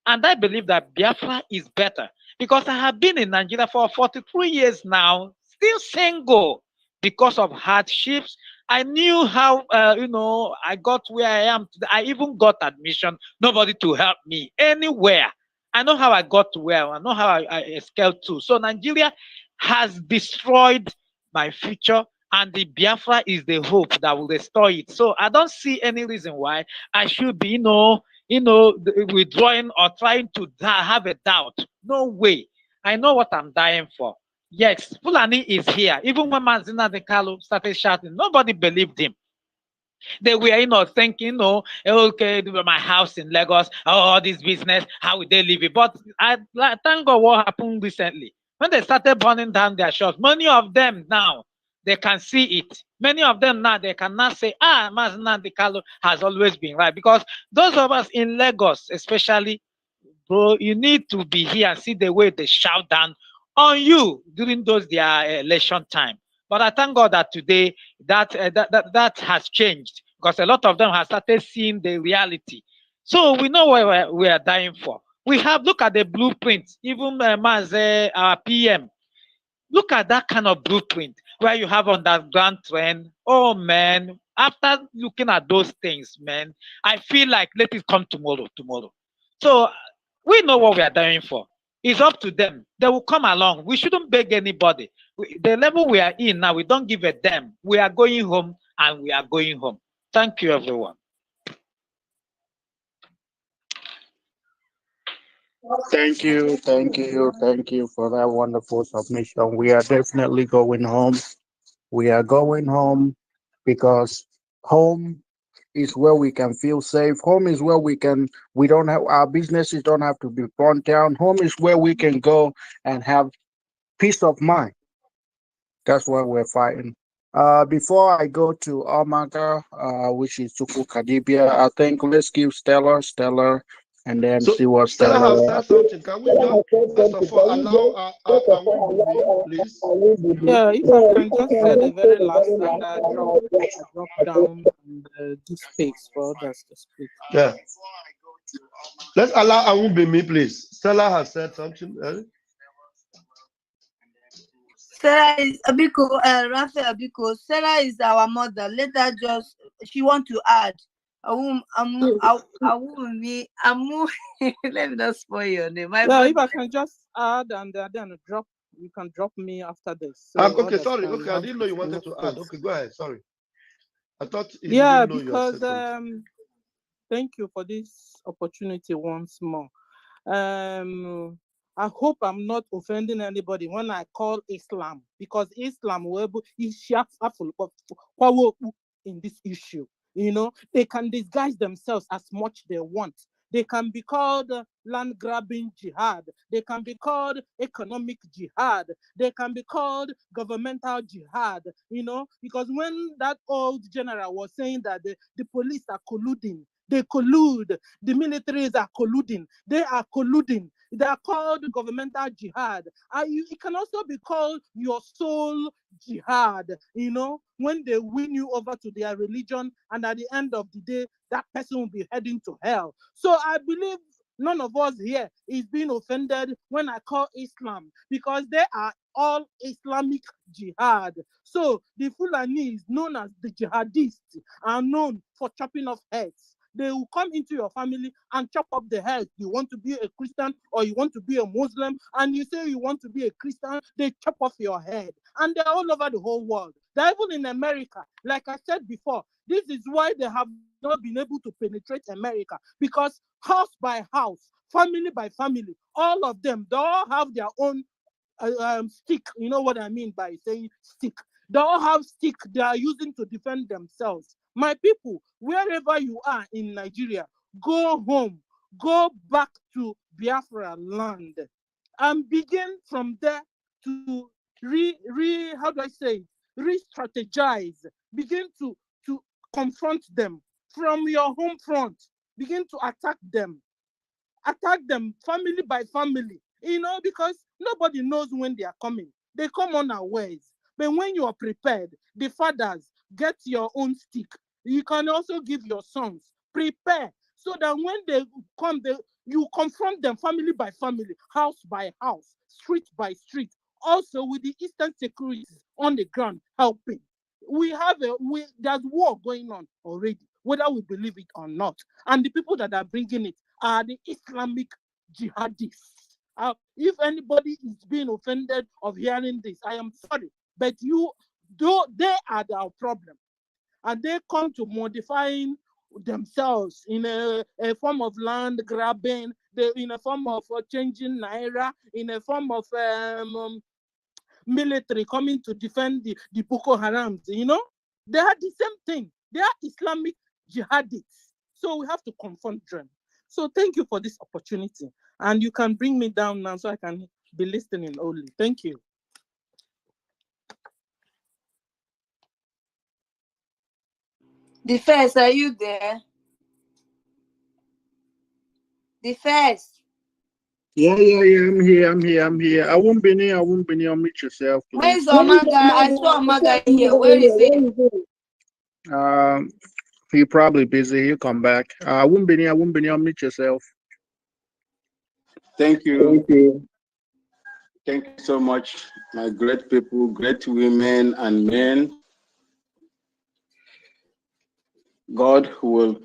And I believe that Biafra is better, because I have been in Nigeria for 43 years now, still single because of hardships. I knew how, I got where I am today. I even got admission, nobody to help me anywhere. I know how I got to where I know how I escaped to. So Nigeria has destroyed my future, and the Biafra is the hope that will restore it. So I don't see any reason why I should be, withdrawing or trying to have a doubt. No way. I know what I'm dying for. Yes, Fulani is here. Even when Manzina de Carlo started shouting, nobody believed him. They were, thinking, okay, my house in Lagos, all this business, how will they live it? But thank God what happened recently. When they started burning down their shops, many of them now, they can see it. Many of them now, they cannot say, Mazi Nnamdi Kanu has always been right. Because those of us in Lagos, especially, bro, you need to be here and see the way they shout down on you during their election time. But I thank God that today that has changed, because a lot of them have started seeing the reality. So we know what we are dying for. We have, look at the blueprint, even our PM. Look at that kind of blueprint where you have underground train. Oh man, after looking at those things, man, I feel like let it come tomorrow. So we know what we are dying for. It's up to them. They will come along. We shouldn't beg anybody. The level we are in now, we don't give a damn. We are going home and we are going home. Thank you, everyone. Thank you for that wonderful submission. We are definitely going home. We are going home because home is where we can feel safe. Home is where we don't have, our businesses don't have to be burnt down. Home is where we can go and have peace of mind. That's why we're fighting. Before I go to Omega, which is Tuku Kadibia, I think let's give Stella, and then So see what Stella has Stella. said something. Can we just first of all allow our please? Yeah, if I can just say the very last and I drop down and give space for others to speak. Yeah. Let's allow Awubimi, please. Stella has said something. Sarah is Abiko, Rafa Abiko. Sarah is our mother. Let her she want to add. Let me not spoil your name. If I can just add and then you can drop me after this. So Okay, sorry. Okay, I didn't know you wanted to add. Okay, go ahead. Sorry. I thought you didn't know because you thank you for this opportunity once more. I hope I'm not offending anybody when I call Islam, because Islam is in this issue. They can disguise themselves as much they want. They can be called land grabbing jihad. They can be called economic jihad. They can be called governmental jihad. Because when that old general was saying that the police are colluding, they collude, the militaries are colluding, they are colluding. They are called governmental jihad. It can also be called your soul jihad, when they win you over to their religion, and at the end of the day, that person will be heading to hell. So I believe none of us here is being offended when I call Islam, because they are all Islamic jihad. So the Fulanis, known as the jihadists, are known for chopping off heads. They will come into your family and chop up the head. You want to be a Christian or you want to be a Muslim, and you say you want to be a Christian, they chop off your head. And they're all over the whole world. They're even in America. Like I said before, this is why they have not been able to penetrate America, because house by house, family by family, all of them, they all have their own stick. You know what I mean by saying stick? They all have stick they are using to defend themselves. My people, wherever you are in Nigeria, go home, go back to Biafra land, and begin from there to re-strategize. Begin to confront them from your home front. Begin to attack them family by family, because nobody knows when they are coming. They come unawares. But when you are prepared, the fathers, get your own stick. You can also give your sons. Prepare so that when they come, you confront them family by family, house by house, street by street. Also with the Eastern securities on the ground helping. There's war going on already, whether we believe it or not. And the people that are bringing it are the Islamic jihadists. If anybody is being offended of hearing this, I am sorry, but they are our problem, and they come to modifying themselves in a form of land grabbing, in a form of changing naira, in a form of military coming to defend the Boko Harams. They are the same thing. They are Islamic jihadists. So we have to confront them. So thank you for this opportunity. And you can bring me down now so I can be listening only. Thank you. The first, are you there? The first. Yeah, I'm here. I won't be near, unmute yourself, please. Where's Omaga? I saw Omaga here. Where is he? He probably busy. He'll come back. I won't be near, unmute yourself. Thank you. Thank you. Thank you so much, my great people, great women and men. God will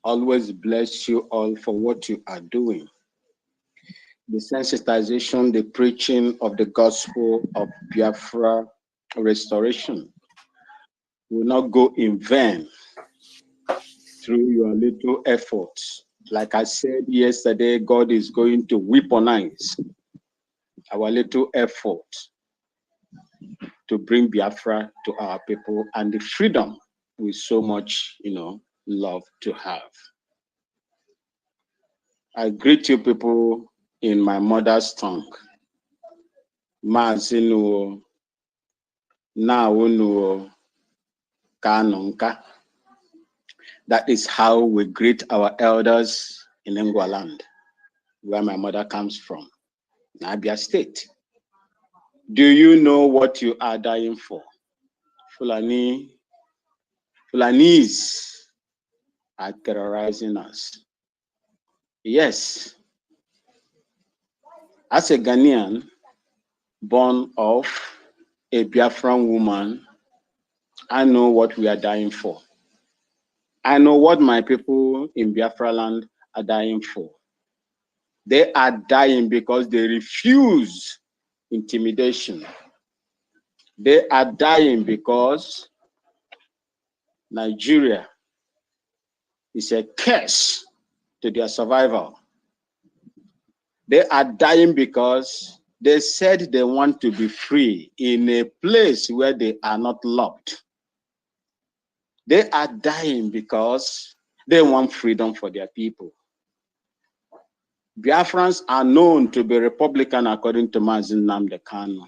always bless you all for what you are doing. The sensitization, the preaching of the gospel of Biafra restoration will not go in vain through your little efforts. Like I said yesterday, God is going to weaponize our little effort to bring Biafra to our people and the freedom we so much, love to have. I greet you people in my mother's tongue. Mazinu Naunu Kanonka. That is how we greet our elders in Engwaland, where my mother comes from, Abia State. Do you know what you are dying for? Fulanese are terrorizing us. Yes, as a Ghanaian, born of a Biafran woman, I know what we are dying for. I know what my people in Biafra land are dying for. They are dying because they refuse intimidation. They are dying because Nigeria is a curse to their survival. They are dying because they said they want to be free in a place where they are not loved. They are dying because they want freedom for their people. Biafrans are known to be Republican according to Mazin Nnamdi Kanu.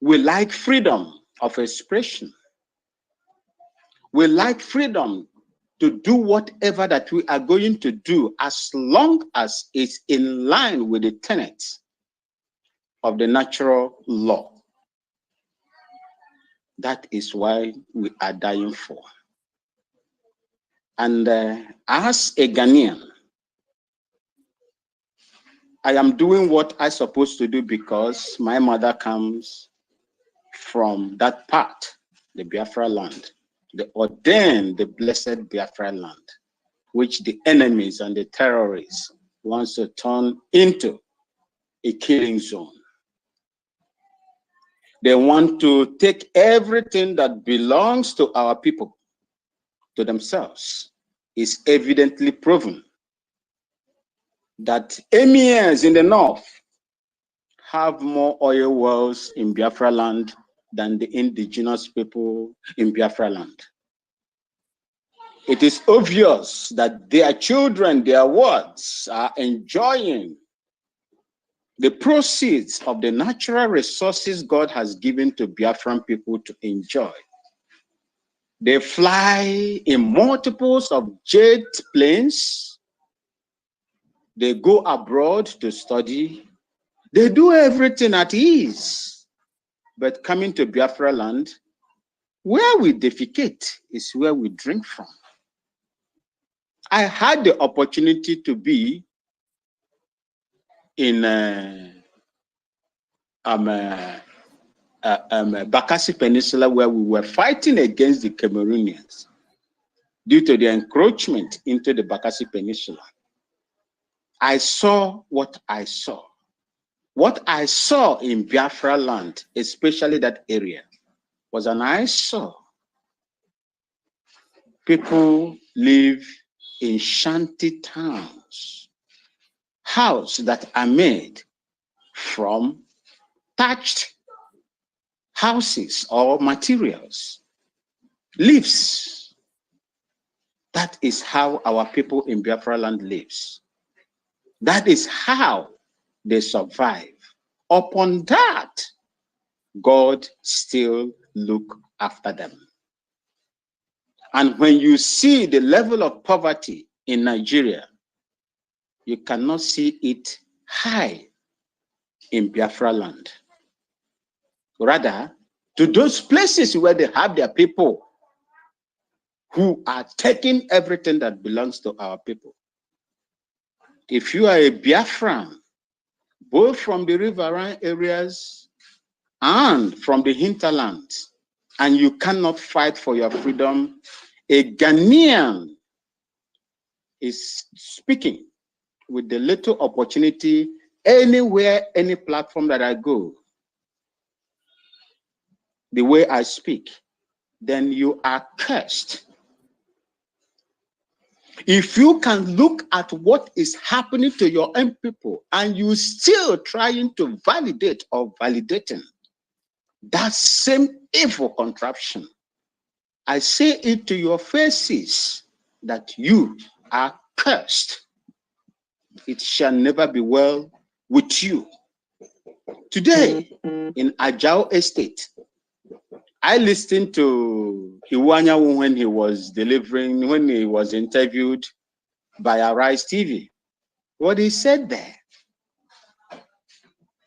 We like freedom of expression. We like freedom to do whatever that we are going to do as long as it's in line with the tenets of the natural law. That is why we are dying for. And as a Ghanaian, I am doing what I'm supposed to do because my mother comes from that part, the Biafra land, the ordained, the blessed Biafra land, which the enemies and the terrorists want to turn into a killing zone. They want to take everything that belongs to our people to themselves. It's evidently proven that emirs in the north have more oil wells in Biafra land than the indigenous people in Biafra land. It is obvious that their children, their wards, are enjoying the proceeds of the natural resources God has given to Biafran people to enjoy. They fly in multiples of jet planes. They go abroad to study. They do everything at ease. But coming to Biafra land, where we defecate is where we drink from. I had the opportunity to be in Bakassi Peninsula, where we were fighting against the Cameroonians due to the encroachment into the Bakassi Peninsula. I saw what I saw. What I saw in Biafra land, especially that area, was an eyesore. People live in shanty towns, houses that are made from thatched houses or materials, lives. That is how our people in Biafra land lives. That is how they survive. Upon that, God still look after them. And when you see the level of poverty in Nigeria, you cannot see it high in Biafra land. Rather, to those places where they have their people who are taking everything that belongs to our people. If you are a Biafran, both from the riverine areas and from the hinterlands, and you cannot fight for your freedom, a Ghanaian is speaking with the little opportunity anywhere, any platform that I go, the way I speak, then you are cursed. If you can look at what is happening to your own people and you still trying to validate or validating that same evil contraption, I say it to your faces that you are cursed. It shall never be well with you. Today, in Ajao Estate, I listened to Iwanya when he was interviewed by Arise TV. What he said there.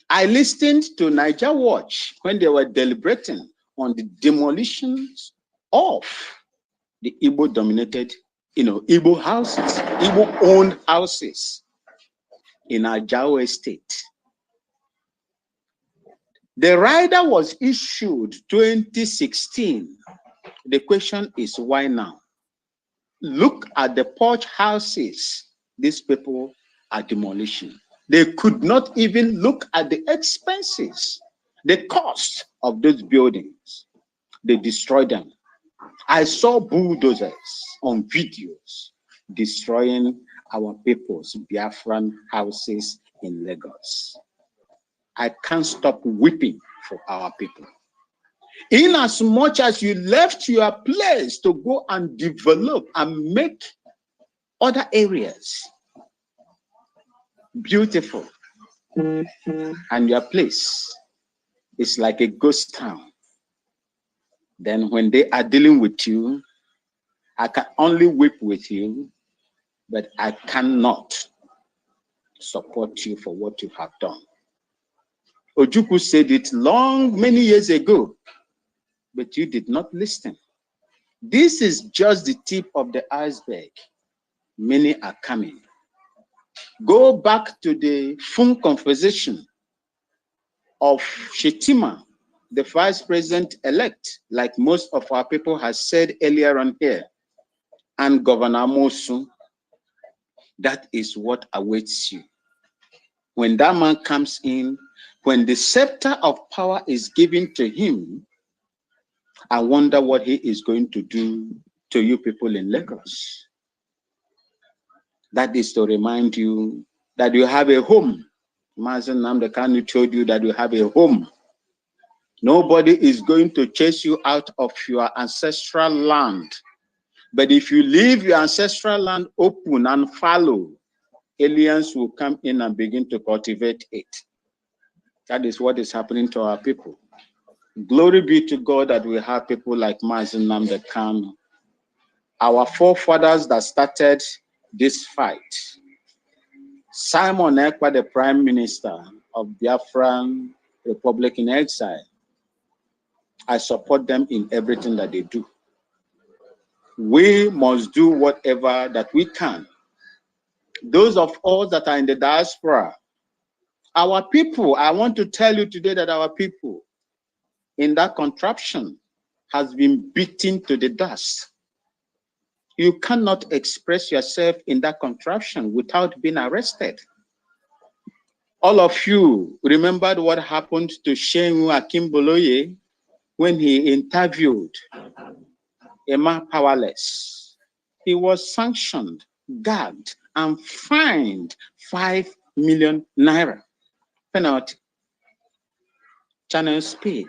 I listened to Niger Watch when they were deliberating on the demolitions of the Igbo-dominated, Igbo houses, Igbo-owned houses in Ajao Estate. The rider was issued 2016. The question is, why now? Look at the porch houses these people are demolishing. They could not even look at the expenses, the cost of those buildings. They destroyed them. I saw bulldozers on videos destroying our people's Biafran houses in Lagos. I can't stop weeping for our people. In as much as you left your place to go and develop and make other areas beautiful, and your place is like a ghost town, then when they are dealing with you, I can only weep with you, but I cannot support you for what you have done. Ojukwu said it many years ago, but you did not listen. This is just the tip of the iceberg. Many are coming. Go back to the phone conversation of Shetima, the vice president-elect, like most of our people have said earlier on here, and Governor Mosu. That is what awaits you. When that man comes in, when the scepter of power is given to him, I wonder what he is going to do to you people in Lagos. That is to remind you that you have a home. Mazen Namdekanu told you that you have a home. Nobody is going to chase you out of your ancestral land. But if you leave your ancestral land open and fallow, aliens will come in and begin to cultivate it. That is what is happening to our people. Glory be to God that we have people like Mazen Namdekanu, our forefathers that started this fight. Simon Ekpa, the Prime Minister of Biafran Republic in exile. I support them in everything that they do. We must do whatever that we can. Those of us that are in the diaspora, our people, I want to tell you today that our people in that contraption has been beaten to the dust. You cannot express yourself in that contraption without being arrested. All of you remembered what happened to Shehu Akimboloye when he interviewed Emma Powerless. He was sanctioned, gagged, and fined 5 million naira penalty. Channel speed.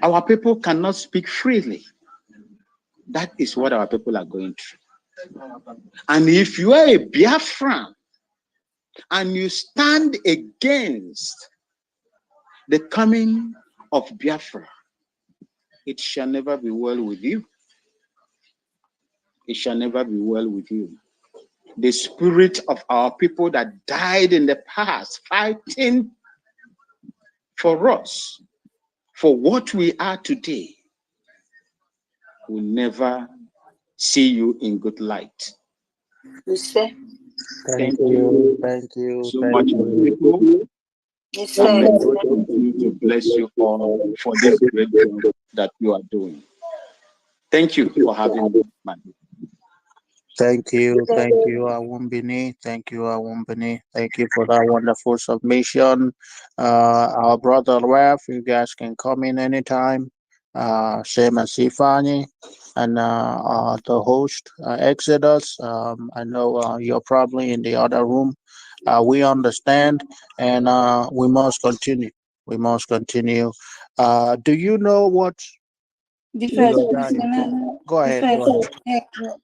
Our people cannot speak freely. That is what our people are going through. And if you are a Biafran and you stand against the coming of Biafra, it shall never be well with you. It shall never be well with you. The spirit of our people that died in the past fighting for us, for what we are today, will never see you in good light. Thank you so much, people. And may God continue to bless you all for this great work that you are doing. Thank you for having me, man. Thank you, Awumbini. Thank you, Awumbini. Thank you for that wonderful submission. Our brother Raf, you guys can come in anytime. Same as Sifani and the host, Exodus. I know you're probably in the other room. We understand, and we must continue. We must continue. Do you know what? Go ahead.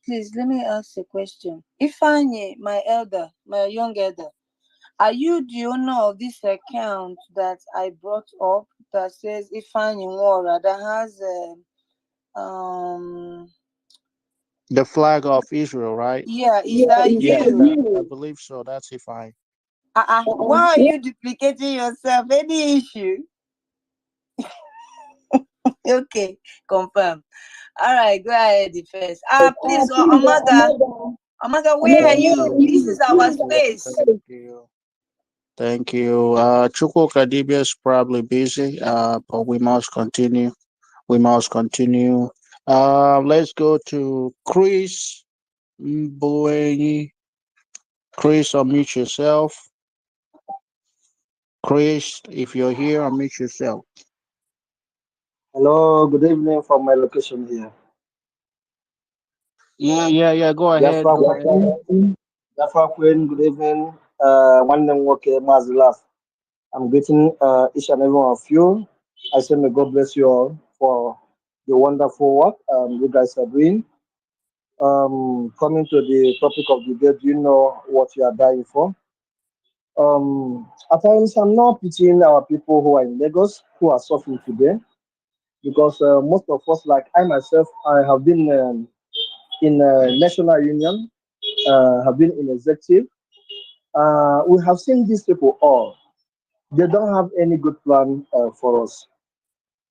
Please, let me ask a question. Ifanye, my elder, my young elder, are you the owner of this account that I brought up that says Ifanye Wara that has the flag of Israel, right? Yeah, is that you? I believe so. That's Ify. Why are you duplicating yourself? Any issue? Okay, confirm. All right, go ahead first. Please, Amanda, where are you? This is our space. Thank you. Chukwu Kadibia is probably busy, but we must continue. We must continue. Let's go to Chris Mboweni. Chris, unmute yourself. Chris, if you're here, unmute yourself. Hello, good evening from my location here. Yeah. Go ahead. Biafra Queen, good evening. One name work Mazilaf. I'm greeting each and every one of you. I say may God bless you all for the wonderful work you guys are doing. Coming to the topic of the day, do you know what you are dying for? At times, I'm not pitying our people who are in Lagos, who are suffering today, because most of us, like I myself, I have been in national union, have been in executive. We have seen these people all. They don't have any good plan for us.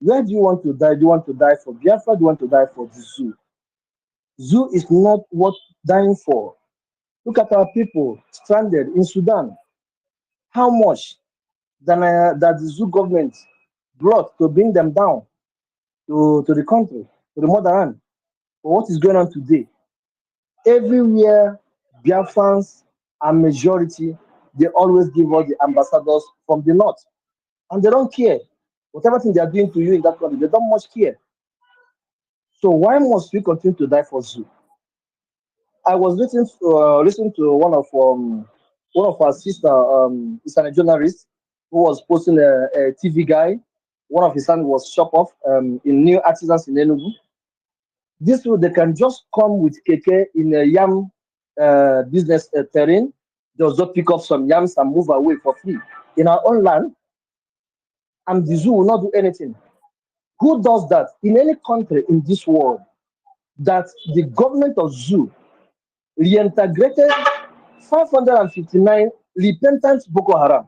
Where do you want to die? Do you want to die for Biafra? Do you want to die for the zoo? Zoo is not worth dying for. Look at our people stranded in Sudan. How much that the zoo government brought to bring them down to the country, to the motherland? But what is going on today? Everywhere, Biafrans are majority. They always give us the ambassadors from the north, and they don't care. Whatever thing they are doing to you in that country, they don't much care. So why must we continue to die for zoo? I was listening to one of our sister. He's a journalist who was posting a TV guy. One of his sons was shot off in New Artisans in Enugu. This way they can just come with keke in a yam business terrain. They'll just pick up some yams and move away for free in our own land, and the zoo will not do anything. Who does that in any country in this world? That the government of zoo reintegrated 559 repentant Boko Haram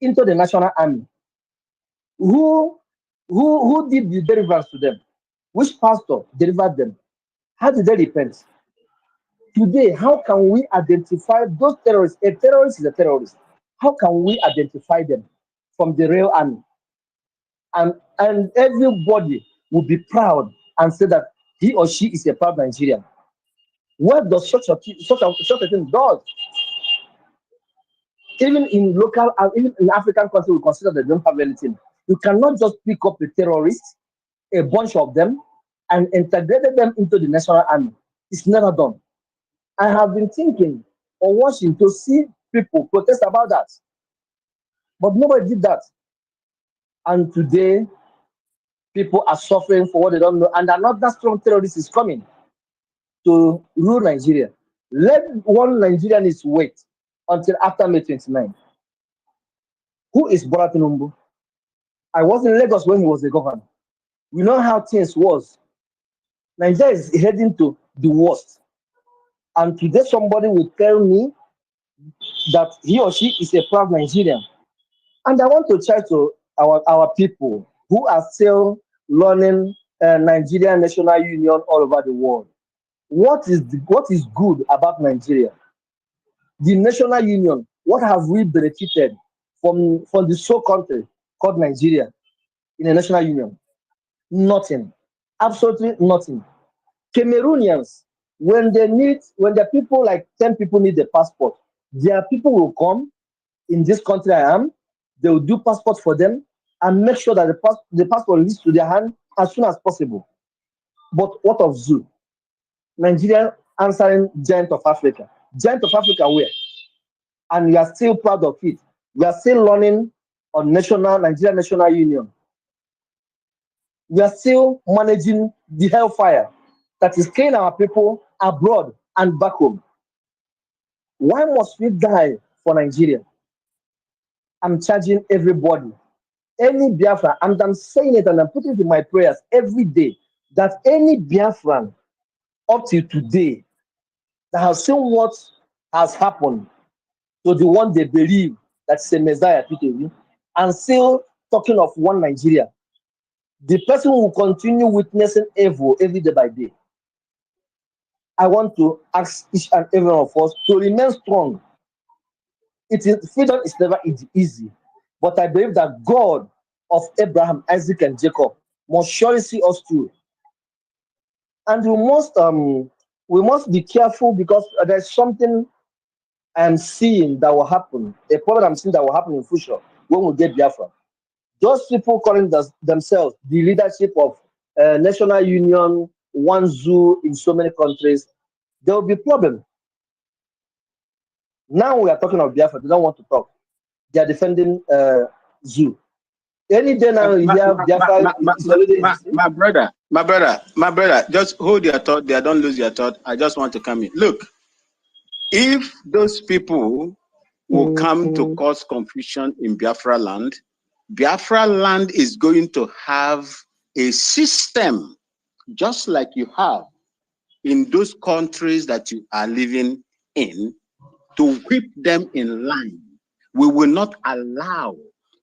into the national army. Who did the deliverance to them? Which pastor delivered them? How did they repent? Today, how can we identify those terrorists? A terrorist is a terrorist. How can we identify them from the real army? And everybody will be proud and say that he or she is a proud Nigerian. What does such a thing does? Even in local, even in African countries, we consider they don't have anything. You cannot just pick up a terrorist, a bunch of them, and integrate them into the national army. It's never done. I have been thinking or watching to see people protest about that, but nobody did that. And today, People are suffering for what they don't know, and another strong terrorist is coming to rule Nigeria. Let one Nigerianist wait until after May 29. Who is Bola Tinubu? I was in Lagos when he was the governor. We know how things was. Nigeria is heading to the worst. And today somebody will tell me that he or she is a proud Nigerian. And I want to try to our people who are still learning Nigerian National Union all over the world. What is good about Nigeria? The National Union, what have we benefited from the sole country called Nigeria in the National Union? Nothing. Absolutely nothing. Cameroonians, when the people, like 10 people need a passport, their people will come in this country I am, they will do passport for them and make sure that the passport reaches to their hand as soon as possible. But what of Zoo? Nigerian answering giant of Africa. Giant of Africa where? And we are still proud of it. We are still learning on Nigerian National Union. We are still managing the hellfire that is killing our people abroad and back home. Why must we die for Nigeria? I'm charging everybody, any Biafra, and I'm saying it and I'm putting it in my prayers every day, that any Biafran up till today that has seen what has happened to the one they believe that's a Messiah, and still talking of one Nigeria, the person will continue witnessing evil every day by day. I want to ask each and every one of us to remain strong. Freedom is never easy, but I believe that God of Abraham, Isaac, and Jacob must surely see us through. And we must be careful, because there's something I'm seeing that will happen, a problem I'm seeing that will happen in future when we get Biafra. Those people calling themselves the leadership of National Union, one zoo in so many countries, there will be problem. Now we are talking of Biafra, they don't want to talk. They are defending zoo. Any day now you have Biafra is already existing. My brother, just hold your thought there, don't lose your thought. I just want to come in. Look, if those people will come to cause confusion in Biafra land is going to have a system just like you have in those countries that you are living in, to whip them in line. We will not allow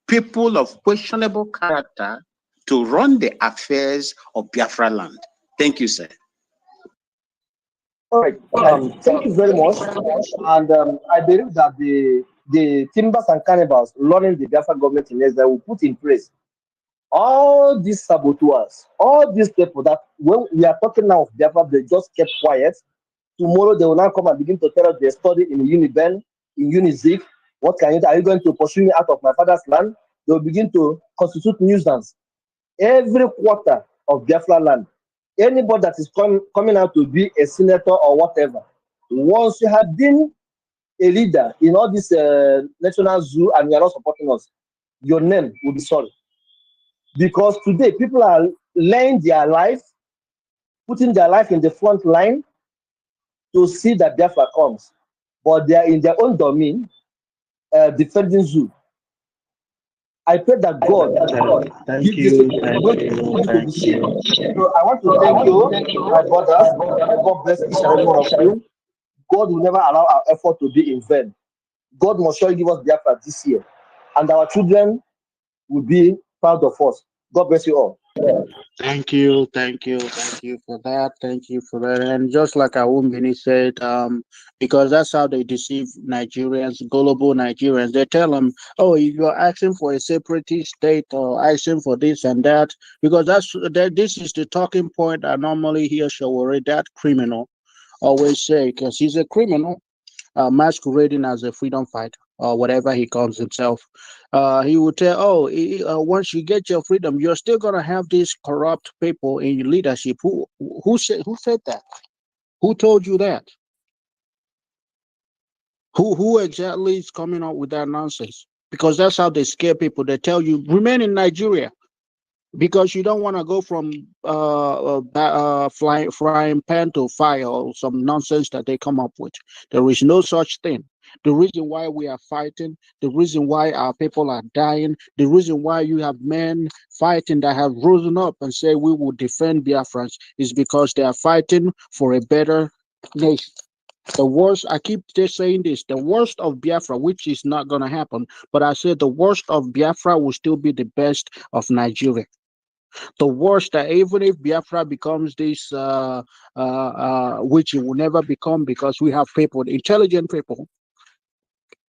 people of questionable character to run the affairs of Biafra land. Thank you, sir. All right. Thank you very much. And I believe that the timbers and cannibals running the Biafra government in Israel will put in place all these saboteurs, all these people that when we are talking now of Biafra, they just kept quiet. Tomorrow they will now come and begin to tell us they study in Uniben, in Unizik. What can you do? Are you going to pursue me out of my father's land? They will begin to constitute nuisance every quarter of Biafra land. Anybody that is coming out to be a senator or whatever, once you have been a leader in all this national zoo and you are not supporting us, your name will be sorry. Because today people are laying their life, putting their life in the front line to see that Biafra comes, but they are in their own domain defending zoo. I pray that God give this to the shame. So I want to thank you, my brothers. God bless each and every one of you. God will never allow our effort to be in vain. God must surely give us Biafra this year, and our children will be proud of us. God bless you all. Thank you for that. Thank you for that. And just like Awumbini said, because that's how they deceive Nigerians, global Nigerians. They tell them, oh, if you're asking for a separatist state or asking for this and that, because this is the talking point I normally hear Shawari, that criminal, always say, because he's a criminal, masquerading as a freedom fighter or whatever he calls himself. He would tell, once you get your freedom, you're still gonna have these corrupt people in your leadership. Who said that? Who told you that? Who exactly is coming up with that nonsense? Because that's how they scare people. They tell you remain in Nigeria. because you don't want to go from frying pan to fire or some nonsense that they come up with. There is no such thing. The reason why we are fighting, the reason why our people are dying, the reason why you have men fighting that have risen up and say we will defend Biafrans is because they are fighting for a better nation. The worst, I keep just saying this, the worst of Biafra, which is not going to happen, but I said the worst of Biafra will still be the best of Nigeria. The worst that even if Biafra becomes this, which it will never become because we have people, intelligent people,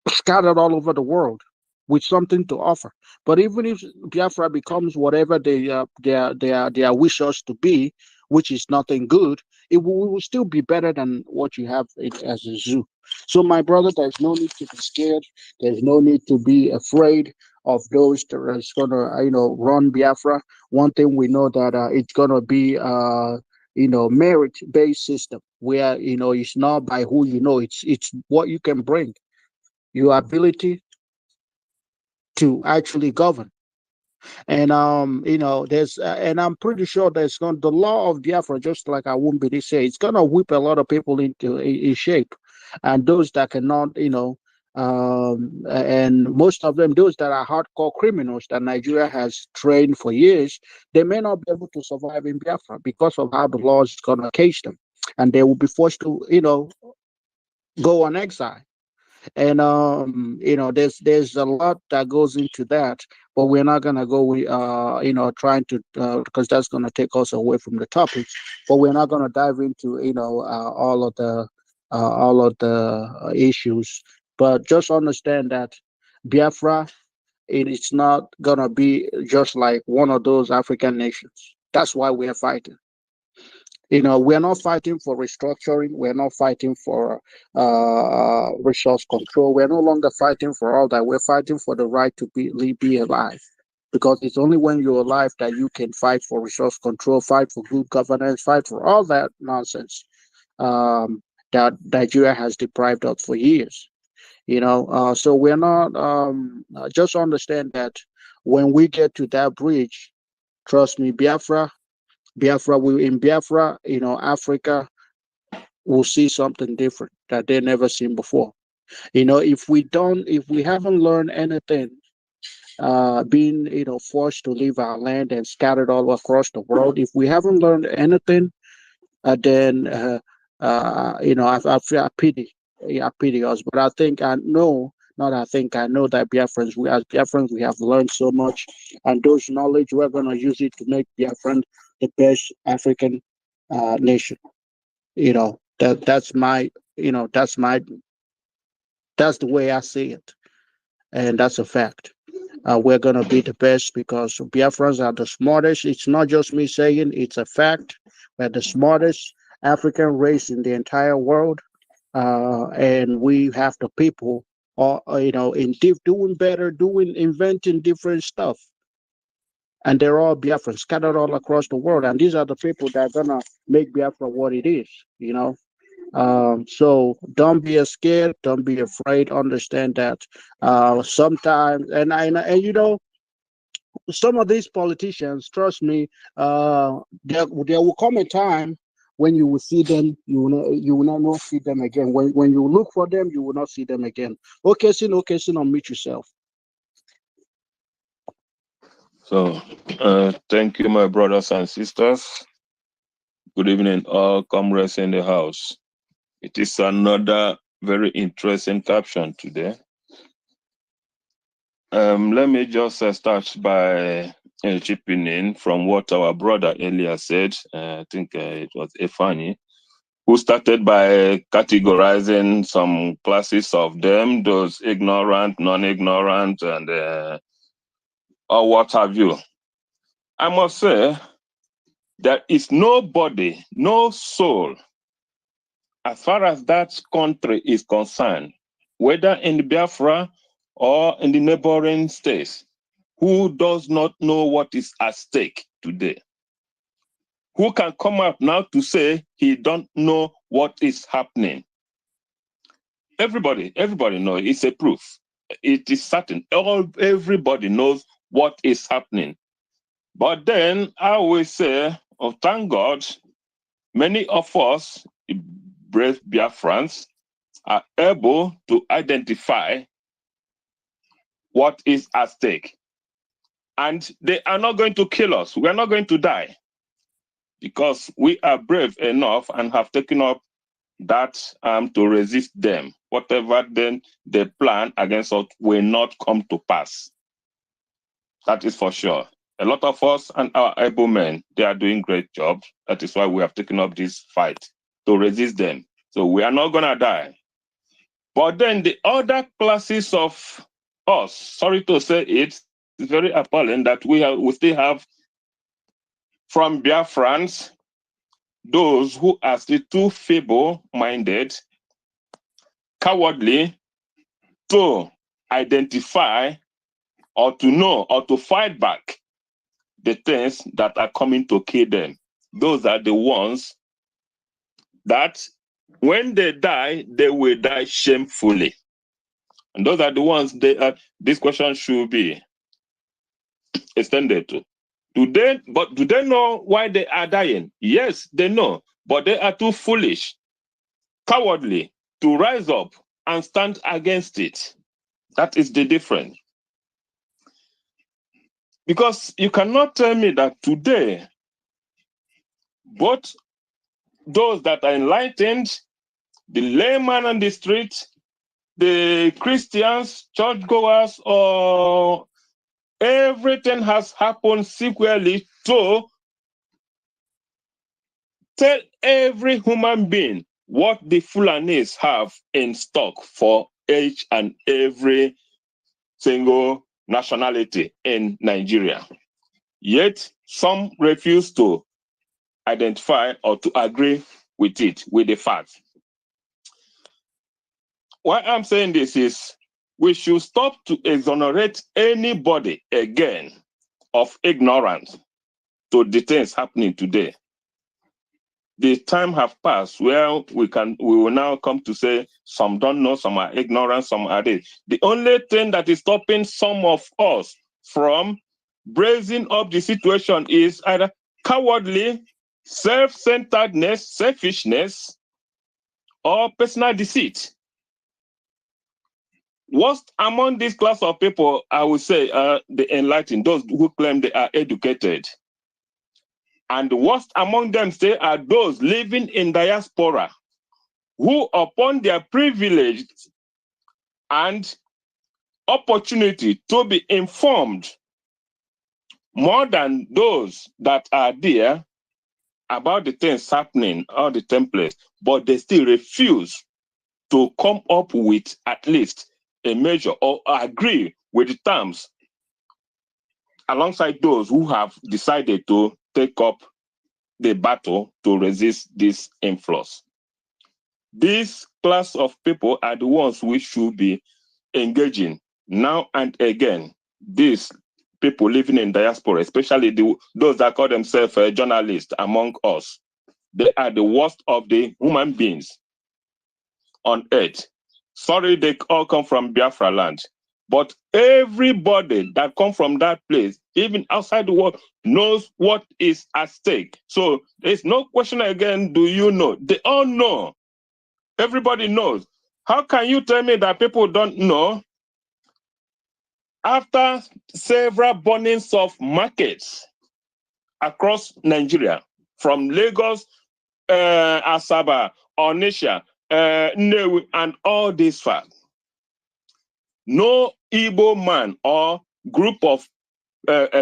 scattered all over the world with something to offer. But even if Biafra becomes whatever they wish us to be, which is nothing good, will still be better than what you have as a zoo. So, my brother, there's no need to be scared. There's no need to be afraid of those that are gonna, run Biafra. One thing we know that it's gonna be, merit-based system where it's not by who you know, it's what you can bring, your ability to actually govern. And there's and I'm pretty sure there's going the law of Biafra, just like I won't be say, it's gonna whip a lot of people into in shape, and those that cannot, and most of them, those that are hardcore criminals that Nigeria has trained for years, they may not be able to survive in Biafra because of how the law is gonna cage them, and they will be forced to, go on exile. And there's a lot that goes into that, but we're not gonna go with trying to because that's gonna take us away from the topic. But we're not gonna dive into all of the issues. But just understand that Biafra, it's not gonna be just like one of those African nations. That's why we are fighting. We're not fighting for restructuring. We're not fighting for resource control. We're no longer fighting for all that. We're fighting for the right to be alive. Because it's only when you're alive that you can fight for resource control, fight for good governance, fight for all that nonsense that Nigeria has deprived us for years. So we're not, just understand that when we get to that bridge, trust me, in Biafra, Africa will see something different that they never seen before. If we haven't learned anything, being, forced to leave our land and scattered all across the world, if we haven't learned anything, then, I feel I pity us. But I know that as Biafrans, we have learned so much, and those knowledge we're gonna use it to make Biafran the best African nation. That's my, that's the way I see it, and that's a fact. We're gonna be the best because Biafrans are the smartest. It's not just me saying; it's a fact. We're the smartest African race in the entire world, and we have the people, doing better, inventing different stuff, and they're all Biafran scattered all across the world. And these are the people that are gonna make Biafra what it is. So don't be scared, don't be afraid. Understand that sometimes, and some of these politicians, trust me, there will come a time when you will see them, you will not see them again. When you look for them, you will not see them again. Okay, sin, unmute yourself. So, thank you, my brothers and sisters. Good evening, all comrades in the house. It is another very interesting caption today. Let me just start by chipping in from what our brother earlier said. I think it was Efani, who started by categorizing some classes of them, those ignorant, non-ignorant, and or what have you. I must say, there is nobody, no soul, as far as that country is concerned, whether in Biafra or in the neighboring states, who does not know what is at stake today? Who can come out now to say he don't know what is happening? Everybody knows. It's a proof. It is certain. Everybody knows what is happening. But then I will say, oh, thank God, many of us, brave Biafrans, are able to identify what is at stake. And they are not going to kill us. We are not going to die because we are brave enough and have taken up that to resist them. Whatever then they plan against us will not come to pass. That is for sure. A lot of us and our able men, they are doing great jobs. That is why we have taken up this fight to resist them. So we are not going to die. But then the other classes of us, sorry to say it's very appalling that we still have from Biafrans, those who are still too feeble-minded, cowardly to identify or to know or to fight back the things that are coming to kill them. Those are the ones that when they die, they will die shamefully. And those are the ones this question should be extended to. Do they know why they are dying? Yes, they know, but they are too foolish, cowardly to rise up and stand against it. That is the difference. Because you cannot tell me that today, both those that are enlightened, the layman on the street, the Christians, churchgoers, or everything has happened sequentially to tell every human being what the Fulanis have in stock for each and every single nationality in Nigeria. Yet some refuse to identify or to agree with it, with the facts. Why I'm saying this is we should stop to exonerate anybody again of ignorance to the things happening today. The time have passed where we will now come to say some don't know, some are ignorant, some are this. The only thing that is stopping some of us from brazen up the situation is either cowardly, self-centeredness, selfishness, or personal deceit. Worst among this class of people, I would say, are the enlightened, those who claim they are educated. And the worst among them, say, are those living in diaspora, who upon their privilege and opportunity to be informed more than those that are there about the things happening, all the templates, but they still refuse to come up with at least a measure or agree with the terms alongside those who have decided to take up the battle to resist this influx. This class of people are the ones we should be engaging now and again. These people living in diaspora, especially those that call themselves journalists among us, they are the worst of the human beings on earth. Sorry, they all come from Biafra land. But everybody that come from that place, even outside the world, knows what is at stake. So there's no question again, do you know? They all know. Everybody knows. How can you tell me that people don't know? After several burnings of markets across Nigeria, from Lagos, Asaba, Onitsha, Nnewi, and all these facts, no Igbo man or group of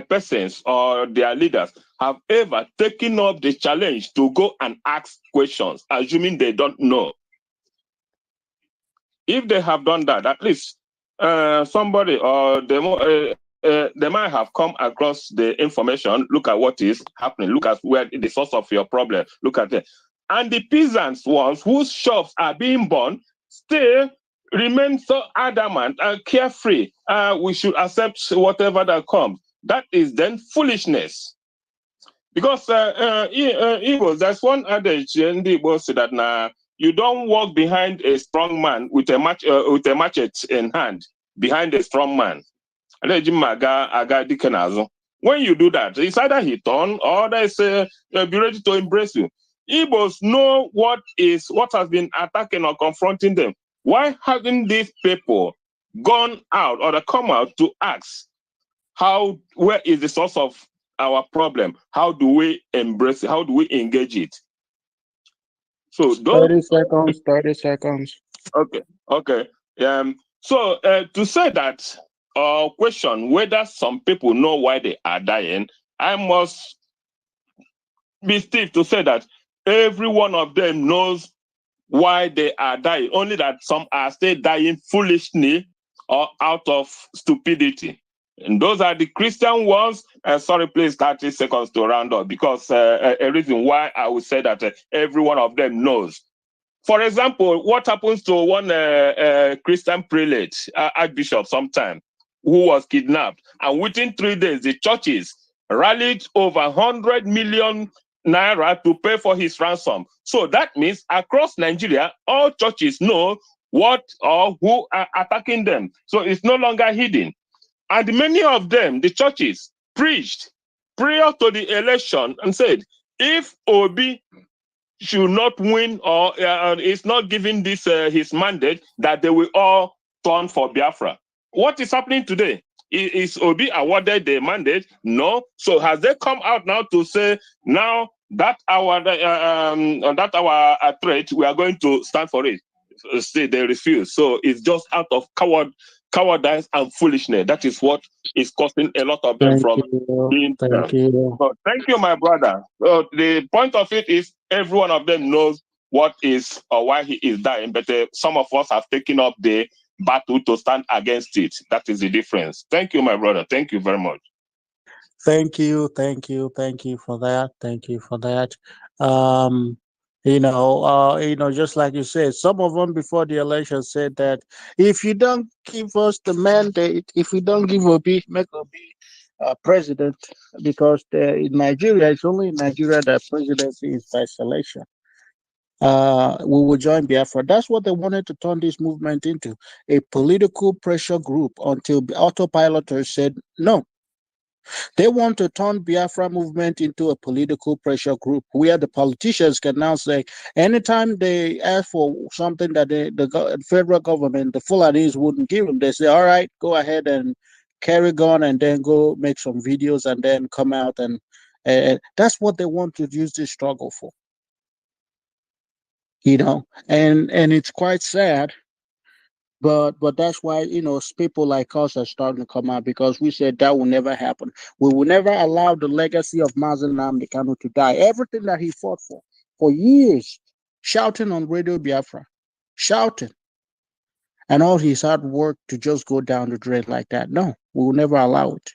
persons or their leaders have ever taken up the challenge to go and ask questions, assuming they don't know. If they have done that, at least somebody or they might have come across the information, look at what is happening, look at where the source of your problem, look at it. And the peasants ones whose shops are being burned still remain so adamant and carefree. We should accept whatever that comes. That is then foolishness. Because Igbo, there's one adage in the Igbo say that now you don't walk behind a strong man with a machete in hand, behind a strong man. When you do that, it's either he turn or they say be ready to embrace you. Igbos know what has been attacking or confronting them. Why haven't these people gone out or they come out to ask where is the source of our problem? How do we embrace it? How do we engage it? So those 30 seconds, 30 seconds. okay. So to say that question whether some people know why they are dying, I must be stiff to say that every one of them knows why they are dying, only that some are still dying foolishly or out of stupidity. And those are the Christian ones. Sorry, please, 30 seconds to round up, because a reason why I would say that every one of them knows. For example, what happens to one Christian prelate, archbishop sometime, who was kidnapped, and within 3 days, the churches rallied over 100 million naira to pay for his ransom. So that means across Nigeria, all churches know what or who are attacking them. So it's no longer hidden. And many of them, the churches, preached prior to the election and said, if Obi should not win or is not given this his mandate, that they will all turn for Biafra. What is happening today? Is Obi awarded the mandate? No. So has they come out now to say now that our threat, we are going to stand for it? See, they refuse. So it's just out of cowardice and foolishness. That is what is causing a lot of them Thank from you. being. Thank you. So thank you, my brother. So the point of it is every one of them knows what is or why he is dying, but some of us have taken up the battle to stand against it. That is the difference. Thank you, my brother. Thank you very much. Thank you. Thank you. Thank you for that. Thank you for that. Um, just like you said, some of them before the election said that if you don't give us the mandate, if we don't give Obi, make Obi president, because in Nigeria, it's only in Nigeria that presidency is by selection. We will join Biafra. That's what they wanted to turn this movement into, a political pressure group, until autopiloters said no. They want to turn Biafra movement into a political pressure group where the politicians can now say, anytime they ask for something that the federal government, the Fulanis wouldn't give them, they say, all right, go ahead and carry on, and then go make some videos and then come out. And that's what they want to use this struggle for. And it's quite sad, but that's why people like us are starting to come out, because we said that will never happen. We will never allow the legacy of Mazen Nnamdi Kanu to die. Everything that he fought for years, shouting on Radio Biafra, shouting, and all his hard work to just go down the drain like that. No, we will never allow it.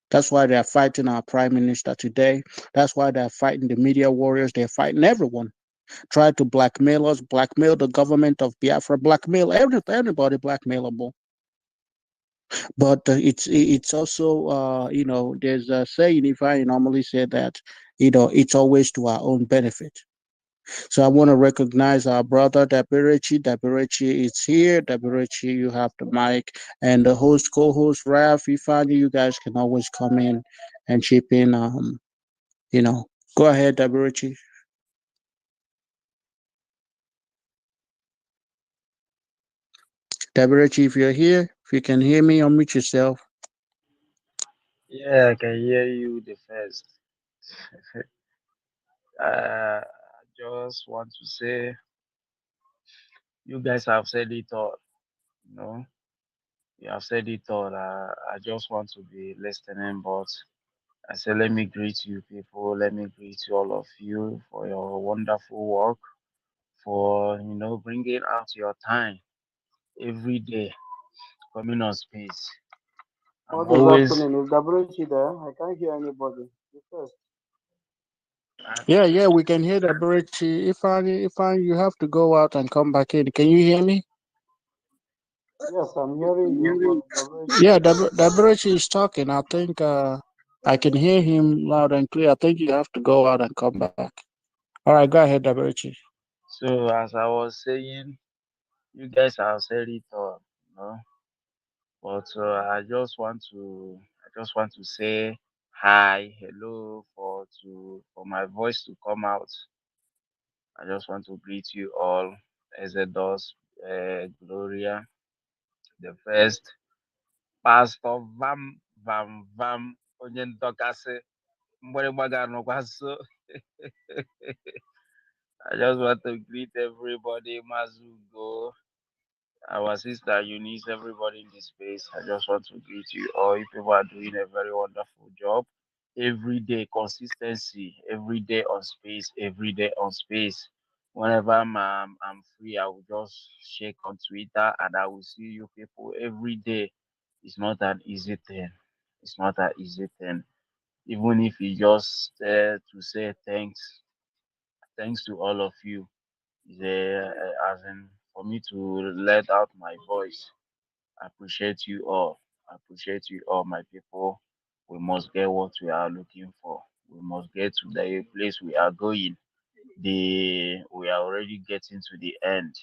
That's why they're fighting our prime minister today. That's why they're fighting the media warriors. They're fighting everyone. Try to blackmail us, blackmail the government of Biafra, blackmail anybody blackmailable. But it's also there's a saying, if I normally say that it's always to our own benefit. So I want to recognize our brother Dabirechi. Dabirechi is here. Dabirechi, you have the mic, and the host, co-host Ralph, Ifani, you guys can always come in and chip in. Go ahead, Dabirechi. Dabirechi, if you're here, if you can hear me, unmute yourself. Yeah, I can hear you the first. I just want to say you guys have said it all. You know, you have said it all. I just want to be listening, but I say let me greet you people. Let me greet all of you for your wonderful work, for bringing out your time every day, coming on space. I'm What is always happening? Is Dabrichi there? I can't hear anybody. You first. Yeah, we can hear Dabirechi. Ifani, you have to go out and come back in. Can you hear me? Yes, I'm hearing you, but Dabrichi Yeah, is not. Dabirechi is talking. I think I can hear him loud and clear. I think you have to go out and come back. All right, go ahead, Dabirechi. so as I was saying, you guys have said it all, But I just want to say hi, hello, for my voice to come out. I just want to greet you all. Exodus, Gloria, the first, Pastor Vam, onye ndọkasị, mgbịrịgba ga-anọkwa nso. I just want to greet everybody, Mazugo, our sister Eunice, everybody in this space. I just want to greet you all. You people are doing a very wonderful job. Every day, consistency, every day on space, every day on space. Whenever I'm free, I will just check on Twitter and I will see you people every day. It's not an easy thing. It's not an easy thing. Even if you just to say thanks to all of you. As in for me to let out my voice. I appreciate you all. I appreciate you all, my people. We must get what we are looking for. We must get to the place we are going. We are already getting to the end.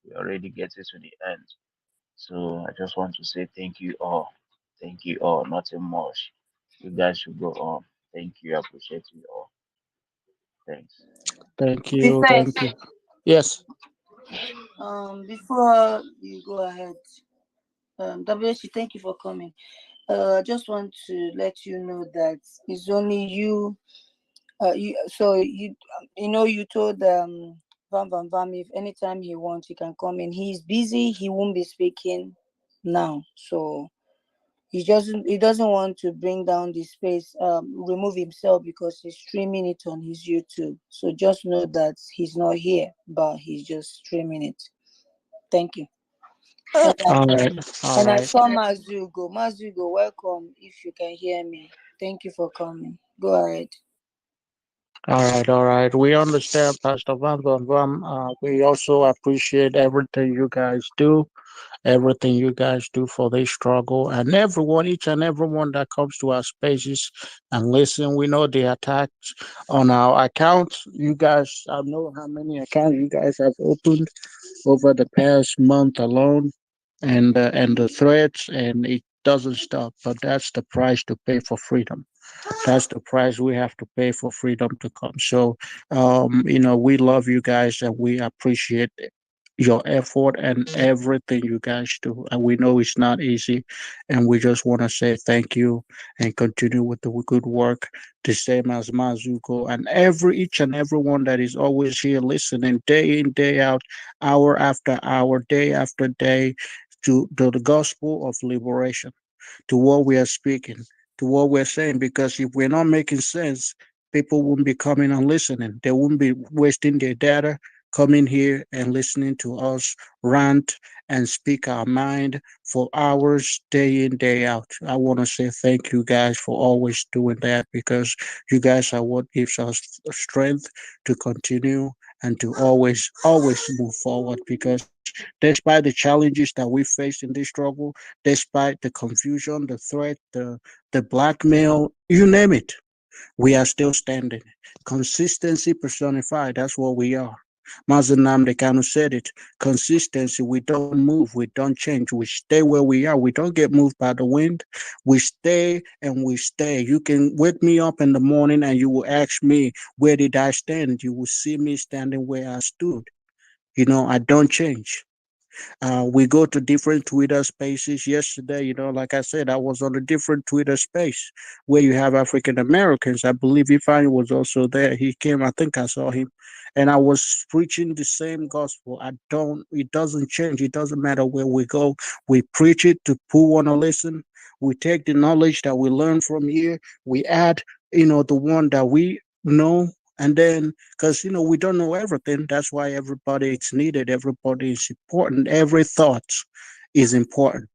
We are already getting to the end. So I just want to say thank you all. Thank you all. Nothing much. You guys should go on. Thank you. I appreciate you all. Thanks. Thank you. Before, Thank you. Yes. before you go ahead, WSC, thank you for coming. I just want to let you know that it's only you. You told Vam if anytime he wants he can come in. He's busy. He won't be speaking now. So he doesn't want to bring down the space, remove himself because he's streaming it on his YouTube. So just know that he's not here, but he's just streaming it. Thank you. And I, All right. All and I right. saw Mazugo. Mazugo, welcome if you can hear me. Thank you for coming. Go ahead. All right. All right. We understand, Pastor Van Van Van. We also appreciate everything you guys do, everything you guys do for this struggle, and everyone, each and everyone that comes to our spaces and listen. We know the attacks on our accounts. You guys, I know how many accounts you guys have opened over the past month alone, and the threats, and it doesn't stop. But that's the price to pay for freedom. That's the price we have to pay for freedom to come. So, we love you guys and we appreciate your effort and everything you guys do. And we know it's not easy. And we just want to say thank you and continue with the good work, the same as Mazuko and each and everyone that is always here listening day in, day out, hour after hour, day after day to the gospel of liberation, to what we are speaking, to what we're saying. Because if we're not making sense, people won't be coming and listening. They won't be wasting their data coming here and listening to us rant and speak our mind for hours, day in, day out. I want to say thank you guys for always doing that, because you guys are what gives us strength to continue and to always move forward. Because despite the challenges that we face in this struggle, despite the confusion, the threat, the blackmail, you name it, we are still standing. Consistency personified, that's what we are. Mazanam Dekanu said it. Consistency, we don't move, we don't change, we stay where we are. We don't get moved by the wind. We stay and we stay. You can wake me up in the morning and you will ask me, where did I stand? You will see me standing where I stood. I don't change. We go to different Twitter spaces. Yesterday, like I said, I was on a different Twitter space where you have African Americans. I believe Ifan was also there. He came, I think I saw him. And I was preaching the same gospel. It doesn't change. It doesn't matter where we go. We preach it to who want to listen. We take the knowledge that we learn from here. We add, the one that we know, and then, because we don't know everything, that's why everybody is needed, everybody is important, every thought is important.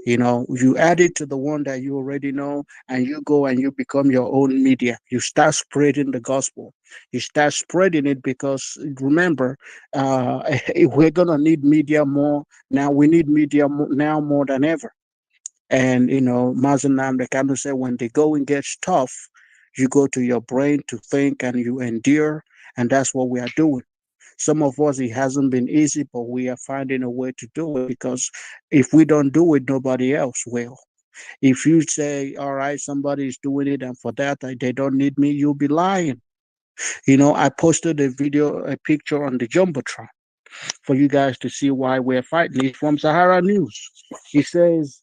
You add it to the one that you already know, and you go and you become your own media. You start spreading the gospel. You start spreading it, because remember, we're gonna need media more now. We need media now more than ever. And Mazanam, they kind of say, when the going gets tough, you go to your brain to think and you endure. And that's what we are doing. Some of us, it hasn't been easy, but we are finding a way to do it, because if we don't do it, nobody else will. If you say, all right, somebody is doing it, and for that they don't need me, you'll be lying. I posted a picture on the Jumbotron for you guys to see why we're fighting. It's from Sahara News. It says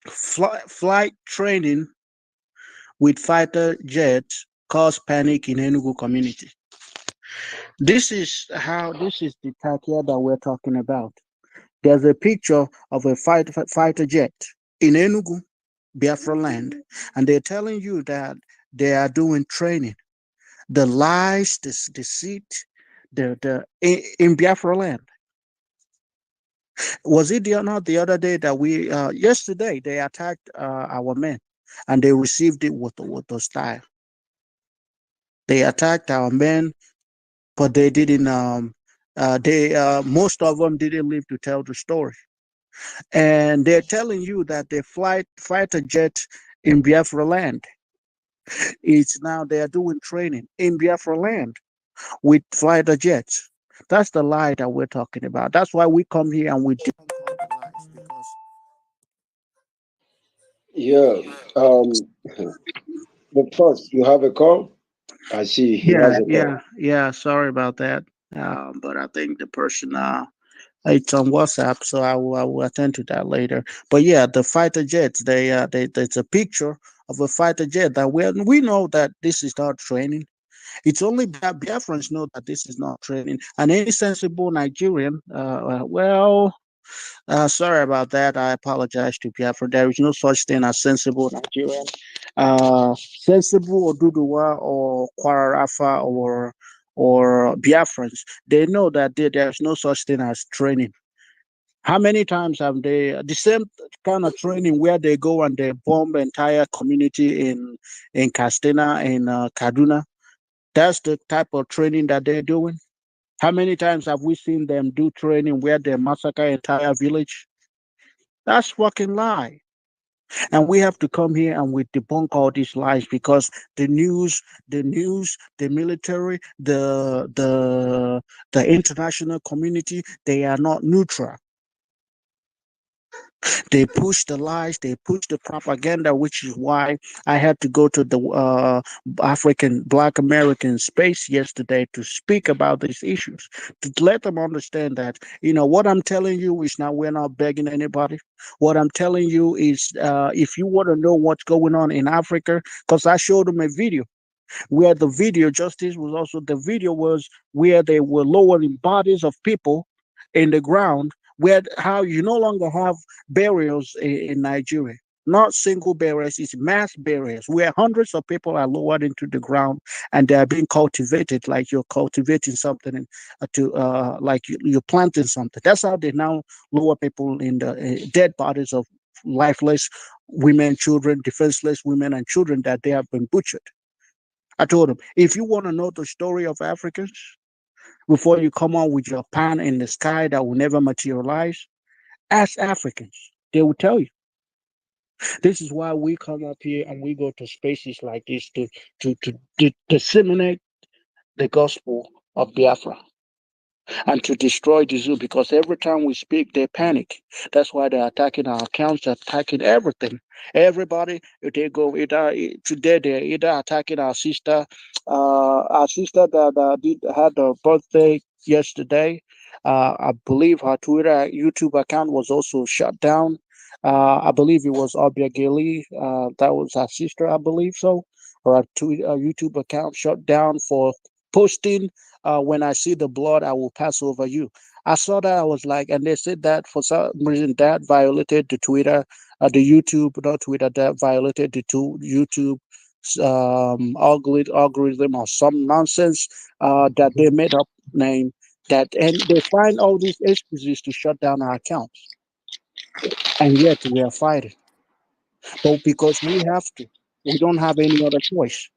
flight training with fighter jets cause panic in Enugu community. This is the Takia that we're talking about. There's a picture of a fighter jet in Enugu, Biafra land, and they're telling you that they are doing training. The lies, the deceit, in Biafra land. Was it not the other day that yesterday they attacked our men, and they received it with the style. They attacked our men, but they didn't. They most of them didn't live to tell the story, and they're telling you that they fighter jet in Biafra land. It's now they are doing training in Biafra land with fighter jets. That's the lie that we're talking about. That's why we come here and we debunk all the lies because Yeah. But first, you have a call. I see he yeah, has a call. yeah. Sorry about that. But I think the person it's on WhatsApp, so I will attend to that later. But yeah, the fighter jets. It's a picture of a fighter jet that we know that this is not training. It's only Biafrans know that this is not training, and any sensible Nigerian, sorry about that. I apologize to Biafra. There is no such thing as sensible Nigerian. Sensible or Duduwa or Kwarafa or Biafrans, they know that there's no such thing as training. How many times have they the same kind of training where they go and they bomb entire community in Castina in Kaduna? That's the type of training that they're doing. How many times have we seen them do training where they massacre entire village? That's fucking lie. And we have to come here and we debunk all these lies because the military, the international community, they are not neutral. They push the lies, they push the propaganda, which is why I had to go to the African Black American space yesterday to speak about these issues, to let them understand that, what I'm telling you is not, we're not begging anybody. What I'm telling you is if you want to know what's going on in Africa, because I showed them a video where the video justice was also the video was where they were lowering bodies of people in the ground where how you no longer have burials in Nigeria. Not single burials, it's mass burials where hundreds of people are lowered into the ground and they are being cultivated like you're cultivating something like you're planting something. That's how they now lower people in the dead bodies of lifeless women, children, defenseless women and children that they have been butchered. I told him, if you want to know the story of Africans before you come out with your pan in the sky that will never materialize, ask Africans. They will tell you. This is why we come up here and we go to spaces like this to disseminate the gospel of Biafra and to destroy the zoo because every time we speak, they panic. That's why they're attacking our accounts, attacking everything. Everybody, if they go today, they're either attacking our sister that had her birthday yesterday. I believe her YouTube account was also shut down. I believe it was Obiageli. That was her sister, I believe so. Her YouTube account shut down for posting when I see the blood, I will pass over you. I saw that. I was like, and they said that for some reason that violated the Twitter, the YouTube, not Twitter, that violated the YouTube algorithm or some nonsense that they made up name that, and they find all these excuses to shut down our accounts. And yet we are fighting. But because we don't have any other choice.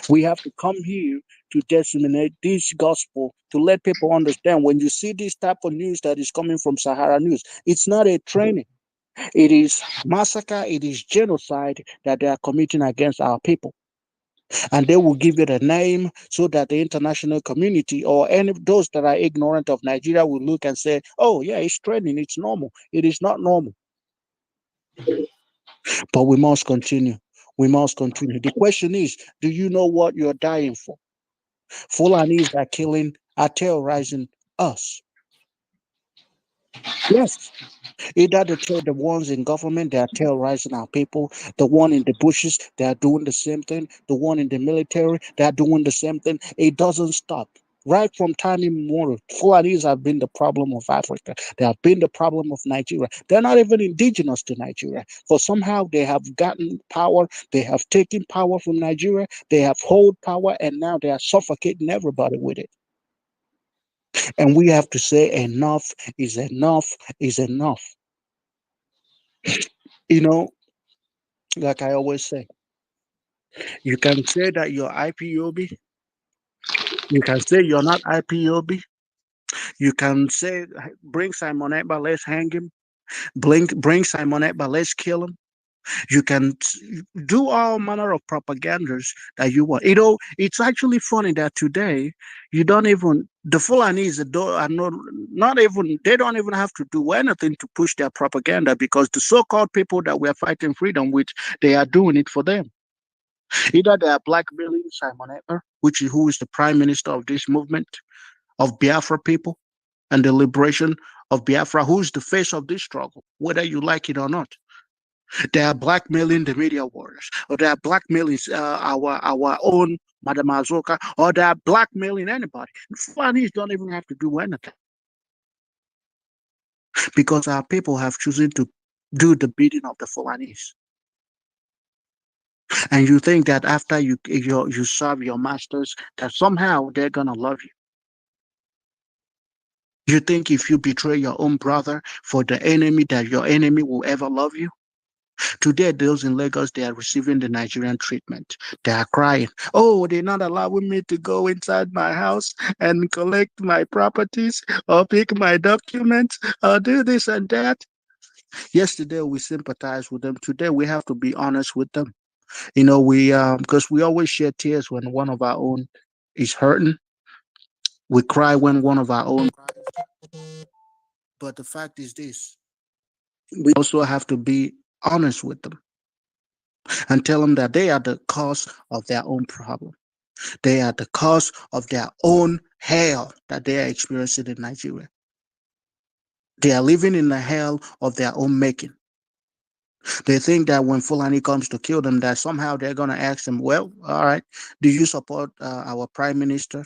We have to come here to disseminate this gospel to let people understand when you see this type of news that is coming from Sahara News, it's not a training. It is massacre, it is genocide that they are committing against our people. And they will give it a name so that the international community or any of those that are ignorant of Nigeria will look and say, oh, yeah, it's training, it's normal. It is not normal. But we must continue. We must continue. The question is, do you know what you're dying for? Fulanis are killing, are terrorizing us. Yes. Either the ones in government, they are terrorizing our people. The one in the bushes, they are doing the same thing. The one in the military, they are doing the same thing. It doesn't stop. Right from time immemorial, Fulanis have been the problem of Africa. They have been the problem of Nigeria. They're not even indigenous to Nigeria. For somehow they have gotten power. They have taken power from Nigeria. They have hold power, and now they are suffocating everybody with it. And we have to say enough is enough is enough. You know, like I always say, you can say that you're IPOB. You can say you're not IPOB. You can say, bring Simon Ekpa, let's hang him. Bring Simon Ekpa, let's kill him. You can do all manner of propagandas that you want. You know, it's actually funny that today you don't even, the Fulanis are not even, they don't even have to do anything to push their propaganda because the so-called people that we're fighting freedom with, they are doing it for them. Either they are blackmailing Simon Ekpa, who is the prime minister of this movement of Biafra people and the liberation of Biafra, who is the face of this struggle, whether you like it or not. They are blackmailing the media warriors, or they are blackmailing our own Madam Azoka, or they are blackmailing anybody. Fulanis don't even have to do anything because our people have chosen to do the bidding of the Fulanis. And you think that after you serve your masters, that somehow they're gonna love you. You think if you betray your own brother for the enemy, that your enemy will ever love you? Today, those in Lagos, they are receiving the Nigerian treatment. They are crying. Oh, they're not allowing me to go inside my house and collect my properties or pick my documents or do this and that. Yesterday, we sympathized with them. Today, we have to be honest with them. You know, because we always shed tears when one of our own is hurting. We cry when one of our own cries. But the fact is this, we also have to be honest with them and tell them that they are the cause of their own problem. They are the cause of their own hell that they are experiencing in Nigeria. They are living in the hell of their own making. They think that when Fulani comes to kill them, that somehow they're going to ask them, well, all right, do you support our prime minister?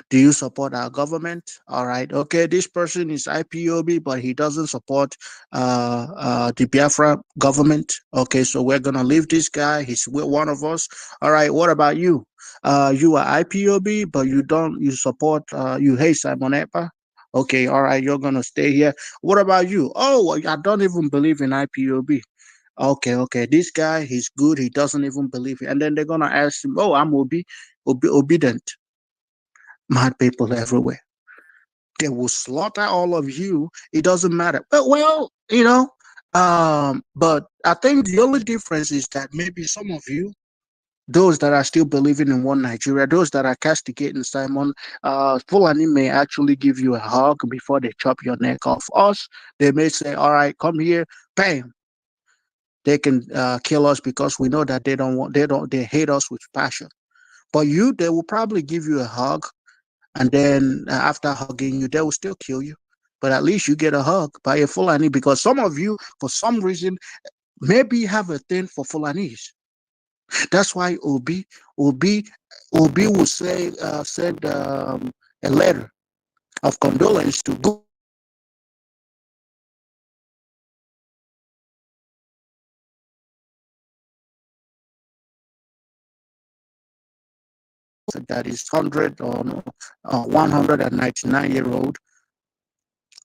Do you support our government? All right. Okay. This person is IPOB, but he doesn't support the Biafra government. Okay. So we're going to leave this guy. He's one of us. All right. What about you? You are IPOB, but you support, you hate Simon Ekpa. Okay. All right. You're going to stay here. What about you? Oh, I don't even believe in IPOB. Okay, okay. This guy, he's good. He doesn't even believe it. And then they're gonna ask him, "Oh, I'm obedient." Mad people everywhere. They will slaughter all of you. It doesn't matter. Well, but I think the only difference is that maybe some of you, those that are still believing in one Nigeria, those that are castigating Simon, Fulani may actually give you a hug before they chop your neck off. Us, they may say, "All right, come here, bam." They can kill us because we know that they hate us with passion. But you, they will probably give you a hug, and then after hugging you, they will still kill you. But at least you get a hug by a Fulani because some of you, for some reason, maybe have a thing for Fulanis. That's why Obi, Obi will send a letter of condolence to go that is 100 or no, 199-year-old.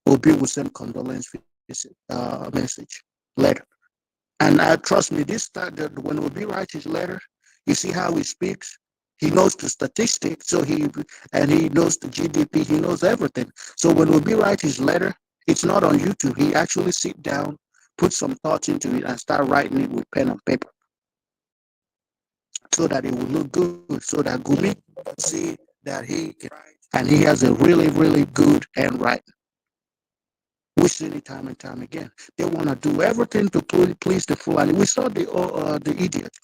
Obi will send condolence message letter. And trust me, this time that when Obi writes his letter, you see how he speaks. He knows the statistics, he knows the GDP, he knows everything. So when Obi writes his letter, it's not on YouTube. He actually sit down, put some thoughts into it, and start writing it with pen and paper, so that it will look good, so that Gumi can see that he can write, and he has a really, really good handwriting. We've seen it time and time again. They want to do everything to please the Fulani. We saw the idiot,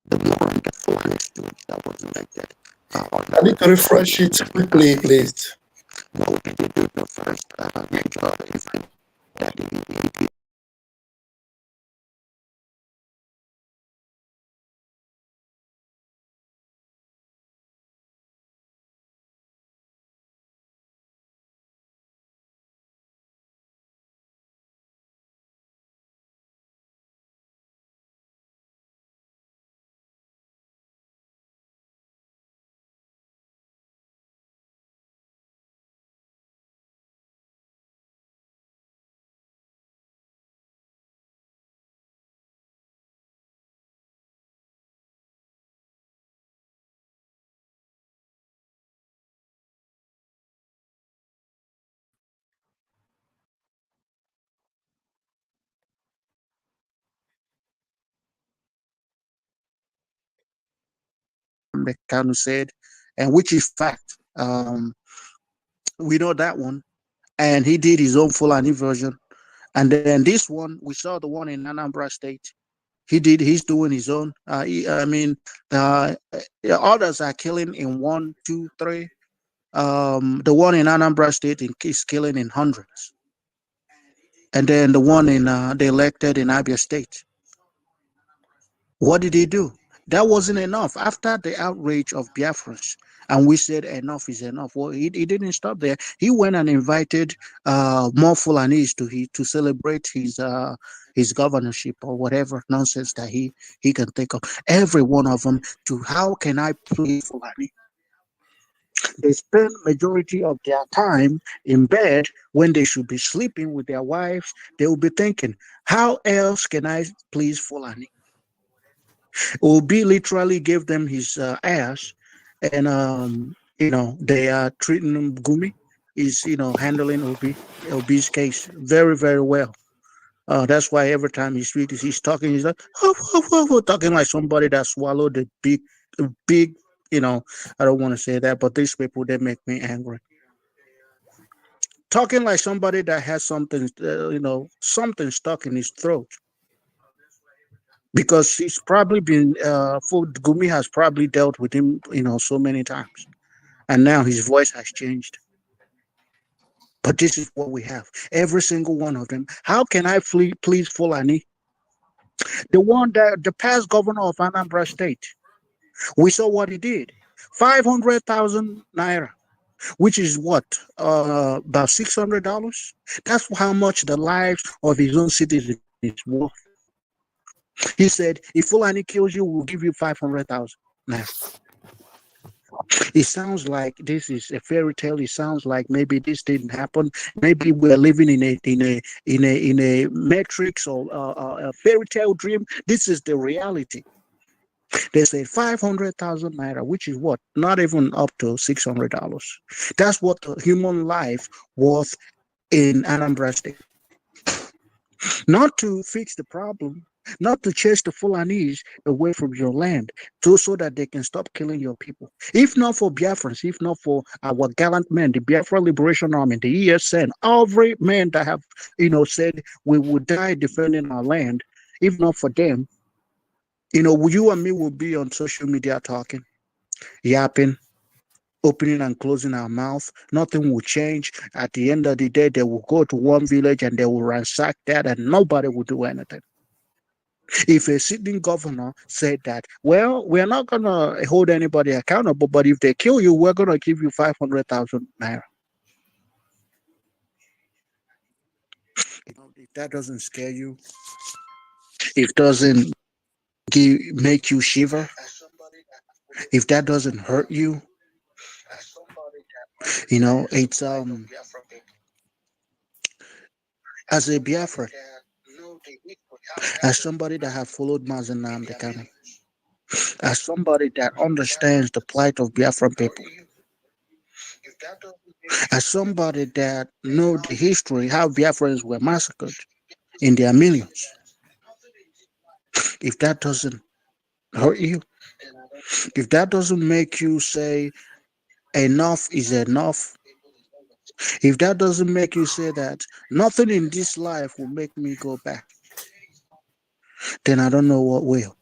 the moron, the Fulani stooge that was elected. I need to refresh it quickly, please. What did he do the first major event that he did? The Kanu said, and which is fact. We know that one. And he did his own Fulani version. And then this one, we saw the one in Anambra State. He's doing his own. I mean, others are killing in one, two, three. The one in Anambra State is killing in hundreds. And then the one in the elected in Abia State. What did he do? That wasn't enough. After the outrage of Biafrans, and we said enough is enough. Well, he didn't stop there. He went and invited more Fulanese to celebrate his governorship or whatever nonsense that he can think of. Every one of them to how can I please Fulani? They spend majority of their time in bed when they should be sleeping with their wives. They will be thinking, how else can I please Fulani? Obi literally gave them his ass, and they are treating him. Gumi is handling Obi's case very very well. That's why every time he speaks, he's talking. He's like talking like somebody that swallowed a big. I don't want to say that, but these people they make me angry. Talking like somebody that has something, something stuck in his throat because he's probably been Gumi has probably dealt with him so many times, and now his voice has changed. But this is what we have, every single one of them. How can I please Fulani? The past governor of Anambra State, we saw what he did. 500,000 naira, which is what, about $600. That's how much the lives of his own citizens is worth. He said, if Fulani kills you, we'll give you 500,000. Now, it sounds like this is a fairy tale. It sounds like maybe this didn't happen. Maybe we're living in a matrix or a fairy tale dream. This is the reality. They say 500,000 naira, which is what? Not even up to $600. That's what the human life worth in Anambra State. Not to fix the problem, not to chase the Fulanese away from your land, so that they can stop killing your people. If not for Biafrans, if not for our gallant men, the Biafra Liberation Army, the ESN, every man that have, said we would die defending our land, if not for them, you and me will be on social media talking, yapping, opening and closing our mouth. Nothing will change. At the end of the day, they will go to one village and they will ransack that, and nobody will do anything. If a sitting governor said that, well, we're not going to hold anybody accountable, but if they kill you, we're going to give you 500,000 naira. If that doesn't scare you, if doesn't make you shiver, if that doesn't hurt you, it's as a Biafra, as somebody that have followed Mazen Namdekano, as somebody that understands the plight of Biafran people, as somebody that know the history, how Biafrans were massacred in their millions, if that doesn't hurt you, if that doesn't make you say enough is enough, If that doesn't make you say that nothing in this life will make me go back, then I don't know what will.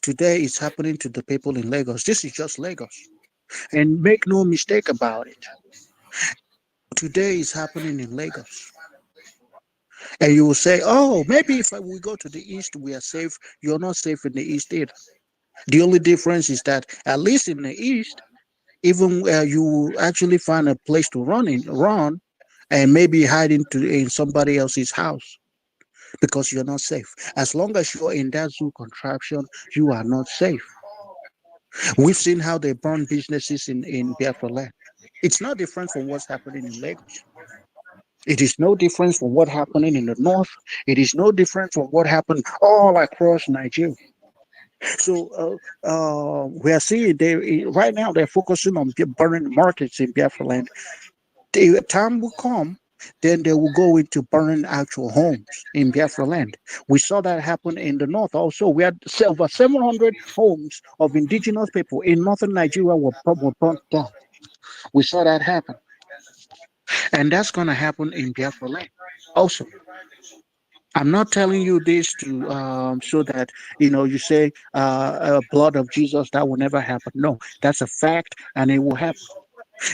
Today it's happening to the people in Lagos. This is just Lagos. And make no mistake about it. Today is happening in Lagos. And you will say, oh, maybe if we go to the east, we are safe. You're not safe in the east either. The only difference is that at least in the east, even where you will actually find a place to run, and maybe hide in somebody else's house because you're not safe. As long as you're in that zoo contraption, you are not safe. We've seen how they burn businesses in Biafra land. It's not different from what's happening in Lagos. It is no different from what's happening in the north. It is no different from what happened all across Nigeria. So we are seeing they right now they're focusing on burning markets in Biafra land. The time will come, then they will go into burning actual homes in Biafra land. We saw that happen in the north also. We had over 700 homes of indigenous people in northern Nigeria were burnt down. We saw that happen. And that's going to happen in Biafra land also. I'm not telling you this to so that you say blood of Jesus that will never happen. No, that's a fact, and it will happen.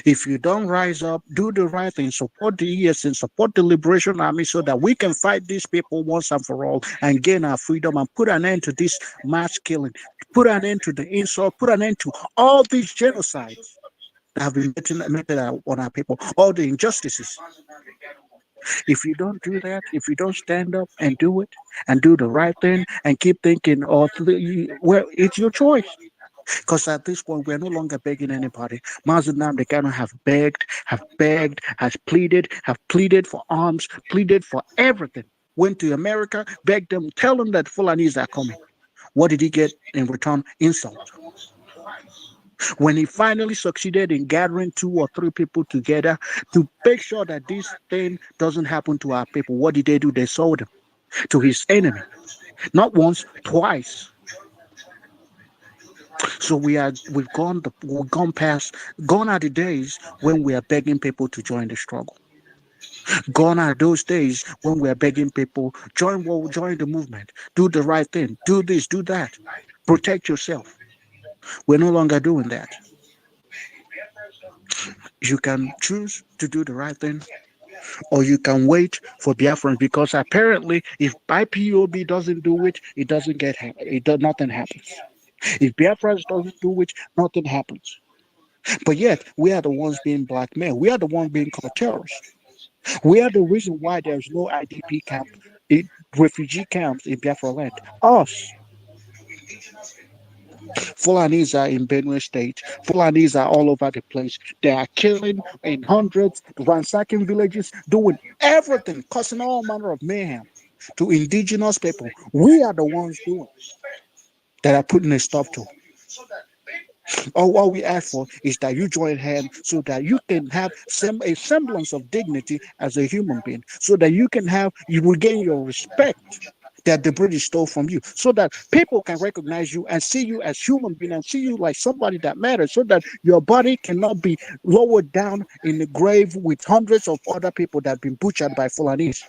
If you don't rise up, do the right thing, support the ESN, support the Liberation Army so that we can fight these people once and for all and gain our freedom and put an end to this mass killing, put an end to the insult, put an end to all these genocides that have been meted on our people, all the injustices. If you don't do that, if you don't stand up and do it and do the right thing and keep thinking, well, it's your choice. Because at this point, we're no longer begging anybody. Mazenam, they kind of have begged, have pleaded for arms, pleaded for everything. Went to America, begged them, tell them that Fulanis are coming. What did he get in return? Insult. When he finally succeeded in gathering 2 or 3 people together to make sure that this thing doesn't happen to our people, what did they do? They sold him to his enemy. Not once, twice. So we've gone gone are the days when we are begging people to join the struggle. Gone are those days when we are begging people join the movement, do the right thing, do this, do that, protect yourself. We're no longer doing that. You can choose to do the right thing, or you can wait for Biafrans, because apparently, if IPOB doesn't do it, it doesn't nothing happens. If Biafrans doesn't do it, nothing happens. But yet, we are the ones being blackmailed. We are the ones being called terrorists. We are the reason why there's no IDP camp, refugee camps in Biafra land. Us. Fulanis are in Benue State. Fulanis are all over the place. They are killing in hundreds, ransacking villages, doing everything, causing all manner of mayhem to indigenous people. We are the ones doing that are putting a stop to. All we ask for is that you join hands so that you can have a semblance of dignity as a human being, so that you regain your respect that the British stole from you, so that people can recognize you and see you as human being and see you like somebody that matters, so that your body cannot be lowered down in the grave with hundreds of other people that have been butchered by Fulanis.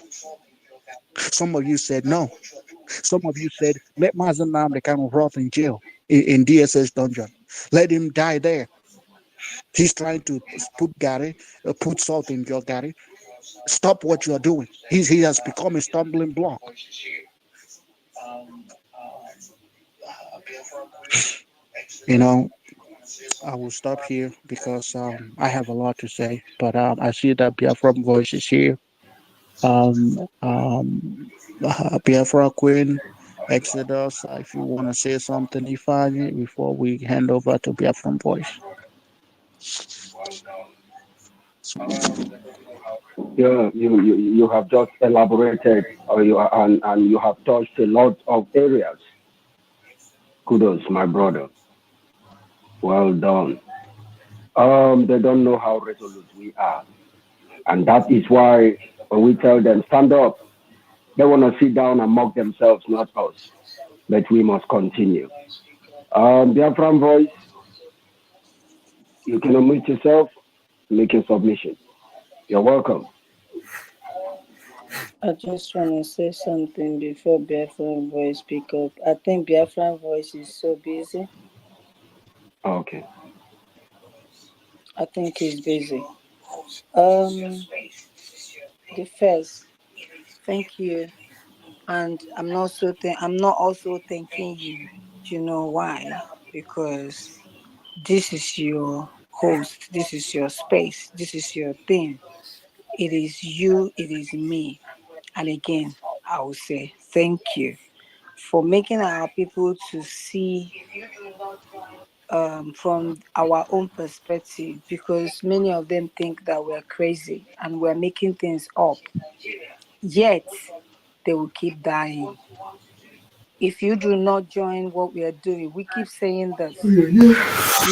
Some of you said no. Some of you said, let Mazen Namdekan rot in jail in DSS dungeon. Let him die there. He's trying to put salt in your Gary. Stop what you are doing. He has become a stumbling block. I will stop here because I have a lot to say, but I see that Biafra voice is here. Biafra Queen, Exodus, if you want to say something, Ifeanyi, before we hand over to Biafra voice. Yeah, you have just elaborated, and you have touched a lot of areas. Kudos, my brother. Well done. They don't know how resolute we are, and that is why when we tell them stand up, they want to sit down and mock themselves, not us. But we must continue. Biafran voice, you can unmute yourself. making submission. You're welcome. I just want to say something before Biafran voice speak up. I think Biafran voice is so busy. Okay. I think he's busy. Um, the first, thank you, and I'm not also thanking you. Do you know why? Because this is your host. This is your space. This is your thing. It is you. It is me. And again, I will say thank you for making our people to see from our own perspective, because many of them think that we're crazy and we're making things up. Yet they will keep dying. If you do not join what we are doing, we keep saying this. You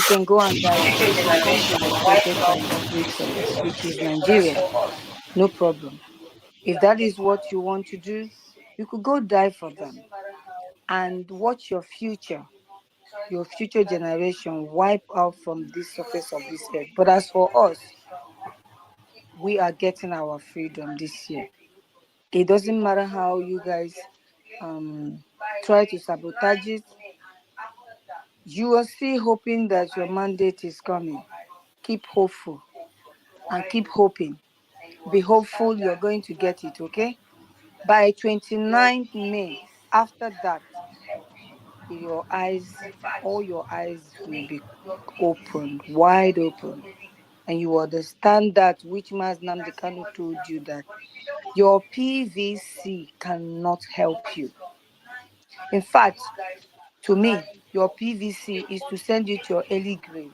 can go and die from a country liberated by Britain, which is Nigeria. No problem. If that is what you want to do, you could go die for them and watch your future generation wipe out from this surface of this earth. But as for us, we are getting our freedom this year. It doesn't matter how you guys try to sabotage it. You are still hoping that your mandate is coming. Keep hopeful and keep hoping. Be hopeful you're going to get it, okay? By 29th May, after that, your eyes, all your eyes will be open, wide open. And you understand that which Maznam Dekanu told you, that your PVC cannot help you. In fact, to me, your PVC is to send you to your early grave.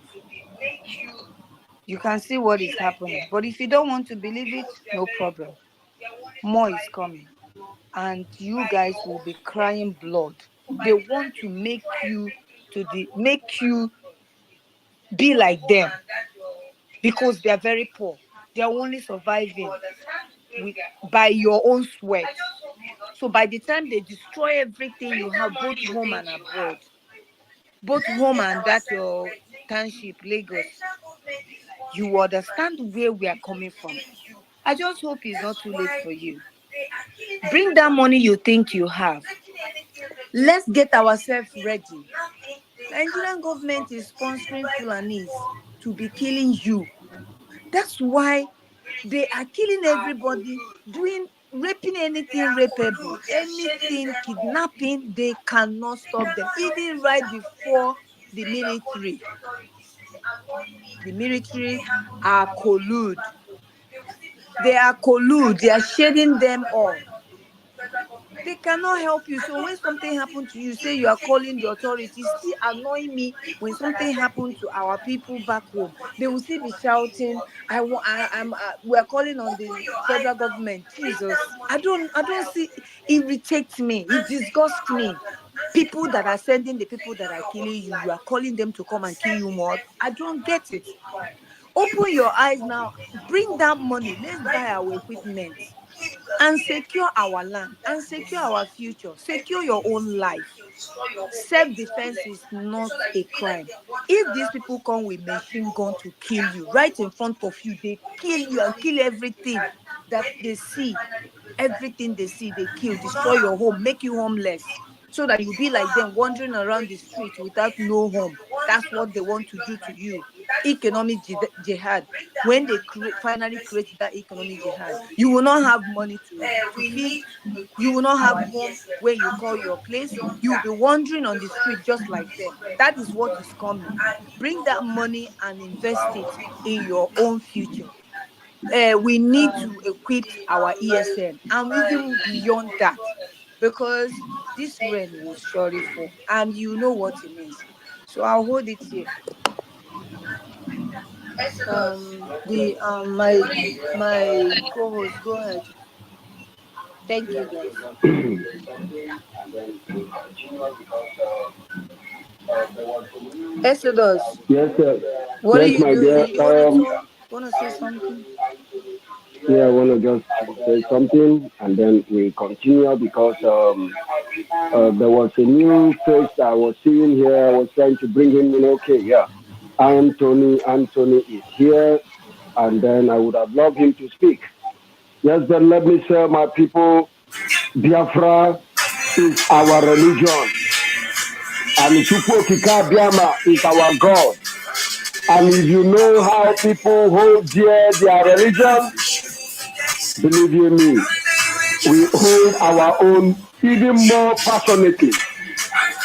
You can see what is happening. But if you don't want to believe it, no problem. More is coming. And you guys will be crying blood. They want to make you be like them, because they are very poor. They are only surviving by your own sweat. So by the time they destroy everything you have, both home and abroad, both home and that your township, Lagos, you understand where we are coming from. I just hope it's not too late for you. Bring that money you think you have. Let's get ourselves ready. Nigerian government is sponsoring Fulanis to be killing you. That's why they are killing everybody, raping anything rapeable, anything kidnapping. They cannot stop them. Even right before the military are collude. They are collude. They are shading them all. They cannot help you. So when something happened to you, say you are calling the authorities. Still annoying me when something happened to our people back home. They will still be shouting, we're calling on the federal government. Jesus, I don't see. It irritates me. It disgusts me. People that are sending the people that are killing you, you are calling them to come and kill you more. I don't get it. Open your eyes now. Bring that money. Let's buy our equipment and secure our land and secure our future. Secure your own life. Self-defense is not a crime. If these people come with machine gun to kill you right in front of you, they kill you and kill everything that they see. Everything they see, they kill, destroy your home, make you homeless, so that you be like them, wandering around the street without no home. That's what they want to do to you. Economic jihad. When they finally create that economic jihad, you will not have money to feed. You will not have home where you call your place. You will be wandering on the street just like them. That is what is coming. Bring that money and invest it in your own future. We need to equip our ESN and even beyond that, because this rain will surely fall, and you know what it means. So I'll hold it here. My co-host, go ahead. Thank you, guys. Exodus. Yes, sir. What are Yes, you my doing? dear. You wanna say something? Yeah, I want to just say something and then we continue because there was a new face I was seeing here. I was trying to bring him in. Okay, yeah. Anthony is here. and then I would have loved him to speak. Yes, then let me say, my people, Biafra is our religion, and Chukwokika Biama is our God. And if you know how people hold dear their religion, believe you me, we hold our own even more passionately.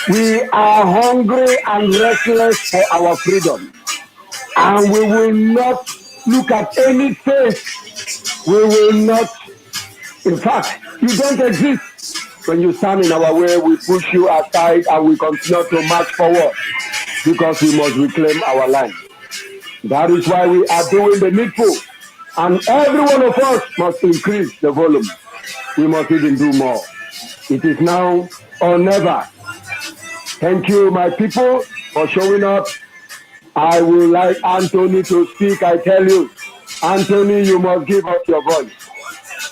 We are hungry and restless for our freedom. And we will not look at any face. We will not, in fact, you don't exist. When you stand in our way, we push you aside and we continue to march forward because we must reclaim our land. That is why we are doing the needful. And every one of us must increase the volume. We must even do more. It is now or never. Thank you, my people, for showing up. I would like Anthony to speak. I tell you, Anthony, you must give us your voice.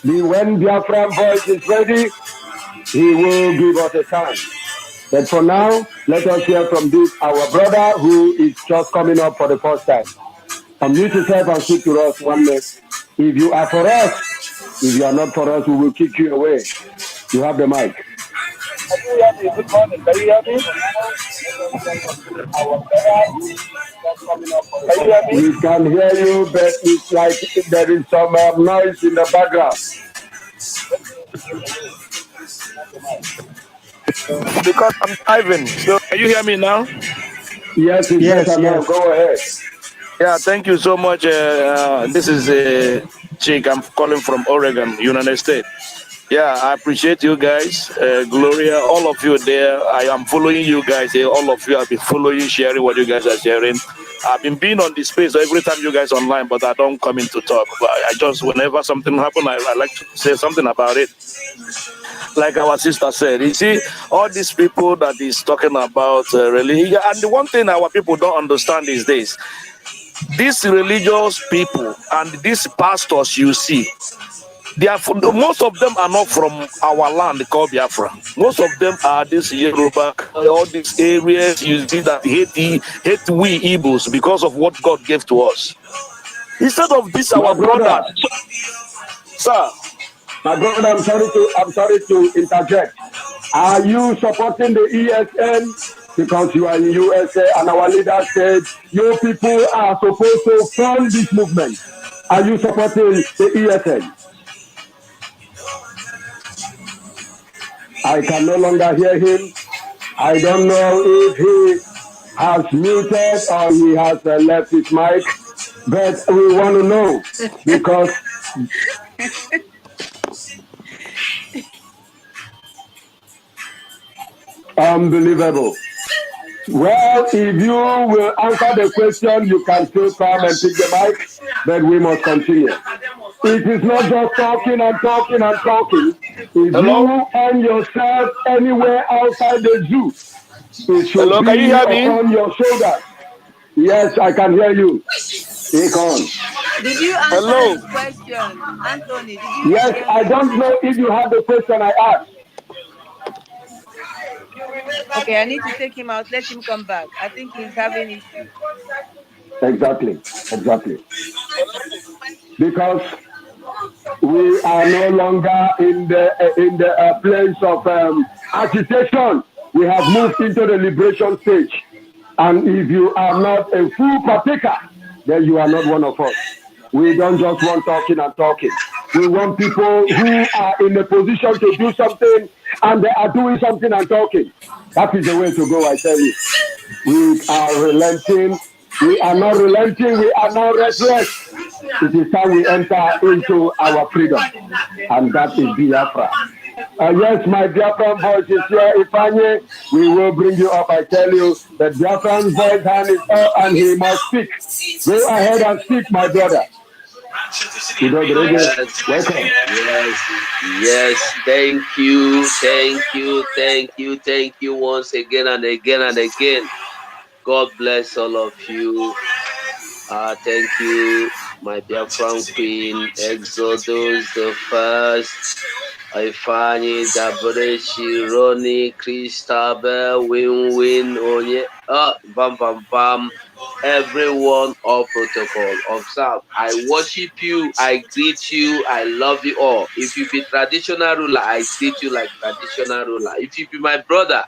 When Biafran voice is ready, he will give us a sign. But for now, let us hear from this, our brother who is just coming up for the first time. Unmute yourself and speak to us one minute. If you are for us, if you are not for us, we will kick you away. You have the mic. Good morning. Can you hear me? We can hear you, but it's like there is some noise in the background. Because I'm driving. So can you hear me now? Yes, it's better now. Go ahead. Yeah, thank you so much. This is Chick. I'm calling from Oregon, United States. Yeah, I appreciate you guys. Gloria, all of you there. I am following you guys here. All of you have been following, sharing what you guys are sharing. I've been being on this space every time you guys online, but I don't come in to talk. But I just, whenever something happens, I like to say something about it. Like our sister said, you see, all these people that is talking about religion, and the one thing our people don't understand is this. These religious people and these pastors you see, they are most of them are not from our land called Biafra. Most of them are this Yoruba, all these areas you see that hate we Igbos because of what God gave to us. Instead of this, our brother, sir. My brother, I'm sorry to interject. Are you supporting the ESN? Because you are in USA and our leader said your people are supposed to fund this movement. Are you supporting the ESN? I can no longer hear him. I don't know if he has muted or he has left his mic, but we want to know because unbelievable. Well, if you will answer the question, you can still come and pick the mic, but we must continue. It is not just talking and talking and talking. If you find yourself anywhere outside the zoo, it should be upon your shoulders. Yes, I can hear you. Speak on. Did you answer his question, Anthony? Did you? Yes, I don't know if you have the question I asked. Okay, I need to take him out. Let him come back. I think he's having issue. Exactly. Because we are no longer in the place of agitation. We have moved into the liberation stage. And if you are not a full partaker, then you are not one of us. We don't just want talking and talking. We want people who are in a position to do something and they are doing something and talking. That is the way to go, I tell you. We are relenting. We are not relenting. We are not restless. It is time we enter into our freedom. And that is Biafra. Yes, my Biafran voice is here. Ifanye, we will bring you up. I tell you, the Biafran voice hand is up and he must speak. Go ahead and speak, my brother. Welcome. Yes, thank you once again and again and again. God bless all of you. Thank you, my Biafran Queen, Exodus the First, Ifani, Dabreshi, Ronnie, Christabel, Win, Onye, Bam, everyone, all protocol observe. I worship you, I greet you, I love you all. If you be traditional ruler, I greet you like traditional ruler. If you be my brother,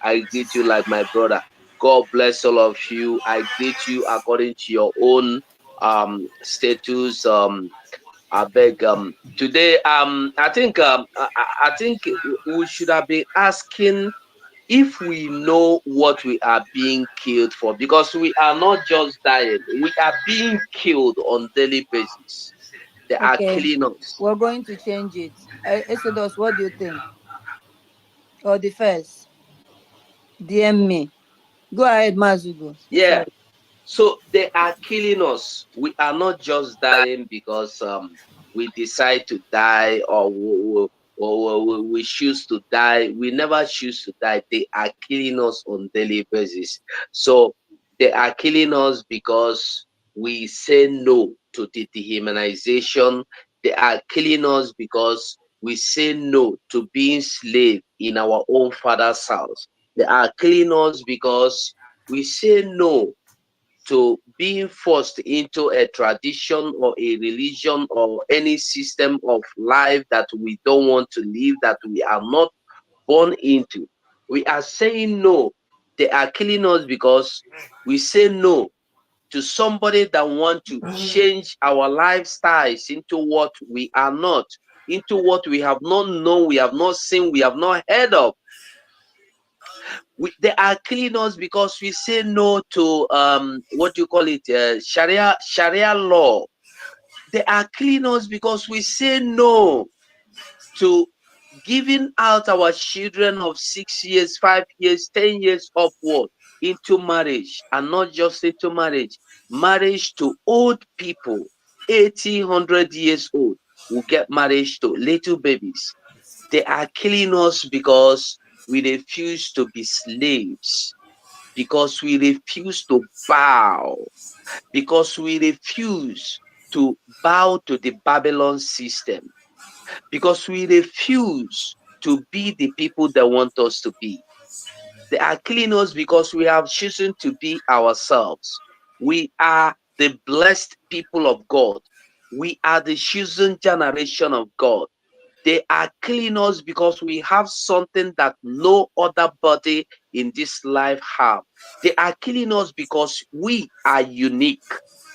I greet you like my brother. God bless all of you. I greet you according to your own status. I beg today I think we should have been asking if we know what we are being killed for, because we are not just dying, we are being killed on daily basis. They are Okay, killing us. we're going to change it. Exodus, what do you think? Or the first? DM me. Go ahead, Mazugo. Yeah. Sorry. So they are killing us. We are not just dying because we decide to die, or we choose to die. We never choose to die. They are killing us on daily basis. So they are killing us because we say no to the dehumanization. They are killing us because we say no to being slave in our own father's house. They are killing us because we say no to being forced into a tradition or a religion or any system of life that we don't want to live, that we are not born into. We are saying no. They are killing us because we say no to somebody that want to change our lifestyles into what we are not, into what we have not known, we have not seen, we have not heard of. They are killing us because we say no to what do you call it, Sharia law. They are killing us because we say no to giving out our children of 6 years, 5 years, 10 years upward into marriage, and not just into marriage to old people, 80, 100 years old, who get married to little babies. They are killing us because we refuse to be slaves, because we refuse to bow, because we refuse to bow to the Babylon system, because we refuse to be the people they want us to be. They are killing us because we have chosen to be ourselves. We are the blessed people of God. We are the chosen generation of God. They are killing us because we have something that no other body in this life have. They are killing us because we are unique,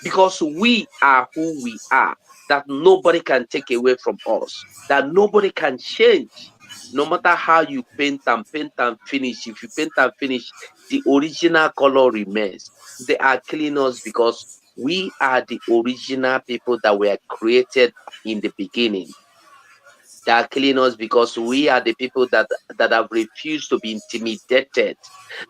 because we are who we are, that nobody can take away from us, that nobody can change. No matter how you paint and finish, if you paint and finish, the original color remains. They are killing us because we are the original people that were created in the beginning. They are killing us because we are the people that have refused to be intimidated,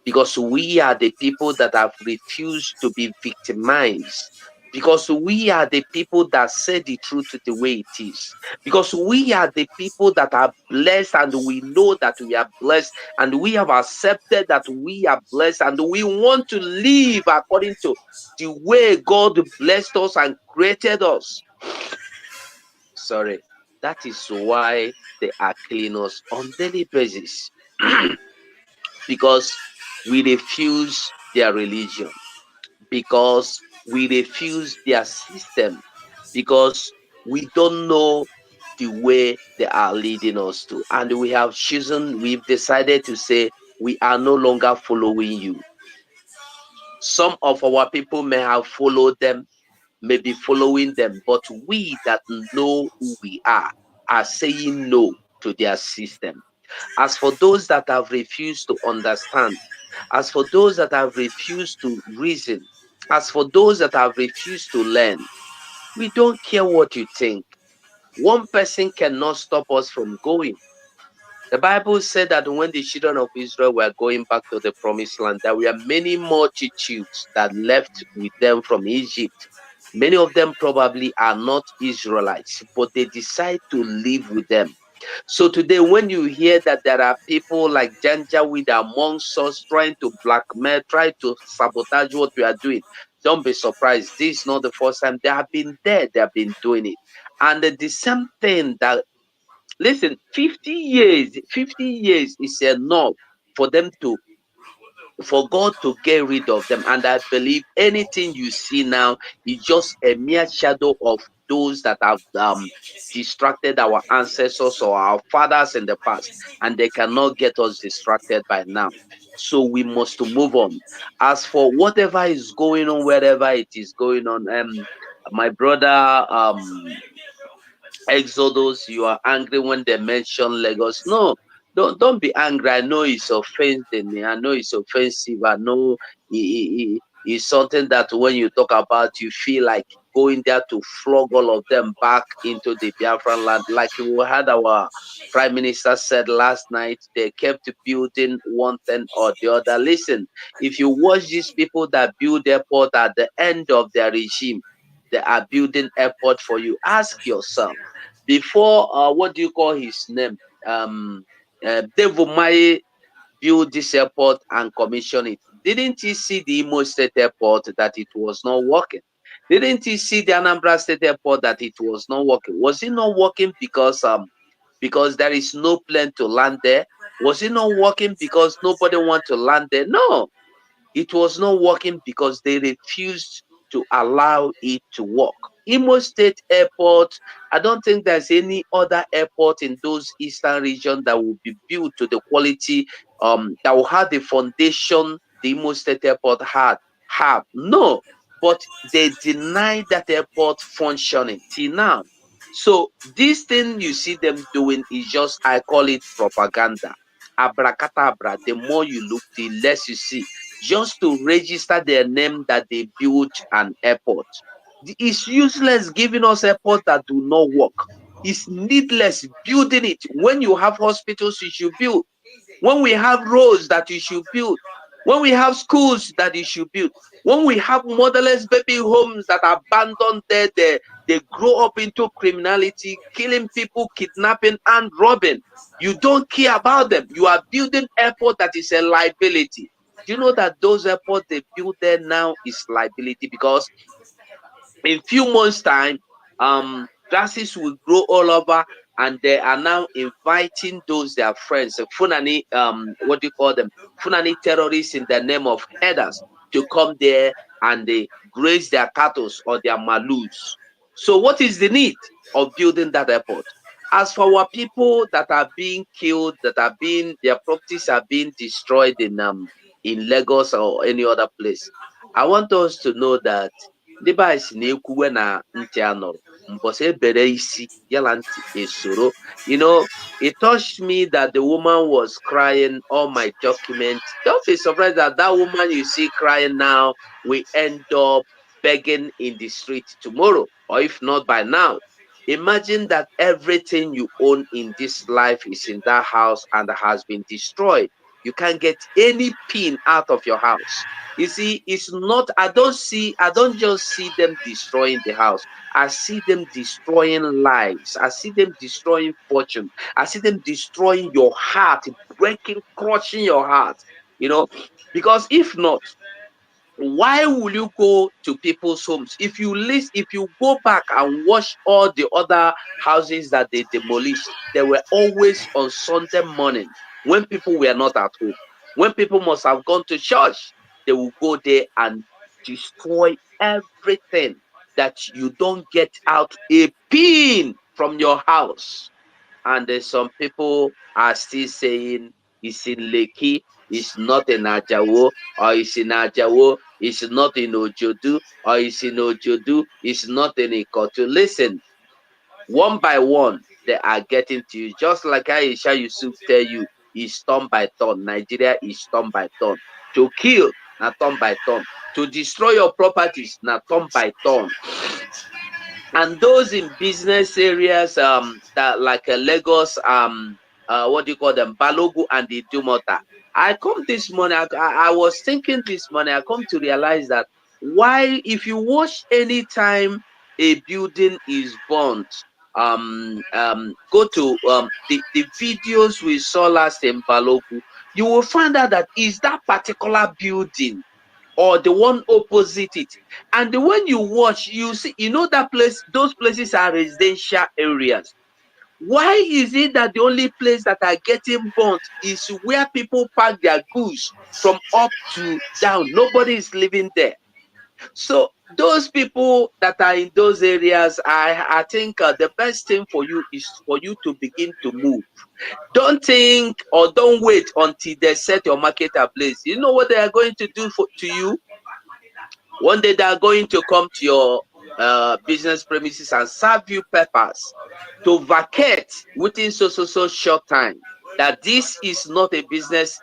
because we are the people that have refused to be victimized, because we are the people that say the truth the way it is, because we are the people that are blessed, and we know that we are blessed, and we have accepted that we are blessed, and we want to live according to the way God blessed us and created us. Sorry. That is why they are killing us on daily basis. Because we refuse their religion, because we refuse their system, because we don't know the way they are leading us to. And we have chosen, we've decided to say, we are no longer following you. Some of our people may have followed them, may be following them, but we that know who we are saying no to their system. As for those that have refused to understand, as for those that have refused to reason, as for those that have refused to learn, we don't care what you think. One person cannot stop us from going. The Bible said that when the children of Israel were going back to the promised land, there were many multitudes that left with them from Egypt. Many of them probably are not Israelites, but they decide to live with them. So today, when you hear that there are people like Janjaweed amongst us trying to blackmail, try to sabotage what we are doing, don't be surprised. This is not the first time. They have been there. They have been doing it. And the same thing that, listen, 50 years is enough for them to for God to get rid of them. And I believe anything you see now is just a mere shadow of those that have distracted our ancestors or our fathers in the past, and they cannot get us distracted by now. So we must move on. As for whatever is going on, wherever it is going on, my brother Exodus, you are angry when they mention Lagos. No, don't be angry. I know it's offending me. I know it's offensive. I know it's something that when you talk about, you feel like going there to flog all of them back into the Biafran land. Like we had our Prime Minister said last night, they kept building one thing or the other. Listen, if you watch these people that build airport at the end of their regime, they are building airport for you. Ask yourself, before what do you call his name? Devo Mai build this airport and commission it. Didn't he see the Imo State airport that it was not working? Didn't he see the Anambra State airport that it was not working? Was it not working because there is no plane to land there? Was it not working because nobody want to land there? No, it was not working because they refused to allow it to work. Imo State Airport, I don't think there's any other airport in those eastern regions that will be built to the quality that will have the foundation the Imo State Airport have. No, but they deny that airport functioning till now. So this thing you see them doing is just, I call it propaganda. Abracadabra. The more you look, the less you see. Just to register their name that they built an airport. It's useless giving us airports that do not work. It's needless building it. When you have hospitals, you should build. When we have roads that you should build. When we have schools that you should build. When we have motherless baby homes that are abandoned there, they grow up into criminality, killing people, kidnapping and robbing. You don't care about them. You are building airport that is a liability. Do you know that those airports they build there now is liability? Because in few months time grasses will grow all over, and they are now inviting those their friends, Funani, what do you call them, Funani terrorists in the name of headers, to come there and they graze their cattle or their malus. So what is the need of building that airport? As for our people that are being killed, that are being, their properties are being destroyed in Lagos or any other place, I want us to know that ndị be anyị si na-ekwuwe na ntị anọrọ mbọsị ebere isi yala ntị esoro. You know, it touched me that the woman was crying all my documents. Don't be surprised that that woman you see crying now will end up begging in the street tomorrow, or if not by now. Imagine that everything you own in this life is in that house and has been destroyed. You can't get any pin out of your house. You see, it's not, I don't just see them destroying the house. I see them destroying lives. I see them destroying fortune. I see them destroying your heart, breaking, crushing your heart, you know, because if not, why will you go to people's homes? If you go back and watch all the other houses that they demolished, they were always on Sunday morning when people were not at home. When people must have gone to church, they will go there and destroy everything that you don't get out a pin from your house. And some people are still saying it's in Lekki, it's not in Ajawo, or it's in Ajawo, it's not in Ojodu, or it's in Ojodu, it's not in Ikotu. Listen, one by one, they are getting to you. Just like Aisha Yusuf tell you, it's turn by turn. Nigeria is turn by turn. To kill, not turn by turn. To destroy your properties, not turn by turn. And those in business areas that like Lagos, what do you call them, Balogu and the Dumota. I come this morning, I was thinking this morning, I come to realize that why, if you watch any time a building is burnt, go to the videos we saw last in Balogu, you will find out that is that particular building or the one opposite it. And when you watch, you see, you know that place, those places are residential areas. Why is it that the only place that are getting burnt is where people pack their goods from up to down? Nobody is living there. So those people that are in those areas, I think the best thing for you is for you to begin to move. Don't think or don't wait until they set your market ablaze. You know what they are going to do to you? One day they are going to come to your business premises and serve you papers to vacate within so short time. That this is not a business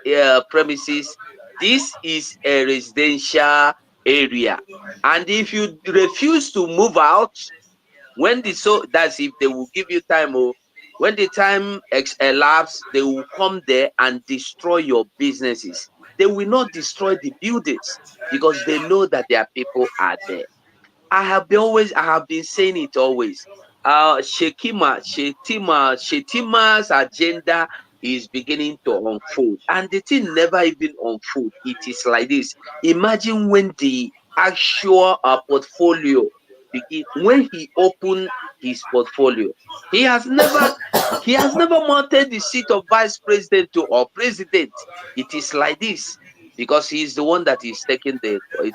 premises. This is a residential area. And if you refuse to move out, when that's if they will give you time, or when the time elapses, they will come there and destroy your businesses. They will not destroy the buildings because they know that their people are there. I have been saying it always. Shetima's agenda is beginning to unfold, and the thing never even unfold. It is like this. Imagine when the actual portfolio begin, when he opened his portfolio, he has never mounted the seat of vice president to or president. It is like this because he's the one that is taking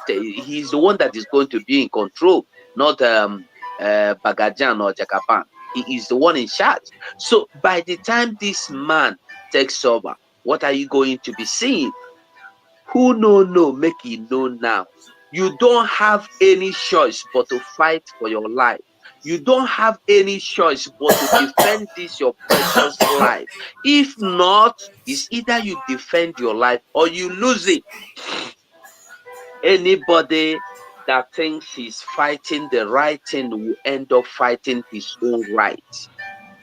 he's the one that is going to be in control, not Bagajan or Jakaban. He is the one in charge. So by the time this man takes over, what are you going to be seeing? Who no make it know now. You don't have any choice but to fight for your life. You don't have any choice but to defend this your precious life. If not, it's either you defend your life or you lose it. Anybody that thinks he's fighting the right thing will end up fighting his own right.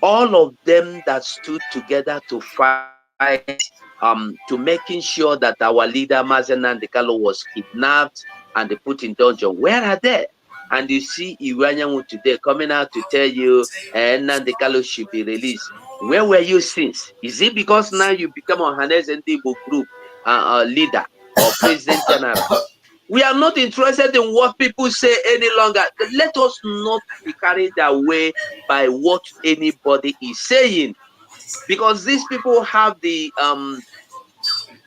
All of them that stood together to fight, to making sure that our leader Mazen Nandekalo was kidnapped and they put in dungeon, where are they? And you see Iwanyamu today coming out to tell you Nandekalo should be released. Where were you since? Is it because now you become a Hanes Ndibo group leader or president general? We are not interested in what people say any longer. Let us not be carried away by what anybody is saying, because these people have the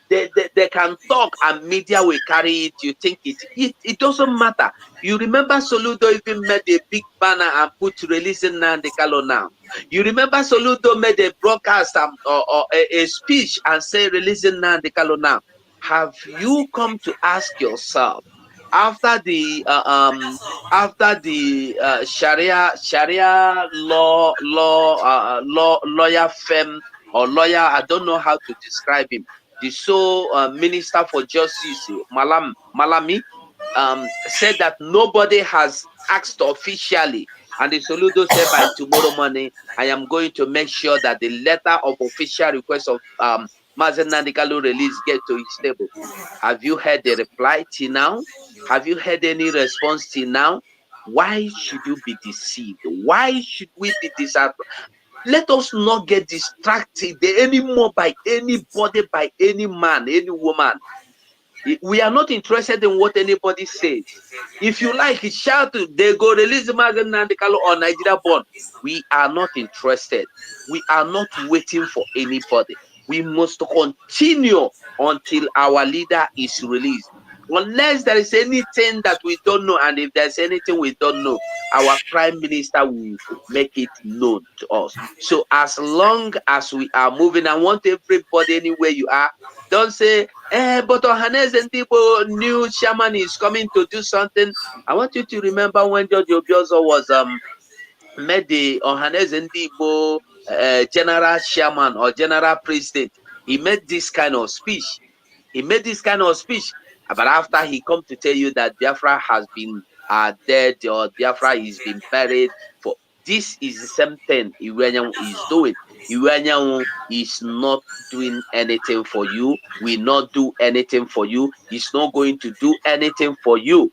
they can talk and media will carry it. You think it doesn't matter. You remember Soludo even made a big banner and put releasing Nandekalo now. You remember Soludo made a broadcast or a speech and say releasing Nandekalo now. Have you come to ask yourself, after the Sharia lawyer firm or lawyer, I don't know how to describe him, the sole minister for justice, Malami, said that nobody has asked officially, and the Soludo said by tomorrow morning, I am going to make sure that the letter of official request of Mazen Nandekalo release get to his table. Have you heard the reply till now? Have you heard any response till now? Why should you be deceived? Why should we be disappointed? Let us not get distracted anymore by anybody, by any man, any woman. We are not interested in what anybody says. If you like, shout, they go release the Mazen Nandekalo or Nigeria born. We are not interested. We are not waiting for anybody. We must continue until our leader is released. Unless there is anything that we don't know, and if there's anything we don't know, our prime minister will make it known to us. So as long as we are moving, I want everybody, anywhere you are, don't say, but Ohanes and people new chairman is coming to do something. I want you to remember when George Obiozo was made the Ohanes and people general chairman or general president. He made this kind of speech. But after he come to tell you that Biafra has been dead or Biafra is been buried, for this is the same thing Iwanyan is doing. Iwanyan is not doing anything for you, will not do anything for you, he's not going to do anything for you.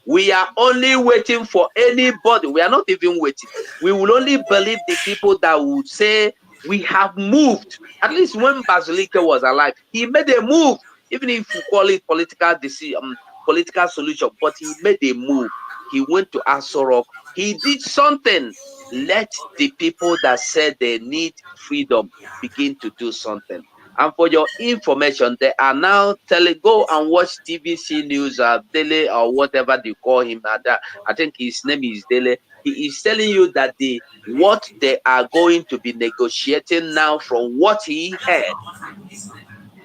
We are only waiting for anybody. We are not even waiting. We will only believe the people that would say, we have moved. At least when Basilike was alive, he made a move, even if you call it political decision, political solution, but he made a move. He went to Aso Rock. He did something let the people that said they need freedom begin to do something. And for your information, they are now telling, go and watch TVC News, Dele, or whatever they call him. I think his name is Dele. He is telling you that what they are going to be negotiating now, from what he heard,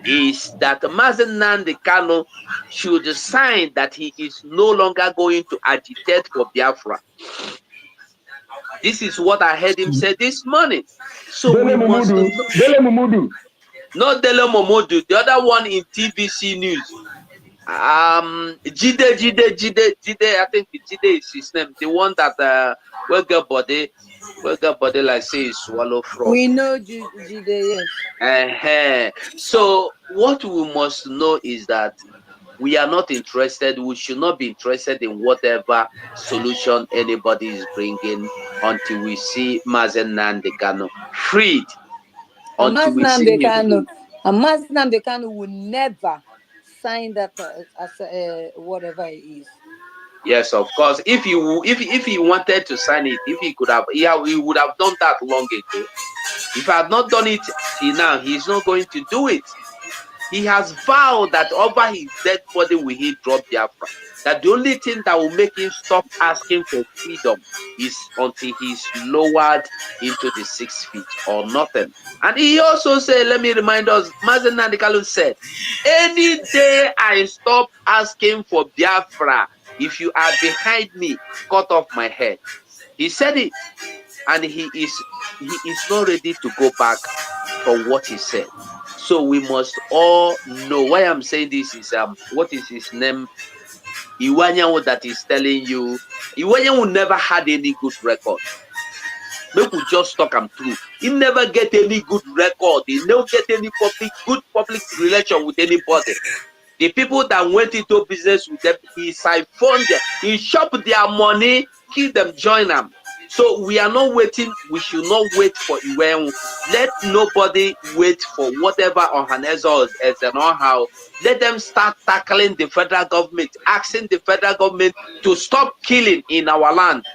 is that Mazen Nnamdi Kanu should sign that he is no longer going to agitate for Biafra. This is what I heard him say this morning. So Dele we must Mumudu, know. Dele Mumudu. Not Dele Momodu, the other one in TVC News. Jide, I think Jide is his name. The one that will get body like say swallow frog. We know Jide, yes. So what we must know is that we are not interested. We should not be interested in whatever solution anybody is bringing until we see Mazen Nnamdi Kanu freed. Until we see him. Mazen Nnamdi Kanu will never sign that as whatever it is. Yes, of course. If he wanted to sign it, if he could have, he would have done that long ago. If he had not done it till now, he's not going to do it. He has vowed that over his dead body will he drop Biafra. That the only thing that will make him stop asking for freedom is until he's lowered into the 6 feet or nothing. And he also said, let me remind us, Mazen Nnamdi Kanu said, any day I stop asking for Biafra, if you are behind me, cut off my head. He said it, and he is not ready to go back from what he said. So we must all know. Why I'm saying this is what is his name? Iwanyanwu, that is telling you Iwanyanwu never had any good record. Make we just talk him through. He never get any good record. He never get any good public relation with anybody. The people that went into business with them, he siphoned them, he shopped their money, kill them, join them. So we are not waiting. We should not wait for Iwanyanwu. Let nobody wait for whatever Ohaneze as and how. Let them start tackling the federal government, asking the federal government to stop killing in our land.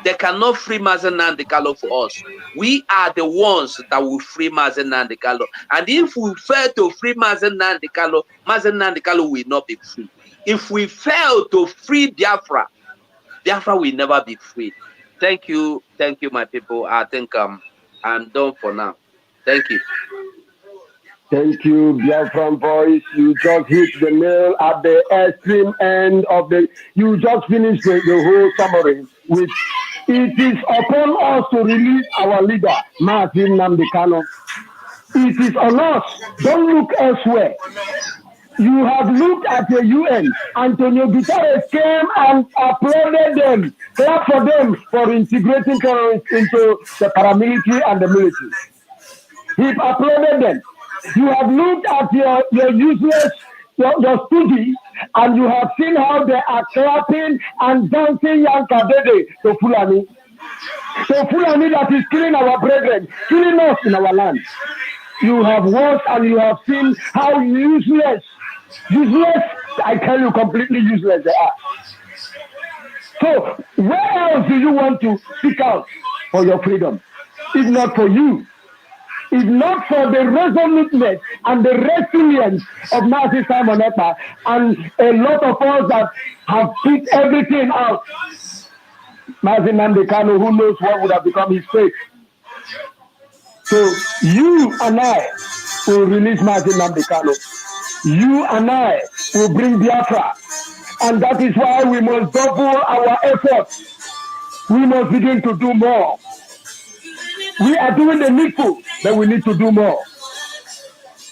They cannot free Mazen Nnamdi Kanu for us. We are the ones that will free Mazen Nnamdi Kanu. And if we fail to free Mazen Nnamdi Kanu will not be free. If we fail to free Biafra, Biafra will never be free. Thank you, my people. I think I'm done for now. Thank you. Thank you, Biafran voice. You just hit the nail at the extreme end of the. You just finished the whole summary with. It is upon us to release our leader, Mazen Nnamdi Kanu. It is on us. Don't look elsewhere. You have looked at the UN. Antonio Guterres came and applauded them, clapped for them for integrating terrorists into the paramilitary and the military. He applauded them. You have looked at your useless, your stooges, and you have seen how they are clapping and dancing Yankadede to Fulani. So Fulani that is killing our brethren, killing us in our land. You have watched and you have seen how useless, I tell you, completely useless they are. So where else do you want to speak out for your freedom? If not for you. If not for the resoluteness and the resilience of Mazi Simon Ekpa and a lot of us that have picked everything out, Mazi Nnamdi Kanu, who knows what would have become his fate. So you and I will release Mazi Nnamdi Kanu. You and I will bring Biafra. And that is why we must double our efforts. We must begin to do more. We are doing the needful, but we need to do more.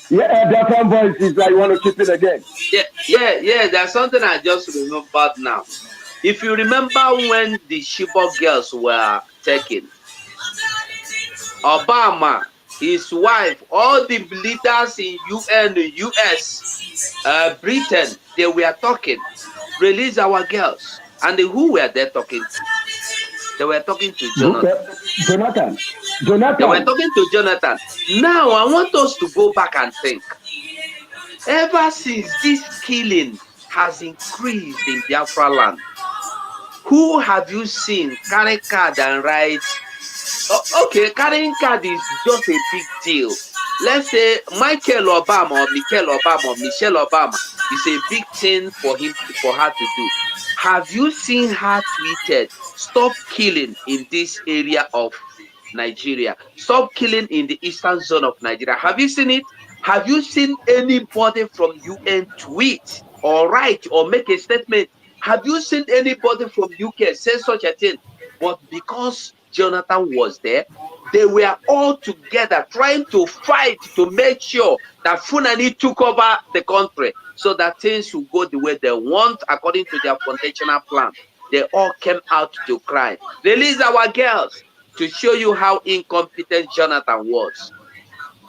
Yeah, Biafran voice is like, you want to chip in again? Yeah. There's something I just remembered now. If you remember when the Chibok girls were taken, Obama, his wife, all the leaders in UN, US, Britain, they were talking, release our girls. And who were they talking to? They were talking to Jonathan. They were talking to Jonathan. Now, I want us to go back and think. Ever since this killing has increased in Biafra land, Who have you seen carry card and write? Okay, carrying card is just a big deal. Let's say Michael Obama or Michelle Obama or Michelle Obama is a big thing for her to do. Have you seen her tweeted, "Stop killing in this area of Nigeria. Stop killing in the eastern zone of Nigeria"? Have you seen it? Have you seen anybody from UN tweet or write or make a statement? Have you seen anybody from UK say such a thing? But because Jonathan was there, they were all together trying to fight to make sure that Funani took over the country so that things will go the way they want according to their foundational plan. They all came out to cry. Release our girls to show you how incompetent Jonathan was.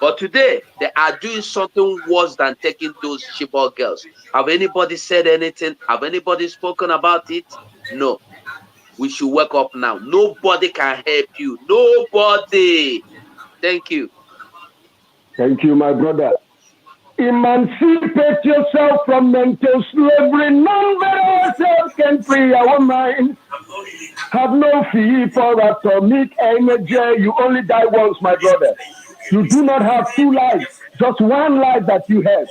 But today, they are doing something worse than taking those Chibok girls. Have anybody said anything? Have anybody spoken about it? No. We should wake up now. Nobody can help you. Nobody. Thank you. Thank you, my brother. Emancipate yourself from mental slavery. None but ourselves can free our minds. Have no fear for atomic energy. You only die once, my brother. You do not have two lives, just one life that you have.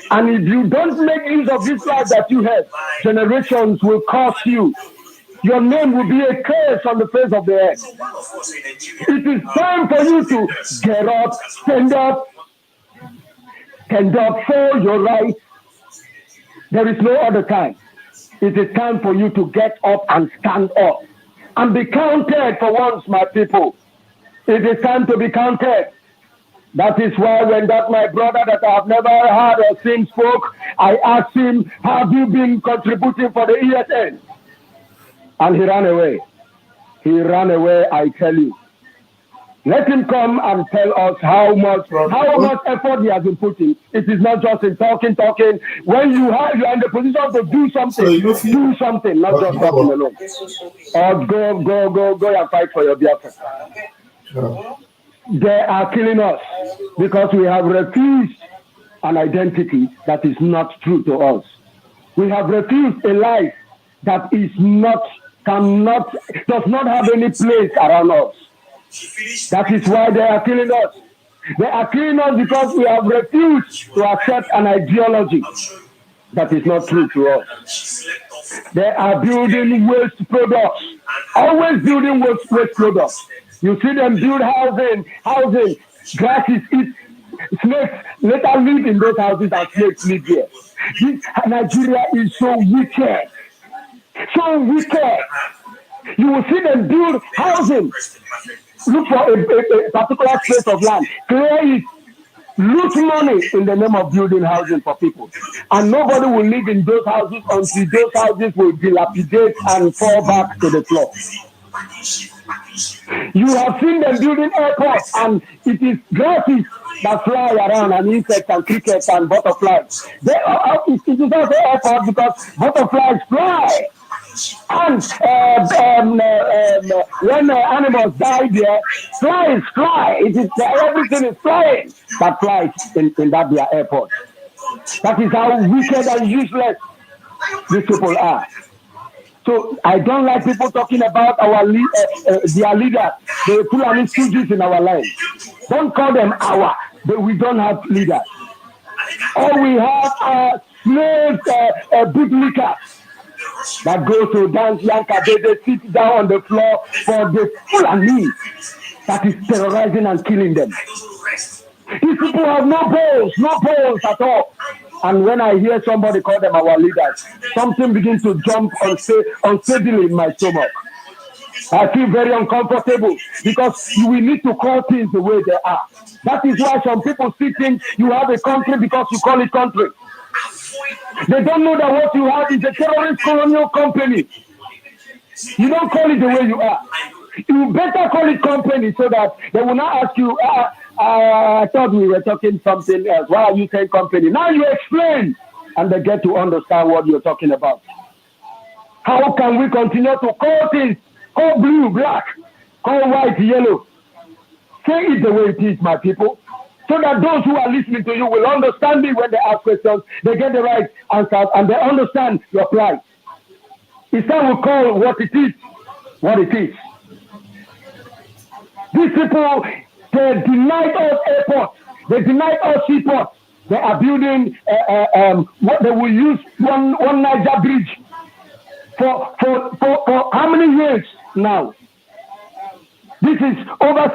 And if you don't make use of this life that you have, generations will curse you. Your name will be a curse on the face of the earth. It is time for you to get up, stand up for your rights. There is no other time. It is time for you to get up and stand up and be counted for once, my people. It is time to be counted. That is why when that my brother that I have never heard or seen spoke, I asked him, have you been contributing for the ESN? And he ran away. He ran away, I tell you. Let him come and tell us how much effort he has been putting. It is not just in talking. When you are in the position to do something, do something, not just talking alone. Or go and fight for your Biafra. They are killing us because we have refused an identity that is not true to us. We have refused a life that is does not have any place around us. That is why they are killing us. They are killing us because we have refused to accept an ideology that is not true to us. They are building waste products, always building waste products. You see them build housing, grasses eat, snakes later live in those houses and snakes live there. Nigeria is so wicked. So wicked. You will see them build housing. Look for a particular space of land, clear it, loot money in the name of building housing for people. And nobody will live in those houses until those houses will dilapidate and fall back to the floor. You have seen them building airports, and it is grasses that fly around, and insects and crickets and butterflies. It is also airport because butterflies fly. And when animals die there, flies fly. Everything is flying that flies in that their airport. That is how wicked and useless these people are. So I don't like people talking about their leaders, the Fulani stooges in our land. Don't call them our, but we don't have leaders. All we have are slaves, bootlickers that go to dance yanka, they sit down on the floor for the Fulani that is terrorizing and killing them. These people have no balls at all. And when I hear somebody call them our leaders, something begins to jump unsteadily in my stomach. I feel very uncomfortable because we need to call things the way they are. That is why some people still think you have a country because you call it country. They don't know that what you have is a terrorist colonial company. You don't call it the way you are. You better call it company so that they will not ask you, I thought we were talking something else. Why are you saying company? Now you explain, and they get to understand what you're talking about. How can we continue to call things, call blue, black, call white, yellow? Say it the way it is, my people, so that those who are listening to you will understand me when they ask questions. They get the right answers, and they understand your plight. Instead, we call what it is, what it is. These people, they denied us airports. They denied us seaports. They are building what they will use one Niger bridge for how many years now? This is over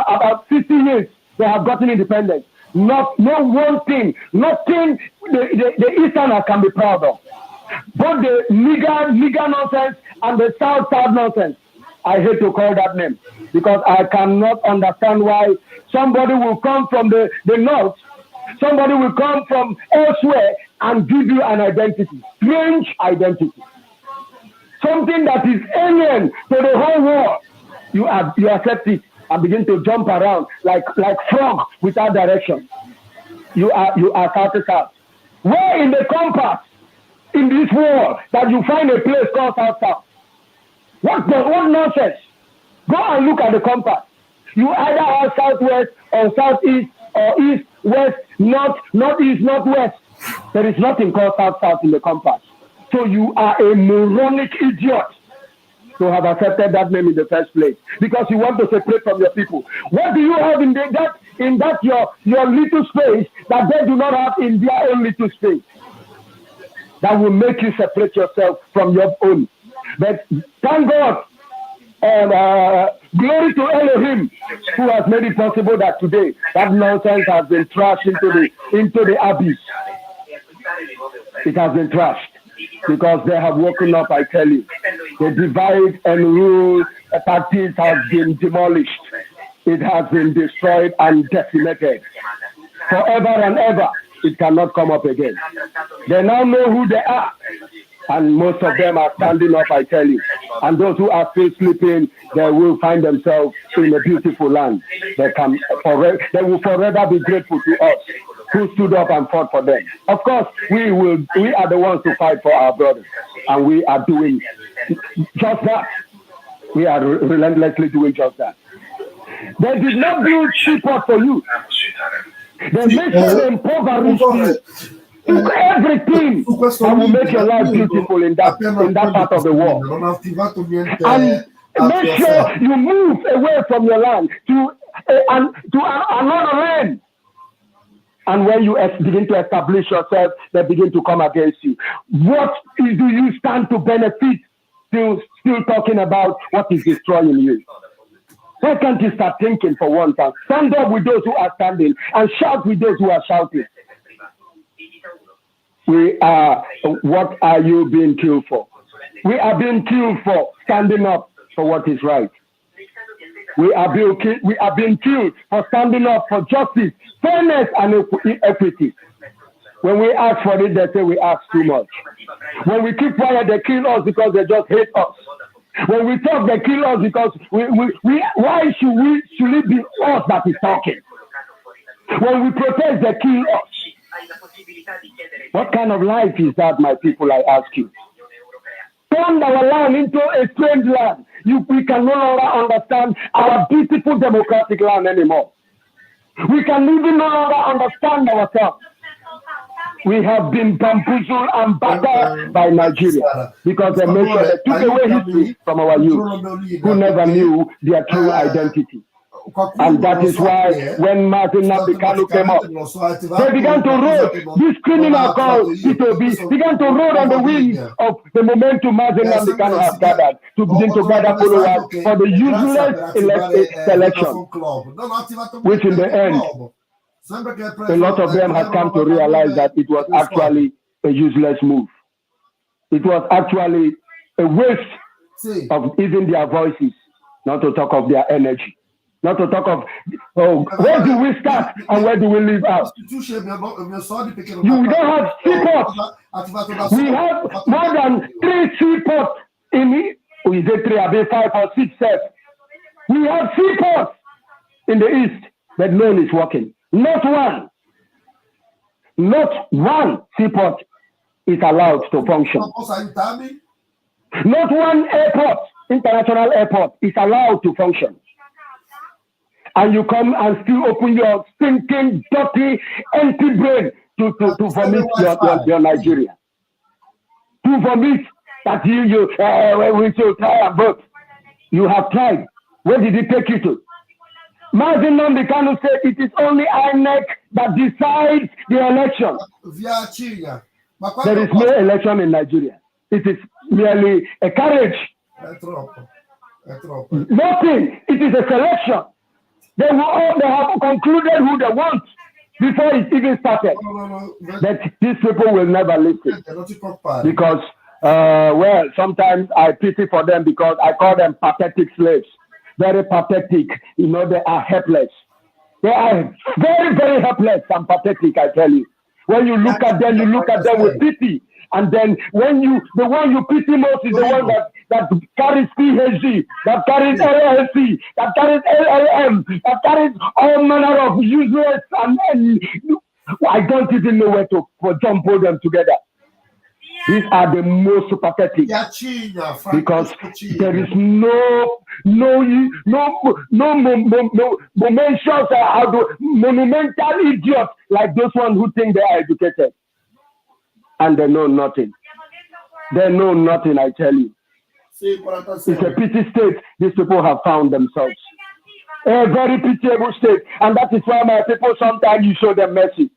about 50 years they have gotten independence. No one thing, nothing the Easterners can be proud of. Both the nigger nonsense and the South nonsense. I hate to call that name because I cannot understand why somebody will come from the north, somebody will come from elsewhere and give you an identity, strange identity. Something that is alien to the whole world. You accept it and begin to jump around like frog without direction. You are South. Where in the compass in this world that you find a place called South? What nonsense? Go and look at the compass. You either have southwest or southeast or east, west, north, northeast, northwest. There is nothing called south in the compass. So you are a moronic idiot to have accepted that name in the first place because you want to separate from your people. What do you have in that your little space that they do not have in their own little space that will make you separate yourself from your own? But thank God, glory to Elohim, who has made it possible that today that nonsense has been trashed into the abyss. It has been trashed because they have woken up. I tell you, the divide and rule tactics has been demolished. It has been destroyed and decimated forever and ever. It cannot come up again. They now know who they are. And most of them are standing up, I tell you. And those who are still sleeping, they will find themselves in a beautiful land. They will forever be grateful to us who stood up and fought for them. Of course, we are the ones to fight for our brothers. And we are doing just that. We are relentlessly doing just that. They did not build seaport for you. They make sure they impoverish you. Everything that will make your life beautiful in that part of the world. And make sure you move away from your land to another land. And when you begin to establish yourself, they begin to come against you. What do you stand to benefit? Still talking about what is destroying you. Why can't you start thinking for one time? Stand up with those who are standing and shout with those who are shouting. What are you being killed for? We are being killed for standing up for what is right. We are being killed for standing up for justice, fairness, and equity. When we ask for it, they say we ask too much. When we keep quiet, they kill us because they just hate us. When we talk, they kill us because why should it be us that is talking? When we protest, they kill us. What kind of life is that, my people, I ask you? Turn our land into a strange land. We can no longer understand our beautiful democratic land anymore. We can even no longer understand ourselves. We have been bamboozled and battered by Nigeria because they made sure they took away history from our youth who never knew their true identity. And that is why when Martin Nabikanu came up, they began to roll. This criminal called P2B began to roll on the wings of the momentum Martin Nabikanu has gathered to begin to gather followers for the useless selection, which in the end, a lot of them have come to realize that it was actually a useless move. It was actually a waste of even their voices, not to talk of their energy. Not to talk of, where do we start and where do we leave out? You don't have seaports. We have more than 3 seaports in we say 3, 5 or 6 sets. We have seaports in the east, but none is working. Not one seaport is allowed to function. Not one airport, international airport, is allowed to function. And you come and still open your stinking, dirty, empty brain to vomit your Nigeria. To vomit that we should try and vote. You have tried. Where did it take you to? Mazin Nambikanu said it is only INEC that decides the election. There is no election in Nigeria. It is merely a carriage. Nothing. It is a selection. They have concluded who they want before it even started. That these people will never listen. Because, well, sometimes I pity for them because I call them pathetic slaves. Very pathetic. You know, they are helpless. They are very, very helpless and pathetic, I tell you. When you look at them, with pity. And then the one you pity most is the one that carries PhD, that carries LLC, that carries LLM, that carries all manner of useless and I don't even know where to jump them together. These are the most pathetic because there is no monumental idiots like those ones who think they are educated and they know nothing. They know nothing, I tell you. It's a pity state these people have found themselves. A very pitiable state, and that is why my people sometimes you show them mercy.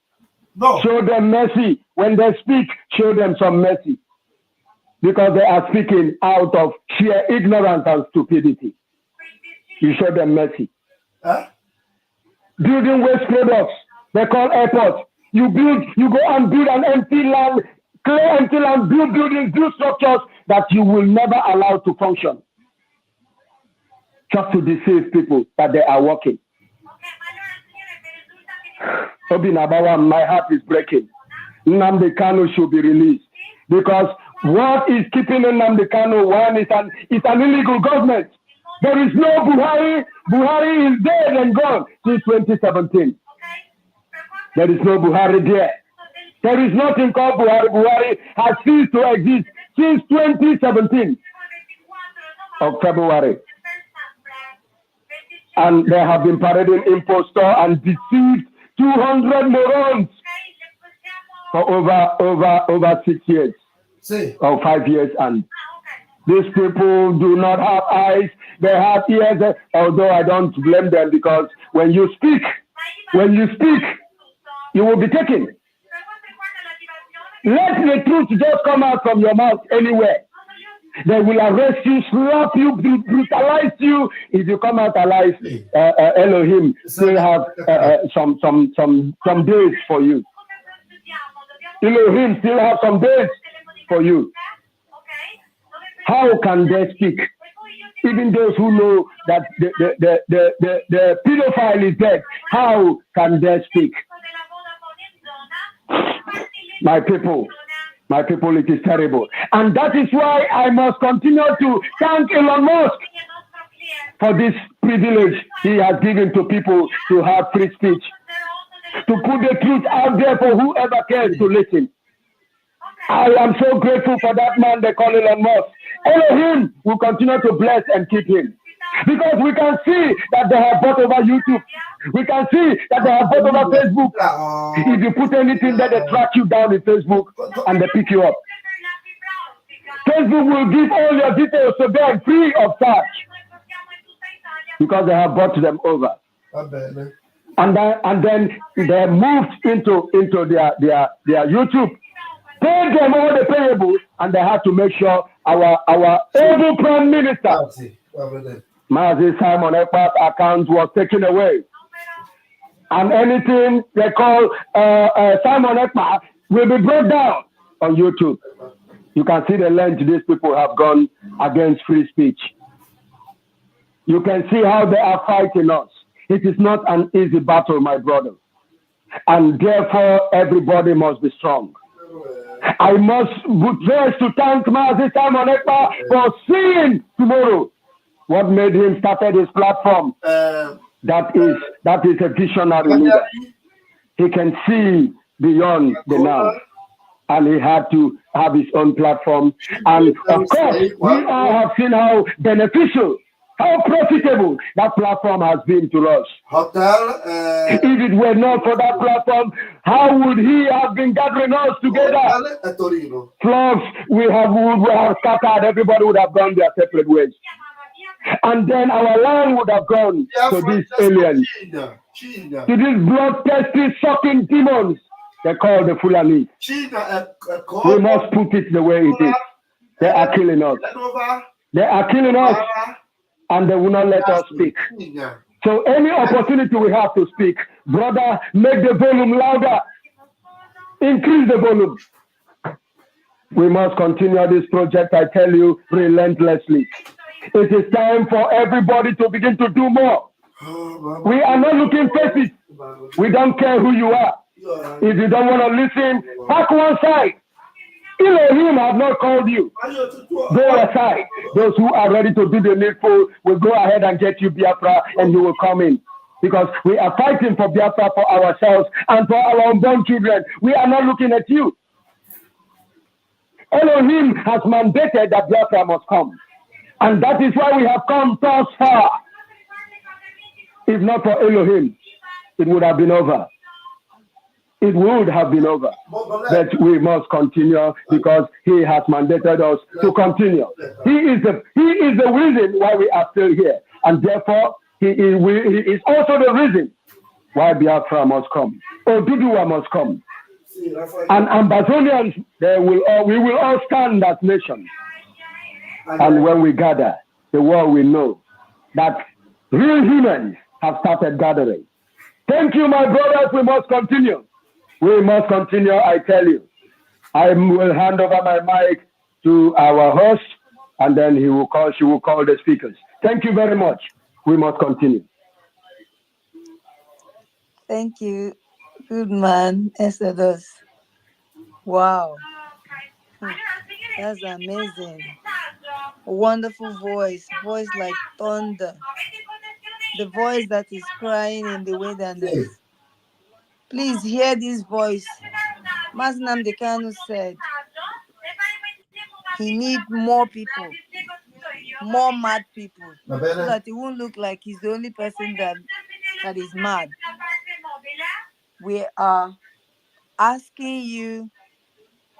No. Show them mercy. When they speak, show them some mercy. Because they are speaking out of sheer ignorance and stupidity. You show them mercy. Building waste products, they call airports. You go and build an empty land, clear empty land, build buildings, build structures that you will never allow to function. Just to deceive people that they are working. Obinabawa, my heart is breaking. Nnamdi Kanu should be released because what is keeping Nnamdi Kanu? One is an illegal government. There is no Buhari. Buhari is dead and gone since 2017. There is no Buhari there. There is nothing called Buhari. Buhari has ceased to exist since 2017 of February. And they have been parading impostor and deceived 200 morons for over 6 years or 5 years. And these people do not have eyes, they have ears, although I don't blame them because when you speak, you will be taken. Let the truth just come out from your mouth anywhere. They will arrest you, slap you, brutalize you. If you come out alive, Elohim will have some days for you. Elohim still have some days for you. How can they speak? Even those who know that the pedophile is dead, how can they speak? My people, it is terrible. And that is why I must continue to thank Elon Musk for this privilege he has given to people to have free speech, to put the truth out there for whoever cares to listen. I am so grateful for that man they call Elon Musk. Elohim will continue to bless and keep him. Because we can see that they have bought over YouTube. We can see that they have bought over Facebook. If you put anything there, they track you down in Facebook and they pick you up. Facebook will give all your details to them free of charge. Because they have bought them over. And then they moved into their YouTube. Paid them all the payable, and they had to make sure our able Prime Minister, Mazi Simon Ekpa's account was taken away. And anything they call Simon Ekpa will be brought down on YouTube. You can see the length these people have gone against free speech. You can see how they are fighting us. It is not an easy battle, my brother. And therefore, everybody must be strong. I must first to thank Mazi Simon Ekpa for seeing tomorrow what made him started his platform. That is a visionary leader. He can see beyond the now. And he had to have his own platform. And of course, we all have seen how beneficial how profitable that platform has been to us. Hotel. If it were not for that platform, how would he have been gathering us together? Flocks, we would have scattered, everybody would have gone their separate ways. And then our land would have gone to these aliens, to these bloodthirsty, sucking demons they call the Fulani. We must put it the way it is. They are killing us. They are killing us, and they will not let us speak. So any opportunity we have to speak, brother, make the volume louder. Increase the volume. We must continue this project, I tell you, relentlessly. It is time for everybody to begin to do more. We are not looking faces. We don't care who you are. If you don't want to listen, back one side. Elohim have not called you. Go aside. Those who are ready to do the needful will go ahead and get you Biafra, and you will come in. Because we are fighting for Biafra for ourselves and for our unborn children. We are not looking at you. Elohim has mandated that Biafra must come. And that is why we have come thus far. If not for Elohim, it would have been over. It would have been over. But we must continue because he has mandated us to continue. He is the reason why we are still here. And therefore, he is also the reason why Biafra must come. Oduduwa must come. And Ambazonians, we will all stand as nations. And when we gather, the world will know that real humans have started gathering. Thank you, my brothers. We must continue. We must continue, I tell you. I will hand over my mic to our host, and then she will call the speakers. Thank you very much. We must continue. Thank you. Good man, Exodus. Wow. That's amazing. Wonderful voice like thunder. The voice that is crying in the wilderness. Please hear this voice. Masnam Dekanu said he needs more people, more mad people, so that it won't look like he's the only person that is mad. We are asking you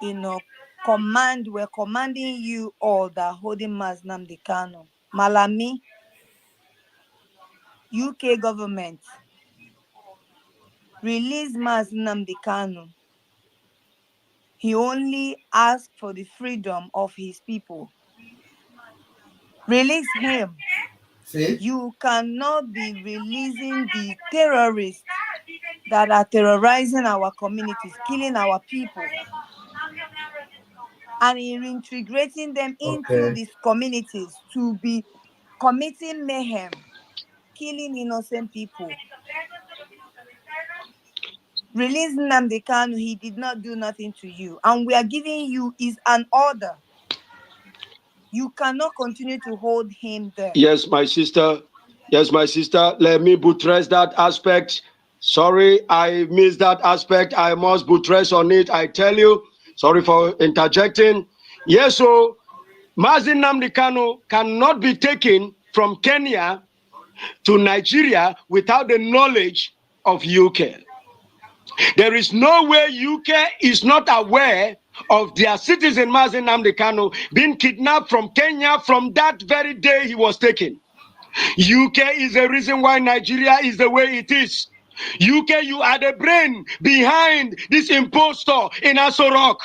in a command, we're commanding you all that holding Masnam Dekanu. Malami, UK government, release Masnam Dekanu. He only asked for the freedom of his people. Release him. See? You cannot be releasing the terrorists that are terrorizing our communities, killing our people, and reintegrating them into these communities to be committing mayhem, killing innocent people. Release Nnamdi Kanu. He did not do nothing to you, and we are giving you is an order. You cannot continue to hold him there. Yes, my sister. Yes, my sister. Let me buttress that aspect. Sorry, I missed that aspect. I must buttress on it. I tell you. Sorry for interjecting. Yes, so Mazi Nnamdi Kanu cannot be taken from Kenya to Nigeria without the knowledge of UK. There is no way UK is not aware of their citizen Mazi Nnamdi Kanu being kidnapped from Kenya from that very day he was taken. UK is the reason why Nigeria is the way it is. UK, you are the brain behind this impostor in Aso Rock.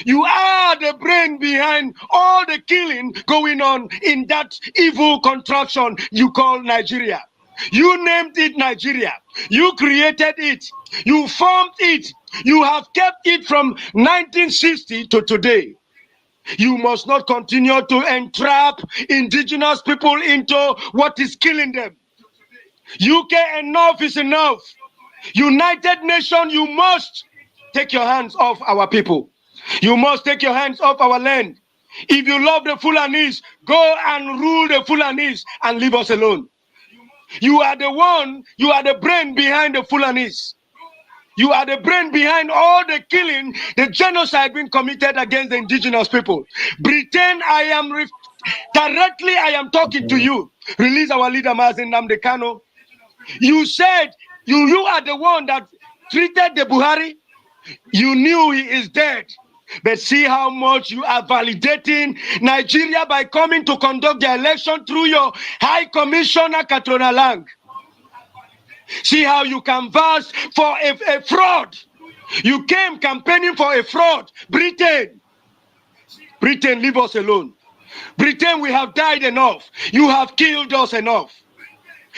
You are the brain behind all the killing going on in that evil contraction you call Nigeria. You named it Nigeria. You created it. You formed it. You have kept it from 1960 to today. You must not continue to entrap indigenous people into what is killing them. UK, enough is enough. United Nations, you must take your hands off our people. You must take your hands off our land. If you love the Fulanis, go and rule the Fulanis and leave us alone. You are the one, you are the brain behind the Fulanis. You are the brain behind all the killing, the genocide being committed against the indigenous people. Britain, I am talking to you. Release our leader, Mazen Namdekano. You said you are the one that treated the Buhari. You knew he is dead. But see how much you are validating Nigeria by coming to conduct the election through your High Commissioner, Katrina Lang. See how you canvass for a fraud. You came campaigning for a fraud. Britain, leave us alone. Britain, we have died enough. You have killed us enough.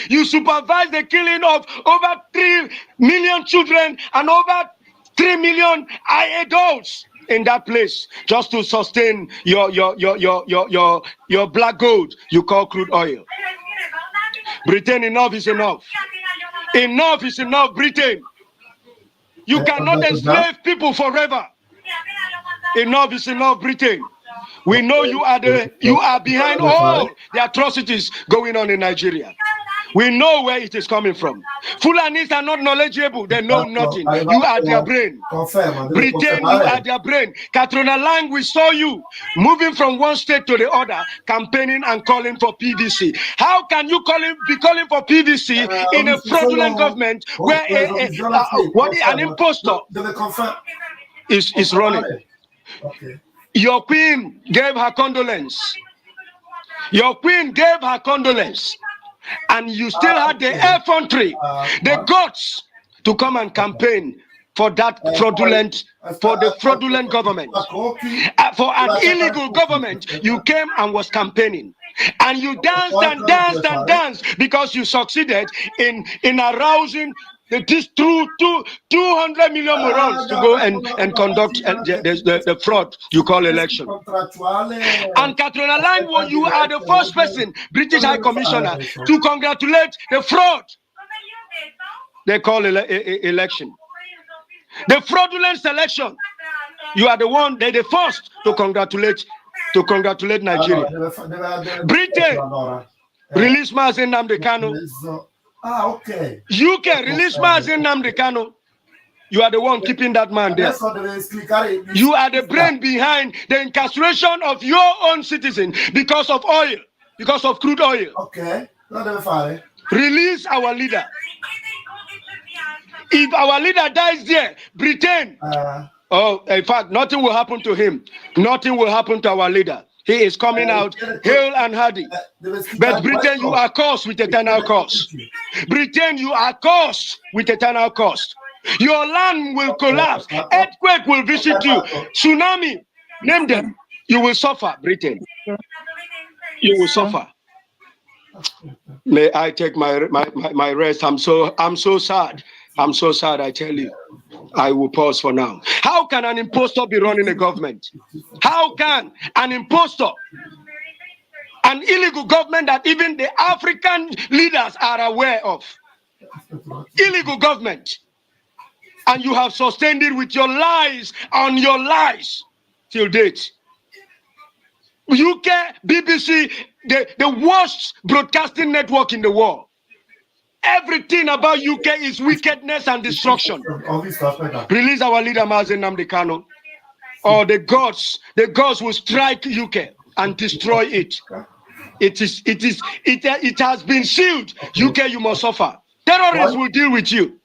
You supervise the killing of over 3 million children and over 3 million adults in that place just to sustain your black gold you call crude oil. Britain, enough is enough. Enough is enough, Britain. You cannot enslave people forever. Enough is enough, Britain. We know you are behind all the atrocities going on in Nigeria. We know where it is coming from. Fulanis are not knowledgeable. They know nothing. You are their brain. Britain, you are their brain. Katrina Lang, we saw you moving from one state to the other, campaigning and calling for PVC. How can you be calling for PVC in a fraudulent government where an impostor is running? Your queen gave her condolence. Your queen gave her condolence. And you still had the effrontery, the guts to come and campaign for that fraudulent government. For an illegal government, you came and was campaigning. And you danced and danced and danced because you succeeded in arousing these 200 million morons to go and conduct the fraud you call election. And Katrina Lang, you are the first person, British High Commissioner, to congratulate the fraud they call election. The fraudulent selection. You are the first to congratulate Nigeria. Britain, release Mazen Namdekano. UK, release Mazen Namdekano. You are the one keeping that man there. You are the brain behind the incarceration of your own citizens because of oil, because of crude oil. Okay. Release our leader. If our leader dies there, Britain, in fact, nothing will happen to him. Nothing will happen to our leader. He is coming out hale and hardy. But Britain, you are cursed with eternal cost. Britain, you are cursed with eternal cost. Your land will collapse. Earthquake will visit you. Tsunami, name them. You will suffer, Britain. You will suffer. May I take my rest? I'm so sad. I'm so sad, I tell you. I will pause for now. How can an impostor be running a government? How can an impostor, an illegal government that even the African leaders are aware of, illegal government, and you have sustained it with your lies on your lies till date? UK, BBC, the worst broadcasting network in the world. Everything about UK is wickedness and destruction. Release our leader Mazen Namdekano, or the gods will strike UK and destroy it. It has been sealed. UK, you must suffer. Terrorists will deal with you.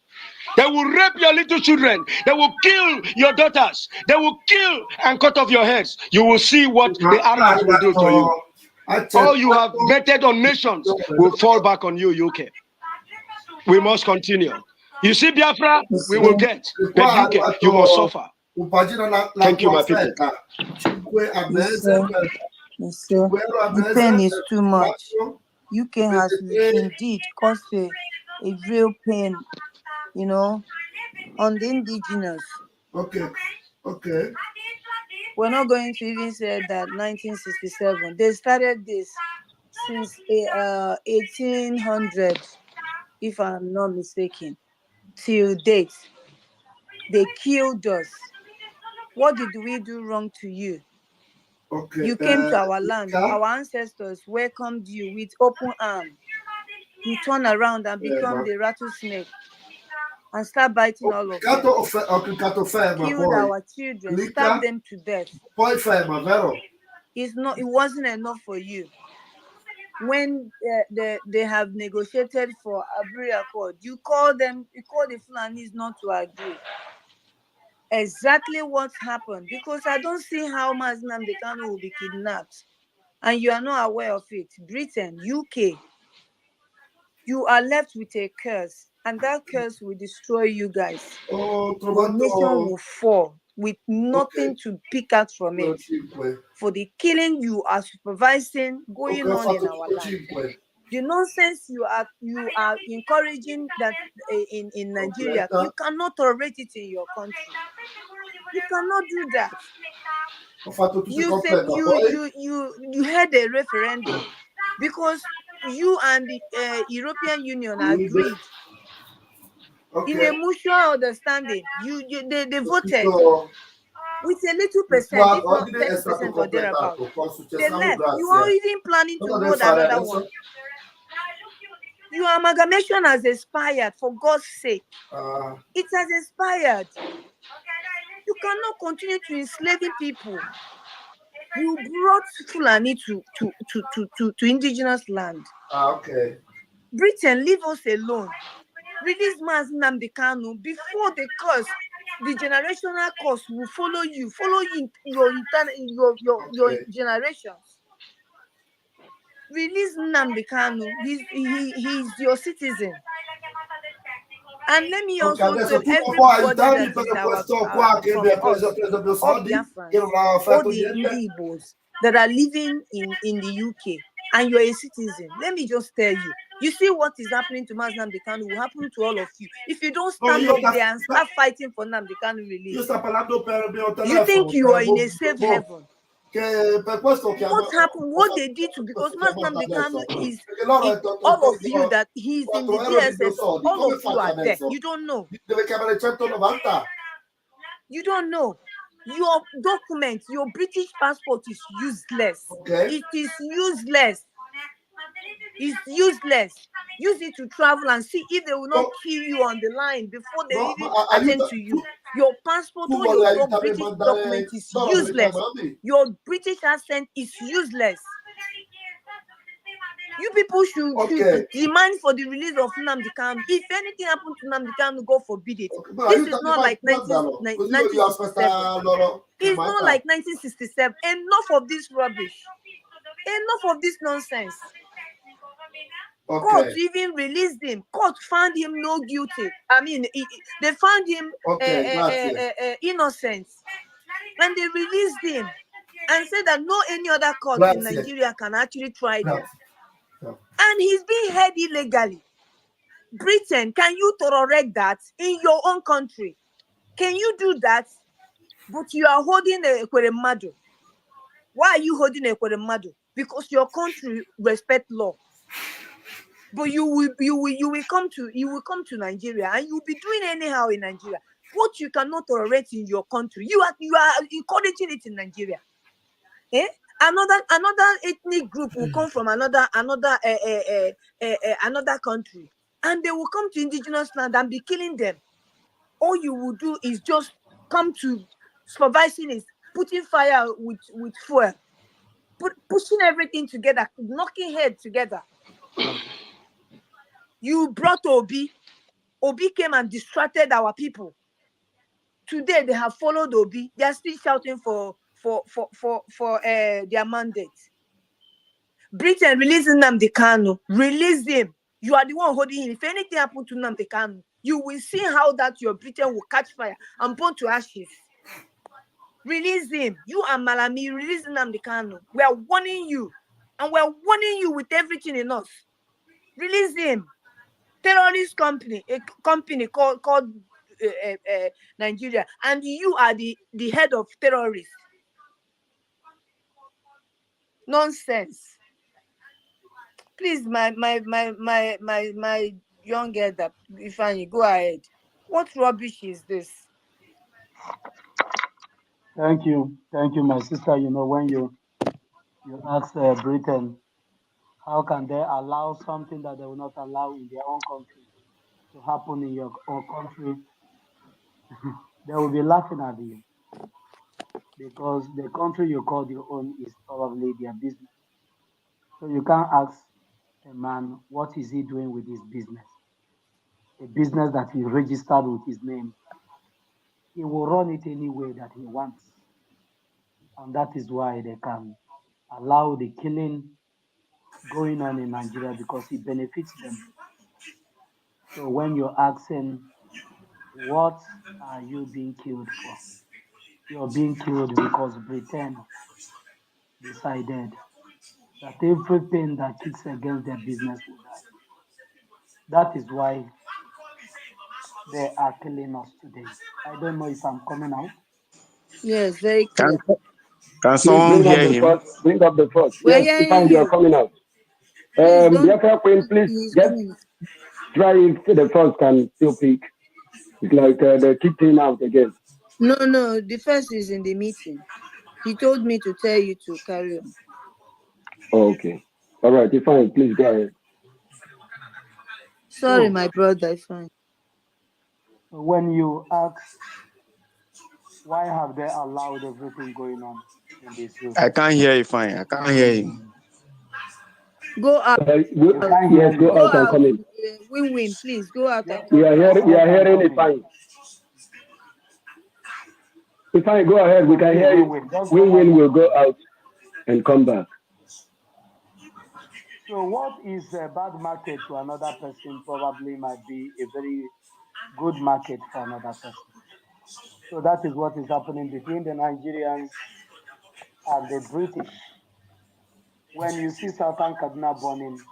They will rape your little children. They will kill your daughters. They will kill and cut off your heads. You will see what the Arabs will do to you. All you have betted on nations will fall back on you, UK. We must continue. You see, Biafra, we will get. But UK, you must suffer. Thank you, my people. The pain is too much. UK has indeed caused a real pain, on the indigenous. Okay. We're not going to even say that 1967. They started this since 1800, if I'm not mistaken, till date. They killed us. What did we do wrong to you? Okay. You came to our land. Our ancestors welcomed you with open arms. You turn around and become the rattlesnake and start biting all of them. Killed our children, stabbed them to death. It wasn't enough for you. when they have negotiated for Abri Accord, you call the Fulanis not to agree. Exactly what's happened, because I don't see how Mazinam Dekano will be kidnapped and you are not aware of it. Britain, UK, you are left with a curse, and that curse will destroy you guys. Oh, Your nation will fall with nothing okay. to pick out from it Chipwe. for the killing you are supervising going on in our land. The nonsense you are encouraging that in Nigeria, you cannot tolerate it in your country. You cannot do that. You said you had a referendum because you and the European Union agreed in a mutual understanding. They voted with a little percent, if not 30% or thereabout. They left. You are even planning to hold another one. Your amalgamation has expired, for God's sake. It has expired. You cannot continue to enslaving people. You brought Fulani to indigenous land. Okay. Britain, leave us alone. Release Nnamdi Kanu before the curse, the generational curse will follow you in your generations. Release Nnamdi Kanu. He's your citizen. And let me also tell everybody that is from us, all Biafrans, all the Igbos that are living in the UK, and you're a citizen. Let me just tell you, you see what is happening to Nnamdi Kanu will happen to all of you if you don't stand up there and start fighting for Nnamdi Kanu release. You think you are in a safe heaven. What happened? What they did to, because Nnamdi Kanu is all of you that he's in the DSS, all of you are there. You don't know. You don't know. Your document, your British passport is useless. Okay. It is useless. It's useless. Use it to travel and see if they will not kill you on the line before they even attend to you. Your passport or your British document is useless. Your British accent is useless. You people should demand for the release of Nnamdi Kanu. If anything happened to Nnamdi Kanu, God forbid it. This is not like 1967. It's not like 1967. Enough of this rubbish. Enough of this nonsense. Court even released him. Court found him no guilty. I mean, they found him innocent. And they released him and said that no any other court in Nigeria can actually try them. And he's being held illegally. Britain, can you tolerate that in your own country? Can you do that? But you are holding a Ekweremadu. Why are you holding a Ekweremadu? Because your country respect law. But you will come to Nigeria and you will be doing anyhow in Nigeria. What you cannot tolerate in your country, you are encouraging it in Nigeria. Eh? Another ethnic group will come from another country, and they will come to indigenous land and be killing them. All you will do is just come to supervising it, putting fire with fuel, pushing everything together, knocking heads together. You brought Obi. Obi came and distracted our people. Today they have followed Obi. They are still shouting for their mandate. Britain releasing Nnamdi Kanu. Release him. You are the one holding him. If anything happens to Nnamdi Kanu, you will see how that your Britain will catch fire and burn to ashes. Release him. You and Malami, release Nnamdi Kanu. We are warning you. And we are warning you with everything in us. Release him. Terrorist company, a company called Nigeria, and you are the head of terrorists. Nonsense. Please, my young elder, Ifeanyi, go ahead. What rubbish is this? Thank you, my sister. You know, when you ask Britain, how can they allow something that they will not allow in their own country to happen in your own country? They will be laughing at you because the country you call your own is probably their business. So you can't ask a man what is he doing with his business, a business that he registered with his name. He will run it any way that he wants. And that is why they can allow the killing going on in Nigeria because it benefits them. So when you're asking, what are you being killed for? You're being killed because Britain decided that everything that kicks against their business will die. That is why they are killing us today. I don't know if I'm coming out. Yes, very Can clear. can Please someone bring up hear the him? first. Bring up the first. We're Yes, if hearing you are you. coming out. Please don't. Biafra Queen, please He's get coming. try if the first can still pick. It's like they kicked him out again. No, the first is in the meeting. He told me to tell you to carry on. Oh, okay. All right, if fine, please go ahead. Sorry, So my brother, fine. when you ask, why have they allowed everything going on in the zoo? I can't hear you fine. I can't hear him. Go out. You can't hear Yes, me. go Go out and out. come in. Win, please. Go out and We come are back. hearing. We Go are out and hearing come it in. fine. If I go ahead, we And can please, hear you. Win, just go out Win and will come go in. out and come back. So what is a bad market to another person probably might be a very good market for another person. So that is what is happening between the Nigerians and the British. When you see Southern Kaduna burning,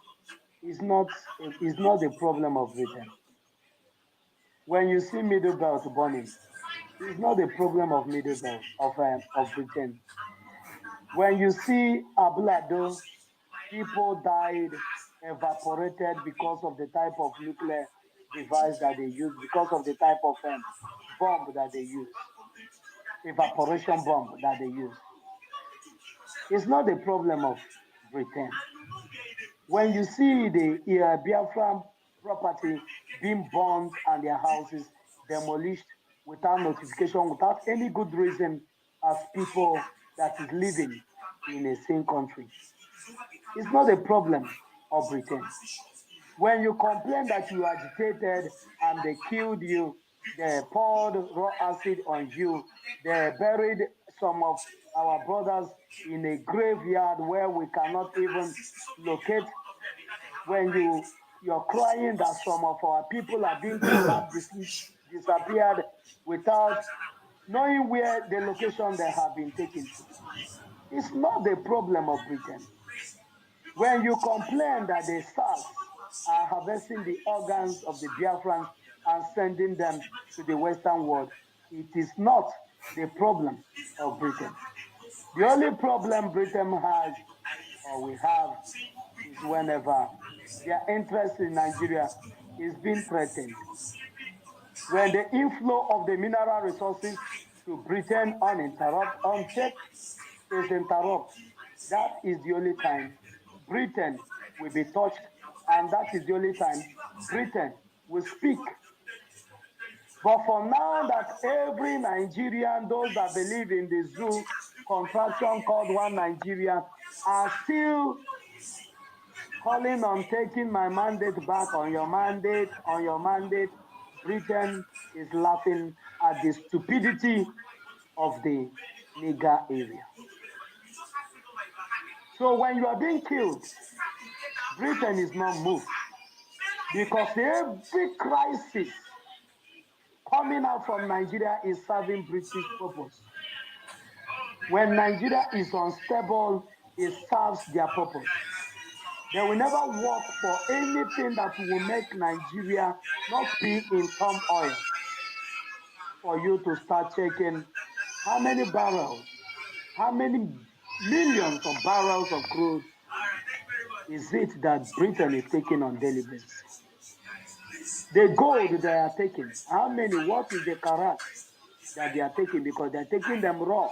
it's not the problem of Britain. When you see Middle Belt burning, it's not the problem of Middle Belt of Britain. When you see Ablado, people died, evaporated because of the type of nuclear device that they use, because of the type of bomb that they use, evaporation bomb that they use. It's not the problem of Britain. When you see the Biafra property being burned and their houses demolished without notification, without any good reason, as people that is living in a same country, it's not a problem of Britain. When you complain that you agitated and they killed you, they poured raw acid on you, they buried some of our brothers in a graveyard where we cannot even locate. When you're crying that some of our people are being kidnapped, disappeared without knowing where the location they have been taken to. It's not the problem of Britain. When you complain that the SARS are harvesting the organs of the Biafrans and sending them to the Western world, it is not the problem of Britain. The only problem Britain has or we have is whenever their interest in Nigeria is being threatened. When the inflow of the mineral resources to Britain unchecked is interrupted, that is the only time Britain will be touched, and that is the only time Britain will speak. But for now, that every Nigerian, those that believe in the zoo contraction called One Nigeria, are still calling on taking my mandate back, on your mandate, Britain is laughing at the stupidity of the Niger area. So when you are being killed, Britain is not moved because every crisis coming out from Nigeria is serving British purpose. When Nigeria is unstable, it serves their purpose. They will never work for anything that will make Nigeria not be in turmoil. For you to start checking how many barrels, how many millions of barrels of crude is it that Britain is taking on daily basis? The gold they are taking, how many, what is the carat that they are taking? Because they're taking them raw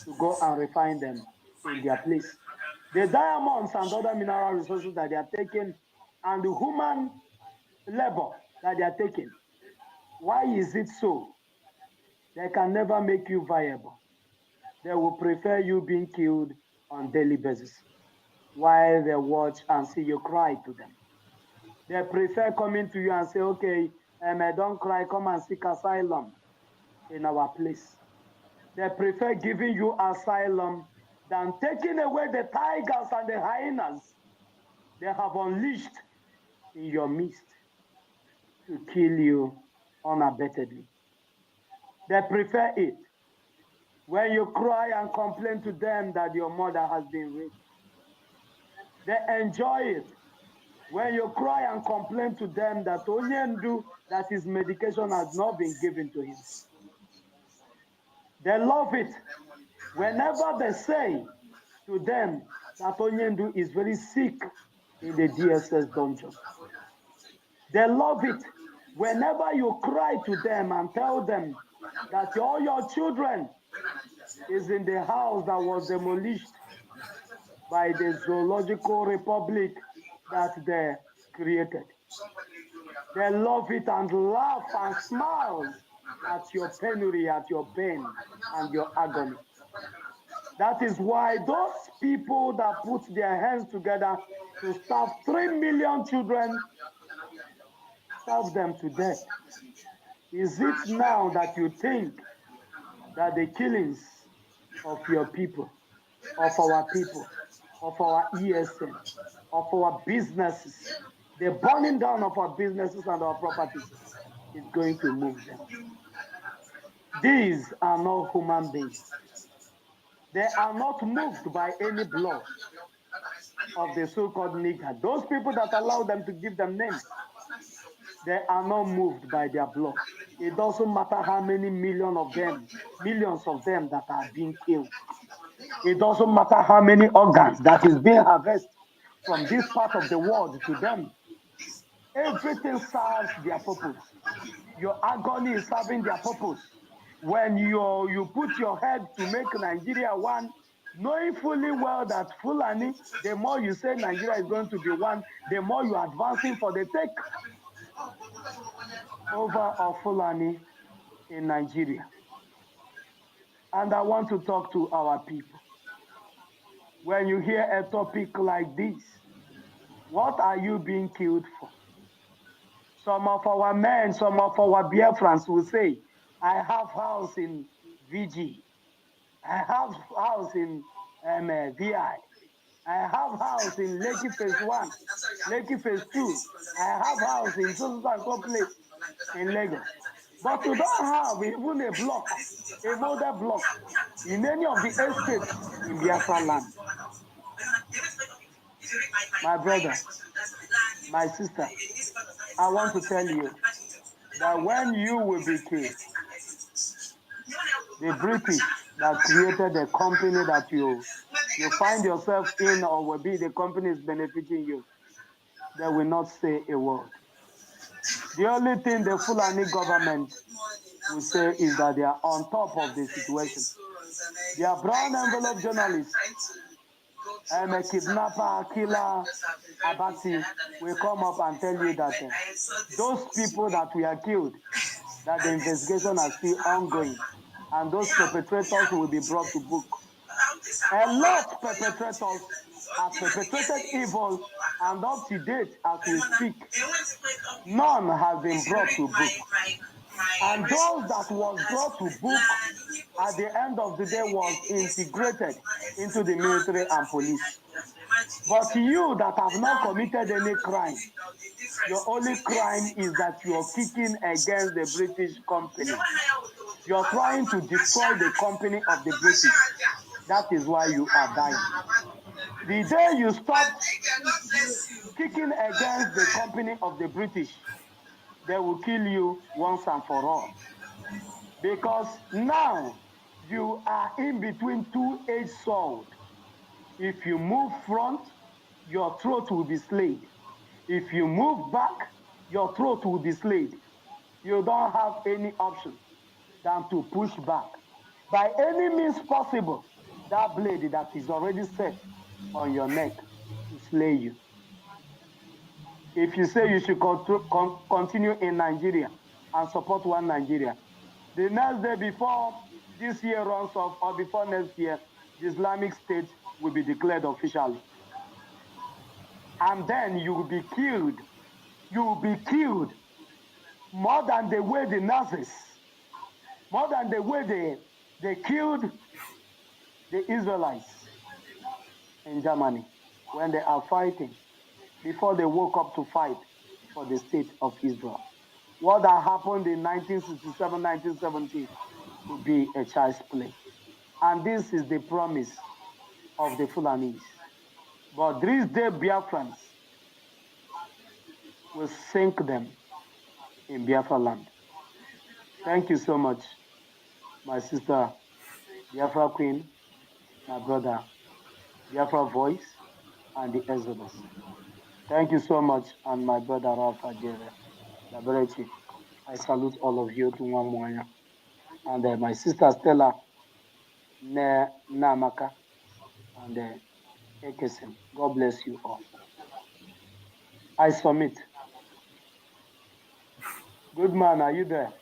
to go and refine them in their place. The diamonds and other mineral resources that they are taking and the human labor that they are taking. Why is it so? They can never make you viable. They will prefer you being killed on daily basis. while they watch and see you cry to them. They prefer coming to you and say, okay, don't cry, come and seek asylum in our place. They prefer giving you asylum than taking away the tigers and the hyenas they have unleashed in your midst to kill you unabatedly. They prefer it when you cry and complain to them that your mother has been raped. They enjoy it when you cry and complain to them that Onyendu, that his medication has not been given to him. They love it whenever they say to them that Onyendu is very sick in the DSS dungeon. They love it whenever you cry to them and tell them that all your children is in the house that was demolished by the zoological republic that they created. They love it and laugh and smiles at your penury, at your pain and your agony. That is why those people that put their hands together to starve 3 million children, starve them to death. Is it now that you think that the killings of your people, of our ESN, of our businesses, the burning down of our businesses and our properties is going to move them? These are not human beings. They are not moved by any blood of the so-called nigger. Those people that allow them to give them names, they are not moved by their blood. It doesn't matter how many millions of them that are being killed. It doesn't matter how many organs that is being harvested from this part of the world to them. Everything serves their purpose. Your agony is serving their purpose. When you put your head to make Nigeria one, knowing fully well that Fulani, the more you say Nigeria is going to be one, the more you are advancing for the take over of Fulani in Nigeria. And I want to talk to our people. When you hear a topic like this, what are you being killed for? Some of our men, some of our Biafrans will say, I have house in VG. I have house in VI. I have house in Lekki Phase 1, Lekki Phase 2. I have house in so place in Lagos. But you don't have even a block, a model block in any of the estates in Biafra land. My brother, my sister, I want to tell you that when you will be killed, the British that created the company that you find yourself in or will be the company is benefiting you, they will not say a word. The only thing the Fulani government will say is that they are on top of the situation. Their brown envelope journalists, a kidnapper, killer, Abati, will come up and tell you that those people that we are killed, that the investigation are still ongoing, and those perpetrators will be brought to book. A lot of perpetrators have perpetrated evil, and up to date, as we speak, none has been brought to book. And those that was brought to book at the end of the day was integrated into the military and police. But you that have not committed any crime, your only crime is that you're kicking against the British company. You're trying to destroy the company of the British. That is why you are dying. The day you stopped kicking against the company of the British, they will kill you once and for all. Because now you are in between two-edged sword. If you move front, your throat will be slayed. If you move back, your throat will be slayed. You don't have any option than to push back. By any means possible, that blade that is already set on your neck to slay you. If you say you should continue in Nigeria and support one Nigeria, the next day before this year runs off or before next year, the Islamic State will be declared officially. and then you will be killed. You will be killed more than the way the Nazis, more than the way they killed the Israelites in Germany when they are fighting, before they woke up to fight for the state of Israel. What that happened in 1967, 1970 will be a child's play. And this is the promise of the Fulanis. But these day Biafrans will sink them in Biafra land. Thank you so much, my sister Biafra Queen, my brother Biafra Voice, and the Exodus. Thank you so much, and my brother Rafa Jere Laberechi. I salute all of you to one more. And my sister Stella Namaka and Ekesim. God bless you all. I submit. Good man, are you there?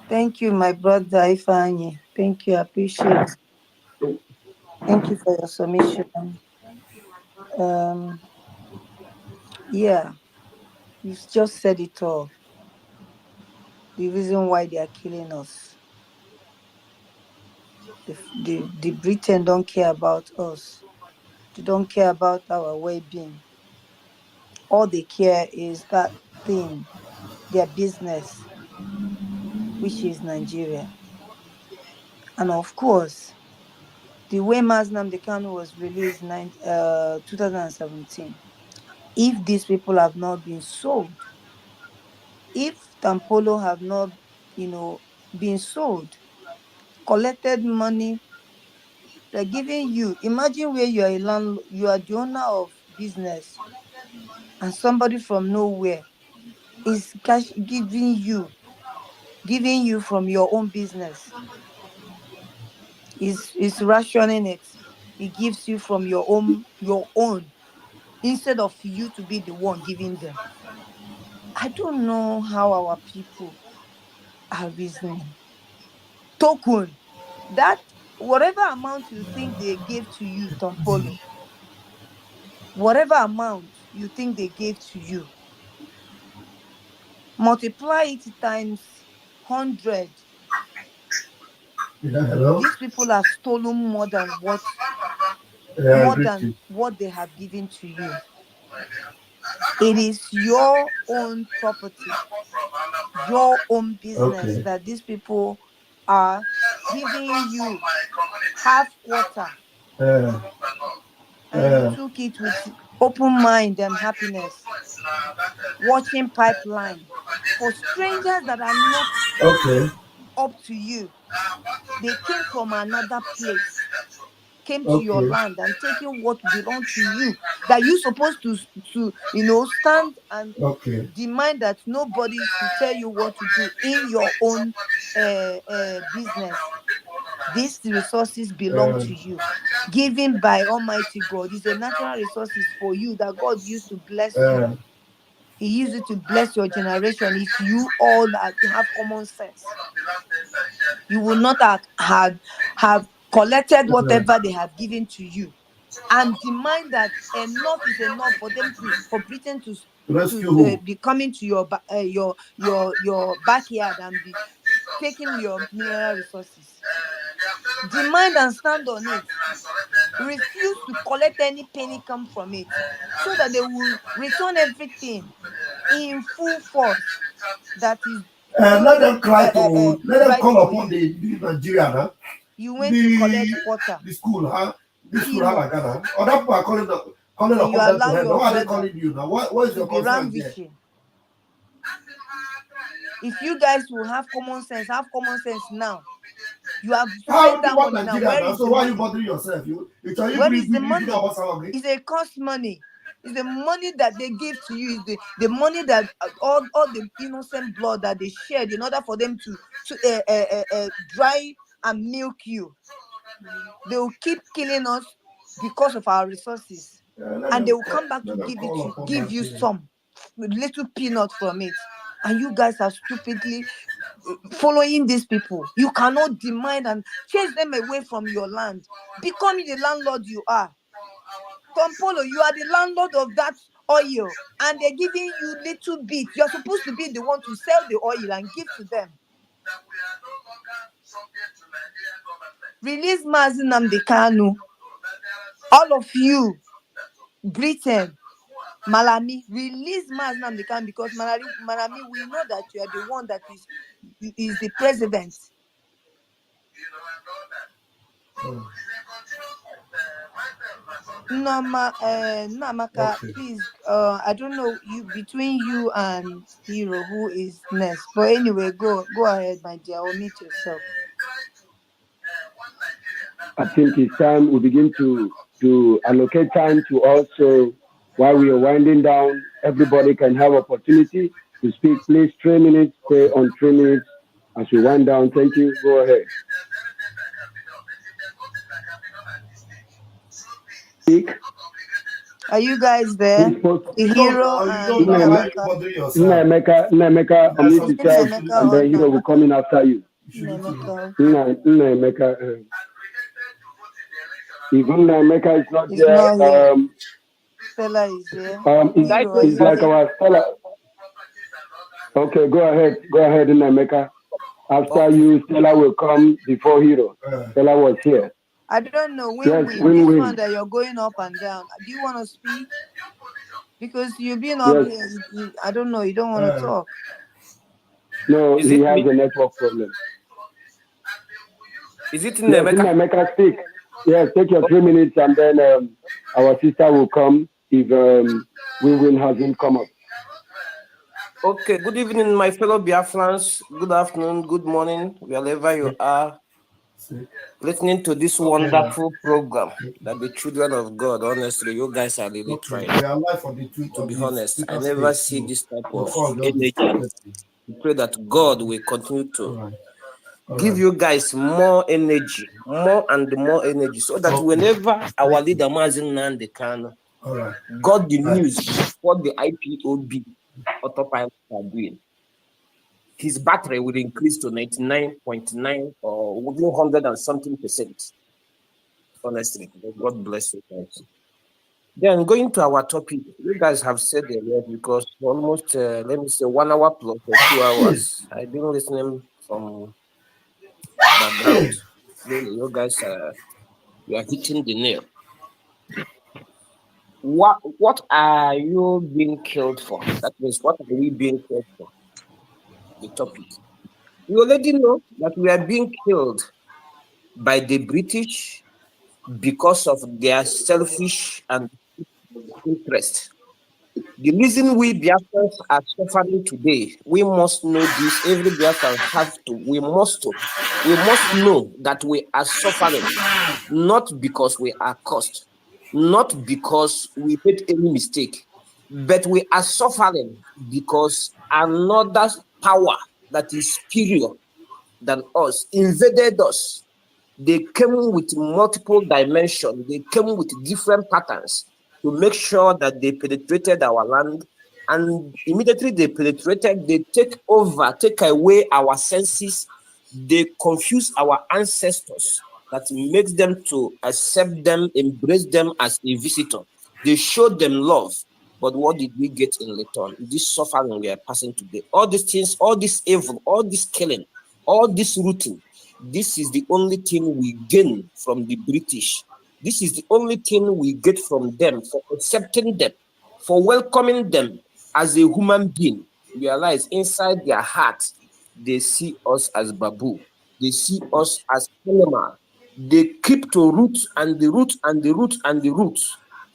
Thank you, my brother Ifeanyi. Thank you, I appreciate. Thank you for your submission. Yeah, you've just said it all. The reason why they are killing us. The Britain don't care about us. They don't care about our well-being. All they care is that thing, their business, which is Nigeria. And of course, the way Nnamdi Kanu was released in 2017, if these people have not been sold, if Tampolo have not, been sold, collected money, they're giving you, imagine where you are you are the owner of business, and somebody from nowhere is giving you from your own business. Is rationing it. He gives you from your own, instead of you to be the one giving them. I don't know how our people are reasoning. Token, that whatever amount you think they gave to you, Tompolo, whatever amount you think they gave to you, multiply it times 100. Yeah, hello? These people have stolen more than Yeah, I greet you. what they have given to you. It is your own property, your own business Okay. that these people are giving you half quarter, Uh, and you uh, took it with open mind and happiness, watching pipeline for strangers that are not okay. up to you. They came from another place, came to your Okay. land and taking what belonged to you, that you supposed to stand and Okay. demand that nobody should tell you what to do in your own business. These resources belong Uh, to you, given by Almighty God. It's a natural resources for you that God used to bless you. uh, He used it to bless your generation. If you all have common sense, you will not have collected whatever they have given to you, and demand that enough is enough for them for Britain to rescue who? be coming to your backyard and be taking your mineral resources. Demand and stand on it. Refuse to collect any penny come from it, so that they will return everything in full force that is Let them cry let them right call for upon you. the Nigeria, huh? You went to collect The quarter, the school, huh? This school, how like peanuts, that, huh? Other people are calling and you upon them to allow help. Now, your why are they brother calling you now? What is to your be concern there? ravishing. If you guys will have common sense now. You have How spent do you that want money now. Nigeria Where now? is So the why are you money? bothering yourself? You tell you Where bring is the bring money? about salary. It's a cost money. It's the money that they give to you. Is the money that all the innocent blood that they shed in order for them to dry and milk you. They will keep killing us because of our resources, and they will come back to Let them give call upon give you Nigeria. some little peanut from it, and you guys are stupidly following these people. You cannot demand and chase them away from your land. Become the landlord you are. Tom Polo, you are the landlord of that oil, and they're giving you little bit. You're supposed to be the one to sell the oil and give to them. Release Mazi Nnamdi Kanu. All of you, Britain, Malami, release Mazi Nnamdi Kanu, because Malami, we know that you are the one that is the president. Namaka, please, I don't know you between you and Hero who is next. But anyway, go ahead, my dear, or meet yourself. I think it's time we begin to allocate time to also, while we are winding down, everybody can have opportunity to speak. Please, 3 minutes, stay on 3 minutes as we wind down. Thank you. Go ahead. Speak. Are you guys there? The Hero and Nnameka, unmute yourself, and then Hero will come in after you. Nnameka. If Nnameka is not there, Stella is here. It's like our Stella. Okay, go ahead, Nnameka. After you, Stella will come before Hero. Stella was here. I don't know. This one that you're going up and down. Do you want to speak? Because you've been up here. I don't know. You don't want to talk. No, he has a network problem. Is it Nnameka? Yes, Nnameka, speak. Yes, take your 3 minutes, and then our sister will come if Win hasn't come up. Okay, good evening, my fellow Biafrans. Good afternoon, good morning, wherever you are listening to this wonderful program that the children of God, honestly, you guys are really trying. To be honest, I never see this type of energy. We pray that God will continue to give you guys more energy, more and more energy, so that whenever our leader Mazi Nnamdi Kanu got the news what the IPOB autopilot are doing, his battery will increase to 99.9 or 100 and something %. Honestly, God bless you guys. Then going to our topic, you guys have said a lot, because for almost let me say 1 hour plus or 2 hours, I've been listening from background. You guys you are hitting the nail. What are you being killed for? That means, what are we being killed for? The topic. We already know that we are being killed by the British because of their selfish and interest. The reason we Biafrans are suffering today, we must know this. Every Biafran we must know that we are suffering, not because we are cursed, not because we made any mistake, but we are suffering because another power that is superior than us invaded us. They came with multiple dimensions. They came with different patterns to make sure that they penetrated our land. And immediately they penetrated, they take away our senses. They confuse our ancestors. That makes them to accept them, embrace them as a visitor. They showed them love. But what did we get in return? This suffering we are passing today. All these things, all this evil, all this killing, all this rooting. This is the only thing we gain from the British. This is the only thing we get from them, for accepting them, for welcoming them as a human being. Realize inside their heart, they see us as babu. They see us as animal. They keep to root and the root and the root and the root,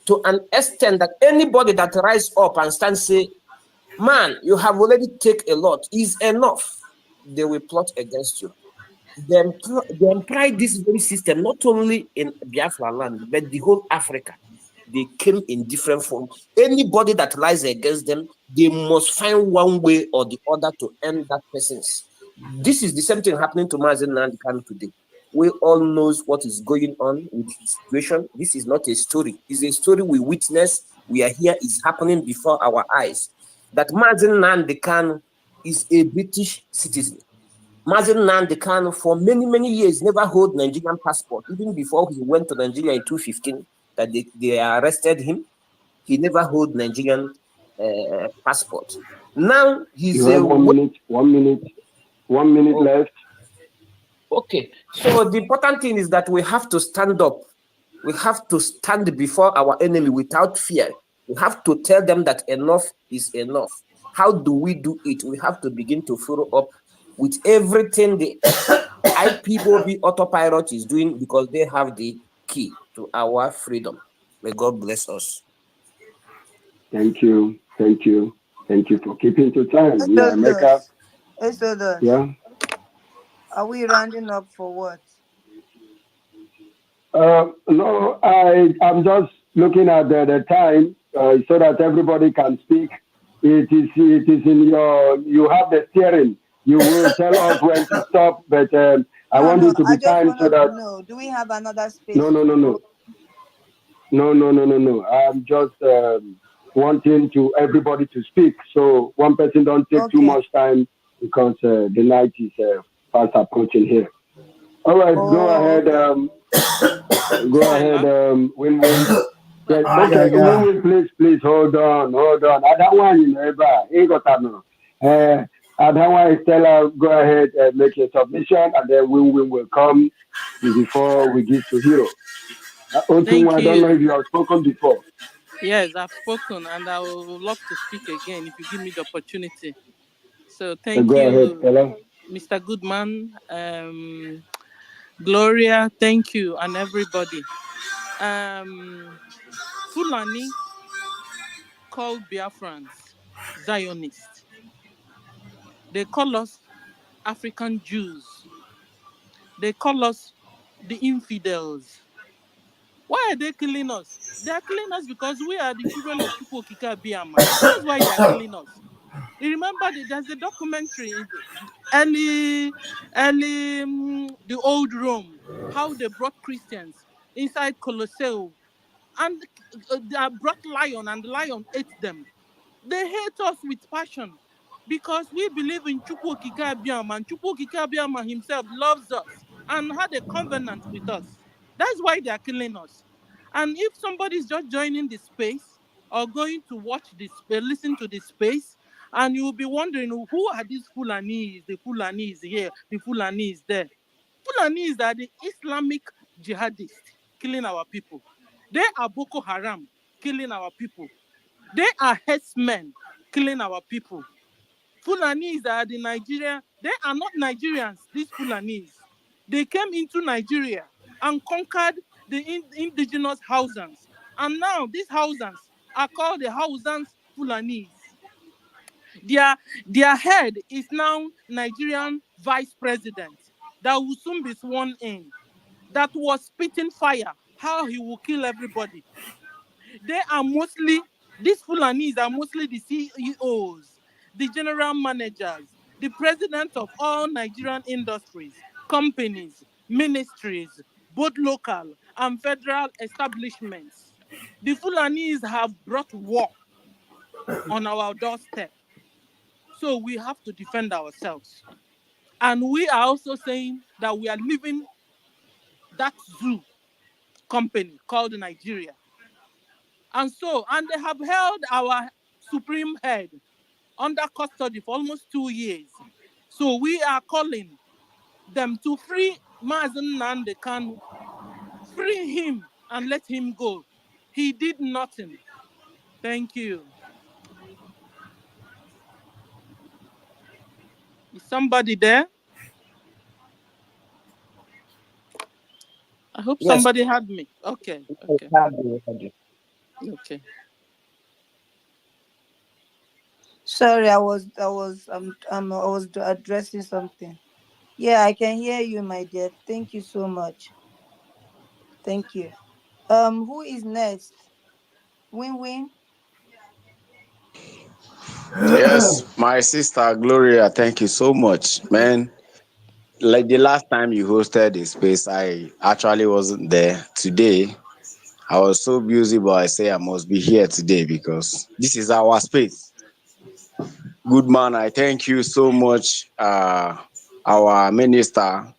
to an extent that anybody that rise up and stand say, man, you have already taken a lot, is enough, they will plot against you. They employ this very system not only in Biafra land, but the whole Africa. They came in different forms. Anybody that lies against them, they must find one way or the other to end that person's. This is the same thing happening to Mazi Nnamdi Kanu today. We all knows what is going on with his situation. This is not a story. It's a story we witness. We are here. It's happening before our eyes. That Mazi Nnamdi Kanu is a British citizen. Mazi Nnamdi Kanu for many years never hold Nigerian passport. Even before he went to Nigeria in 2015, that they arrested him. He never hold Nigerian passport. Now he's you have 1 minute, 1 minute, 1 minute left. Okay, so the important thing is that we have to stand up. We have to stand before our enemy without fear. We have to tell them that enough is enough. How do we do it? We have to begin to follow up with everything the IPOB autopilot is doing, because they have the key to our freedom. May God bless us. Thank you. Thank you. Thank you for keeping to time. Yeah, Mecca. Exodus. Yeah. Are we rounding up for what? No, I'm just looking at the time so that everybody can speak. It is in you have the steering. You will tell us when to stop, but I want it to be timed so that. No, do we have another space? No. I'm just wanting to everybody to speak, so one person don't take too much time, because the night is fast approaching here. All right, go ahead. Go ahead, Win-Win. Yes, okay, Win-Win, please hold on. I don't want you, neighbor. Ain't got that no. I don't want Stella. Go ahead and make your submission, and then Win-Win will come before we give to Hero. Thank I don't know if you. you have spoken before. Yes, I've spoken, and I would love to speak again if you give me the opportunity. So thank Go ahead, you, Stella. Mr. Goodman, Gloria, thank you, and everybody. Fulani called Biafrans Zionists. They call us African Jews. They call us the infidels. Why are they killing us? They are killing us because we are the children of Chukwokika Biama. That's why they are killing us. You remember there's a documentary in the old Rome, how they brought Christians inside Colosseum, and they brought lion, and the lion ate them. They hate us with passion because we believe in Chukwokika Abiyama, and Chukwokika Abiyama himself loves us and had a covenant with us. That's why they are killing us. And if somebody is just joining the space or going to watch this, listen to the space, and you'll be wondering, who are these Fulanis? The Fulanis here, the Fulanis there. Fulanis are the Islamic jihadists killing our people. They are Boko Haram killing our people. They are herdsmen killing our people. Fulanis are the Nigerian. They are not Nigerians, these Fulanis. They came into Nigeria and conquered the indigenous Hausans. And now these Hausans are called the Hausans Fulanis. Their head is now Nigerian vice president that will soon be sworn in, that was spitting fire, how he will kill everybody. These Fulanis are mostly the CEOs, the general managers, the president of all Nigerian industries, companies, ministries, both local and federal establishments. The Fulanis have brought war on our doorstep. So we have to defend ourselves. And we are also saying that we are leaving that zoo company called Nigeria. And they have held our supreme head under custody for almost 2 years. So we are calling them to free Mazen Nnamdi Kanu, free him and let him go. He did nothing. Thank you. Is somebody there? I hope somebody had me. Okay. Sorry, I was addressing something. Yeah, I can hear you, my dear. Thank you so much. Thank you. Who is next? Win-Win. Yes, my sister Gloria, thank you so much, man. Like the last time you hosted the space, I actually wasn't there. Today, I was so busy, but I say I must be here today because this is our space. Good man, I thank you so much, our minister,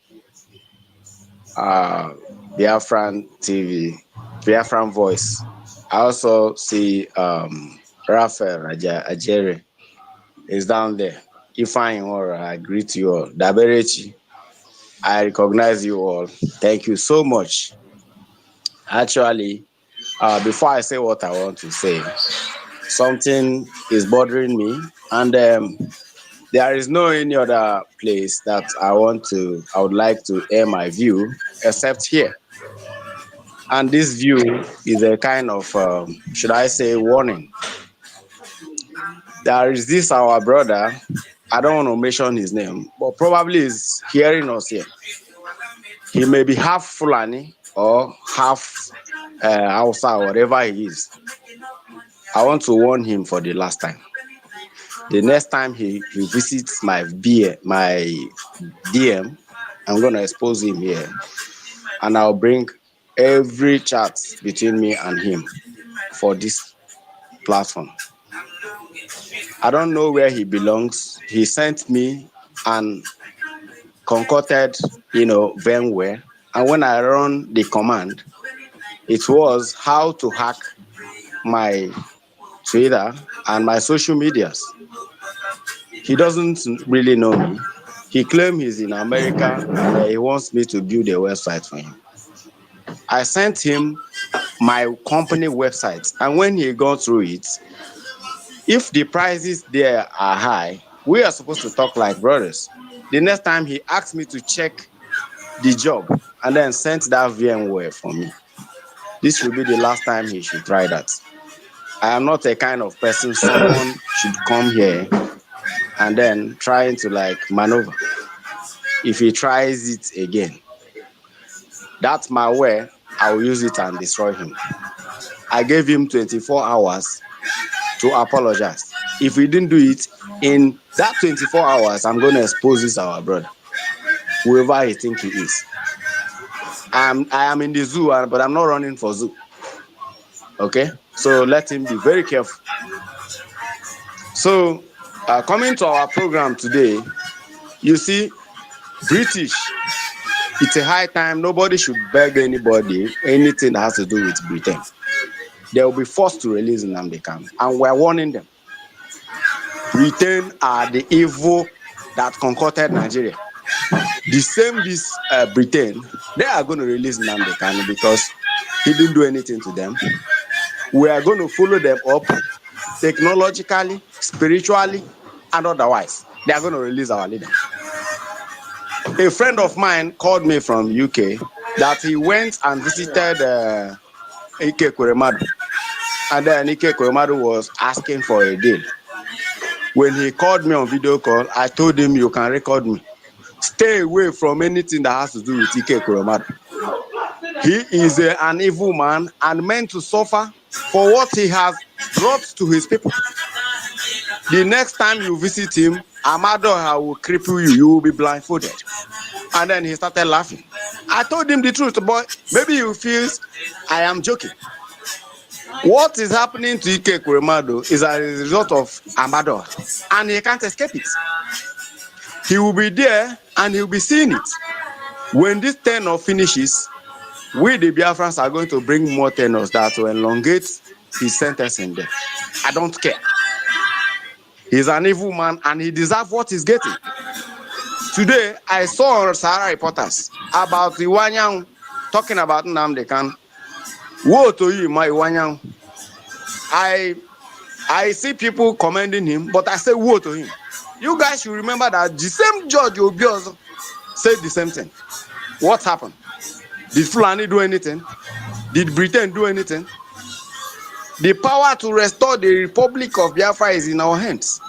Biafran TV, Biafran voice. I also see Raphael Ajere is down there. Ifeanyi Ora, I greet you all. Daberechi, I recognize you all. Thank you so much. Actually, before I say what I want to say, something is bothering me, and there is no any other place that I would like to air my view except here. And this view is a kind of, should I say, warning. There is this our brother, I don't want to mention his name, but probably is hearing us here. He may be half Fulani or half Hausa, or whatever he is. I want to warn him for the last time. The next time he visits my DM, I'm going to expose him here. And I'll bring every chat between me and him for this platform. I don't know where he belongs. He sent me an concocted, VMware. And when I run the command, it was how to hack my Twitter and my social medias. He doesn't really know me. He claims he's in America and he wants me to build a website for him. I sent him my company website, and when he got through it, if the prices there are high, we are supposed to talk like brothers. The next time he asked me to check the job and then sent that VMware for me. This should be the last time he should try that. I am not a kind of person someone should come here and then trying to maneuver. If he tries it again, that malware, I will use it and destroy him. I gave him 24 hours to apologize. If he didn't do it, in that 24 hours, I'm going to expose this our brother, whoever he think he is. I am in the zoo, but I'm not running for zoo. Okay? So let him be very careful. So, coming to our program today, you see, British, it's a high time. Nobody should beg anybody anything that has to do with Britain. They will be forced to release Nnamdi Kanu, and we're warning them. Britain are the evil that concocted Nigeria. The same this Britain, they are going to release Nnamdi Kanu because he didn't do anything to them. We are going to follow them up technologically, spiritually, and otherwise. They are going to release our leader. A friend of mine called me from UK that he went and visited Ike Kuremadu. And then Ike Kuremadu was asking for a deal. When he called me on video call, I told him, you can record me. Stay away from anything that has to do with Ike Kuremadu. He is an evil man and meant to suffer for what he has brought to his people. The next time you visit him, Amadoha will cripple you. You will be blindfolded. And then he started laughing. I told him the truth, but maybe he feels I am joking. What is happening to Ike Kuremadu is as a result of Amadoha, and he can't escape it. He will be there and he will be seeing it. When this tenure finishes, we the Biafrans are going to bring more tenures that will elongate his sentence in there. I don't care. He's an evil man and he deserves what he's getting. Today, I saw on Sahara Reporters about Iwanyang talking about Nnamdi Kanu. Woe to you, my Iwanyang. I see people commending him, but I say woe to him. You guys should remember that the same George Obios said the same thing. What happened? Did Fulani do anything? Did Britain do anything? The power to restore the Republic of Biafra is in our hands.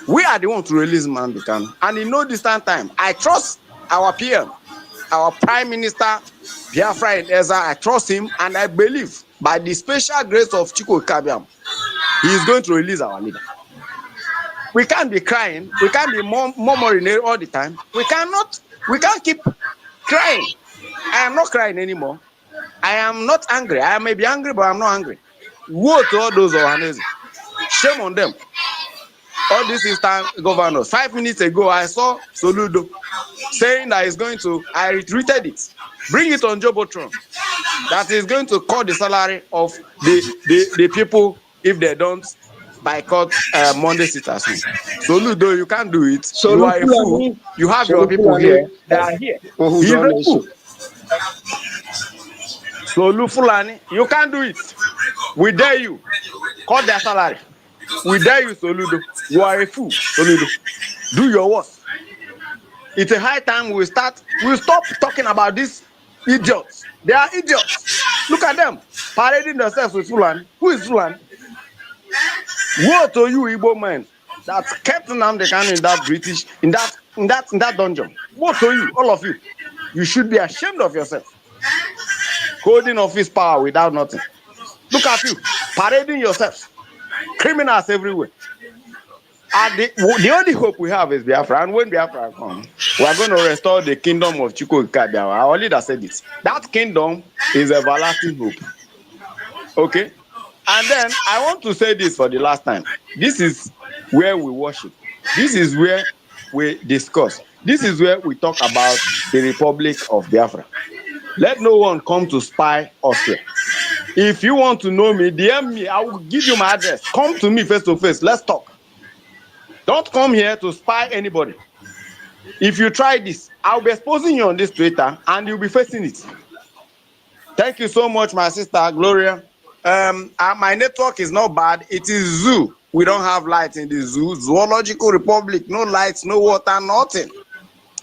We are the ones to release Nnamdi Kanu. And in no distant time, I trust our PM, our Prime Minister, Biafra in Ezra. I trust him and I believe by the special grace of Chukwu Kabiam, he is going to release our leader. We can't be crying. We can't be murmuring all the time. We can't keep crying. I am not crying anymore. I am not angry. I may be angry, but I'm not angry. Woe to all those Ohanese. Shame on them. All these Eastern governors. 5 minutes ago, I saw Soludo saying that he's going to, I retweeted it. Bring it on Jobotron. that is going to cut the salary of the people if they don't boycott Monday sitters home. So Ludo, you can't do it. So You are a fool. You have your people here. They are here. He's a fool. So Lufulani, you can't do it. We dare you. Cut their salary. We dare you, Soludo. You are a fool, Soludo. Do your worst. It's a high time we'll stop talking about these idiots. They are idiots. Look at them parading themselves with Fulani. Who is Fulani? Woe to you, Igbo men, that kept Nnamdi Kanu in that British, in that dungeon. Woe to you, all of you. You should be ashamed of yourself. Holding office power without nothing. Look at you, parading yourselves. Criminals everywhere. And the only hope we have is Biafra. And when Biafra comes, we are going to restore the kingdom of Chukwu Kabiawa. Our leader said it. That kingdom is everlasting hope. Okay? And then I want to say this for the last time. This is where we worship. This is where we discuss. This is where we talk about the Republic of Biafra. Let no one come to spy us here. If you want to know me, DM me. I will give you my address. Come to me face to face. Let's talk. Don't come here to spy anybody. If you try this, I'll be exposing you on this Twitter and you'll be facing it. Thank you so much, my sister Gloria. My network is not bad. It is zoo. We don't have lights in the zoo. Zoological Republic, no lights, no water, nothing.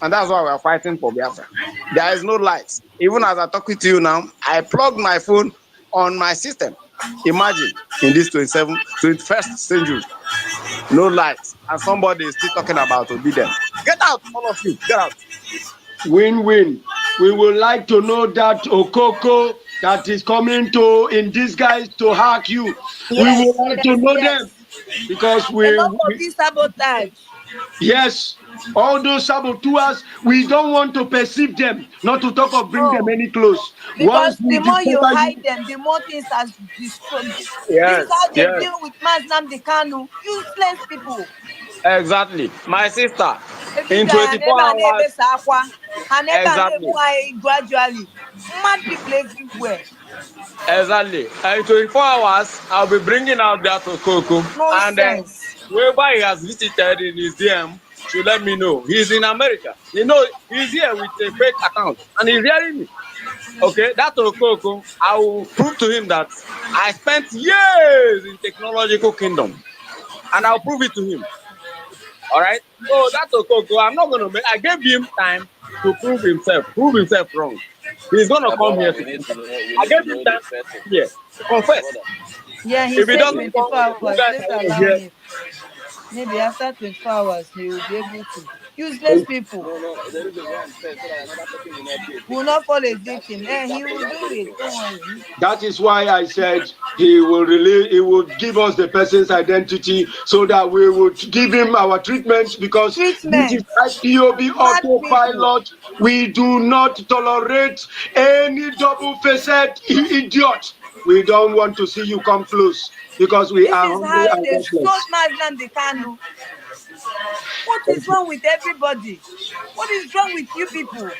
And that's why we're fighting for Biafra. There is no lights. Even as I talk with you now, I plugged my phone on my system. Imagine in this 21st century, no lights, and somebody is still talking about obedience. Get out, all of you, get out. Win-win. We would like to know that Okoko that is coming to in disguise to hack you. Yes, We would like to know them because enough of this sabotage. Yes, all those saboteurs, we don't want to perceive them, not to talk of bring them any close. Because the more you discover hide them, the more things are destroyed. This Yes, is how they yes. deal with Nnamdi Kanu. Useless people. Exactly. My sister, in Every day, 24 hours, exactly. exactly. Gradually. Mad people everywhere. Exactly. In 24 hours, I'll be bringing out that Okoko. And Nonsense. whoever he has visited in his DM should let me know. He's in America. You know, he's here with a fake account and he's hearing me. Okay, that Okoko, I will prove to him that I spent years in technological kingdom. And I'll prove it to him. All right? So that Okoko, I'm not going to make, I gave him time to prove himself wrong. He's going to come here to confess. I gave him time here to confess. Yeah, he If he said doesn't 24 come, you hours. guys Let's are allow here. him. Maybe after 24 hours, he will be able to. Useless people will not fall a victim. He will do it. Don't worry. That is why I said he will give us the person's identity so that we would give him our treatment because this is IPOB autopilot. We do not tolerate any double-faced idiot. We don't want to see you come close because we are This is hungry how and they restless. shot Nnamdi Kanu. What is wrong with everybody? What is wrong with you people?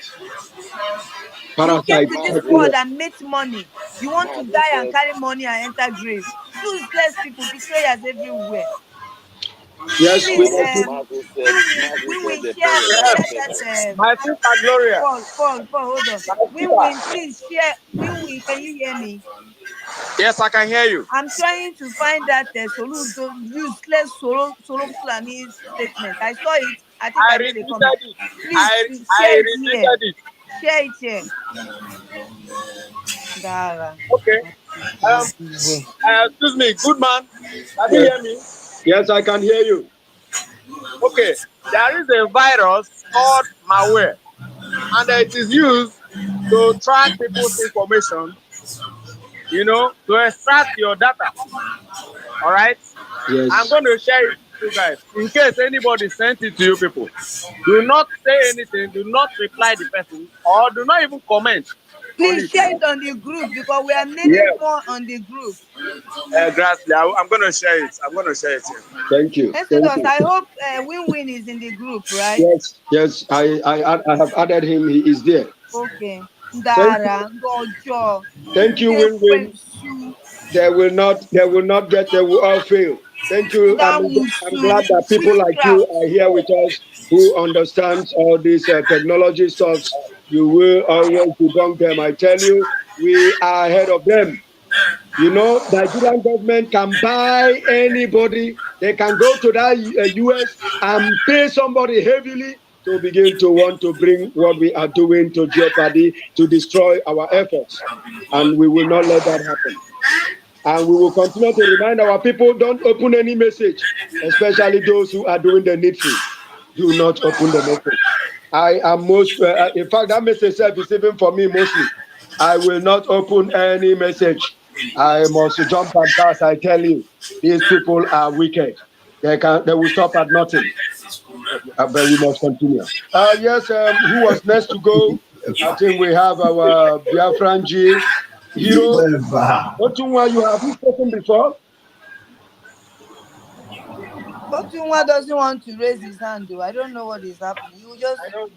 You came to this world and made money. You want to die and carry money and enter grave. Useless people, betrayers everywhere. Yes, please, we share that. My sister Gloria. Paul, hold on. Please share. Can you hear me? Yes, I can hear you. I'm trying to find that useless solo Fulani statement. I saw it. I think I made a comment. Please share it here. Share it here. Dara. Okay. Excuse me, good man. Can you hear me? Yes, I can hear you. Okay. There is a virus called malware, and it is used to track people's information, to extract your data. All right? Yes. I'm going to share it with you guys. In case anybody sent it to you people, do not say anything, do not reply the person, or do not even comment. Please share it on the group because we are many more on the group. Exactly. I'm going to share it. Here. Thank you. Exodus, I hope Win-Win is in the group, right? Yes. I have added him. He is there. Okay. Ndara, Ngojo, Thank you, Nde Win-Win. Kwensu, They will not get, they will all fail. Thank you. I'm glad that people like you are here with us who understands all these technology stuffs. You will always debunk them. I tell you, we are ahead of them. You know, the Nigerian government can buy anybody. They can go to that US and pay somebody heavily to begin to want to bring what we are doing to jeopardy, to destroy our efforts. And we will not let that happen. And we will continue to remind our people, don't open any message, especially those who are doing the needful. Do not open the message. I am most, in fact, that message is even for me mostly. I will not open any message. I must jump and pass. I tell you, these people are wicked. They will stop at nothing. But we must continue. Yes, who was next to go? I think we have our Biafran G. Hero. Otunwa, you have spoken before? Otunwa doesn't want to raise his hand, though. I don't know what is happening. You just. No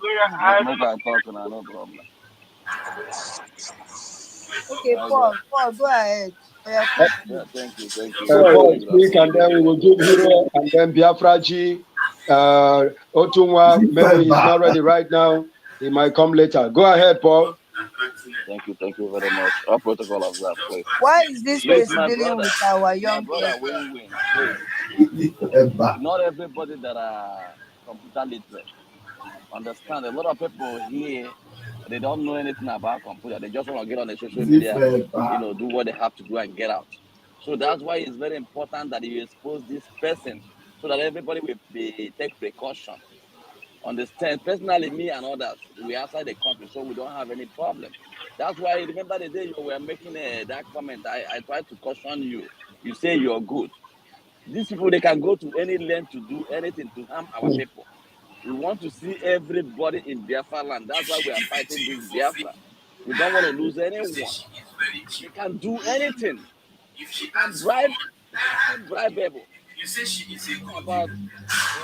problem. Okay, Paul, go ahead. Yeah, quickly. Thank you. Paul, speak, and then we will give Hero, and then Biafra G. Otunwa, maybe he's not ready right now. He might come later. Go ahead, Paul. Thank you very much. All protocol observed, please. Why is this Please, person my dealing brother, with our young win-win, please. Not everybody that are computer literate. Understand, a lot of people here, they don't know anything about computer. They just want to get on the social media, do what they have to do and get out. So that's why it's very important that you expose this person so that everybody will take precaution. Understand, personally, me and others, we outside the country, so we don't have any problem. That's why, remember the day you were making that comment, I tried to caution you. You say you're good. These people, they can go to any length to do anything to harm our people. We want to see everybody in Biafra land. That's why we are fighting this Biafra. We don't want to lose anyone. They can do anything. They can bribe, bribeable. About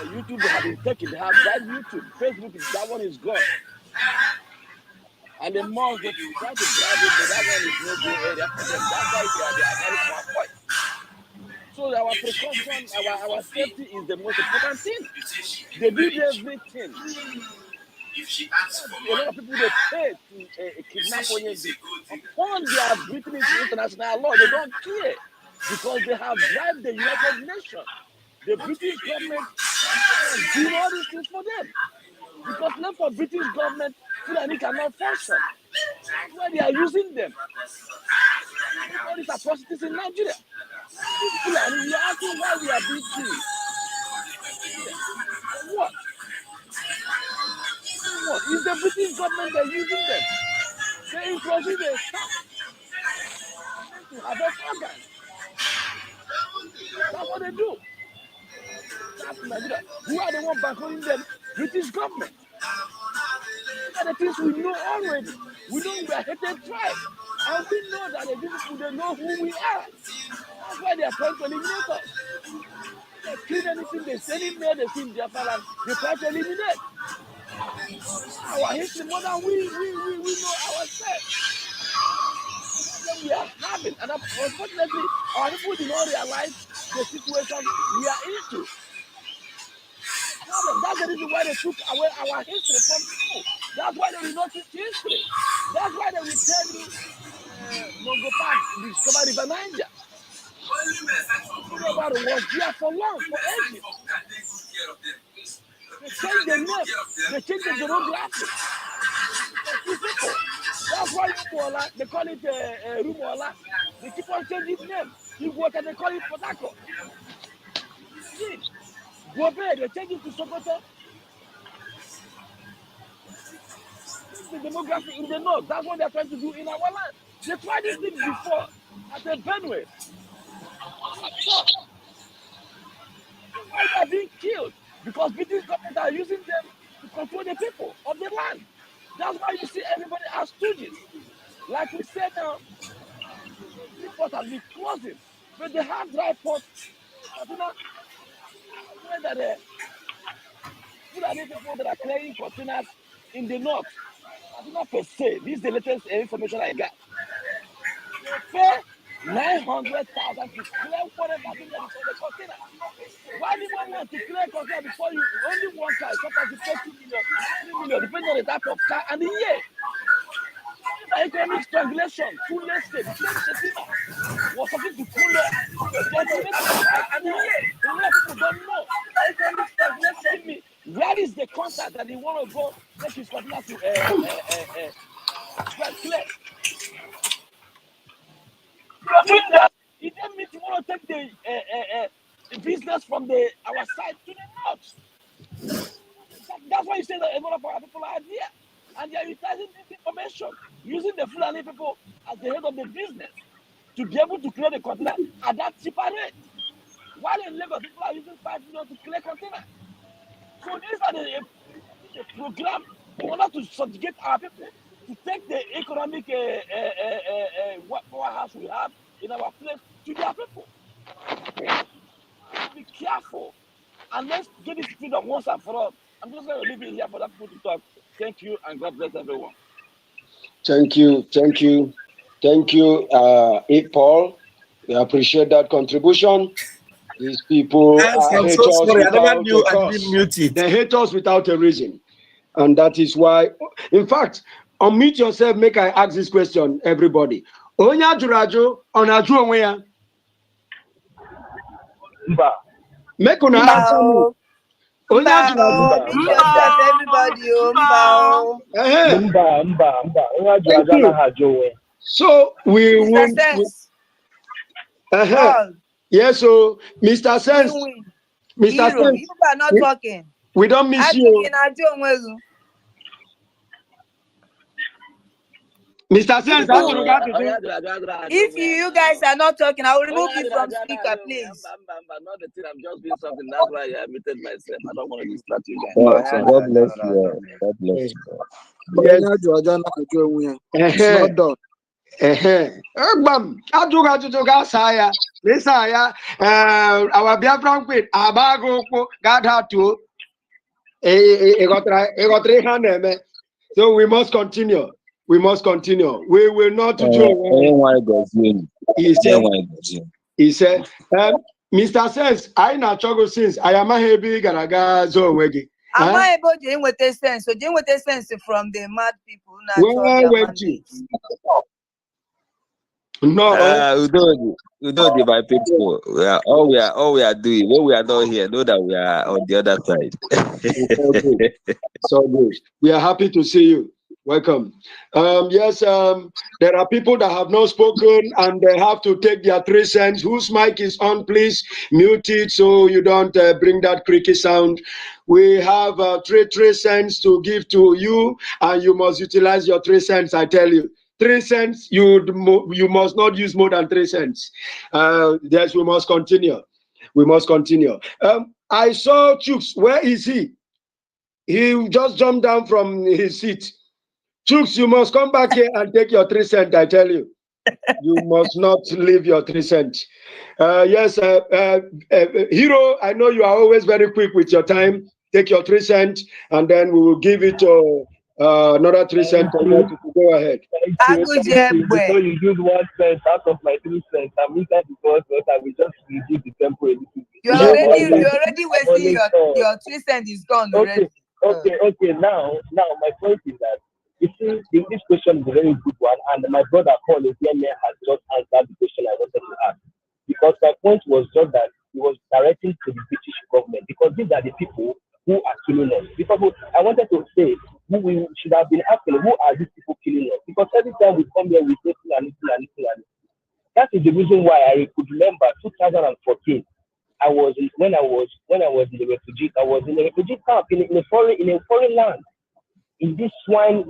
YouTube, they have been taken. They have bribed YouTube. Facebook, that one is gone. And the most they try to bribe it, but that one is no go area for them. That's why they are carrying our voice. So our precaution, our safety is the most important thing. They did everything. A lot of people they pay to kidnap Onyendi. Upon they have written into international law, they don't care because they have bribed the United Nations. The British government doing all these things for them. Because not for British government, Fulani cannot function. That's why they are using them. All these atrocities in Nigeria. This Fulani, we are asking why we are being killed. For what? What? Is the British government they're using them? They introduce a staff to harvest organs. That's what they do. That's Nigeria. Who are the ones bankrolling them? British government. These are the things we know already. We know we are hated tribe. And we know that these people, they know who we are. That's why they are trying to eliminate us. They kill anything, they say any male they see in Biafra land, they try to eliminate. Our history more than we know ourselves. Problem we are having. And unfortunately, our people do not realize the situation we are into. Problem. That's the reason why they took away our history from school. That's why they will not teach history. That's why they will tell you Mongo Park discovered River Niger. Everybody was there for long, for ages. They changed the name. They changed the demographic. It's simple. That's why Umuola, they call it Rumuola. They keep on changing name. Iguota, they call it Potako. See, Gobe, they change it to Sokoto. Change the demographic in the north. That's what they're trying to do in our land. They tried this thing before at the Benue. So, why they are being killed? Because British government are using them to control the people of the land. That's why you see everybody as stooges. Like we said now, the port has been closing, but they have dry ports. Container, where the Fulani people that are carrying containers in the north, Not per se. This is the latest information I got. They pay 900,000 to clear whatever thing that is on the container. Why do you want to clear a container before you only one car? Sometimes you pay 2 million, 3 million, depending on the type of car and the year. These are economic strangulation. Too late state. The same Shetima was talking to Kule. They estimated the price and the year. A lot of people don't know. These are economic strangulation. Where is the contact that he want to go take his container to clear? It didn't mean you want to take the business from our side to the north. That's why you say that a lot of our people are here. And they are utilizing this information, using the Fulani people as the head of the business to be able to clear the container at that cheaper rate. While in Lagos, people are using 5 million to clear container. So these are the program in order to subjugate our people, to take the economic powerhouse we have in our place to their people. Be careful and let's get this freedom once and for all. I'm just going to leave it here for that people to talk. Thank you and God bless everyone. Thank you, Paul. We appreciate that contribution. These people I'm hate so us sorry. I never without knew a I didn't cause. mute it. They hate us without a reason. And that is why, in fact, unmute yourself, make I ask this question, everybody. Onya juraju, onaju onweya. Make una answer me. Onya juraju. Meet yourself, everybody. Thank you. So we will. Yes, so Mr. Sense. Mr. Hero, Sense. you are not talking. We don't miss you. Mr. Sense, if you guys are not talking, I will remove you from speaker, please. Not the thing, I'm just doing something. That's why I muted myself. I don't want to distract you guys. God bless you. God bless you. Yes. It's not done. Our Biafran queen, Abago, God had to. So we must continue. We must continue. We will not do. He said, Mr. Sense, I na chogo since I am a heavy garaga zo wegi. Am I able to with a sense? So deal with a sense from the mad people. Where went you? No. We don't do my people. All we are doing. When we are not here, know that we are on the other side. So good. We are happy to see you. Welcome. Yes, there are people that have not spoken and they have to take their 3 cents. Whose mic is on, please mute it so you don't bring that creaky sound. We have 3 cents to give to you and you must utilize your 3 cents, I tell you. 3 cents, you must not use more than 3 cents. Yes, we must continue. We must continue. I saw Chooks. Where is he? He just jumped down from his seat. Chooks, you must come back here and take your 3 cents, I tell you. You must not leave your 3 cents. Yes, Hero, I know you are always very quick with your time. Take your 3 cents, and then we will give it another 3 cents. To go ahead. Thank you. Before you use 1 cent out of my 3 cents, I'm eager because I will just reduce the tempo a little bit. You're already wasting your 3 cents is gone already. Okay. Now my point is that you see, this question is a very good one, and my brother Paul Obieme has just answered the question I wanted to ask. Because my point was just that he was directing to the British government, because these are the people who are killing us. Because I wanted to say, we should have been asking, who are these people killing us? Because every time we come here, we say Fulani. That is the reason why I could remember 2014. When I was in the refugee, I was in a refugee camp in a foreign land. In this swine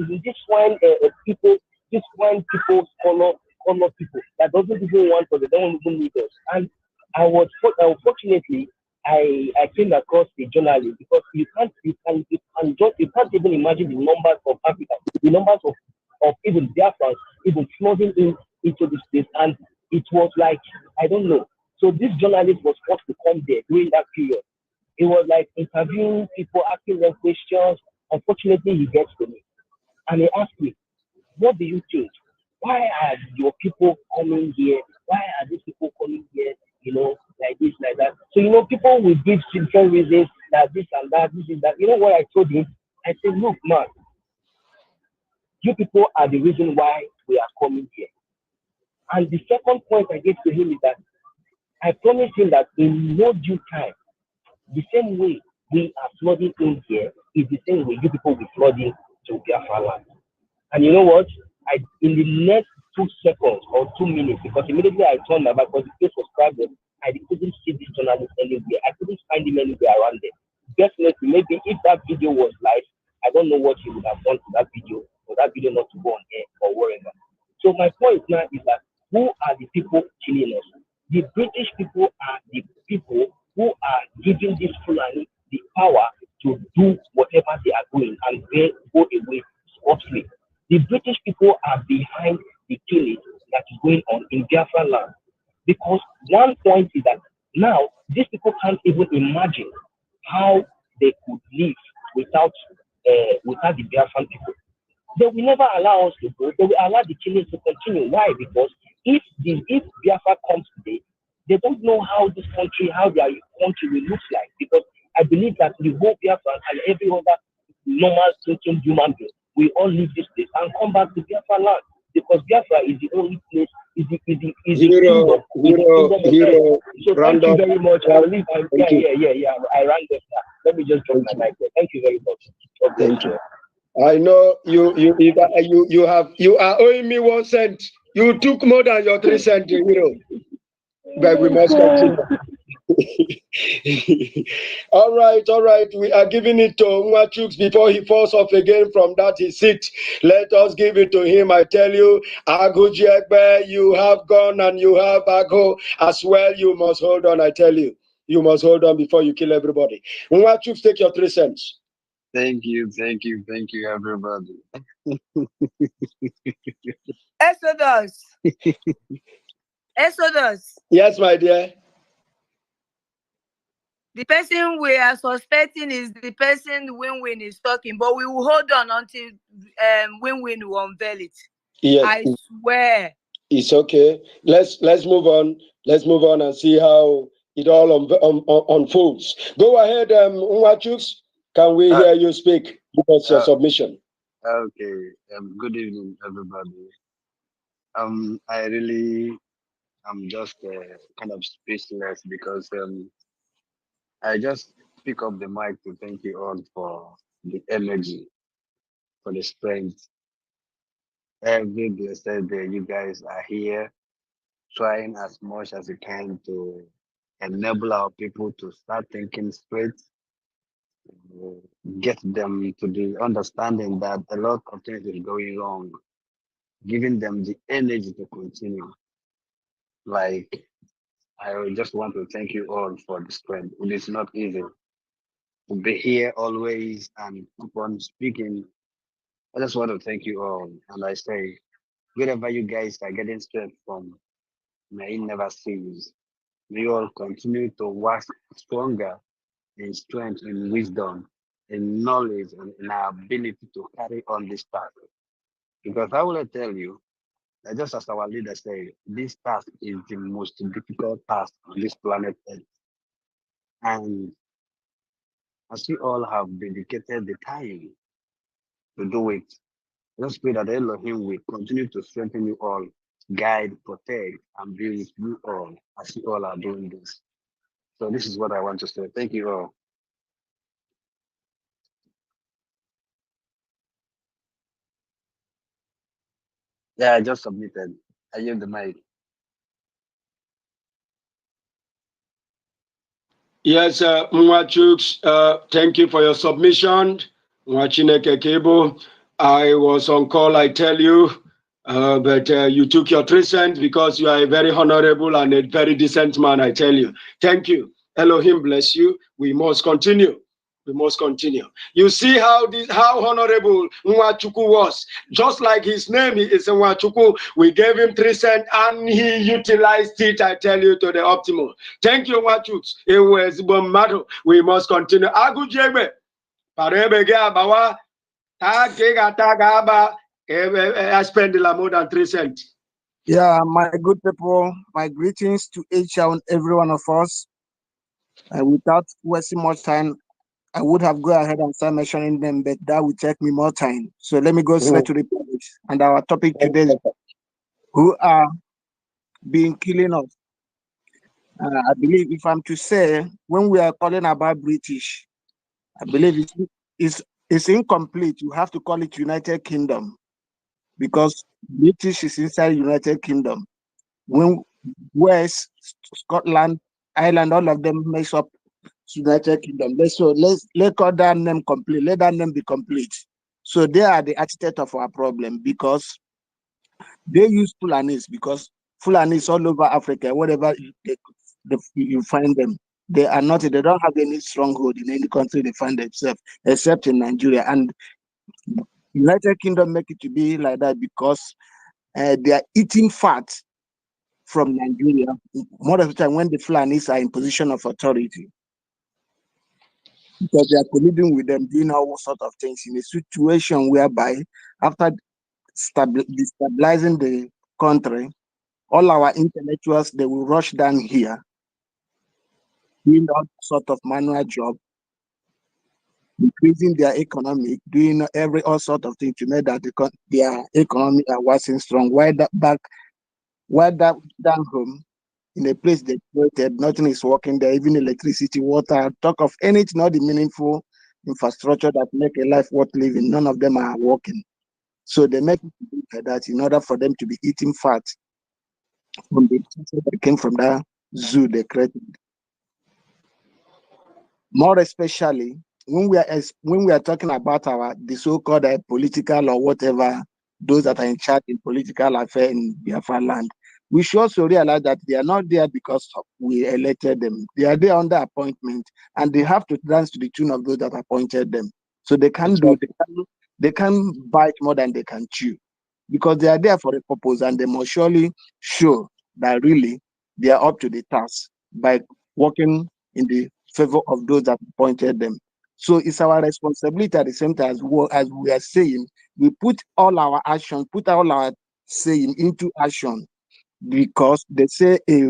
people, color people that doesn't even want us, they don't even need us. And unfortunately, I came across a journalist, because you can't even imagine the numbers of Africa, the numbers of even Biafrans even flooding into this place, and it was like, I don't know. So this journalist was forced to come there during that period. It was like interviewing people, asking them questions. Unfortunately, he gets to me. And he asked me, what do you think? Why are your people coming here? Why are these people coming here? You know, like this, like that. So, you know, people will give different reasons that this and that, this is that. You know what I told him? I said, look, man, you people are the reason why we are coming here. And the second point I gave to him is that I promised him that in no due time, the same way we are flooding in here is the same way you people will be flooding to Biafra land. And you know what? In the next 2 seconds or 2 minutes, because immediately I turned my back because the place was crowded, I couldn't see this journalist anywhere. I couldn't find him anywhere around there. Definitely, maybe if that video was live, I don't know what he would have done to that video, for that video not to go on air or whatever. So my point now is that who are the people killing us? The British people are the people who are giving this Fulani the power to do whatever they are doing and they go away scot-free. The British people are behind the killing that is going on in Biafra land. Because one point is that now these people can't even imagine how they could live without the Biafran people. They will never allow us to go. They will allow the killing to continue. Why? Because if Biafra comes today, they don't know how this country, how their country will look like. Because I believe that the whole Biafra and every other normal thinking human being will all leave this place and come back to Biafra land. Because Biafra is the only place, is the kingdom. So thank you very much. I'll leave. Yeah. I ran this now. Let me just drop my mic there. Thank you very much. Thank you. I know you are owing me 1 cent. You took more than your 3 cents, but we must continue. All right. We are giving it to Nwachukwu before he falls off again from that his seat. Let us give it to him. I tell you, Agujekbe, you have gone and you have Ago as well. You must hold on. I tell you, you must hold on before you kill everybody. Nwachukwu, take your 3 cents. Thank you, everybody. Exodus. Yes, my dear. The person we are suspecting is the person Win-Win is talking, but we will hold on until Win-Win will unveil it. Yes. I swear. It's okay. Let's move on. Let's move on and see how it all unfolds. Go ahead, Nwachukwu. Can we hear you speak? What's your submission? Okay. Good evening, everybody. I'm just kind of speechless because I just pick up the mic to thank you all for the energy, for the strength. Every blessed day, you guys are here trying as much as you can to enable our people to start thinking straight, get them to the understanding that a lot of things is going wrong, giving them the energy to continue. Like, I just want to thank you all for the strength. It is not easy to be here always and keep on speaking. I just want to thank you all. And I say, wherever you guys are getting strength from, may it never cease. May you all continue to work stronger in strength, in wisdom, in knowledge, and in our ability to carry on this task. Because I will tell you, that just as our leader said, this task is the most difficult task on this planet Earth. And as you all have dedicated the time to do it, let's pray that Elohim will continue to strengthen you all, guide, protect, and be with you all as you all are doing this. So this is what I want to say. Thank you all. Yeah, I just submitted. I yield the mic. Yes, Nwachukwu, thank you for your submission. Nwachineke Kebo, I was on call, I tell you, but you took your 3 cents because you are a very honorable and a very decent man, I tell you. Thank you. Elohim bless you. We must continue. We must continue. You see how honorable Nwachukwu was. Just like his name is Nwachukwu, we gave him 3 cents and he utilized it, I tell you, to the optimal. Thank you, Nwachukwu. We must continue. Agujebe, parebe ge abawa, I spend more than 3 cents. Yeah, my good people, my greetings to each and every one of us. Without wasting much time, I would have go ahead and start mentioning them, but that would take me more time. So let me go straight to the point. And our topic today is who are being killing us. I believe if I'm to say, when we are calling about British, I believe it's incomplete. You have to call it United Kingdom because British is inside United Kingdom. When West, Scotland, Ireland, all of them makes up United Kingdom. Let's call that name complete. Let that name be complete. So they are the architect of our problem because they use Fulanis because Fulanis all over Africa, wherever you find them, they are not. They don't have any stronghold in any country they find themselves, except in Nigeria. And United Kingdom make it to be like that because they are eating fat from Nigeria more of the time when the Fulanis are in position of authority, because they are colluding with them, doing all sorts of things in a situation whereby after destabilizing the country, all our intellectuals, they will rush down here, doing all sort of manual job, increasing their economy, doing all sort of things to make that their economy are waxing strong. While that down home, in a place they created, nothing is working there, even electricity, water, talk of anything, not the meaningful infrastructure that make a life worth living, none of them are working. So they make it like that in order for them to be eating fat from the that came from that zoo they created. More especially when we are talking about the so-called political or whatever, those that are in charge in political affairs in Biafra land, we should also realize that they are not there because we elected them. They are there under appointment, and they have to dance to the tune of those that appointed them. So they can they can bite more than they can chew, because they are there for a purpose, and they must surely show that really they are up to the task by working in the favor of those that appointed them. So it's our responsibility at the same time as we are saying, we put all our action, put all our saying into action, because they say a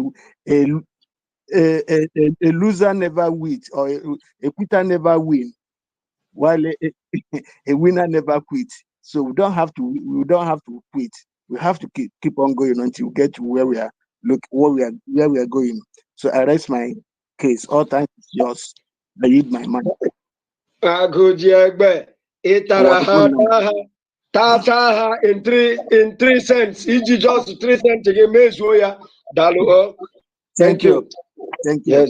loser never wins, or a quitter never win, while a winner never quits. So we don't have to quit. We have to keep on going until we get to where we are going. So I rest my case. All time is yours. I need my money. Tata in 3 cents. Iji just 3 cents again. Mezuoya. Dalu. Thank you. Thank you.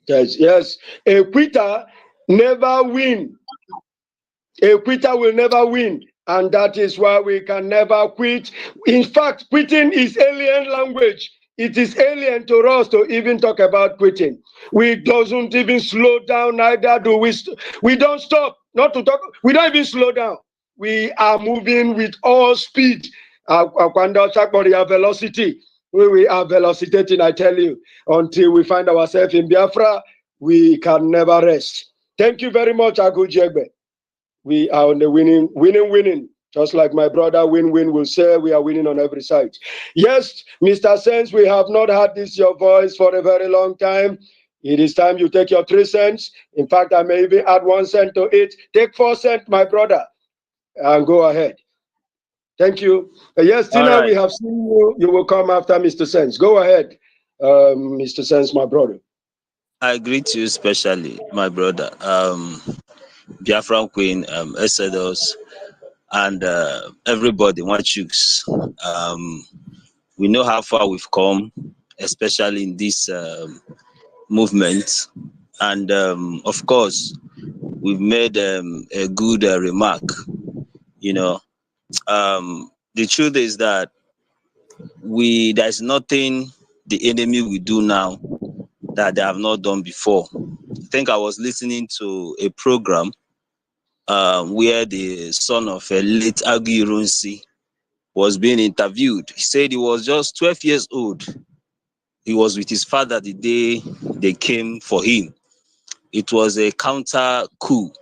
Yes. A quitter never win. A quitter will never win. And that is why we can never quit. In fact, quitting is alien language. It is alien to us to even talk about quitting. We doesn't even slow down, neither do we. We don't stop. Not to talk. We don't even slow down. We are moving with all speed. Velocity. We are velocitating, I tell you, until we find ourselves in Biafra. We can never rest. Thank you very much, Agujegbe. We are on the winning. Just like my brother Win-Win will say, we are winning on every side. Yes, Mr. Sense, we have not had your voice for a very long time. It is time you take your 3 cents. In fact, I may even add 1 cent to it. Take 4 cents, my brother, and go ahead. Thank you. Yes, Tina, right. We have seen you. You will come after Mr. Sense. Go ahead, Mr. Sense, my brother. I greet you especially, my brother. Biafra Queen, Exodus, and everybody, Chooks. We know how far we've come, especially in this movement. And of course, we've made a good remark. You know, the truth is that there's nothing the enemy will do now that they have not done before. I think I was listening to a program where the son of a late Agi Runsi was being interviewed. He said he was just 12 years old. He was with his father the day they came for him. It was a counter coup.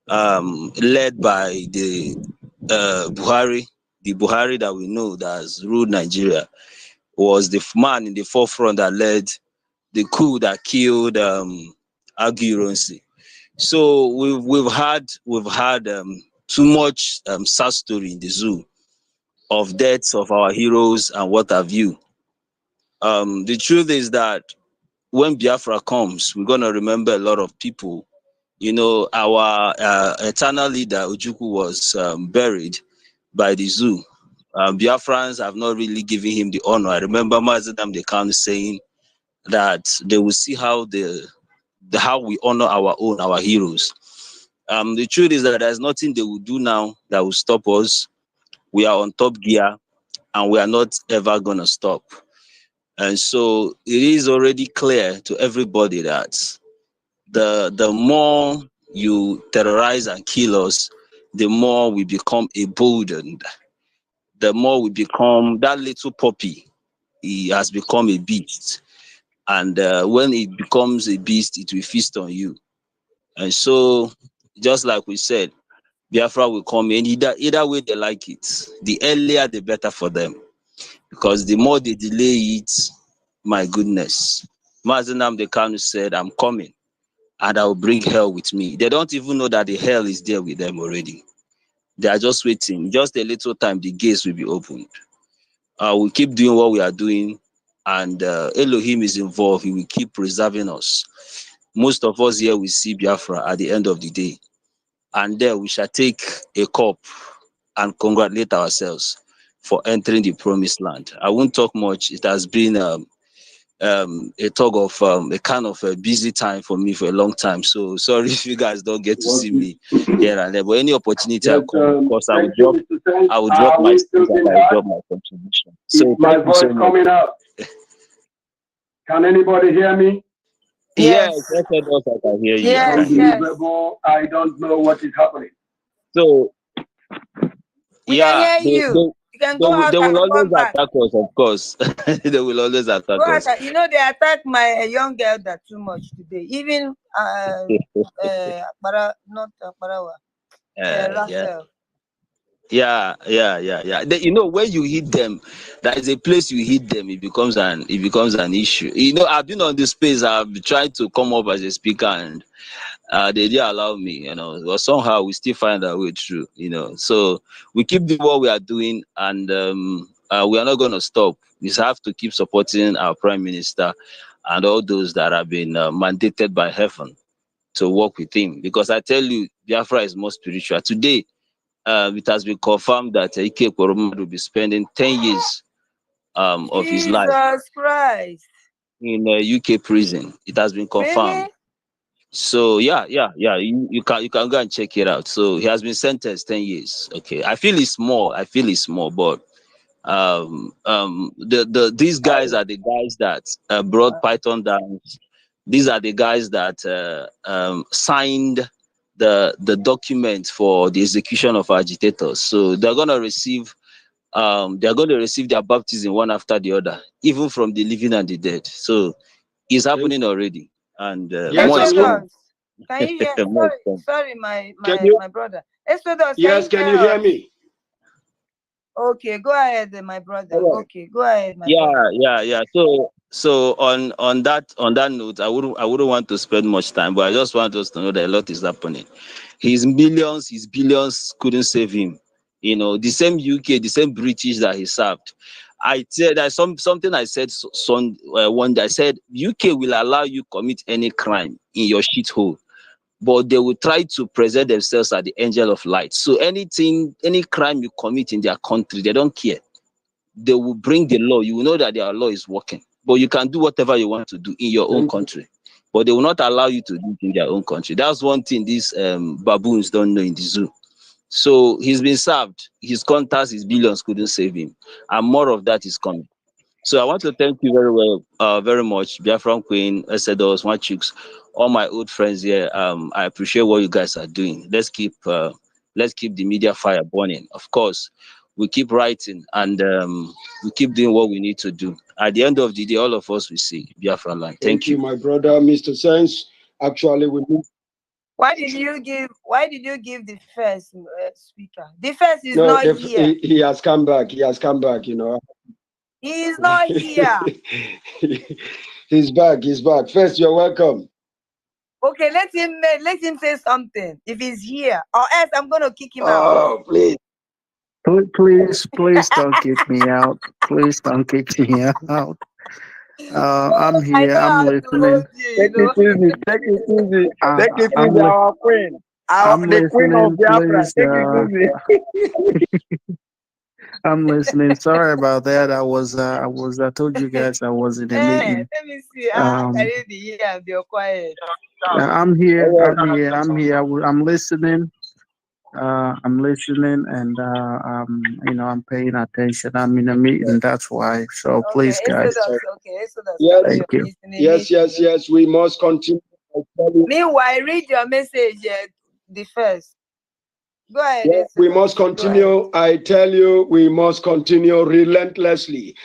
led by the Buhari, the Buhari that we know that has ruled Nigeria, was the man in the forefront that led the coup that killed Aguiyi. So we've had too much sad story in the zoo of deaths of our heroes and what have you. The truth is that when Biafra comes, we're gonna remember a lot of people. You know, our eternal leader Ojukwu was buried by the zoo. Biafrans have not really given him the honor. I remember Mazen Namdekan saying that they will see how how we honor our heroes. The truth is that there's nothing they will do now that will stop us. We are on top gear and we are not ever gonna stop. And so it is already clear to everybody that the more you terrorize and kill us, the more we become emboldened, the more we become that little puppy. He has become a beast, and when it becomes a beast, it will feast on you. And so, just like we said, Biafra will come in either way they like it. The earlier, the better for them, because the more they delay it, my goodness. Mazen Namdekan said, "I'm coming, and I will bring hell with me." They don't even know that the hell is there with them already. They are just waiting. Just a little time, the gates will be opened. We keep doing what we are doing, and Elohim is involved. He will keep preserving us. Most of us here will see Biafra at the end of the day, and there we shall take a cup and congratulate ourselves for entering the promised land. I won't talk much. It has been a talk of a kind of a busy time for me for a long time. So sorry if you guys don't get to see me here and there. But any opportunity I come, of course, I will drop my speech and I will drop my contribution. So My thank you so voice much. coming out. Can anybody hear me? Yes, I can hear you. I can hear you. Unbelievable. I don't know what is happening. So We yeah, can hear you. You can go out they will and always come back. attack us, of course. They will always attack Go us. out. You know they attacked my young girl that too much today. Even not Parawa. Yeah. Raphael. Yeah. You know, when you hit them, there is a place you hit them. It becomes an issue. You know, I've been on this space. I've tried to come up as a speaker, and they didn't allow me. You know, but somehow we still find our way through. You know, so we keep doing what we are doing, and we are not going to stop. We have to keep supporting our prime minister and all those that have been mandated by heaven to work with him. Because I tell you, Biafra is more spiritual today. It has been confirmed that Ike Koroma will be spending 10 years of his life Jesus Christ. in a UK prison. It has been confirmed. Really? So yeah. You can go and check it out. So he has been sentenced 10 years. Okay, I feel it's more, but these guys are the guys that brought Python down. These are the guys that signed the document for the execution of agitators. So they're going to receive their baptism one after the other, even from the living and the dead. So it's happening already, and more is coming. Can you hear? More is coming. Sorry, my brother. Exodus, Yes, can you hear me? Okay, go ahead, my brother. Okay, go ahead, my brother. Yeah. So on that note, I wouldn't want to spend much time, but I just want us to know that a lot is happening. His millions, his billions couldn't save him. You know, the same UK, the same British that he served. I said that something I said one day. I said UK will allow you commit any crime in your shithole, but they will try to present themselves as the angel of light. So any crime you commit in their country, they don't care. They will bring the law. You will know that their law is working, but you can do whatever you want to do in your own country, but they will not allow you to do it in their own country. That's one thing these baboons don't know in the zoo. So he's been served. His contacts, his billions couldn't save him, and more of that is coming. So I want to thank you very much, Biafran Queen, Esedos, Machuks, all my old friends here. I appreciate what you guys are doing. Let's keep the media fire burning. Of course, we keep writing and we keep doing what we need to do. At the end of the day, all of us will see Biafra land. Thank you, my brother, Mr. Sense. Actually, we need Why did you give the first speaker? The first is No, not here. he has come back. He has come back, you know. He is not here. He's back. He's back. First, you're welcome. Okay, let him say something if he's here, or else I'm gonna kick him out. Oh, please. Please don't kick me out. Please don't kick me out. I'm here. I'm listening. Take it easy. Take it easy. Take it easy, our queen. The queen of listening. Biafra. Please. Take it easy. I'm listening. Sorry about that. I told you guys I was in a meeting. Let me see. How Um, can you be here and be quiet? I'm here. I'm listening. I'm listening, and I'm paying attention. I'm in a meeting. That's why. So please, guys. Thank you. Yes. We must continue. Meanwhile, read your message. The first. Go ahead. Yeah, we must continue. I tell you, we must continue relentlessly.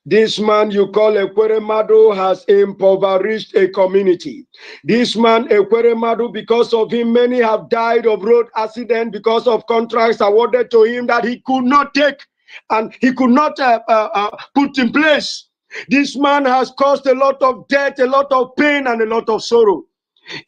This man you call Ekweremadu has impoverished a community. This man Ekweremadu, because of him, many have died of road accident because of contracts awarded to him that he could not take and he could not put in place. This man has caused a lot of death, a lot of pain, and a lot of sorrow.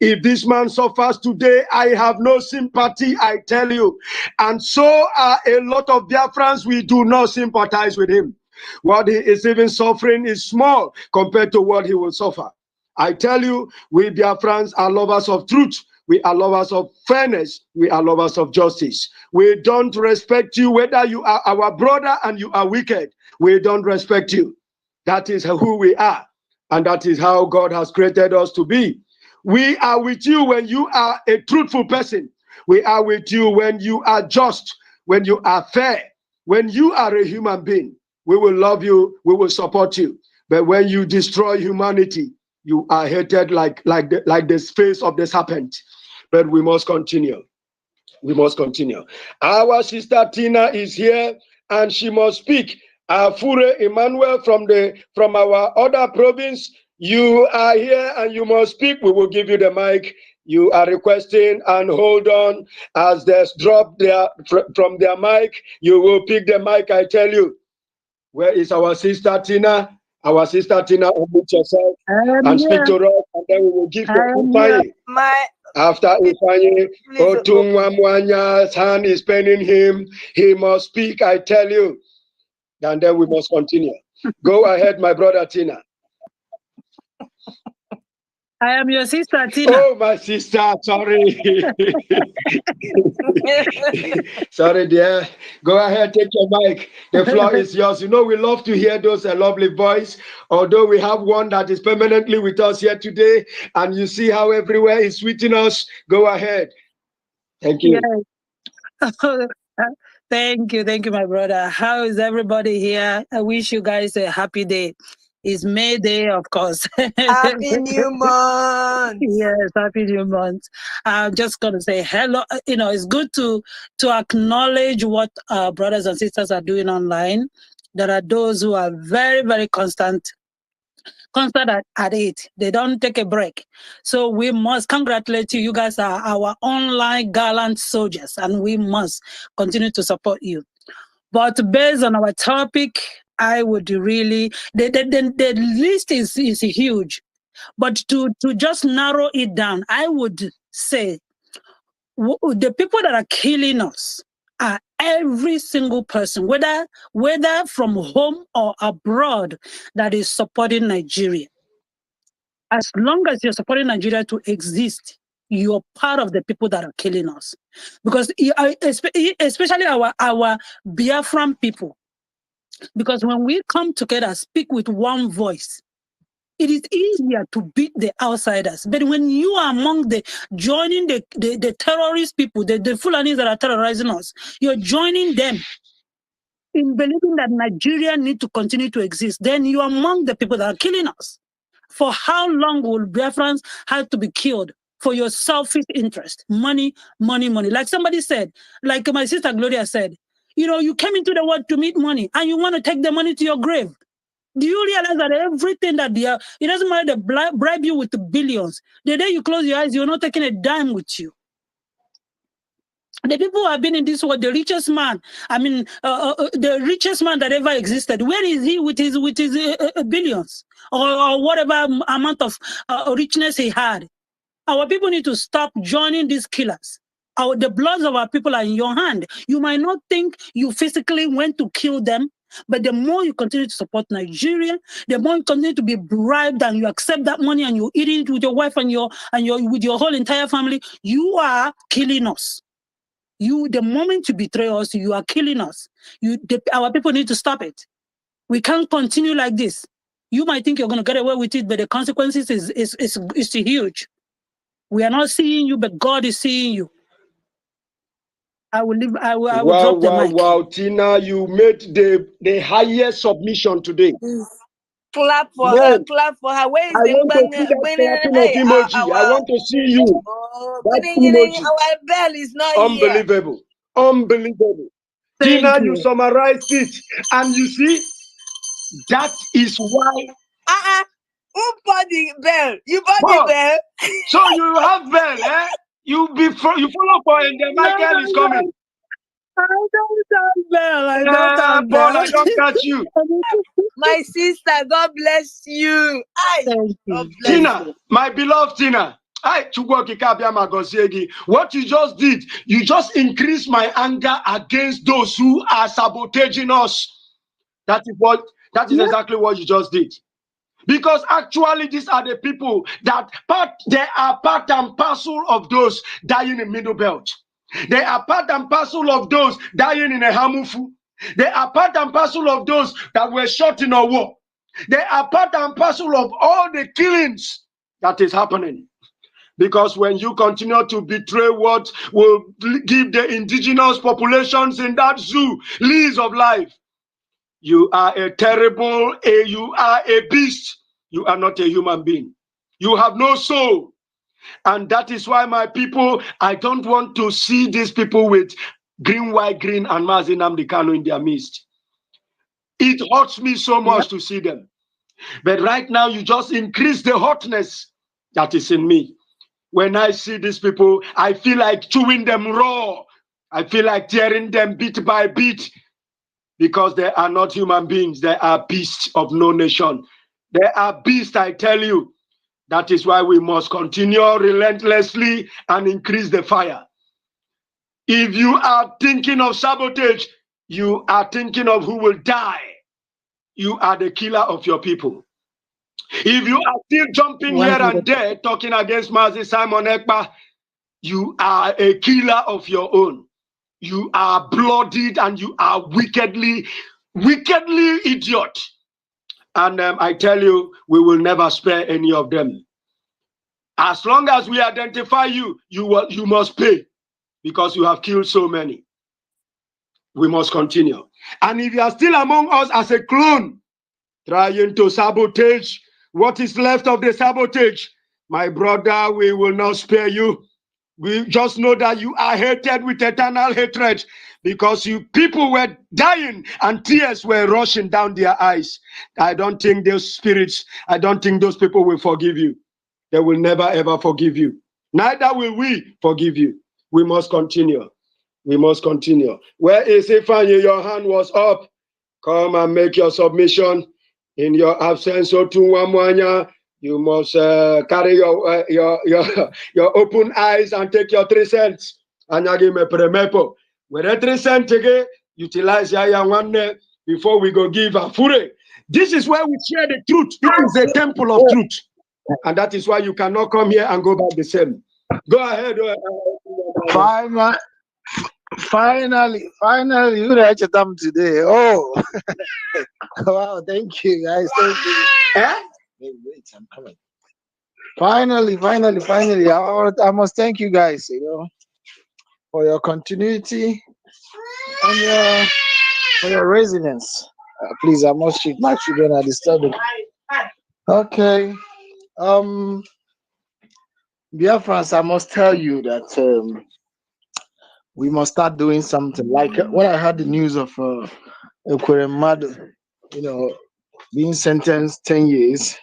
If this man suffers today, I have no sympathy, I tell you. And so are a lot of Biafrans, we do not sympathize with him. What he is even suffering is small compared to what he will suffer. I tell you, we Biafrans are lovers of truth. We are lovers of fairness. We are lovers of justice. We don't respect you whether you are our brother and you are wicked. We don't respect you. That is who we are. And that is how God has created us to be. We are with you when you are a truthful person. We are with you when you are just, when you are fair, when you are a human being. We will love you, we will support you. But when you destroy humanity, you are hated like the face of the serpent. But we must continue. We must continue. Our sister Tina is here and she must speak. Fure Emmanuel from our other province, you are here and you must speak. We will give you the mic. You are requesting, and hold on as they drop from their mic. You will pick the mic, I tell you. Where is our sister Tina? Our sister Tina, unmute yourself and speak to us, and then we will give to Ifeanyi. After Ifeanyi, Otunwamwanya's hand is paining him. He must speak, I tell you. And then we must continue. Go ahead, my brother Tina. I am your sister, Tina. Oh, my sister, sorry. Sorry, dear. Go ahead, take your mic. The floor is yours. You know, we love to hear those lovely voice, although we have one that is permanently with us here today, and you see how everywhere is sweeting us. Go ahead. Thank you. Yes. Thank you, my brother. How is everybody here? I wish you guys a happy day. It's May Day, of course. Happy New Month. Yes, Happy New Month. I'm just going to say hello. You know, it's good to acknowledge what our brothers and sisters are doing online. There are those who are very, very constant at it. They don't take a break. So we must congratulate you. You guys are our online gallant soldiers, and we must continue to support you. But based on our topic, I would really, the list is huge. But to just narrow it down, I would say the people that are killing us are every single person, whether from home or abroad, that is supporting Nigeria. As long as you're supporting Nigeria to exist, you're part of the people that are killing us. Because especially our Biafran people, because when we come together, speak with one voice, it is easier to beat the outsiders. But when you are among joining the terrorist people, the Fulanis that are terrorizing us, you're joining them in believing that Nigeria needs to continue to exist, then you're among the people that are killing us. For how long will Biafrans have to be killed for your selfish interest? Money, money, money. Like somebody said, like my sister Gloria said, you know, you came into the world to meet money and you want to take the money to your grave. Do you realize that everything that they are, it doesn't matter, they bribe you with the billions. The day you close your eyes, you're not taking a dime with you. The people who have been in this world, the richest man, the richest man that ever existed, where is he with his billions or whatever amount of richness he had? Our people need to stop joining these killers. The bloods of our people are in your hand. You might not think you physically went to kill them, but the more you continue to support Nigeria, the more you continue to be bribed and you accept that money and you eat it with your wife and with your whole entire family, you are killing us. The moment you betray us, you are killing us. Our people need to stop it. We can't continue like this. You might think you're going to get away with it, but the consequences is huge. We are not seeing you, but God is seeing you. I will leave. I will drop the mic. Wow, Tina, you made the highest submission today. Clap for Man, her. Clap for her. Where is I want to see that clapping of emoji. I want to see you. That emoji. Our bell is not Unbelievable. here. Unbelievable. Thank Tina, you. you summarized it. And you see, that is why. Who bought the bell? You bought the bell? So you have bell, eh? You follow for and the Michael is coming. I don't have bell. I don't have ball, bell. I don't catch you. My sister, God bless you. Thank you. Tina, my beloved Tina. What you just did, you just increased my anger against those who are sabotaging us. That is exactly what you just did. Because actually, these are the people they are part and parcel of those dying in Middle Belt. They are part and parcel of those dying in a Hamufu. They are part and parcel of those that were shot in a war. They are part and parcel of all the killings that is happening. Because when you continue to betray what will give the indigenous populations in that zoo lease of life, you are you are a beast. You are not a human being. You have no soul. And that is why my people, I don't want to see these people with green, white, green, and Mazi Nnamdi Kanu in their midst. It hurts me so much to see them. But right now, you just increase the hotness that is in me. When I see these people, I feel like chewing them raw. I feel like tearing them bit by bit. Because they are not human beings. They are beasts of no nation. They are beasts, I tell you. That is why we must continue relentlessly and increase the fire. If you are thinking of sabotage, you are thinking of who will die. You are the killer of your people. If you are still jumping here and there, talking against Mazi Simon Ekpa, you are a killer of your own. You are bloodied and you are wickedly idiot. And I tell you, we will never spare any of them. As long as we identify you, you must pay because you have killed so many. We must continue. And if you are still among us as a clone, trying to sabotage what is left of the sabotage, my brother, we will not spare you. We just know that you are hated with eternal hatred because you people were dying and tears were rushing down their eyes. I don't think those spirits, I don't think those people will forgive you. They will never ever forgive you. Neither will we forgive you. We must continue. We must continue. Where is Ifeanyi? Your hand was up. Come and make your submission. In your absence, Otunwamwanya, you must carry your open eyes and take your 3 cents. Anyagi me premepo. With the 3 cents again, utilize ya one before we go give a fure. This is where we share the truth. This is the temple of truth. And that is why you cannot come here and go back the same. Go ahead. Finally, you reached them today. Oh, wow! Thank you, guys. Thank you. Wait, I'm coming. Finally, I must thank you guys. For your continuity and for your resilience. Please, I must treat my children are disturbing. Okay. Biafrans, I must tell you that we must start doing something. Like when I heard the news of Ekweremadu, being sentenced 10 years.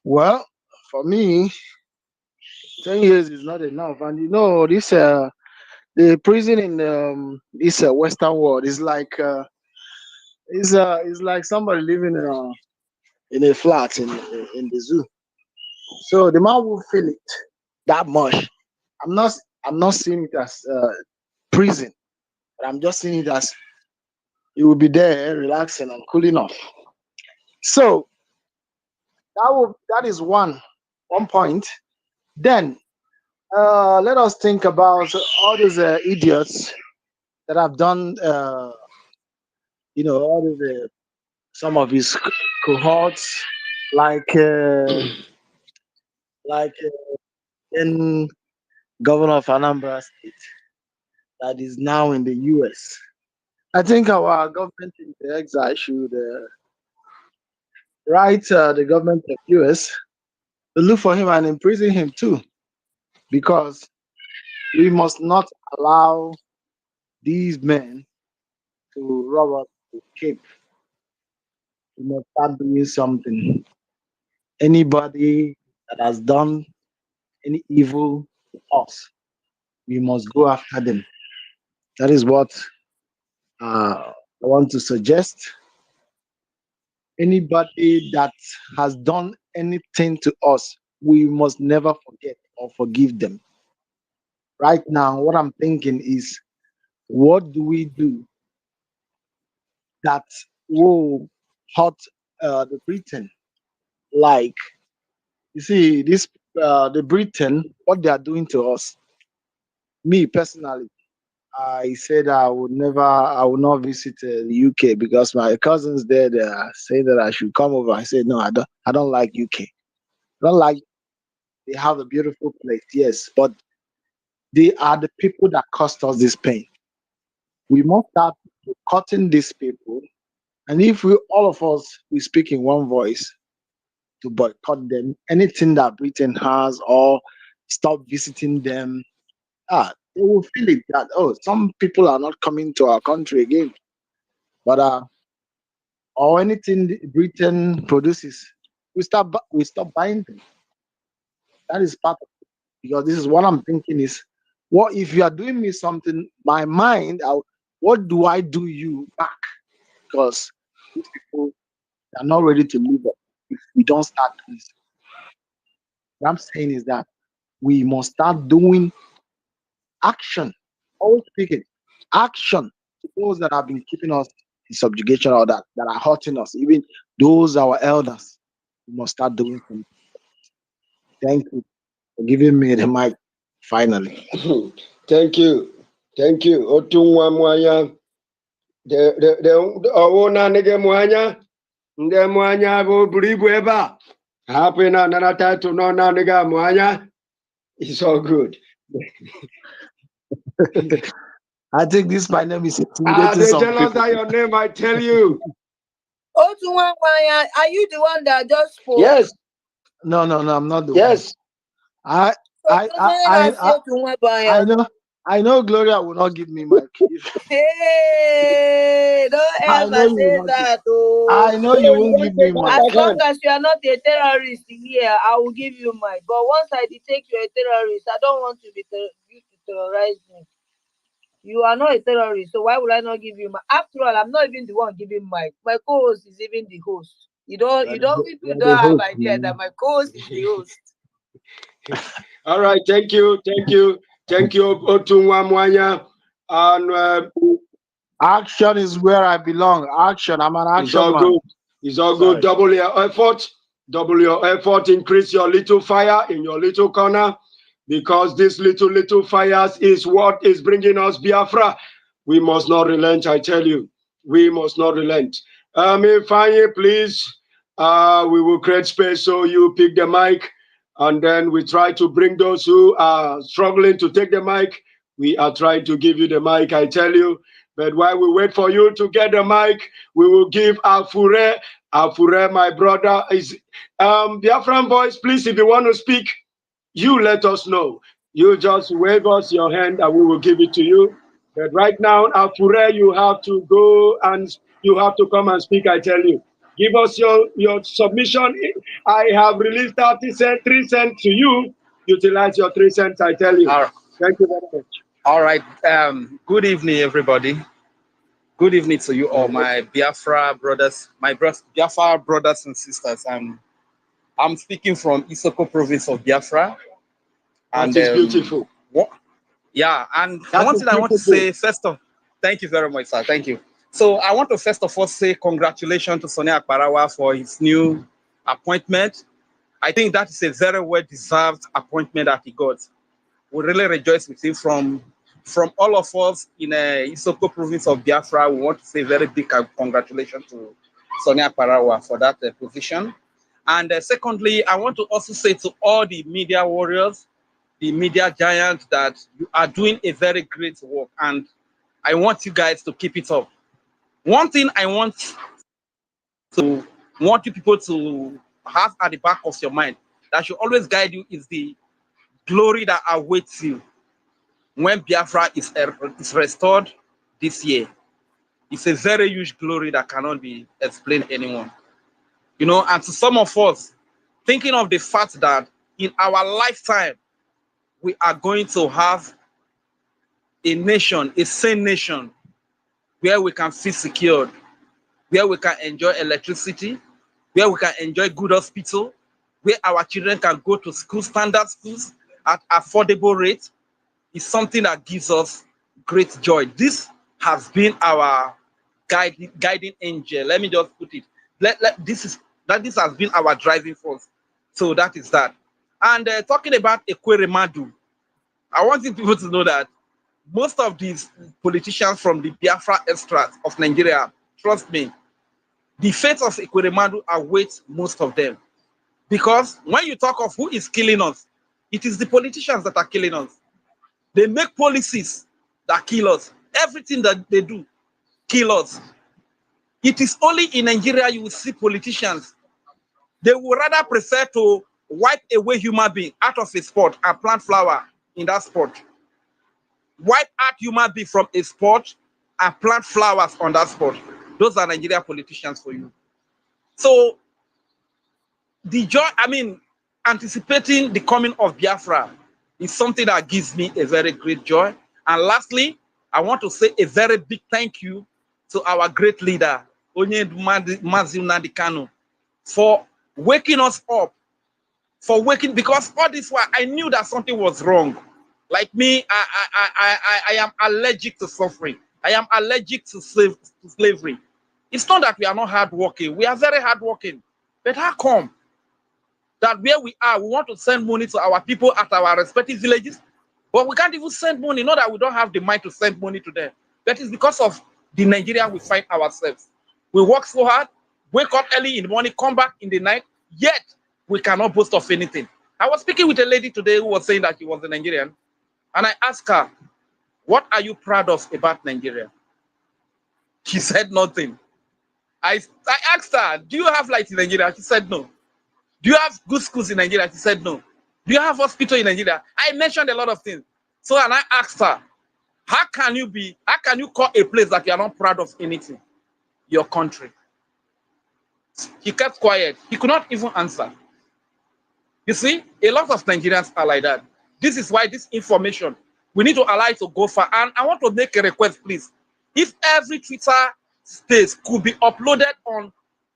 Well, for me, 10 years is not enough. And you know, this the prison in this Western world is like is like somebody living in a flat in the zoo. So the man will feel it that much. I'm not I'm not seeing it as prison, but I'm just seeing it as he will be there relaxing and cooling off. So that is one point. Then let us think about all those idiots that have done all those some of his cohorts like like in governor of Anambra State that is now in the US. I think our government in the exile should write the government of US to look for him and imprison him too, because we must not allow these men to rob us to escape. We must start doing something. Anybody that has done any evil to us, we must go after them. That is what I want to suggest. Anybody that has done anything to us, we must never forget or forgive them. Right now, what I'm thinking is, what do we do that will hurt the Britain? Like, you see, this the Britain, what they are doing to us. Me personally, I said I would not visit the UK because my cousins there they are saying that I should come over. I said no, I don't like UK. I don't like. They have a beautiful place, yes, but they are the people that caused us this pain. We must start cutting these people, and if we all of us we speak in one voice to boycott them, anything that Britain has, or stop visiting them, they will feel it that some people are not coming to our country again. But or anything Britain produces, we stop buying them. That is part of it. Because this is what I'm thinking is, what if you are doing me something, my mind, what do I do you back? Because these people are not ready to live up if we don't start doing this. What I'm saying is that we must start doing action. Always speaking, action to those that have been keeping us in subjugation, or that are hurting us, even those our elders. We must start doing something. Thank you for giving me the mic finally. Thank you. Thank you. Otunwa mwanya. The owner nige mwanya. Nge mwanya bo buribu eba. Happy na nana to no na nigga mwanya. It's all good. I think this my name is They intimidating some tell us people. that your name, I tell you. Oh, to one, are you the one that just spoke? Yes. No, I'm not the yes. one. I know Gloria will not give me mic. Hey, don't I know ever you say will not that. I know you won't give me mic. As long as you are not a terrorist here, I will give you mic. But once I detect you are a terrorist, I don't want to be you to terrorize me. You are not a terrorist, so why would I not give you mic? After all, I'm not even the one giving mic. My co-host is even the host. People don't have idea that my co-host is the host. All right, thank you, Otunwa Mwanya. And action is where I belong. Action, I'm an action it's all man. good. It's all good. Double your effort. Increase your little fire in your little corner, because this little fires is what is bringing us Biafra. We must not relent. I tell you, we must not relent. Ifeanyi, please. We will create space so you pick the mic. And then we try to bring those who are struggling to take the mic. We are trying to give you the mic, I tell you. But while we wait for you to get the mic, we will give Afure. Afure, my brother, is Biafran boys, please, if you want to speak, you let us know. You just wave us your hand and we will give it to you. But right now, Afure, you have to go and you have to come and speak, I tell you. Give us your submission. I have released 30 cents, 3 cents to you. Utilize your 3 cents, I tell you. All right. Thank you very much. All right. Good evening, everybody. Good evening to you all, my Biafra brothers, Biafra brothers and sisters. I'm speaking from Isoko province of Biafra. That is beautiful. Yeah, and That one is thing I want to say first of, thank you very much, sir. Thank you. So I want to first of all say congratulations to Sonia Akparawa for his new appointment. I think that is a very well-deserved appointment that he got. We really rejoice with him from all of us in Isoko province of Biafra. We want to say very big congratulations to Sonia Akparawa for that position. And secondly, I want to also say to all the media warriors, the media giants, that you are doing a very great work, and I want you guys to keep it up. One thing I want you people to have at the back of your mind that should always guide you is the glory that awaits you when Biafra is restored this year. It's a very huge glory that cannot be explained anyone. You know, and to some of us, thinking of the fact that in our lifetime, we are going to have a nation, a sane nation, where we can feel secured, where we can enjoy electricity, where we can enjoy good hospital, where our children can go to school, standard schools at affordable rates, is something that gives us great joy. This has been our guiding angel. Let me just put it. This has been our driving force. So that is that. And talking about Ekweremadu, I want you people to know that most of these politicians from the Biafra extract of Nigeria, trust me, the fate of Ekweremadu awaits most of them. Because when you talk of who is killing us, it is the politicians that are killing us. They make policies that kill us. Everything that they do, kill us. It is only in Nigeria you will see politicians. They would rather prefer to wipe away human being out of a spot and plant flower in that spot. Wipe out human being from a spot and plant flowers on that spot. Those are Nigerian politicians for you. So the joy, anticipating the coming of Biafra is something that gives me a very great joy. And lastly, I want to say a very big thank you to our great leader, Onyedu Mazi Nnamdi Kanu, for waking us up, because all this while I knew that something was wrong. Like me, I am allergic to suffering. I am allergic to slavery. It's not that we are not hardworking. We are very hardworking. But how come that where we are, we want to send money to our people at our respective villages, but we can't even send money? Not that we don't have the mind to send money to them. That is because of the Nigeria we find ourselves. We work so hard, wake up early in the morning, come back in the night, yet we cannot boast of anything. I was speaking with a lady today who was saying that she was a Nigerian, and I asked her, what are you proud of about Nigeria? She said nothing. I asked her, do you have light in Nigeria? She said no. Do you have good schools in Nigeria? She said no. Do you have hospital in Nigeria? I mentioned a lot of things. So, and I asked her, how can you call a place that you are not proud of anything? Your country. He kept quiet. He could not even answer. You see, a lot of Nigerians are like that. This is why this information, we need to allow it to go far. And I want to make a request, please. If every Twitter space could be uploaded on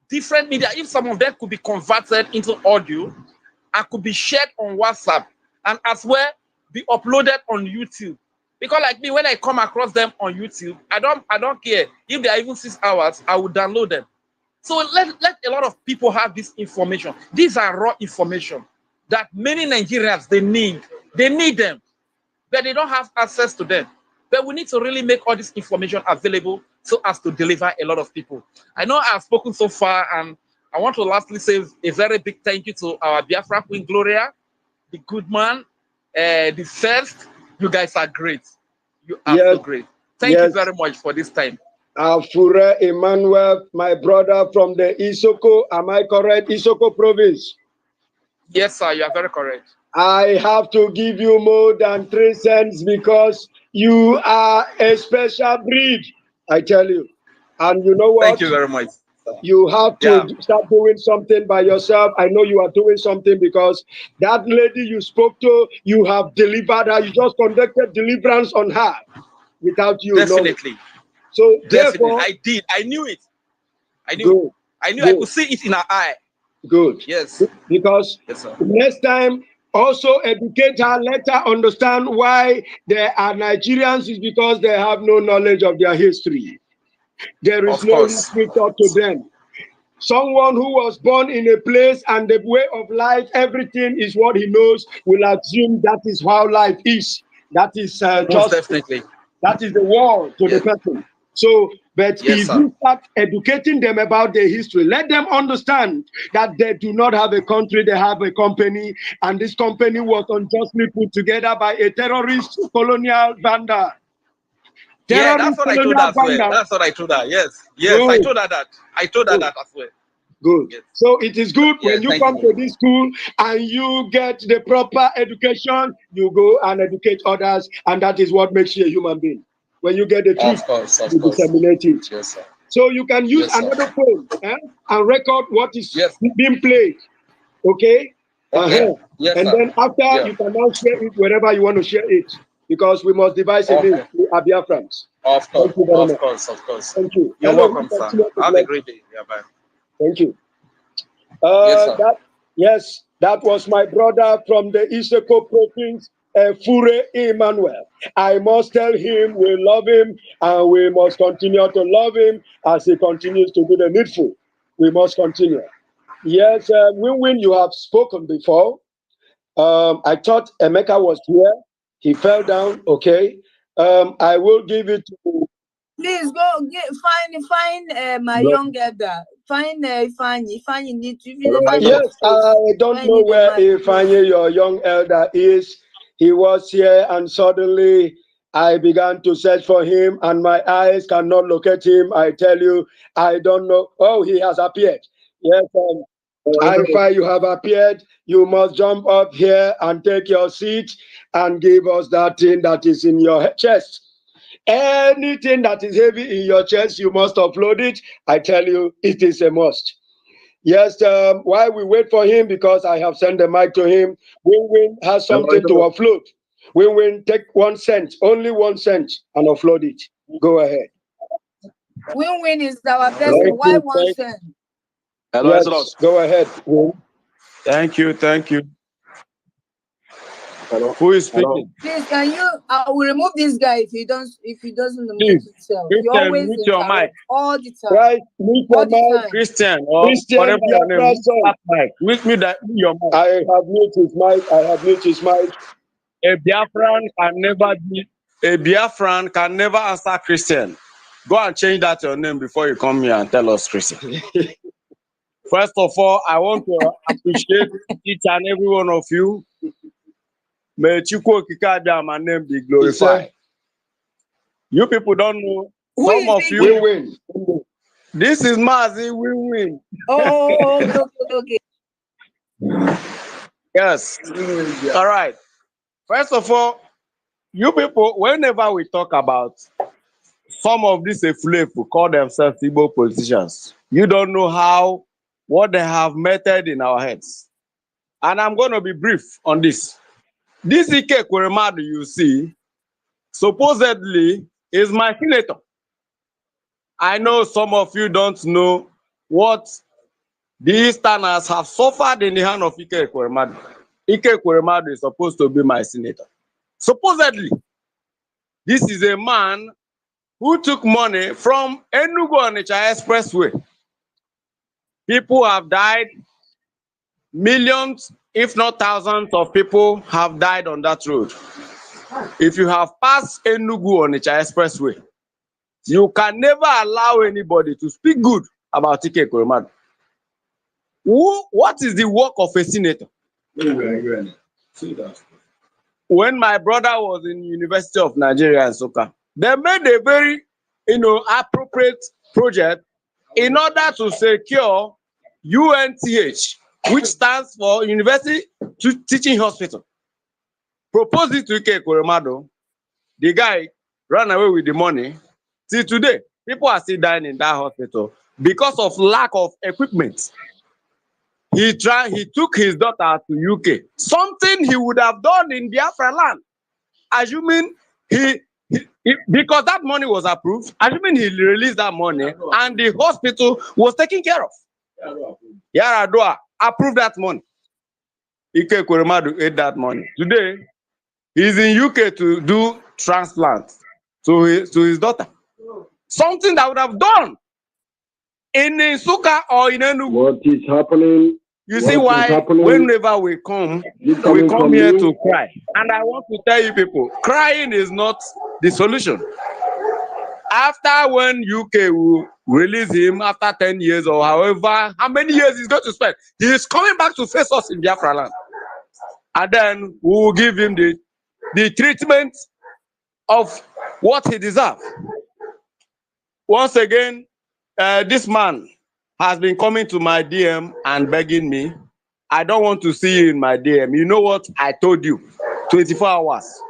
different media, if some of them could be converted into audio and could be shared on WhatsApp, and as well be uploaded on YouTube. Because like me, when I come across them on YouTube, I don't care if they are even 6 hours, I will download them. So let a lot of people have this information. These are raw information that many Nigerians, they need them, but they don't have access to them. But we need to really make all this information available so as to deliver a lot of people. I know I've spoken so far, and I want to lastly say a very big thank you to our Biafra Queen Gloria, the good man, the first. You guys are great. You are so great. Thank you very much for this time. Afure Emmanuel, my brother from the Isoko, am I correct? Isoko province. Yes, sir, you are very correct. I have to give you more than 3 cents because you are a special breed, I tell you. And you know what? Thank you very much. You have to start doing something by yourself. I know you are doing something because that lady you spoke to, you have delivered her. You just conducted deliverance on her without you knowing. Definitely. So Definitely. therefore, I did. I knew it. I knew. good, I knew. good. I could see it in her eye. Good. Yes. Because next time, also educate her, let her understand why there are Nigerians is because they have no knowledge of their history. There is no history taught to them. Someone who was born in a place and the way of life, everything is what he knows, will assume that is how life is. That is Most definitely. that is the world to the person. So, but if you start educating them about their history, let them understand that they do not have a country, they have a company, and this company was unjustly put together by a terrorist colonial bandit. Yeah, that's what I told her as well. That's what I told her. Yes. Yes, I told her that. I told her that as well. Good. Yes. So it is good when you come you. to this school and you get the proper education, you go and educate others, and that is what makes you a human being. When you get the truth, you disseminate it. Yes, sir. So you can use another phone and record what is being played. Okay? Yes, and sir. then after, you can now share it wherever you want to share it, because we must devise a means. We are Biafrans. Of course, Thank you very much. Of course. Thank you. You're Hello, welcome, sir. continue to Have a bless. great day. Yeah, bye. Thank you. Yes, sir. That was my brother from the Iseko province, Fure Emmanuel. I must tell him we love him and we must continue to love him as he continues to do the needful. We must continue. Yes, Win, you have spoken before. I thought Emeka was here. He fell down. Okay. I will give it to. Please go find my young elder. Find Ifeanyi. Ifeanyi need to. Yes, I don't know where Ifeanyi, your young elder, is. He was here, and suddenly I began to search for him, and my eyes cannot locate him. I tell you, I don't know. Oh, he has appeared. Yes, Ifa, you have appeared. You must jump up here and take your seat and give us that thing that is in your chest. Anything that is heavy in your chest, you must upload it. I tell you, it is a must. Yes, while we wait for him, because I have sent the mic to him, Win has something to offload. Win, take 1 cent, only 1 cent, and offload it. Go ahead. Win is our best. Why 1 cent? Hello, yes, go ahead. Win. Thank you. Hello. Who is speaking? Please, can you? I will remove this guy if he doesn't mute himself. Christian, You always mute your mic all the time. Right, mute your mic. Christian, or whatever your name is. Mute your mic. I have muted his mic. A Biafran can never answer Christian. Go and change that your name before you come here and tell us Christian. First of all, I want to appreciate each and every one of you. May Chukwu Okike my name be glorified. You people don't know. Some of you win. This is Mazi win. Oh, okay. Yes. All right. First of all, you people, whenever we talk about some of these Efulefu who call themselves Igbo politicians, you don't know what they have meted in our heads. And I'm going to be brief on this. This Ike Ekweremadu you see, supposedly is my senator. I know some of you don't know what the Easterners have suffered in the hand of Ike Ekweremadu. Ike Ekweremadu is supposed to be my senator. Supposedly, this is a man who took money from Enugu-Onitsha Expressway. People have died. Millions, if not thousands of people have died on that road. If you have passed Enugu-Onitsha Expressway, you can never allow anybody to speak good about Ike Ekweremadu. What is the work of a senator? When my brother was in University of Nigeria in Soka, they made a very appropriate project in order to secure UNTH, which stands for University Teaching Hospital. Proposed it to Ike Ekweremadu. The guy ran away with the money. Till today, people are still dying in that hospital because of lack of equipment, he took his daughter to UK. Something he would have done in Biafra land, assuming because that money was approved, assuming he released that money and the hospital was taken care of. Yaradua approved that money. Ike Kuremadu ate that money. Today, he's in UK to do transplant to his daughter. Something that would have done in Suka or in Enugu. What is happening? You see why whenever we come here to cry. And I want to tell you people, crying is not the solution. After when UK will release him after 10 years or however, how many years he's going to spend, he is coming back to face us in Biafra land. And then we will give him the treatment of what he deserves. Once again, this man has been coming to my DM and begging me, I don't want to see you in my DM. You know what I told you? 24 hours.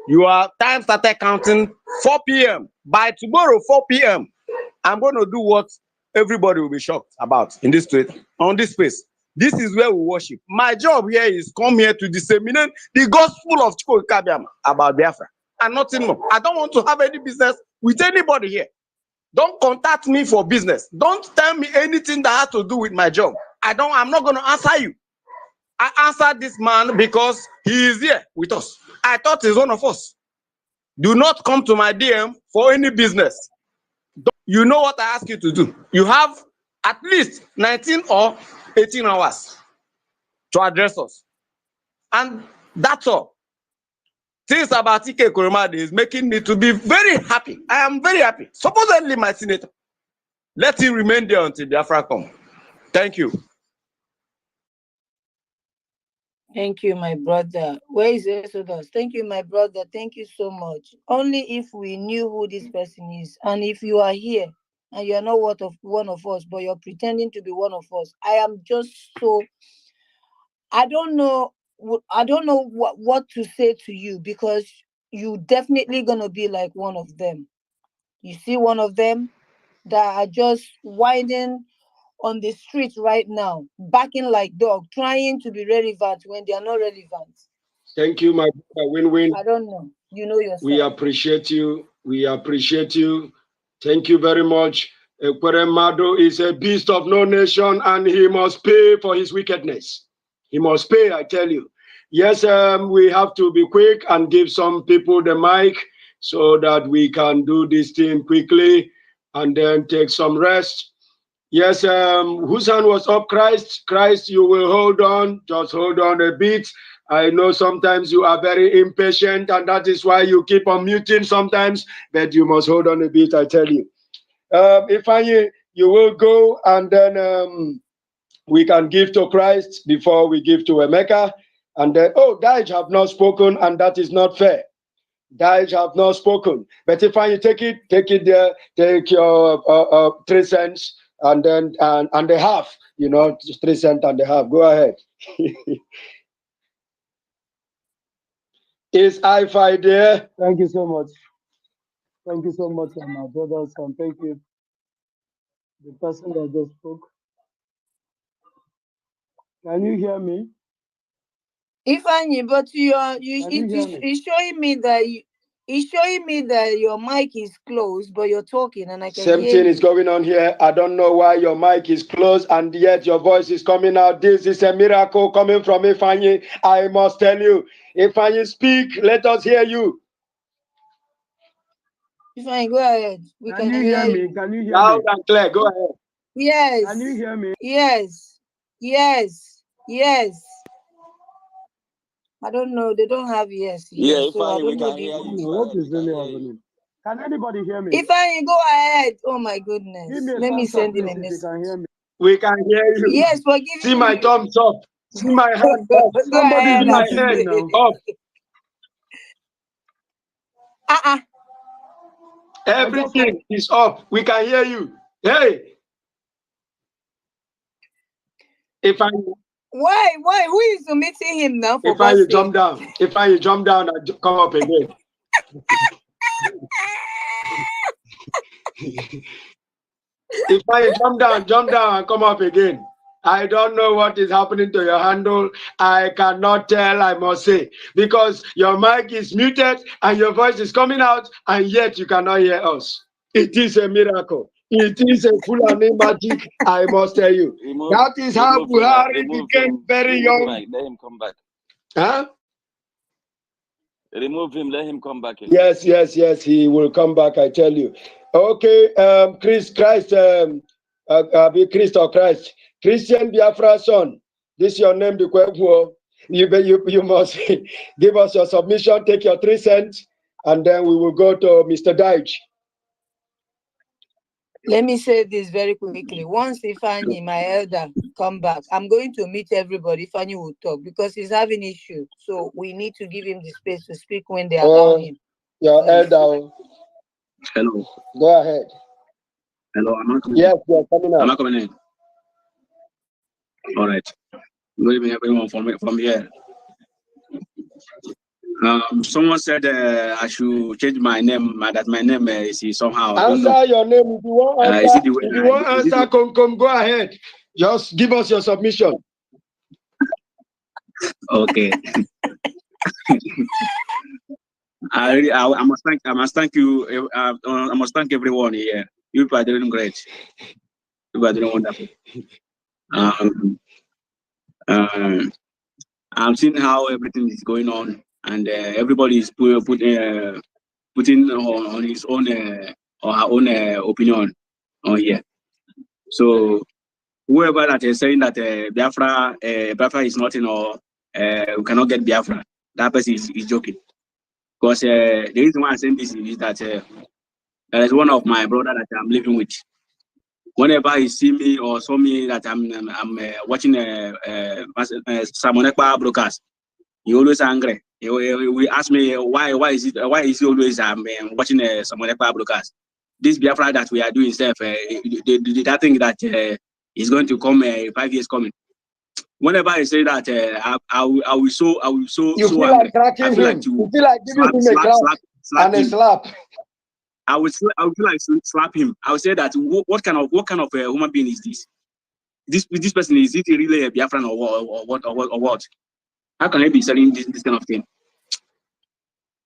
Your time started counting 4 p.m. By tomorrow, 4 p.m., I'm going to do what everybody will be shocked about in this street, on this space. This is where we worship. My job here is come here to disseminate the gospel of Chukwu Kabiam about Biafra and nothing more. I don't want to have any business with anybody here. Don't contact me for business. Don't tell me anything that has to do with my job. I'm not going to answer you. I answered this man because he is here with us. I thought he's one of us. Do not come to my DM for any business. You know what I ask you to do. You have at least 19 or 18 hours to address us. And that's all. Things about Ike Kuremadu is making me to be very happy. I am very happy. Supposedly my senator. Let him remain there until Biafra come. Thank you. Thank you, my brother. Where is Exodus? Thank you, my brother. Thank you so much. Only if we knew who this person is, and if you are here and you are not one of us, but you're pretending to be one of us, I am just so. I don't know what to say to you, because you definitely gonna be like one of them. You see one of them that are just whining on the street right now, barking like dog, trying to be relevant when they are not relevant. Thank you, my brother. Win-win. I don't know. You know yourself. We appreciate you. We appreciate you. Thank you very much. Kuremadu is a beast of no nation, and he must pay for his wickedness. He must pay, I tell you. Yes, we have to be quick and give some people the mic so that we can do this thing quickly and then take some rest. Yes, whose hand was up? Christ, you will hold on. Just hold on a bit. I know sometimes you are very impatient, and that is why you keep on muting sometimes, but you must hold on a bit, I tell you. If you will go, and then we can give to Christ before we give to Emeka. And then, Daij have not spoken, and that is not fair. Daij have not spoken. But if you take it there, take your 3 cents and then and a half, 3 cents and a half. Go ahead. Is I-Fi there? Thank you so much. Thank you so much, my brothers, and thank you. The person that just spoke. Can you hear me? Ifeanyi, but it's showing me that your mic is closed, but you're talking and I can hear you. Same thing is going on here. I don't know why your mic is closed and yet your voice is coming out. This is a miracle coming from Ifeanyi. I must tell you. Ifeanyi, speak. Let us hear you. Ifeanyi, go ahead. Can you hear me? Can you hear me? Loud and clear. Go ahead. Yes. Can you hear me? Yes. I don't know. They don't have yes here. Yeah, so I don't we know can hear you. What is really happening? Can anybody hear me? Ifeanyi, go ahead. Oh my goodness. Let me send him a message. Can hear me. We can hear you. Yes, forgive me. See my thumbs up. See my hand up. Somebody See my head up. Everything is up. We can hear you. Hey. Why? Who is meeting him now? If I jump down, I come up again. If I jump down and come up again. I don't know what is happening to your handle. I cannot tell, I must say, because your mic is muted and your voice is coming out, and yet you cannot hear us. It is a miracle. It is a Fulani magic, I must tell you. That is how Buhari became very young. Let him come back. Huh? Remove him, let him come back again. Yes, he will come back, I tell you. Okay, Christ or Christ. Christian Biafra son. This is your name, the Kwekwo. You must give us your submission, take your 3 cents, and then we will go to Mr. Deitch. Let me say this very quickly. Once Ifani, my elder, come back, I'm going to meet everybody. Ifani will talk because he's having issues. So we need to give him the space to speak when they allow him. Your elder. Hello. Go ahead. Hello, am I coming? Yes, you're coming out. Am I coming in? All right. Good evening, everyone from here. Someone said I should change my name. That my name is somehow. I don't know. Answer your name. If you want answer, if you want answer, come, go ahead. Just give us your submission. Okay. I must thank you. I must thank everyone here. You people are doing great. You are doing wonderful. I'm seeing how everything is going on, and everybody is putting on his own or her own opinion on here. So whoever that is saying that Biafra is nothing, or we cannot get Biafra, that person is joking. Because the reason why I'm saying this is that there is one of my brother that I'm living with. Whenever he see me or saw me that I'm watching Simon Ekpa broadcast, he always angry. He will ask me why is he always watching Simon Ekpa broadcast. This Biafra that we are doing itself, that thing that is going to come 5 years coming. Whenever I say that, I will so you feel angry. Like cracking him. Like you feel like giving him a clap and a slap. I would feel like slap him. I would say that what kind of human being is this? This person, is it really a Biafran or what? How can I be selling this kind of thing?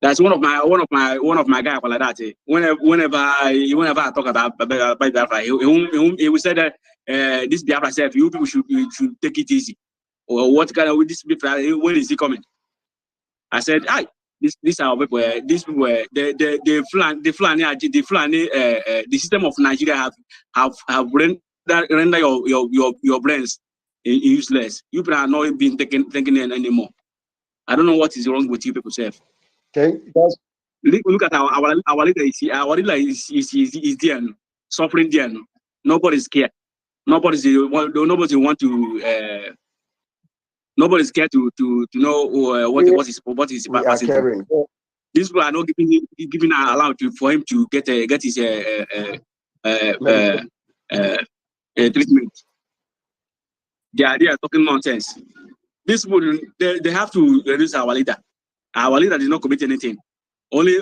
That's one of my guys like that. Whenever I talk about Biafra, he will say that this Biafra self, you people should take it easy. Or what kind of this Biafra? When is he coming? I said, these are people. These people, the system of Nigeria have render your brains useless. You people are not being thinking anymore. I don't know what is wrong with you people, self. Okay, look at our leader is here. Our leader is there, suffering there. Nobody's scared. Nobody's want to. Nobody's scared to know what is passing through. These people are not giving allowed for him to get his treatment. They are talking nonsense. These people they have to reduce our leader. Our leader did not commit anything. Only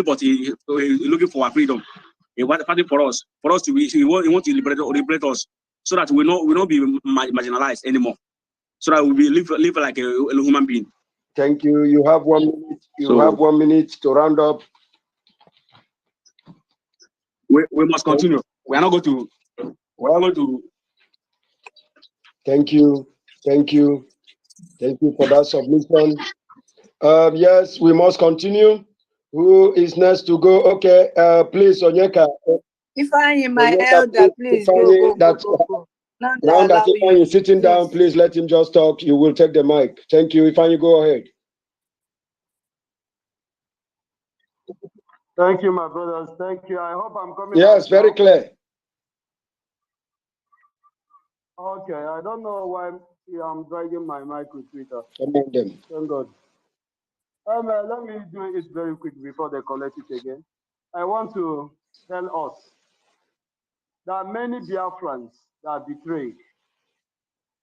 but he looking for our freedom. He was fighting for us to be. He want to liberate us, so that we not be marginalized anymore. So that we live like a human being. Thank you. You have 1 minute. You have 1 minute to round up. We must continue. We are not going to. Thank you for that submission. Yes, we must continue. Who is next to go? Okay, please, Onyeka. Ifeanyi, my elder, please go. Now that Ifeanyi is sitting down, please let him just talk. You will take the mic. Thank you. Ifeanyi, go ahead. Thank you, my brothers. Thank you. I hope I'm coming. Yes, very clear. Okay, I don't know why I'm dragging my mic with Twitter. Thank God. Let me do it very quick before they collect it again. I want to tell us that many Biafrans are betrayed.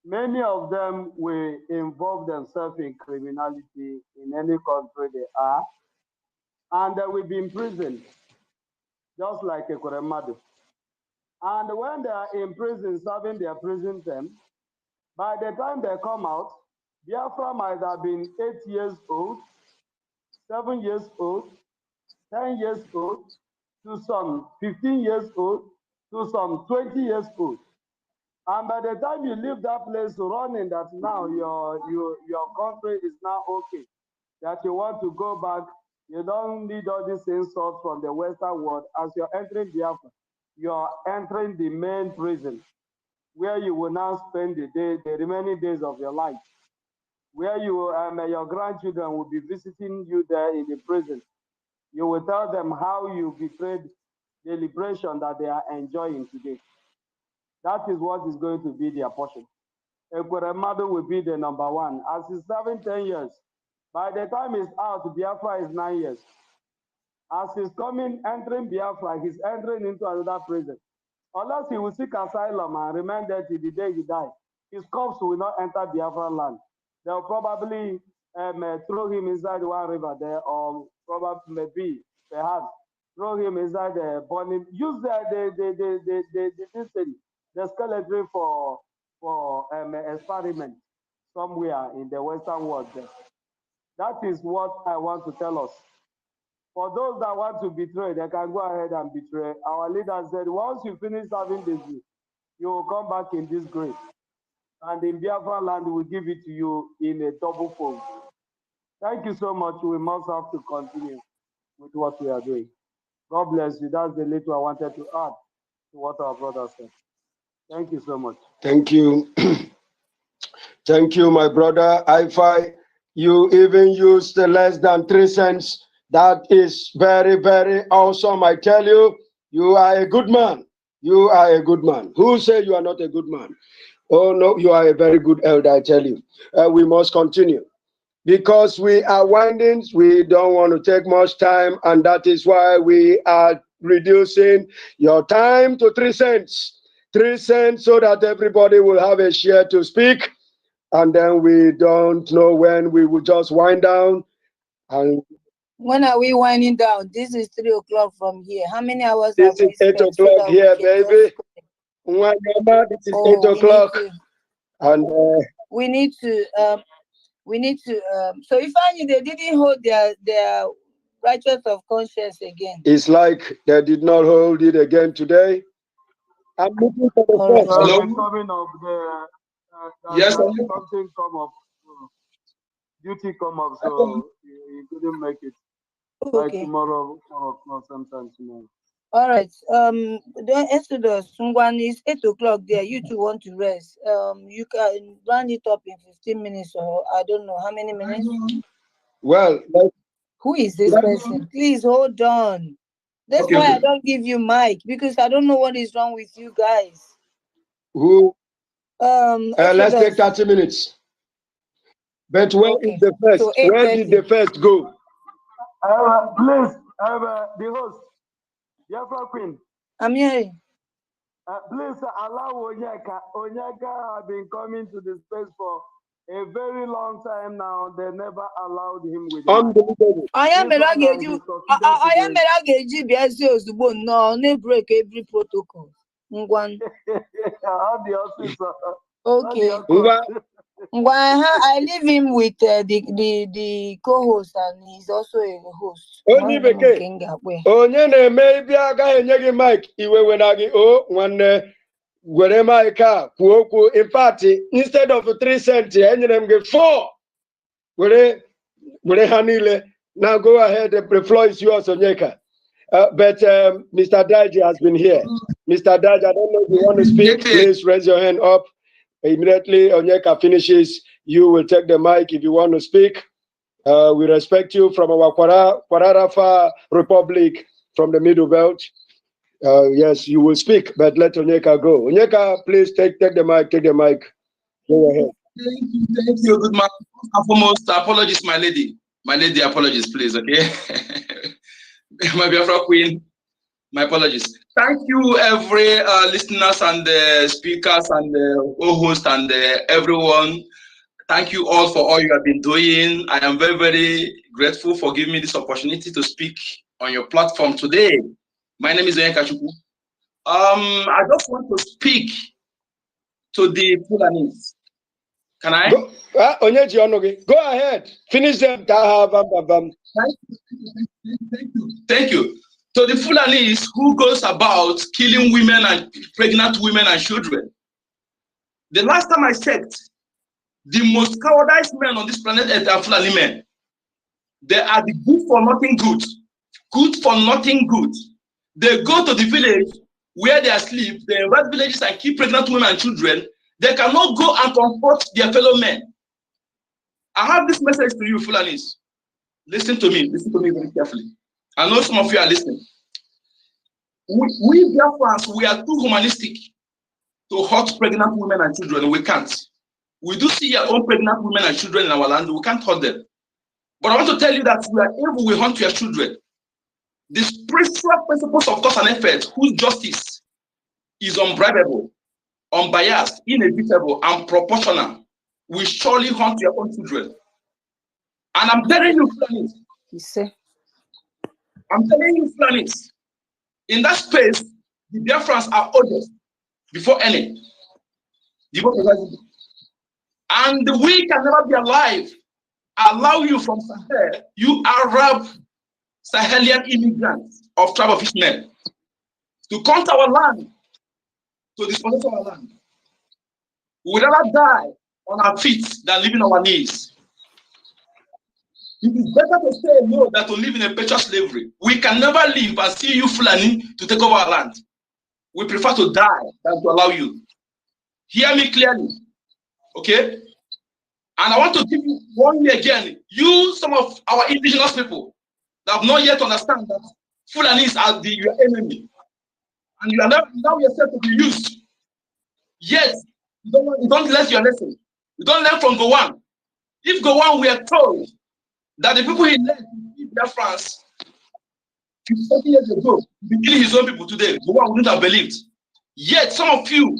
Many of them will involve themselves in criminality in any country they are, and they will be imprisoned, just like a Koremadu. And when they are in prison, serving their prison term, by the time they come out, Biafra might have been 8 years old, 7 years old, 10 years old, to some 15 years old, to some 20 years old. And by the time you leave that place running that now your country is now okay, that you want to go back, you don't need all these insults from the Western world. As you're entering Biafra, you're entering the main prison, where you will now spend the remaining days of your life, where your grandchildren will be visiting you there in the prison. You will tell them how you betrayed the liberation that they are enjoying today. That is what is going to be their portion. Ekweremadu will be the number one. As he's serving 10 years, by the time he's out, Biafra is 9 years. As he's entering Biafra, he's entering into another prison. Unless he will seek asylum and remain there till the day he dies, his corpse will not enter Biafra land. They'll probably throw him inside one river there, or probably maybe, perhaps, throw him inside the burning. Use the skeleton for experiment somewhere in the Western world there. That is what I want to tell us. For those that want to betray, they can go ahead and betray. Our leader said, once you finish serving this, you will come back in this grave. And in Biafra land, we will give it to you in a double fold. Thank you so much. We must have to continue with what we are doing. God bless you. That's the little I wanted to add to what our brother said. Thank you so much. Thank you. Thank you, my brother. I you even used less than 3 cents. That is very, very awesome. I tell you, you are a good man. You are a good man. Who say you are not a good man? Oh, no, you are a very good elder, I tell you. We must continue. Because we are winding, we don't want to take much time, and that is why we are reducing your time to 3 cents. 3 cents so that everybody will have a share to speak. And then we don't know when we will just wind down. And when are we winding down? This is 3 o'clock from here. How many hours this have is we 8 spent o'clock so here, baby. This is 8 o'clock. And we need to so if they didn't hold their righteous of conscience again. It's like they did not hold it again today. I'm looking for the first. Hello? Coming of the yes, something come up, duty come up, so he couldn't make it. By tomorrow, 4 o'clock, sometime tomorrow. All right. The Exodus, Sungwan is 8 o'clock there. You two want to rest. You can round it up in 15 minutes, or I don't know how many minutes. Well, who is this person? Please hold on. That's why I don't give you mic, because I don't know what is wrong with you guys. Who? Let's take 30 minutes. But where is the first? So where did the first go? Please, the host, Biafra Queen. I'm here. Please allow Onyeka. Onyeka has been coming to the space for a very long time now. They never allowed him with Unbelievable. I am a no break every protocol. Okay. I leave him with the co-host, and he's also a host. Onye na-eme ibi agaghị enye gị mic iwe wena gị o nwanne gwere mic a kwuo okwu. In fact, instead of 3 cents enyere m gị 4. Were ha niile. Now go ahead, the floor is yours, Onyeka. But Mr. Daji has been here. Mr. Daji, I don't know if you want to speak. Please raise your hand up. Immediately Onyeka finishes, you will take the mic if you want to speak. We respect you from our Kwararafa Republic from the Middle Belt. Yes, you will speak, but let Onyeka go. Onyeka, please take the mic. Take the mic. Go ahead. Thank you. Good morning. First and foremost, apologies, my lady. My lady, apologies, please, okay? My Biafra Queen, my apologies. Thank you, every listeners and the speakers and the co-host and everyone. Thank you all for all you have been doing. I am very, very grateful for giving me this opportunity to speak on your platform today. My name is Onyeka Chukwu. I just want to speak to the Fulanis. Can I? Go ahead. Finish them. Thank you. To the Fulanis who goes about killing women and pregnant women and children. The last time I checked, the most cowardized men on this planet Earth are Fulani men. They are the good for nothing good. Good for nothing good. They go to the village where they are asleep, they invade villages and kill pregnant women and children. They cannot go and comfort their fellow men. I have this message to you, Fulanis. Listen to me very carefully. I know some of you are listening. We Biafrans, we are too humanistic to hurt pregnant women and children. We can't. We do see our own pregnant women and children in our land. We can't hurt them. But I want to tell you that we are able, we hunt your children. The spiritual principles of cause and effect, whose justice is unbribable, unbiased, inevitable, and proportional, will surely hunt your own children. And I'm telling you, Fulanis, in that space, the Biafrans are oldest before any. And we can never be alive, allow you from Sahel, you Arab Sahelian immigrants of tribe of Ishmael, to come to our land, to dispossess our land. We would rather die on our feet than living on our knees. It is better to say no than to live in a perpetual slavery. We can never live and see you Fulani to take over our land. We prefer to die than to allow you. Hear me clearly, okay? And I want to give you one year again. You, some of our indigenous people that have not yet understand that Fulanis are your enemy. And you allow yourself to be used. Yet, you don't learn your lesson. You don't learn from Gowan. If Gowan were told that the people he led in France 50 years ago, be killing his own people today, Gowan wouldn't have believed. Yet, some of you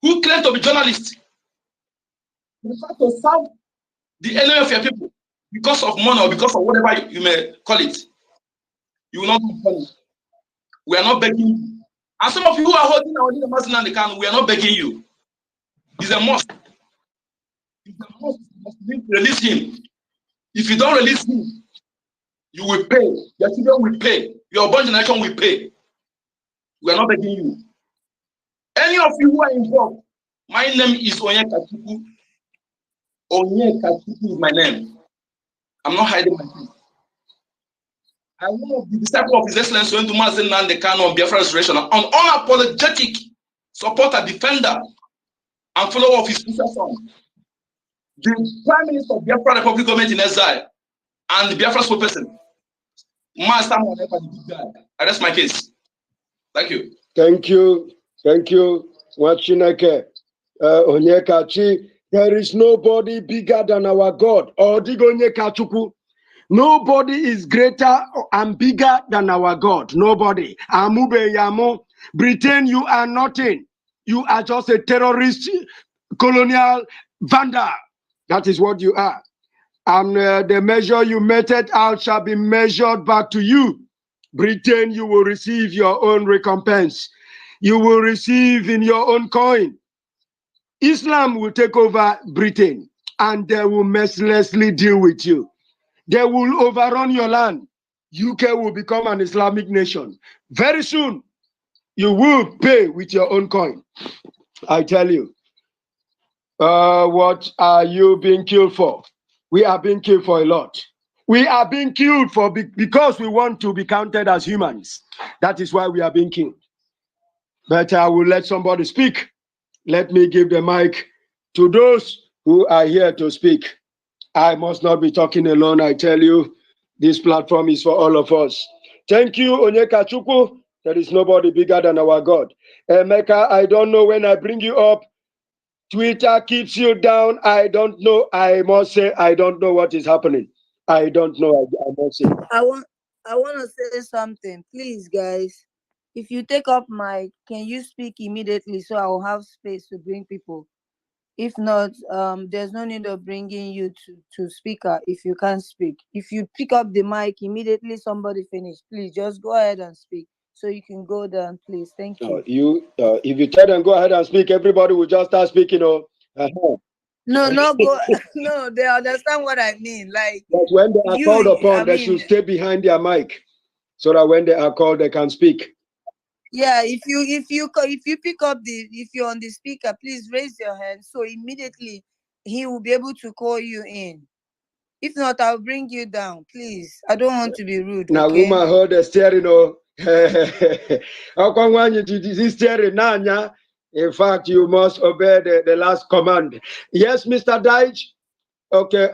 who claim to be journalists, prefer to serve the enemy of your people because of money or because of whatever you may call it. You will not be funny. We are not begging you. And some of you who are holding our master and the can, we are not begging you. It's a must. It's a must. You must release him. If you don't release him, you will pay. Your children will pay. Your born generation will pay. We are not begging you. Any of you who are involved, my name is Onyeka Chukwu. Onyeka Chukwu is my name. I'm not hiding my face. I'm one of the disciples of His Excellency Onyeka Mazen Nnamdi Kanu on Biafra Restoration, an unapologetic supporter, defender, and follower of his future son, the Prime Minister of Biafra Republic Government in exile, and the Biafra spokesperson, Master Onyeka, the big guy. I rest my case. Thank you. Thank you. Thank you. Wachineke. Onyekachi. There is nobody bigger than our God. Onyeka Chukwu. Nobody is greater and bigger than our God. Nobody. Amube Yamo. Britain, you are nothing. You are just a terrorist, colonial vandal. That is what you are. And the measure you meted out shall be measured back to you. Britain, you will receive your own recompense. You will receive in your own coin. Islam will take over Britain and they will mercilessly deal with you. They will overrun your land. UK will become an Islamic nation. Very soon, you will pay with your own coin. I tell you. What are you being killed for? We are being killed for a lot. We are being killed for because we want to be counted as humans. That is why we are being killed. But I will let somebody speak. Let me give the mic to those who are here to speak. I must not be talking alone. I tell you, this platform is for all of us. Thank you, Onyeka Chukwu. There is nobody bigger than our God. Emeka, I don't know when I bring you up. Twitter keeps you down. I don't know. I must say, I don't know what is happening. I don't know. I must say. I want to say something, please, guys. If you take up mic, can you speak immediately so I will have space to bring people? If not, there's no need of bringing you to speaker if you can't speak. If you pick up the mic immediately, somebody finish. Please just go ahead and speak So you can go down, please. Thank you. If you tell them go ahead and speak, everybody will just start speaking. No, no, go. No, they understand what I mean. Like But when they are called upon, they should stay behind their mic, so that when they are called, they can speak. Yeah, if you pick up if you're on the speaker, please raise your hand so immediately he will be able to call you in. If not, I'll bring you down, please. I don't want to be rude. Now, Okay? woman hold the steering. How come when you do this steering, Nanya? In fact, you must obey the last command. Yes, Mr. Deitch. Okay,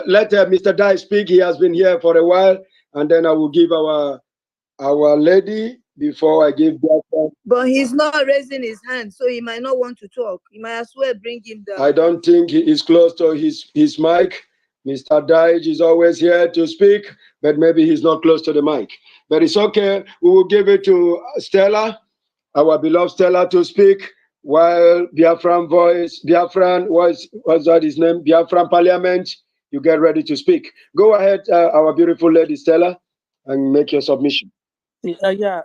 let Mr. Deitch speak. He has been here for a while, and then I will give our lady before I give that. But he's not raising his hand, so he might not want to talk. You might as well bring him down. I don't think he is close to his mic. Mr. Deitch is always here to speak, but maybe he's not close to the mic. But it's okay. We will give it to Stella, our beloved Stella, to speak while Biafran, what's that his name? Biafran Parliament, you get ready to speak. Go ahead, our beautiful lady Stella, and make your submission. Yeah,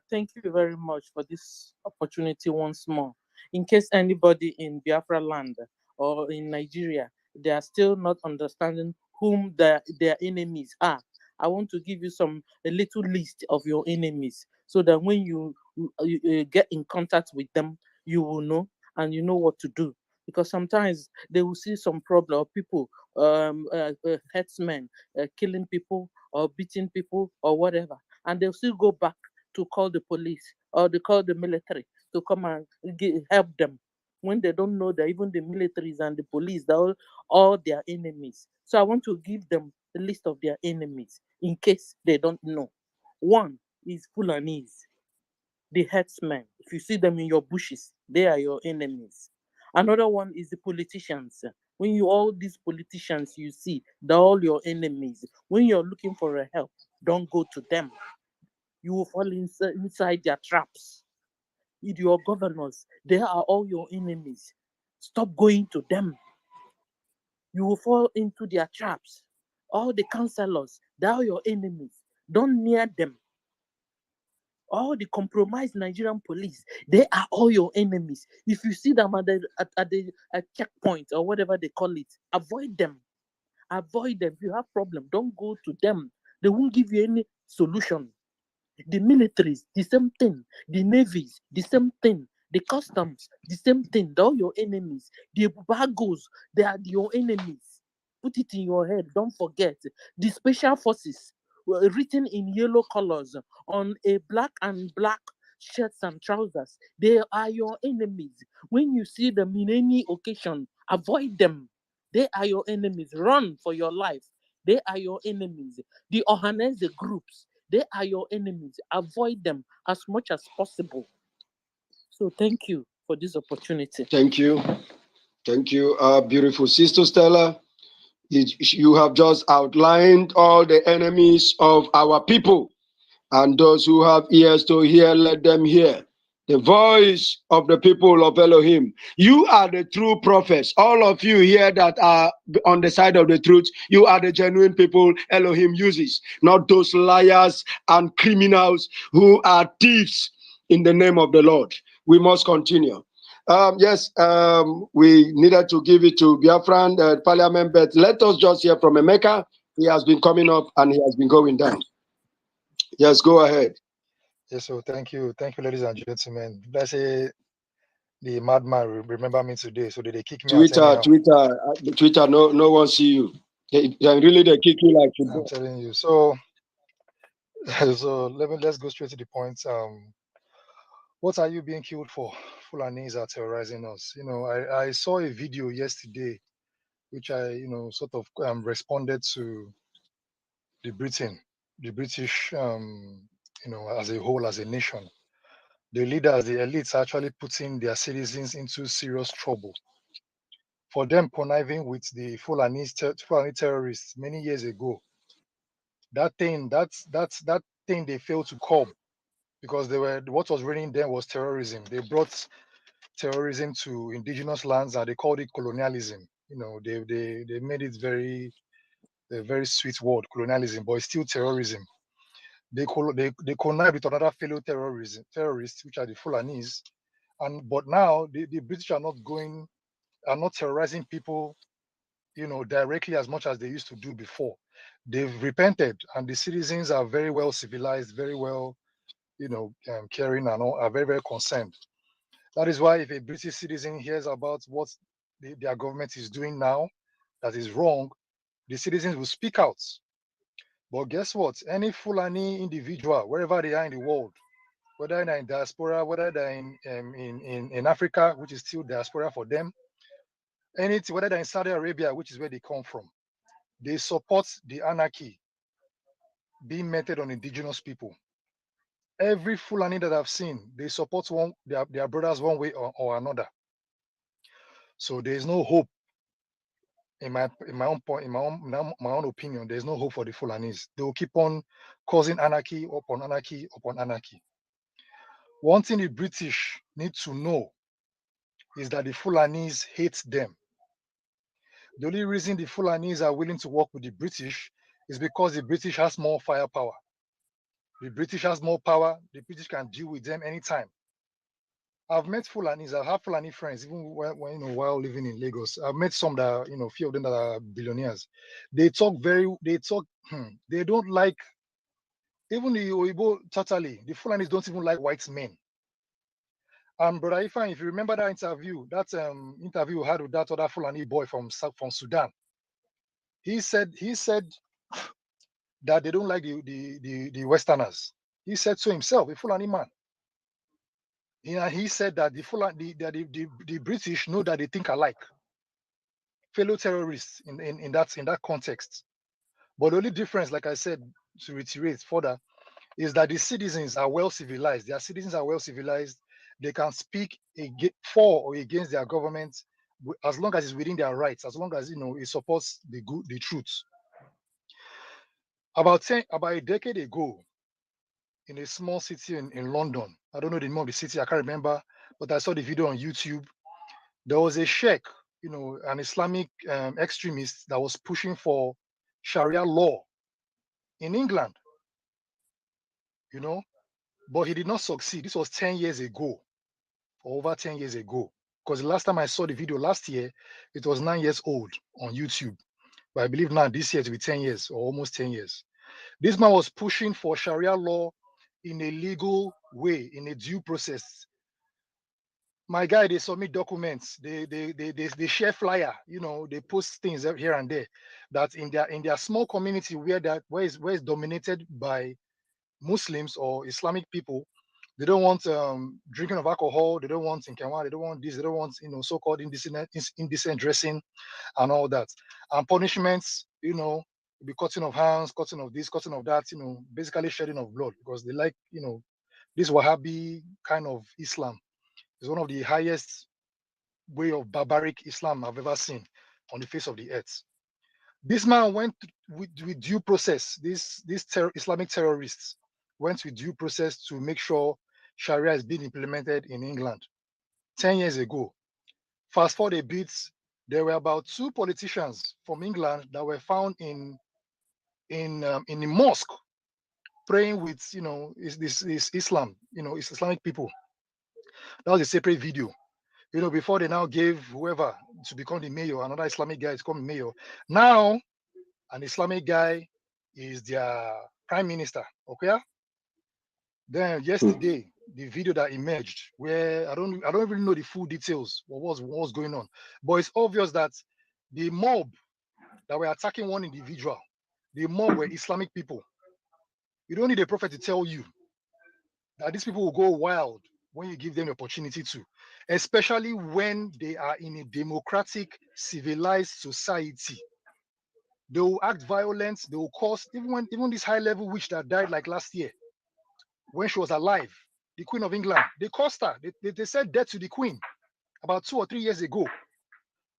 thank you very much for this opportunity once more. In case anybody in Biafra land or in Nigeria, they are still not understanding whom their enemies are, I want to give you a little list of your enemies so that when you get in contact with them, you will know and you know what to do. Because sometimes they will see some problem of people, herdsmen killing people or beating people or whatever, and they'll still go back to call the police or they call the military to come and help them when they don't know that even the militaries and the police, they're all their enemies. So I want to give them the list of their enemies in case they don't know. One is Fulanese, the herdsmen. If you see them in your bushes, they are your enemies. Another one is the politicians. When all these politicians you see, they're all your enemies. When you're looking for a help, don't go to them. You will fall inside their traps. With your governors, they are all your enemies. Stop going to them. You will fall into their traps. All the councillors, they are your enemies. Don't near them. All the compromised Nigerian police, they are all your enemies. If you see them at the checkpoint or whatever they call it, avoid them. Avoid them. If you have problem, don't go to them. They won't give you any solution. The militaries, the same thing. The navies, the same thing. The customs, the same thing. They're all your enemies. The embargoes, they are your enemies. Put it in your head. Don't forget. The special forces were written in yellow colors on a black shirts and trousers. They are your enemies. When you see them in any occasion, avoid them. They are your enemies. Run for your life. They are your enemies. The Ohanese groups, they are your enemies. Avoid them as much as possible. So thank you for this opportunity. Thank you. Thank you, beautiful sister Stella. You have just outlined all the enemies of our people. And those who have ears to hear, let them hear the voice of the people of Elohim. You are the true prophets. All of you here that are on the side of the truth, you are the genuine people Elohim uses, not those liars and criminals who are thieves in the name of the Lord. We must continue. Yes, we needed to give it to Biafran Parliament, but let us just hear from Emeka. He has been coming up and he has been going down. Yes, go ahead. Yes, so thank you, ladies and gentlemen. Let's say the madman remember me today, so did they kick me out anyhow? Twitter, no one see you. They really they kick you like football. I'm telling you. So, so let's go straight to the point. What are you being killed for? Fulanis are terrorizing us. You know, I saw a video yesterday, which I sort of responded to the British, as a whole, as a nation. The leaders, the elites, are actually putting their citizens into serious trouble. For them conniving with the Fulani terrorists many years ago, that thing they failed to curb, because what was reigning then was terrorism. They brought terrorism to indigenous lands and they called it colonialism. You know, they made it a very sweet word, colonialism, but it's still terrorism. They connive with another fellow terrorists, which are the Fulanis. But now the British are not terrorizing people, directly as much as they used to do before. They've repented, and the citizens are very well civilized, very well, caring, and all, are very, very concerned. That is why if a British citizen hears about what their government is doing now that is wrong, the citizens will speak out. But guess what? Any Fulani individual, wherever they are in the world, whether they're in diaspora, whether they're in Africa, which is still diaspora for them, anything, whether they're in Saudi Arabia, which is where they come from, they support the anarchy being meted on indigenous people. Every Fulani that I've seen, they support their brothers one way or another. So there is no hope. In my own opinion, there's no hope for the Fulanis. They will keep on causing anarchy upon anarchy upon anarchy. One thing the British need to know is that the Fulanis hate them. The only reason the Fulanis are willing to work with the British is because the British has more firepower. The British has more power. The British can deal with them anytime. I've met Fulanis. I have Fulani friends, even while living in Lagos. I've met some that a few of them that are billionaires. They talk they don't like, even the Oyibo totally. The Fulanis don't even like white men. Brother Ifan, if you remember that interview we had with that other Fulani boy from Sudan, he said that they don't like the Westerners. He said so himself, a Fulani man. He said that the British know that they think alike, fellow terrorists in that context. But the only difference, like I said, to reiterate further, is that the citizens are well civilized. Their citizens are well civilized. They can speak for or against their government as long as it's within their rights, as long as it supports the truth. About a decade ago, in a small city in London, I don't know the name of the city, I can't remember, but I saw the video on YouTube. There was a sheikh, an Islamic extremist that was pushing for Sharia law in England, but he did not succeed. This was 10 years ago, or over 10 years ago, because the last time I saw the video last year, it was 9 years old on YouTube. But I believe now this year to be 10 years or almost 10 years. This man was pushing for Sharia law in a legal way, in a due process. My guy, they submit documents, they share flyer, they post things here and there. That in their small community where it's dominated by Muslims or Islamic people, they don't want drinking of alcohol, they don't want inkewa, they don't want this, they don't want so-called indecent dressing and all that. And punishments, be cutting of hands, cutting of this, cutting of that, basically shedding of blood, because they like, this Wahhabi kind of Islam is one of the highest way of barbaric Islam I've ever seen on the face of the earth. This man went with due process. These Islamic terrorists went with due process to make sure Sharia is being implemented in England 10 years ago. Fast forward a bit, there were about 2 politicians from England that were found in the mosque praying with this Islam, it's Islamic people. That was a separate video. Before they now gave whoever to become the mayor, another Islamic guy to become the mayor. Now, an Islamic guy is their prime minister. Okay. Then yesterday, the video that emerged, where I don't really know the full details what was going on, but it's obvious that the mob that were attacking one individual, the mob were Islamic people. You don't need a prophet to tell you that these people will go wild when you give them the opportunity to, especially when they are in a democratic, civilized society. They will act violent. They will cause, even this high-level witch that died like last year, when she was alive, the Queen of England, they caused her. They said death to the Queen about 2 or 3 years ago.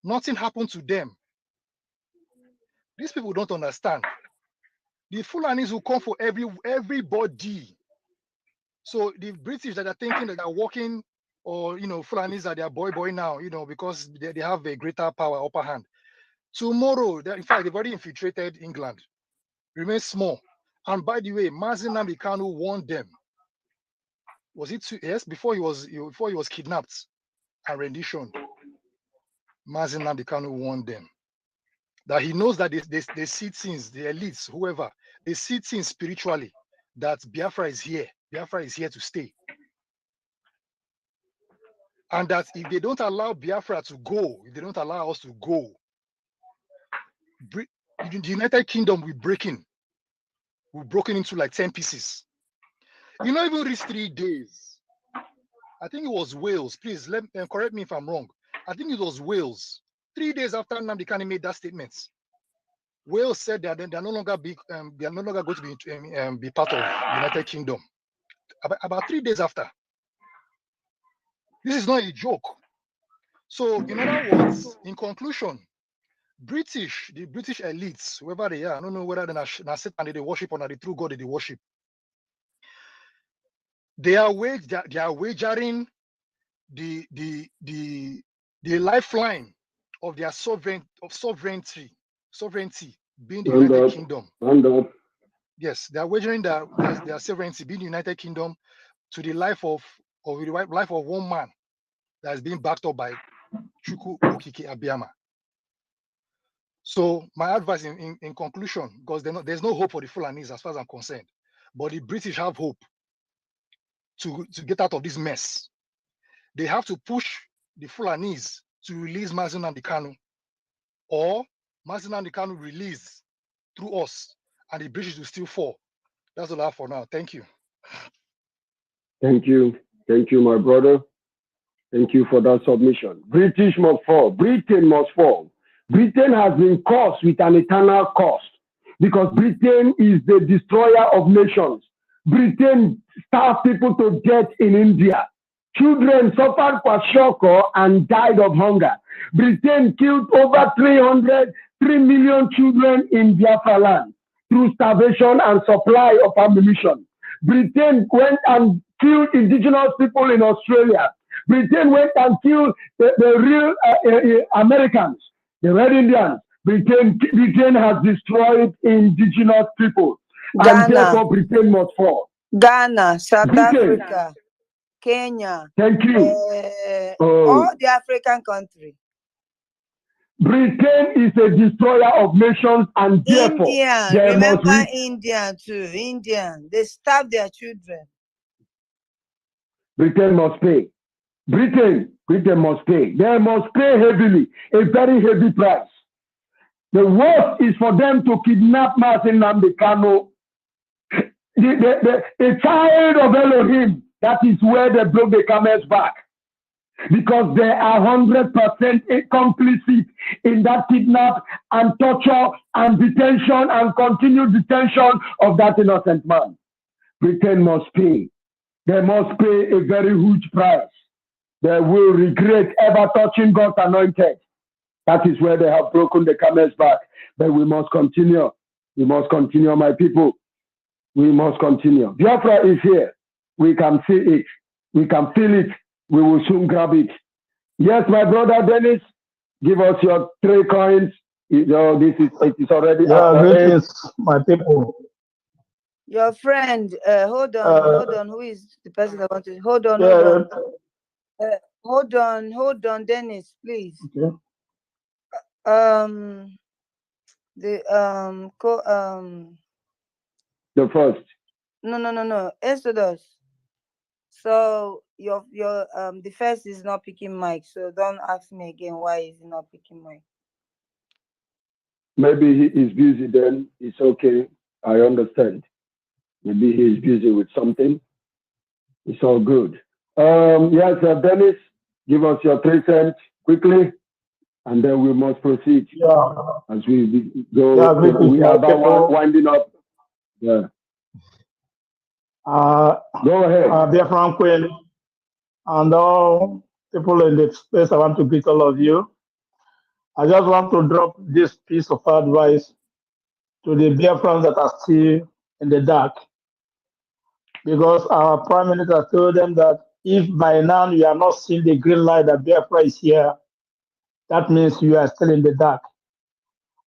Nothing happened to them. These people don't understand. The Fulanis will come for everybody. So the British that are thinking that they're working, or Fulanis are their boy now, because they have a greater power, upper hand. Tomorrow, in fact, they've already infiltrated England. Remain small. And by the way, Mazi Nnamdi Kanu warned them. Was it yes before he was kidnapped and renditioned? Mazi Nnamdi Kanu warned them that he knows that they see things, the elites, whoever, they see things spiritually, that Biafra is here. Biafra is here to stay. And that if they don't allow Biafra to go, if they don't allow us to go, the United Kingdom will breaking. We're broken into like 10 pieces. You not even reach 3 days. I think it was Wales. Please correct me if I'm wrong. I think it was Wales. 3 days after Nnamdi Kanu made that statement, Wales said that they're no longer going to be part of the United Kingdom. About 3 days after. This is not a joke. So, in other words, in conclusion, the British elites, whoever they are, I don't know whether they're Satan they worship or not the true God they worship. They are wagering the lifeline of their sovereignty being the United Kingdom. Yes, they are wagering their sovereignty being the United Kingdom to the life of one man that is being backed up by Chukwu Okike Abiyama. So my advice in conclusion, because there's no hope for the Fulanese as far as I'm concerned, but the British have hope to get out of this mess. They have to push the Fulanese to release Mazi Nnamdi Kanu, or Mazi Nnamdi Kanu release through us, and the British will still fall. That's all I have for now. Thank you. Thank you, my brother. Thank you for that submission. British must fall. Britain must fall. Britain has been cursed with an eternal cost because Britain is the destroyer of nations. Britain starved people to death in India. Children suffered kwashiorkor and died of hunger. Britain killed over 3 million children in Biafra land through starvation and supply of ammunition. Britain went and killed indigenous people in Australia. Britain went and killed the real Americans, the Red Indians. Britain has destroyed indigenous people. Ghana. And therefore Britain must fall. Ghana, South Britain. Africa, Kenya. Thank you. All the African countries. Britain is a destroyer of nations, and therefore India, remember India too. India, they starve their children. Britain must pay. Britain must pay. They must pay heavily, a very heavy price. The worst is for them to kidnap Mazi Nnamdi Kanu. The child of Elohim, that is where they broke the camel's back. Because they are 100% complicit in that kidnap and torture and detention and continued detention of that innocent man. Britain must pay. They must pay a very huge price. They will regret ever touching God's anointed. That is where they have broken the camel's back. But we must continue. We must continue, my people. We must continue. Biafra is here. We can see it. We can feel it. We will soon grab it. Yes, my brother Dennis, give us your 3 coins. It is already. Greetings, my people. Your friend, hold on. Who is the person I want to? Hold on. Hold on, Dennis, please. Okay. The first. No. Exodus. So your the first is not picking mic. So don't ask me again why is he not picking mic. Maybe he is busy. Then it's okay. I understand. Maybe he is busy with something. It's all good. Yes, Dennis, give us your 3 cents quickly, and then we must proceed. Yeah. As we go, we are about winding up. Yeah. Go ahead. Dear Franklin, and all people in the space, I want to greet all of you. I just want to drop this piece of advice to the Biafrans that are still in the dark. Because our Prime Minister told them that if by now you are not seeing the green light that Biafra is here, that means you are still in the dark.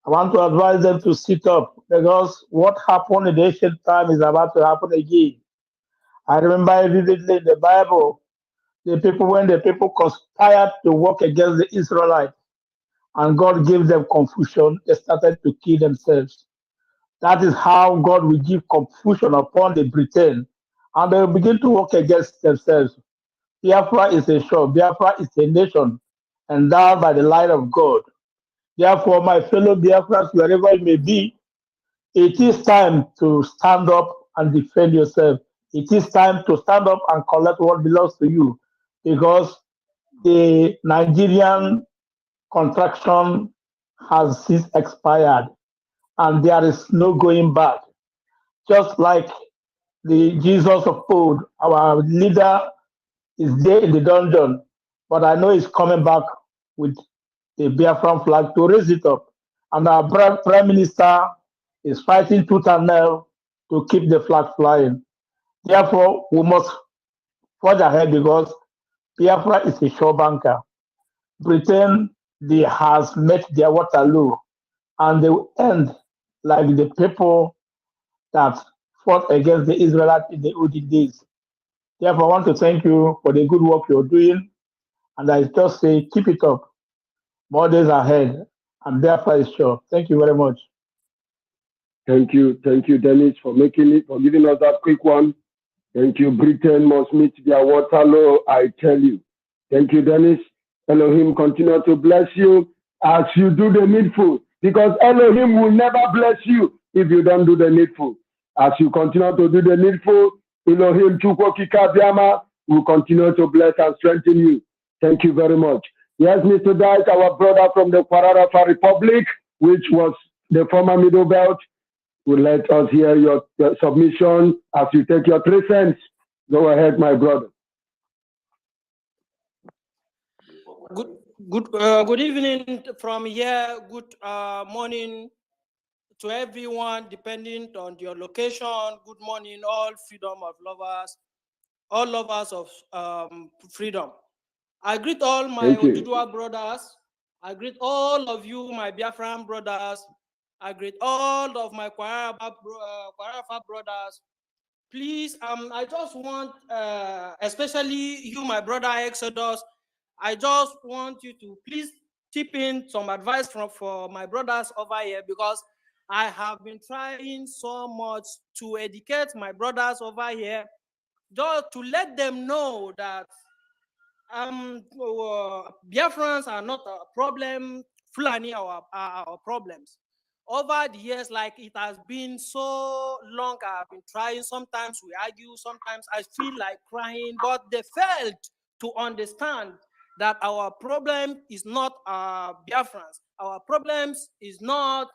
I want to advise them to sit up because what happened in the ancient time is about to happen again. I remember vividly in the Bible, when the people conspired to work against the Israelites and God gave them confusion, they started to kill themselves. That is how God will give confusion upon the Britain and they will begin to work against themselves. Biafra is a shore, Biafra is a nation endowed by the light of God. Therefore, my fellow Biafrans, wherever you may be, it is time to stand up and defend yourself. It is time to stand up and collect what belongs to you because the Nigerian contraction has since expired and there is no going back. Just like the Jesus of old, our leader is there in the dungeon, but I know he's coming back with the Biafran flag to raise it up. And our Prime Minister is fighting tooth and nail to keep the flag flying. Therefore, we must forge ahead because Biafra is a sure banker. Britain, they has met their Waterloo and they will end like the people that fought against the Israelites in the olden days. Therefore, I want to thank you for the good work you're doing. And I just say, keep it up. More days ahead. And Biafra is sure. Thank you very much. Thank you, Dennis, for giving us that quick one. Thank you. Britain must meet their Waterloo, I tell you. Thank you, Dennis. Elohim continue to bless you as you do the needful, because Elohim will never bless you if you don't do the needful. As you continue to do the needful, Elohim Chukwoki Biama will continue to bless and strengthen you. Thank you very much. Yes, Mr. Dyke, our brother from the Kwararafa Republic, which was the former Middle Belt, will let us hear your submission as you take your 3 cents. Go ahead, my brother. Good evening from here. Good morning to everyone, depending on your location. Good morning, all freedom of lovers, all lovers of freedom. I greet all my Odudua brothers. I greet all of you, my Biafran brothers. I greet all of my Kwarafa brothers. Please, I just want, especially you, my brother Exodus, I just want you to please tip in some advice for my brothers over here, because I have been trying so much to educate my brothers over here, just to let them know that Biafrans are not a problem, Fulani are our problems. Over the years, like it has been so long, I've been trying. Sometimes we argue, sometimes I feel like crying, but they failed to understand that our problem is not Biafrans. Our problems is not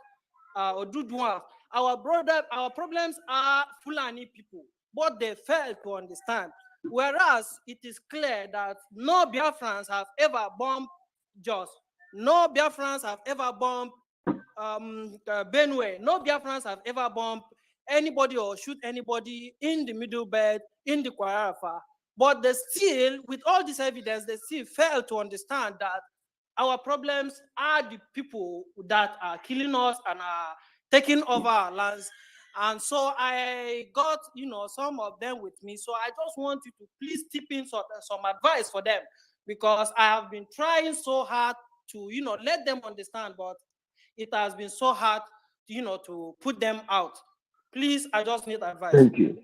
Odudua. Our problems are Fulani people, but they failed to understand. Whereas it is clear that no Biafrans have ever bombed Jos. No Biafrans have ever bombed Benue. No Biafrans have ever bombed anybody or shoot anybody in the Middle Belt, in the Kwarafa. But they still, with all this evidence, they still fail to understand that our problems are the people that are killing us and are taking over our lands. And so I got, some of them with me. So I just want you to please tip in some advice for them, because I have been trying so hard to, let them understand, but it has been so hard, to put them out. Please, I just need advice. Thank you.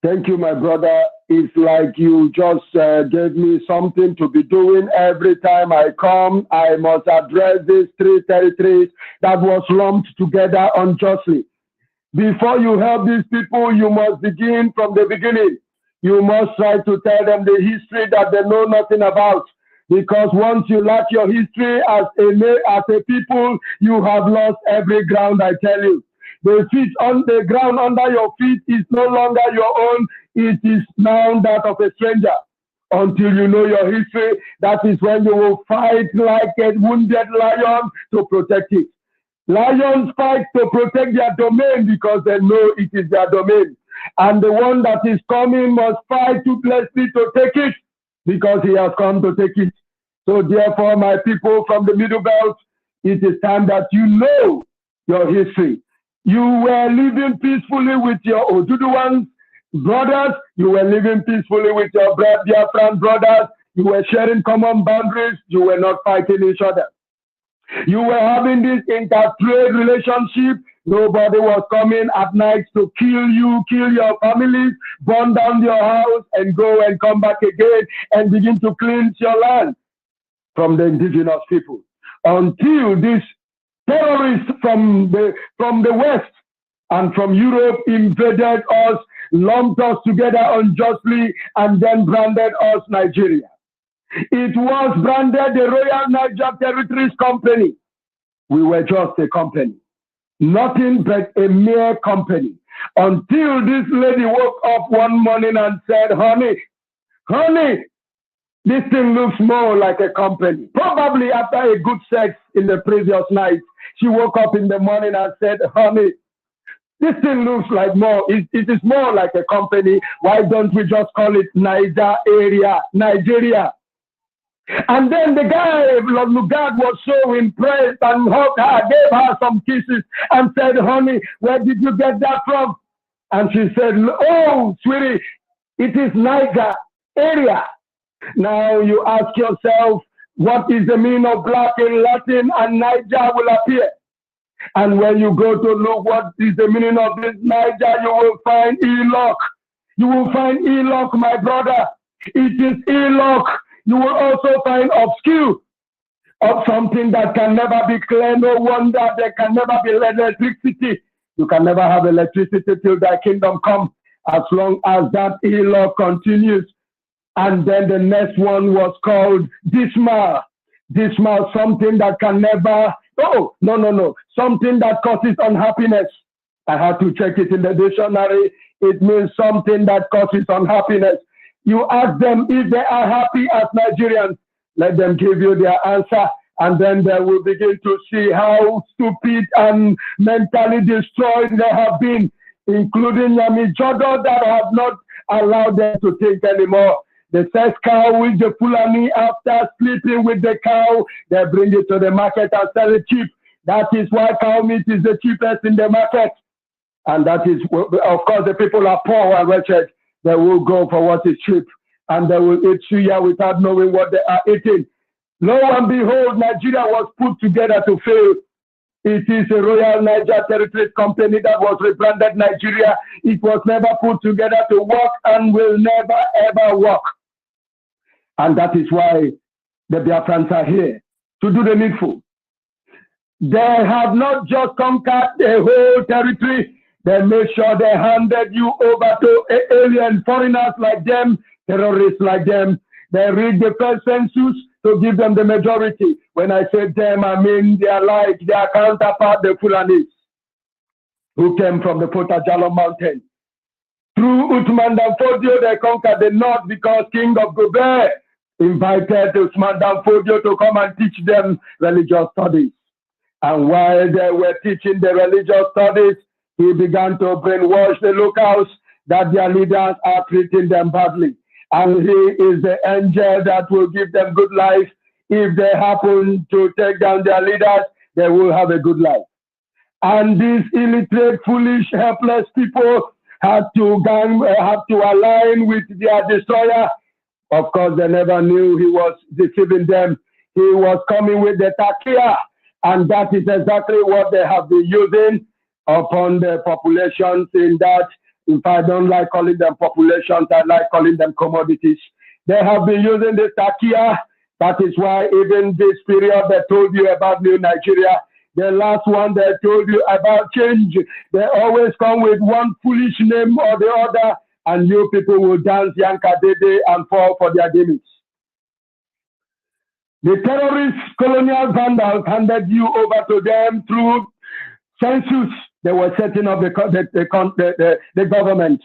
Thank you, my brother. It's like you just gave me something to be doing. Every time I come, I must address these 3 territories that was lumped together unjustly. Before you help these people, you must begin from the beginning. You must try to tell them the history that they know nothing about. Because once you lack your history as a people, you have lost every ground, I tell you. The feet on the ground under your feet is no longer your own. It is now that of a stranger. Until you know your history, that is when you will fight like a wounded lion to protect it. Lions fight to protect their domain because they know it is their domain. And the one that is coming must fight toothlessly to take it because he has come to take it. So therefore, my people from the Middle Belt, It is time that you know your history. You were living peacefully with your Oduduwan brothers. You were living peacefully with your Biafran brothers. You were sharing common boundaries. You were not fighting each other. You were having this inter-trade relationship. Nobody was coming at night to kill you, kill your families, burn down your house, and go and come back again and begin to cleanse your land from the indigenous people. Until these terrorists from the West and from Europe invaded us, lumped us together unjustly, and then branded us Nigeria. It was branded the Royal Niger Territories Company. We were just a company, nothing but a mere company. Until this lady woke up one morning and said, honey, this thing looks more like a company. Probably after a good sex in the previous night, she woke up in the morning and said, honey, this thing looks like it is more like a company. Why don't we just call it Nigeria? And then the guy, Lugard, was so impressed and hugged her, gave her some kisses and said, honey, where did you get that from? And she said, oh, sweetie, it is Niger area. Now you ask yourself, what is the meaning of black in Latin? And Niger will appear. And when you go to look what is the meaning of this Niger, you will find Elok. You will find Elok, my brother. It is Elok. You will also find obscure of something that can never be clear. No wonder there can never be electricity. You can never have electricity till thy kingdom come, as long as that Elok continues. And then the next one was called Dismal. Dismal, something that can never, something that causes unhappiness. I had to check it in the dictionary. It means something that causes unhappiness. You ask them if they are happy as Nigerians, let them give you their answer, and then they will begin to see how stupid and mentally destroyed they have been, including Yami Jodo that have not allowed them to think anymore. The first cow with the Fulani, after sleeping with the cow, they bring it to the market and sell it cheap. That is why cow meat is the cheapest in the market. And that is, of course, the people are poor and wretched. They will go for what is cheap, and they will eat suya without knowing what they are eating. Lo and behold, Nigeria was put together to fail. It is a Royal Niger Territories Company that was rebranded Nigeria. It was never put together to work and will never ever work. And that is why the Biafrans are here, to do the needful. They have not just conquered the whole territory. They made sure they handed you over to alien foreigners like them, terrorists like them. They rigged the first census to give them the majority. When I say them, I mean they are like their counterpart, the Fulanis, who came from the Potajalo mountain. Through Uthman Danfodio, they conquered the north because King of Gobert invited Uthman Danfodio to come and teach them religious studies. And while they were teaching the religious studies, he began to brainwash the locals that their leaders are treating them badly. And he is the angel that will give them good life. If they happen to take down their leaders, they will have a good life. And these illiterate, foolish, helpless people had to align with their destroyer. Of course, they never knew he was deceiving them. He was coming with the takia, and that is exactly what they have been using upon the populations. In that, if I don't like calling them populations, I like calling them commodities. They have been using the takia. That is why even this period they told you about New Nigeria, the last one they told you about change, they always come with one foolish name or the other, and you people will dance Yanka Dede and fall for their gimmicks. The terrorist colonial vandals handed you over to them through census. They were setting up the government.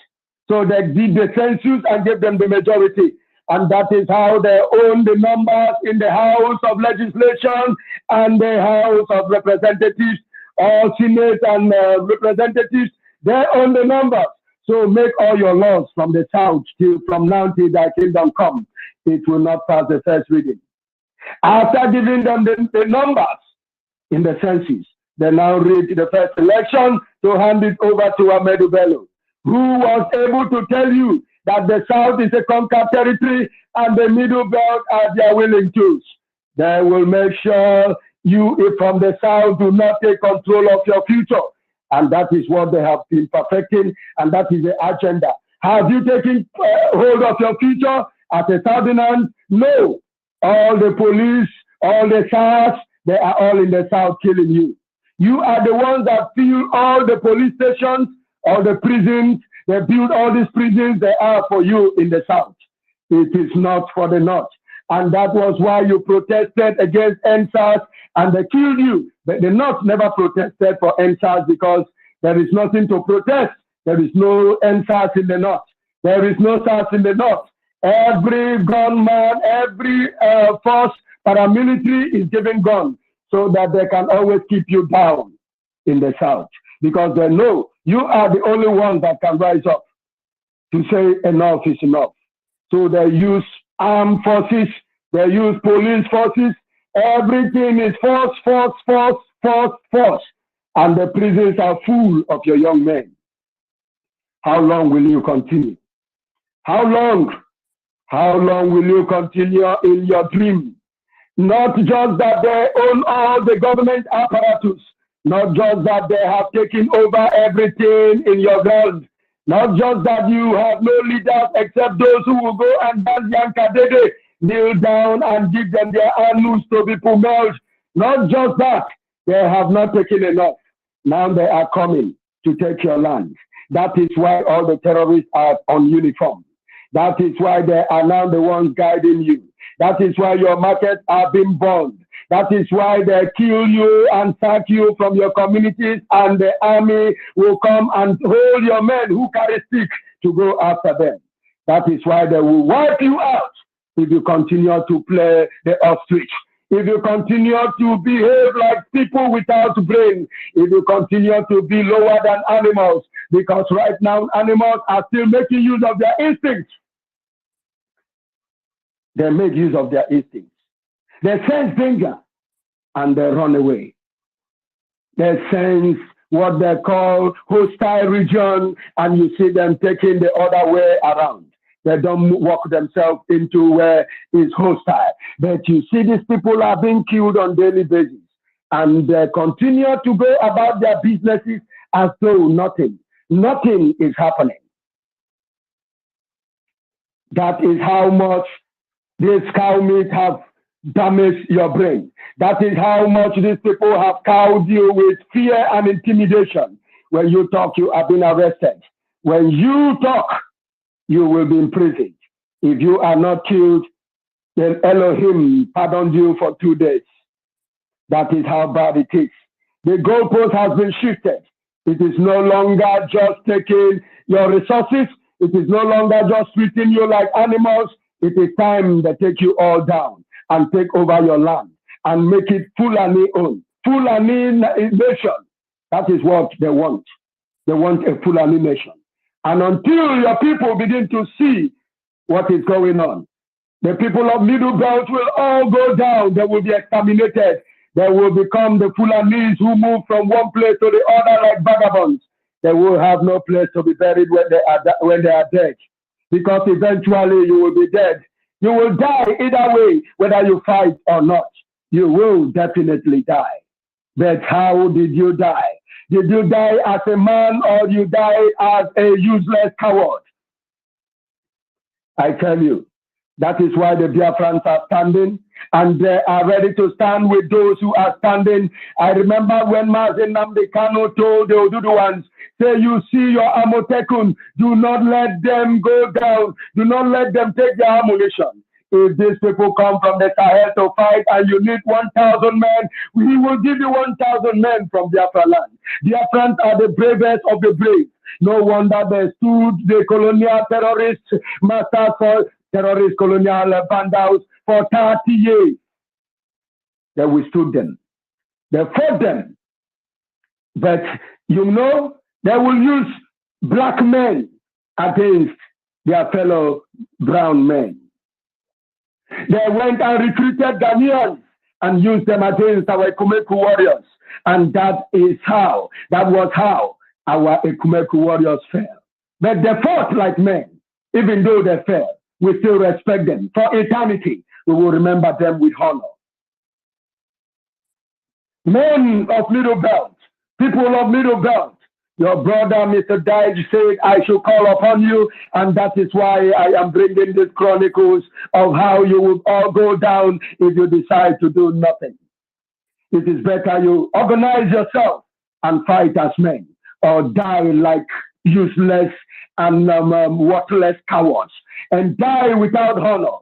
So they did the census and gave them the majority. And that is how they own the numbers in the House of Legislation and the House of Representatives, or Senate and Representatives. They own the numbers. So make all your laws from the south from now till thy kingdom come. It will not pass the first reading. After giving them the numbers, in the census. They now read the first election to hand it over to Ahmedu Bello, who was able to tell you that the South is a conquered territory and the Middle Belt are their willing tools. They will make sure you from the South do not take control of your future. And that is what they have been perfecting, and that is the agenda. Have you taken hold of your future as a Southerner? No. All the police, all the SARS, they are all in the South killing you. You are the ones that fill all the police stations, all the prisons. They build all these prisons. They are for you in the South. It is not for the North. And that was why you protested against NSAS and they killed you. But the North never protested for NSAS because there is nothing to protest. There is no NSAS in the North. There is no SARS in the North. Every gunman, every force, paramilitary is given guns so that they can always keep you down in the South. Because they know you are the only one that can rise up to say enough is enough. So they use armed forces, they use police forces, everything is force, force, force, force, force. And the prisons are full of your young men. How long will you continue? How long? How long will you continue in your dream? Not just that they own all the government apparatus, not just that they have taken over everything in your ground, not just that you have no leaders except those who will go and dance Yankadede, kneel down and give them their anus to be pummeled. Not just that, they have not taken enough. Now they are coming to take your land. That is why all the terrorists are on uniform. That is why they are now the ones guiding you. That is why your markets are being burned. That is why they kill you and sack you from your communities, and the army will come and hold your men who carry sticks to go after them. That is why they will wipe you out if you continue to play the ostrich. If you continue to behave like people without brain, if you continue to be lower than animals, because right now animals are still making use of their instincts. They make use of their instincts. They sense danger and they run away. They sense what they call hostile region and you see them taking the other way around. They don't walk themselves into where it's hostile. But you see these people are being killed on a daily basis and they continue to go about their businesses as though nothing is happening. That is how much this cow meat have damaged your brain. That is how much these people have cowed you with fear and intimidation. When you talk, you have been arrested. When you talk, you will be imprisoned. If you are not killed, then Elohim pardoned you for 2 days. That is how bad it is. The goalpost has been shifted. It is no longer just taking your resources. It is no longer just treating you like animals. It is time they take you all down and take over your land and make it Fulani owned. Fulani nation. That is what they want. They want a Fulani nation. And until your people begin to see what is going on, the people of Middle Belt will all go down. They will be exterminated. They will become the Fulanis who move from one place to the other like vagabonds. They will have no place to be buried when they are dead. Because eventually you will be dead. You will die either way, whether you fight or not. You will definitely die. But how did you die? Did you die as a man or you die as a useless coward? I tell you, that is why the Biafrans are standing and they are ready to stand with those who are standing. I remember when Mazen Nnamdi Kanu told the Oduduwans, say, you see your Amotekun, do not let them go down. Do not let them take their ammunition. If these people come from the Sahel to fight and you need 1,000 men, we will give you 1,000 men from Biafra land. Biafrans are the bravest of the brave. No wonder they stood the colonial terrorists, masters for terrorist colonial vandals for 30 years. They withstood them. They fought them. But you know, they will use black men against their fellow brown men. They went and recruited Ghanaians and use them against our Ekumeku warriors. And that was how our Ekumeku warriors fell. But they fought like men. Even though they fell, we still respect them. For eternity, we will remember them with honor. Men of Middle Belt, people of Middle Belt, your brother, Mr. Dage, said I should call upon you, and that is why I am bringing these chronicles of how you will all go down if you decide to do nothing. It is better you organize yourself and fight as men, or die like useless and worthless cowards, and die without honor.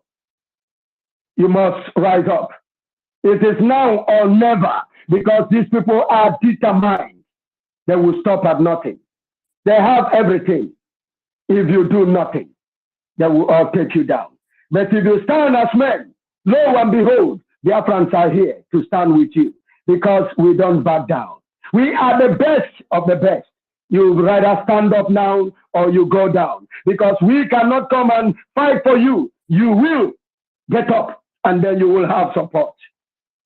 You must rise up. It is now or never, because these people are determined. They will stop at nothing. They have everything. If you do nothing, they will all take you down. But if you stand as men, lo and behold, the Biafrans are here to stand with you, because we don't back down. We are the best of the best. You rather stand up now or you go down, because we cannot come and fight for you. You will get up and then you will have support.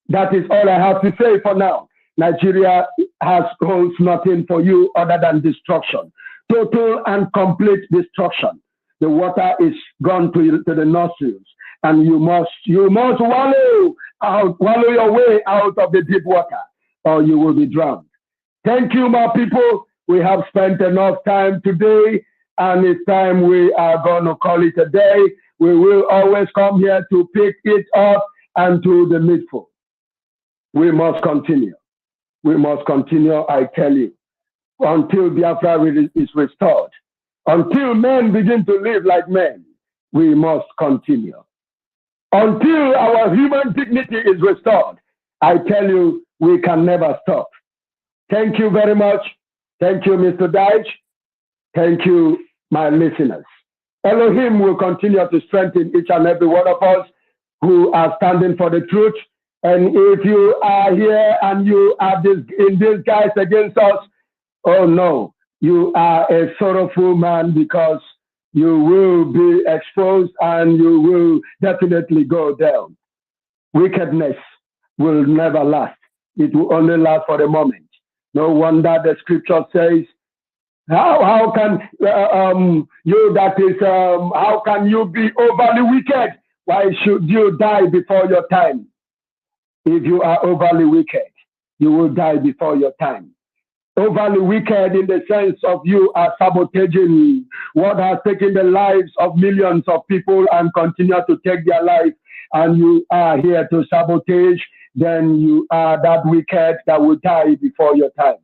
That is all I have to say for now. Nigeria holds nothing for you other than destruction, total and complete destruction. The water is gone to the nostrils, and you must wallow your way out of the deep water, or you will be drowned. Thank you, my people. We have spent enough time today, and it's time we are going to call it a day. We will always come here to pick it up and to the needful. We must continue. We must continue, I tell you, until Biafra is restored. Until men begin to live like men, we must continue. Until our human dignity is restored, I tell you, we can never stop. Thank you very much. Thank you, Mr. Deitch. Thank you, my listeners. Elohim will continue to strengthen each and every one of us who are standing for the truth. And if you are here and you are in disguise against us, oh no, you are a sorrowful man, because you will be exposed and you will definitely go down. Wickedness will never last. It will only last for a moment. No wonder the scripture says, how can how can you be overly wicked? Why should you die before your time? If you are overly wicked, you will die before your time. Overly wicked in the sense of you are sabotaging what has taken the lives of millions of people and continue to take their life, and you are here to sabotage, then you are that wicked that will die before your time.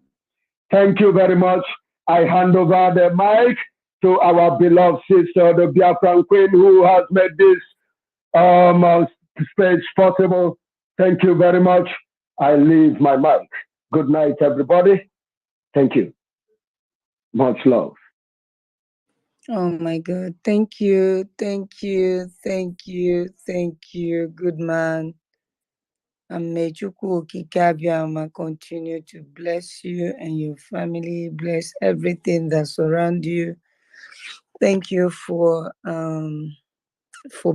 Thank you very much. I hand over the mic to our beloved sister, the Biafran Queen, who has made this space possible. Thank you very much. I leave my mic. Good night, everybody. Thank you. Much love. Oh my God. Thank you. Thank you. Thank you. Thank you. Good man. And may Chukwu Okike Abiama continue to bless you and your family, bless everything that surrounds you. Thank you for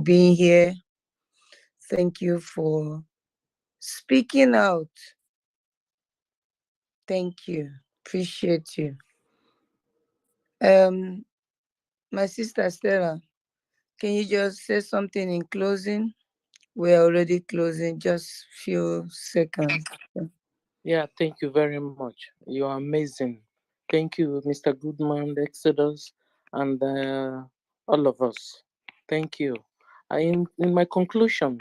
being here. Thank you for speaking out. Thank you. Appreciate you. My sister Stella, can you just say something in closing? We're already closing, just few seconds. Yeah, thank you very much. You are amazing. Thank you, Mr. Goodman, the Exodus, and all of us. Thank you. In my conclusion,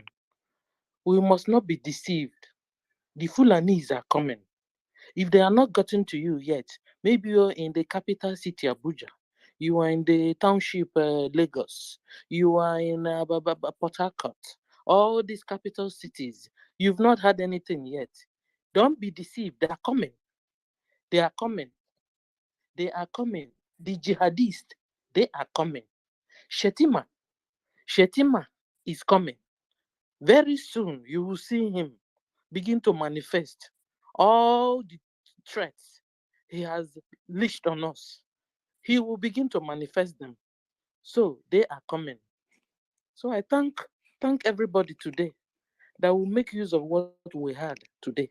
we must not be deceived. The Fulanis are coming. If they are not gotten to you yet, maybe you're in the capital city, Abuja. You are in the township, Lagos. You are in Port Harcourt. All these capital cities. You've not had anything yet. Don't be deceived. They are coming. They are coming. They are coming. The jihadists, they are coming. Shetima is coming. Very soon, you will see him begin to manifest all the threats he has leashed on us. He will begin to manifest them. So they are coming. So I thank everybody today. that will make use of what we had today.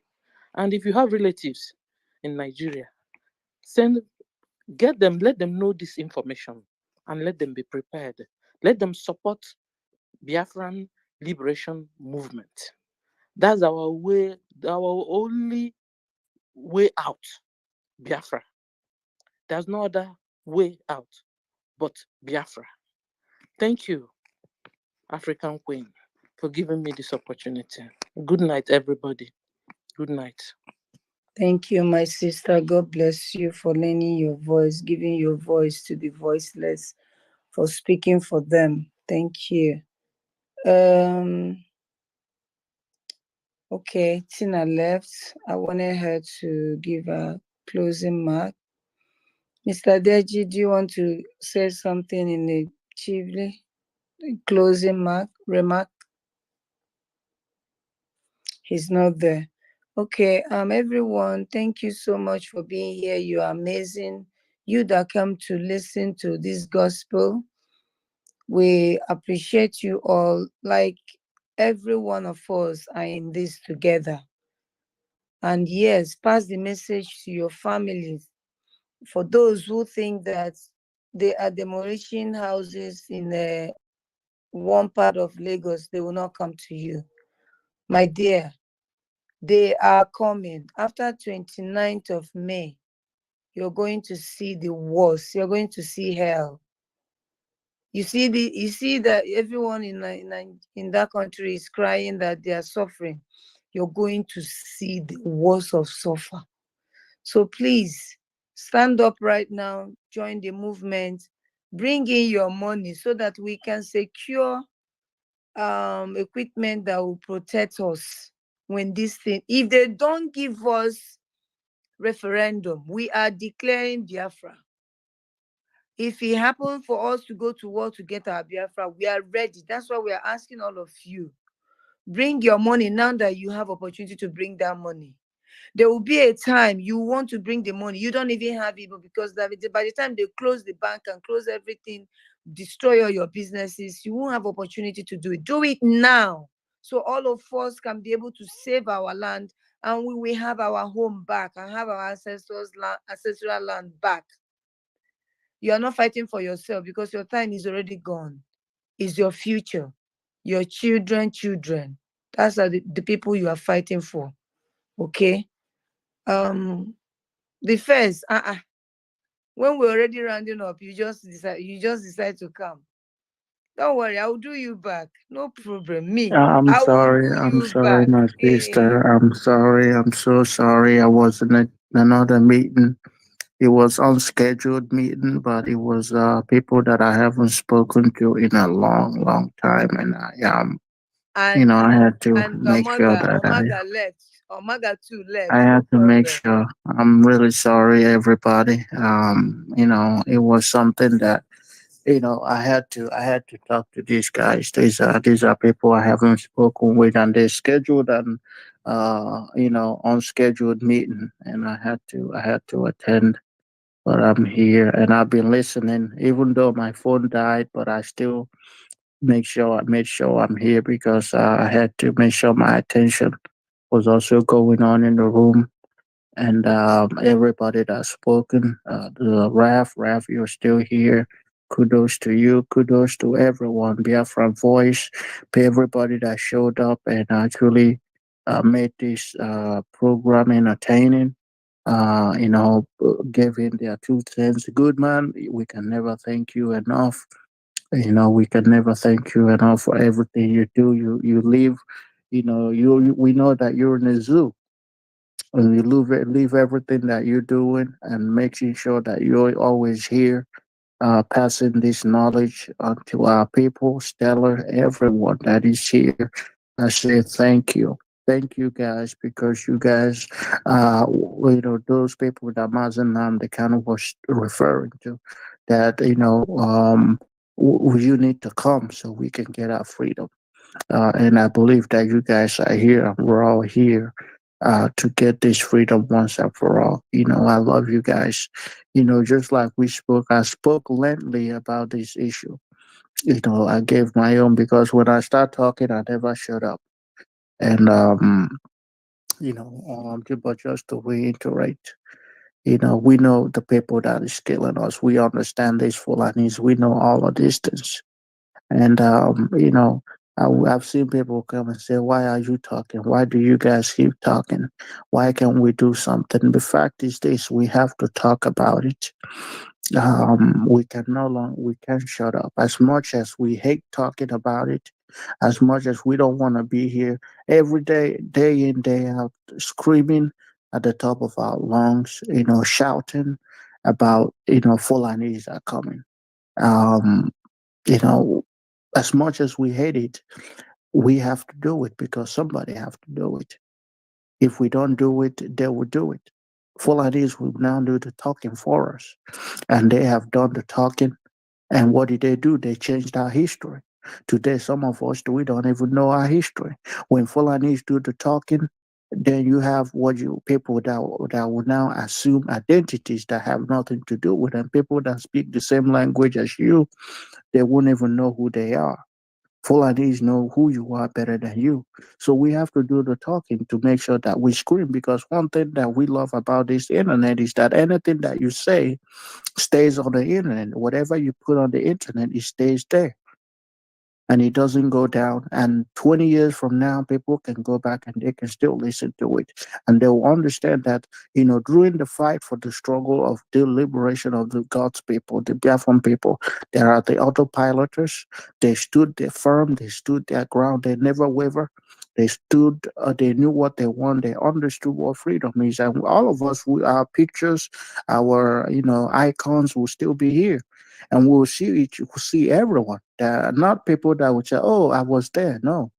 And if you have relatives in Nigeria, send get them, let them know this information and let them be prepared. Let them support Biafran liberation movement. That's our way, our only way out. Biafra. There's no other way out but Biafra. Thank you, African Queen, for giving me this opportunity. Good night, everybody. Good night. Thank you, my sister. God bless you for lending your voice, giving your voice to the voiceless, for speaking for them. Thank you. Okay, Tina left. I wanted her to give a closing mark. Mr. Deji, do you want to say something in the chiefly closing remark? He's not there. Okay, everyone, thank you so much for being here. You are amazing. You that come to listen to this gospel, we appreciate you all. Like every one of us are in this together. And yes, pass the message to your families. For those who think that they are demolishing houses in one part of Lagos, they will not come to you. My dear, they are coming. After 29th of May, you're going to see the worst. You're going to see hell. You see that everyone in that country is crying that they are suffering. You're going to see the worst of suffer. So please stand up right now, join the movement, bring in your money so that we can secure equipment that will protect us when this thing, if they don't give us referendum, we are declaring Biafra. If it happens for us to go to war to get our Biafra, we are ready. That's why we are asking all of you, bring your money now that you have opportunity to bring that money. There will be a time you want to bring the money, you don't even have it, because by the time they close the bank and close everything, destroy all your businesses, you won't have opportunity to do it. Do it now, so all of us can be able to save our land, and we will have our home back and have our ancestral land back. You are not fighting for yourself because your time is already gone. It's your future, your children. That's the people you are fighting for. Okay. The first, when we're already rounding up, you just decide to come. Don't worry, I will do you back. No problem. Me, I'm I will sorry. do I'm you sorry, back. my sister. I'm sorry. I'm so sorry. I was in another meeting. It was unscheduled meeting, but it was people that I haven't spoken to in a long, long time, and And I had to and make sure that Omaga left. Omaga too I left. No had to make problem. sure. I'm really sorry, everybody. It was something that I had to talk to these guys. These are people I haven't spoken with, and they scheduled an unscheduled meeting, and I had to attend. But I'm here, and I've been listening, even though my phone died. But I still I made sure I'm here because I had to make sure my attention was also going on in the room, and everybody that's spoken. The Raf, you're still here. Kudos to you. Kudos to everyone. Biafra Voice, to everybody that showed up and actually made this program entertaining. Giving their 2 cents. Good man. We can never thank you enough. We can never thank you enough for everything you do. You live. We know that you're in a zoo, and you leave everything that you're doing and making sure that you're always here, passing this knowledge to our people, Stellar, everyone that is here. I say thank you. Thank you guys, because you guys, those people that Mazen Namdekan was referring to, that, you need to come so we can get our freedom. And I believe that you guys are here, and we're all here to get this freedom once and for all. I love you guys. Just like I spoke lengthily about this issue. I gave my own, because when I start talking, I never shut up. And but just to reiterate, we know the people that is killing us. We understand these Fulanis. We know all of these things. And I've seen people come and say, "Why are you talking? Why do you guys keep talking? Why can't we do something?" The fact is this: we have to talk about it. We can no longer we can't shut up. As much as we hate talking about it, as much as we don't want to be here every day, day in day out, screaming at the top of our lungs, shouting about Fulanis are coming. Um, you know, as much as we hate it, we have to do it because somebody have to do it. If we don't do it, they will do it. Fulanis will now do the talking for us, and they have done the talking. And what did they do? They changed our history. Today, some of us we don't even know our history. When Fulanis do the talking, then you have what you people that will now assume identities that have nothing to do with them. People that speak the same language as you, they won't even know who they are. Fulanis know who you are better than you. So we have to do the talking to make sure that we scream, because one thing that we love about this internet is that anything that you say stays on the internet. Whatever you put on the internet, it stays there and it doesn't go down. And 20 years from now, people can go back and they can still listen to it. And they will understand that, during the fight for the struggle of the liberation of the God's people, the Biafran people, there are the autopiloters. They stood their firm, they stood their ground, they never waver. They stood, they knew what they want, they understood what freedom is. And all of us, our pictures, our, icons will still be here, and we'll see everyone. There are not people that would say, "Oh, I was there." No,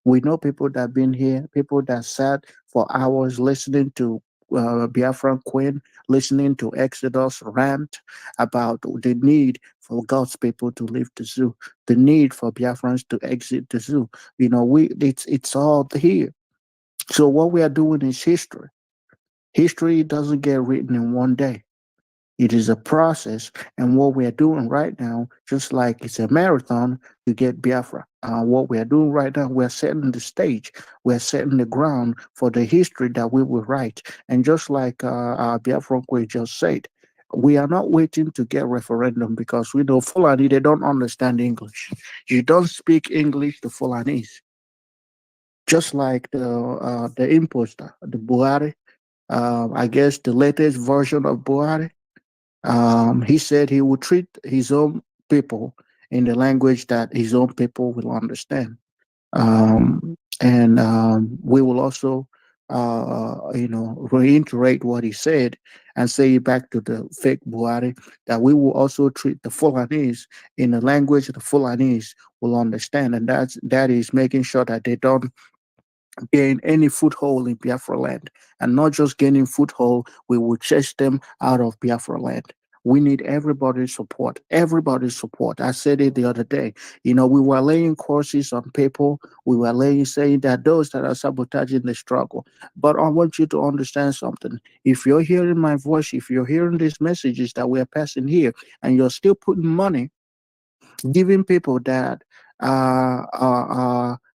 we know people that been here, people that sat for hours listening to Biafran Queen, listening to Exodus rant about the need for God's people to leave the zoo, the need for Biafrans to exit the zoo. It's all here. So what we are doing is history. History doesn't get written in one day. It is a process, and what we are doing right now, just like it's a marathon to get Biafra. What we are doing right now, we're setting the stage, we're setting the ground for the history that we will write. And just like Biafra Kwe just said, we are not waiting to get referendum, because we know Fulani, they don't understand English. You don't speak English to Fulanis. Just like the imposter, the Buhari, I guess the latest version of Buhari, he said he would treat his own people in the language that his own people will understand. And we will also, reiterate what he said and say it back to the fake Buhari, that we will also treat the Fulanese in the language the Fulanese will understand. And that is making sure that they don't gain any foothold in Biafra land. And not just gaining foothold, we will chase them out of Biafra land. We need everybody's support. Everybody's support. I said it the other day. We were laying courses on people. We were saying that those that are sabotaging the struggle. But I want you to understand something. If you're hearing my voice, if you're hearing these messages that we are passing here, and you're still putting money, giving people that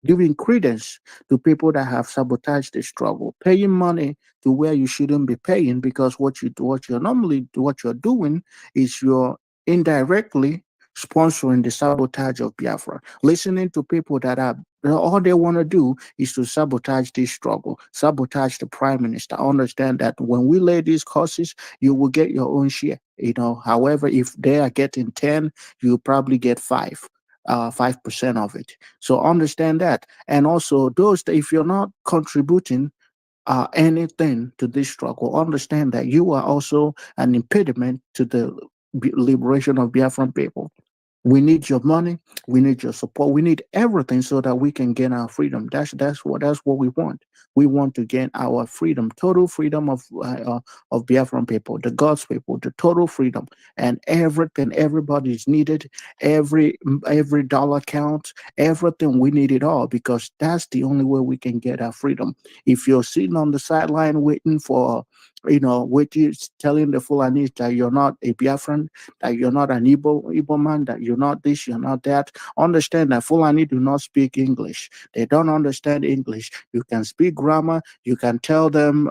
giving credence to people that have sabotaged the struggle, paying money to where you shouldn't be paying, because what you're doing is you're indirectly sponsoring the sabotage of Biafra. Listening to people that are all they want to do is to sabotage this struggle, sabotage the prime minister. Understand that when we lay these courses, you will get your own share. However, if they are getting 10, you probably get 5% of it. So understand that. And also those that, if you're not contributing anything to this struggle, understand that you are also an impediment to the liberation of Biafran people. We need your money. We need your support. We need everything so that we can gain our freedom. That's what we want. We want to gain our freedom, total freedom of Biafran people, the God's people, the total freedom, and everything. Everybody is needed. Every dollar counts. Everything, we need it all, because that's the only way we can get our freedom. If you're sitting on the sideline waiting for which is telling the Fulanis that you're not a Biafran, that you're not an Igbo man, that you're not this, you're not that. Understand that Fulani do not speak English. They don't understand English. You can speak grammar. You can tell them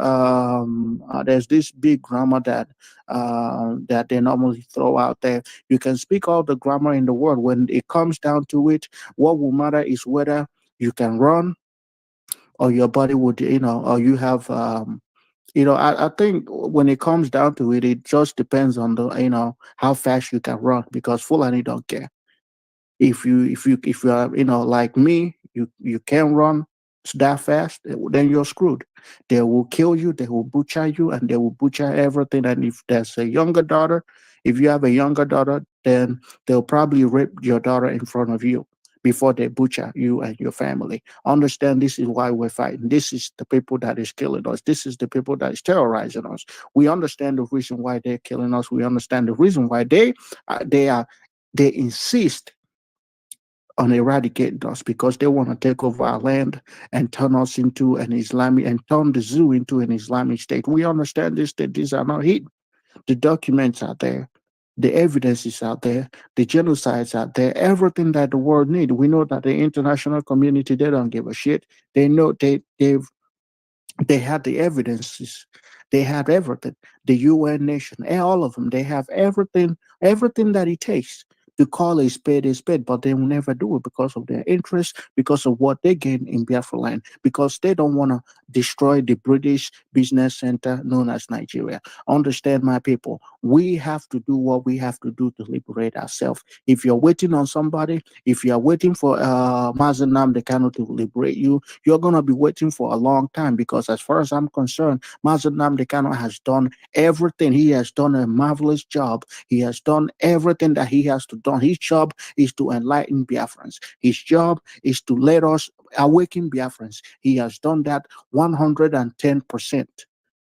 there's this big grammar that they normally throw out there. You can speak all the grammar in the world. When it comes down to it, what will matter is whether you can run or your body would, or you have I think when it comes down to it, it just depends on how fast you can run, because Fulani don't care. If you are like me, you can run that fast, then you're screwed. They will kill you, they will butcher you, and they will butcher everything. And if there's a younger daughter, if you have a younger daughter, then they'll probably rape your daughter in front of you before they butcher you and your family. Understand, this is why we're fighting. This is the people that is killing us. This is the people that is terrorizing us. We understand the reason why they're killing us. We understand the reason why they insist on eradicating us, because they want to take over our land and turn us into an Islamic, and turn the zoo into an Islamic state. We understand this, that these are not hidden. The documents are there. The evidence is out there. The genocides are there. Everything that the world needs. We know that the international community, they don't give a shit. They know they had the evidences. They had everything. The UN nation, all of them, they have everything that it takes to call a spade, but they will never do it because of their interest, because of what they gain in Biafra land, because they don't want to destroy the British business center known as Nigeria. Understand, my people, we have to do what we have to do to liberate ourselves. If you're waiting on somebody, if you are waiting for Mazen Nnamdi Kanu to liberate you, you're going to be waiting for a long time, because as far as I'm concerned, Mazen Nnamdi Kanu has done everything. He has done a marvelous job. He has done everything that he has to do. His job is to enlighten Biafrans. His job is to let us awaken Biafrans. He has done that 110%.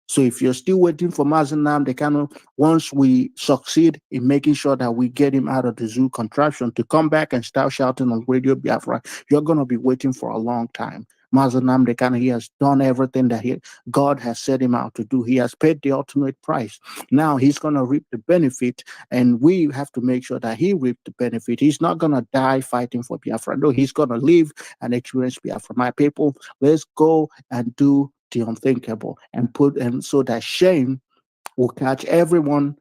So if you're still waiting for Mazen Nnamdi Kanu, once we succeed in making sure that we get him out of the zoo contraption to come back and start shouting on Radio Biafra, you're going to be waiting for a long time. Mazen Nnamdi Kanu, he has done everything that God has set him out to do. He has paid the ultimate price. Now he's going to reap the benefit, and we have to make sure that he reap the benefit. He's not going to die fighting for Biafra. No, he's going to live and experience Biafra. My people, let's go and do the unthinkable, and so that shame will catch everyone,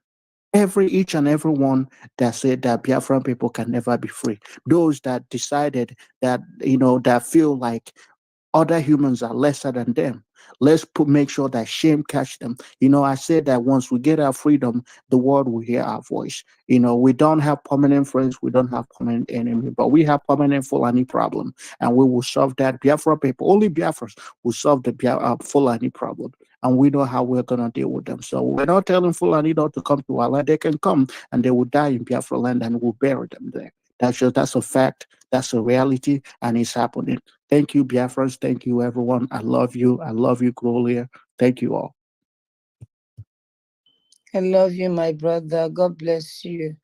each and every one that said that Biafran people can never be free. Those that decided that, that feel like other humans are lesser than them. Let's make sure that shame catch them. I said that once we get our freedom, the world will hear our voice. We don't have permanent friends, we don't have permanent enemy, but we have permanent Fulani problem, and we will solve that. Biafra people, only Biafras will solve the Fulani problem, and we know how we're gonna deal with them. So we're not telling Fulani not to come to our land. They can come, and they will die in Biafra land, and we'll bury them there. That's a fact. That's a reality, and it's happening. Thank you, Biafrans. Thank you, everyone. I love you. I love you, Gloria. Thank you all. I love you, my brother. God bless you.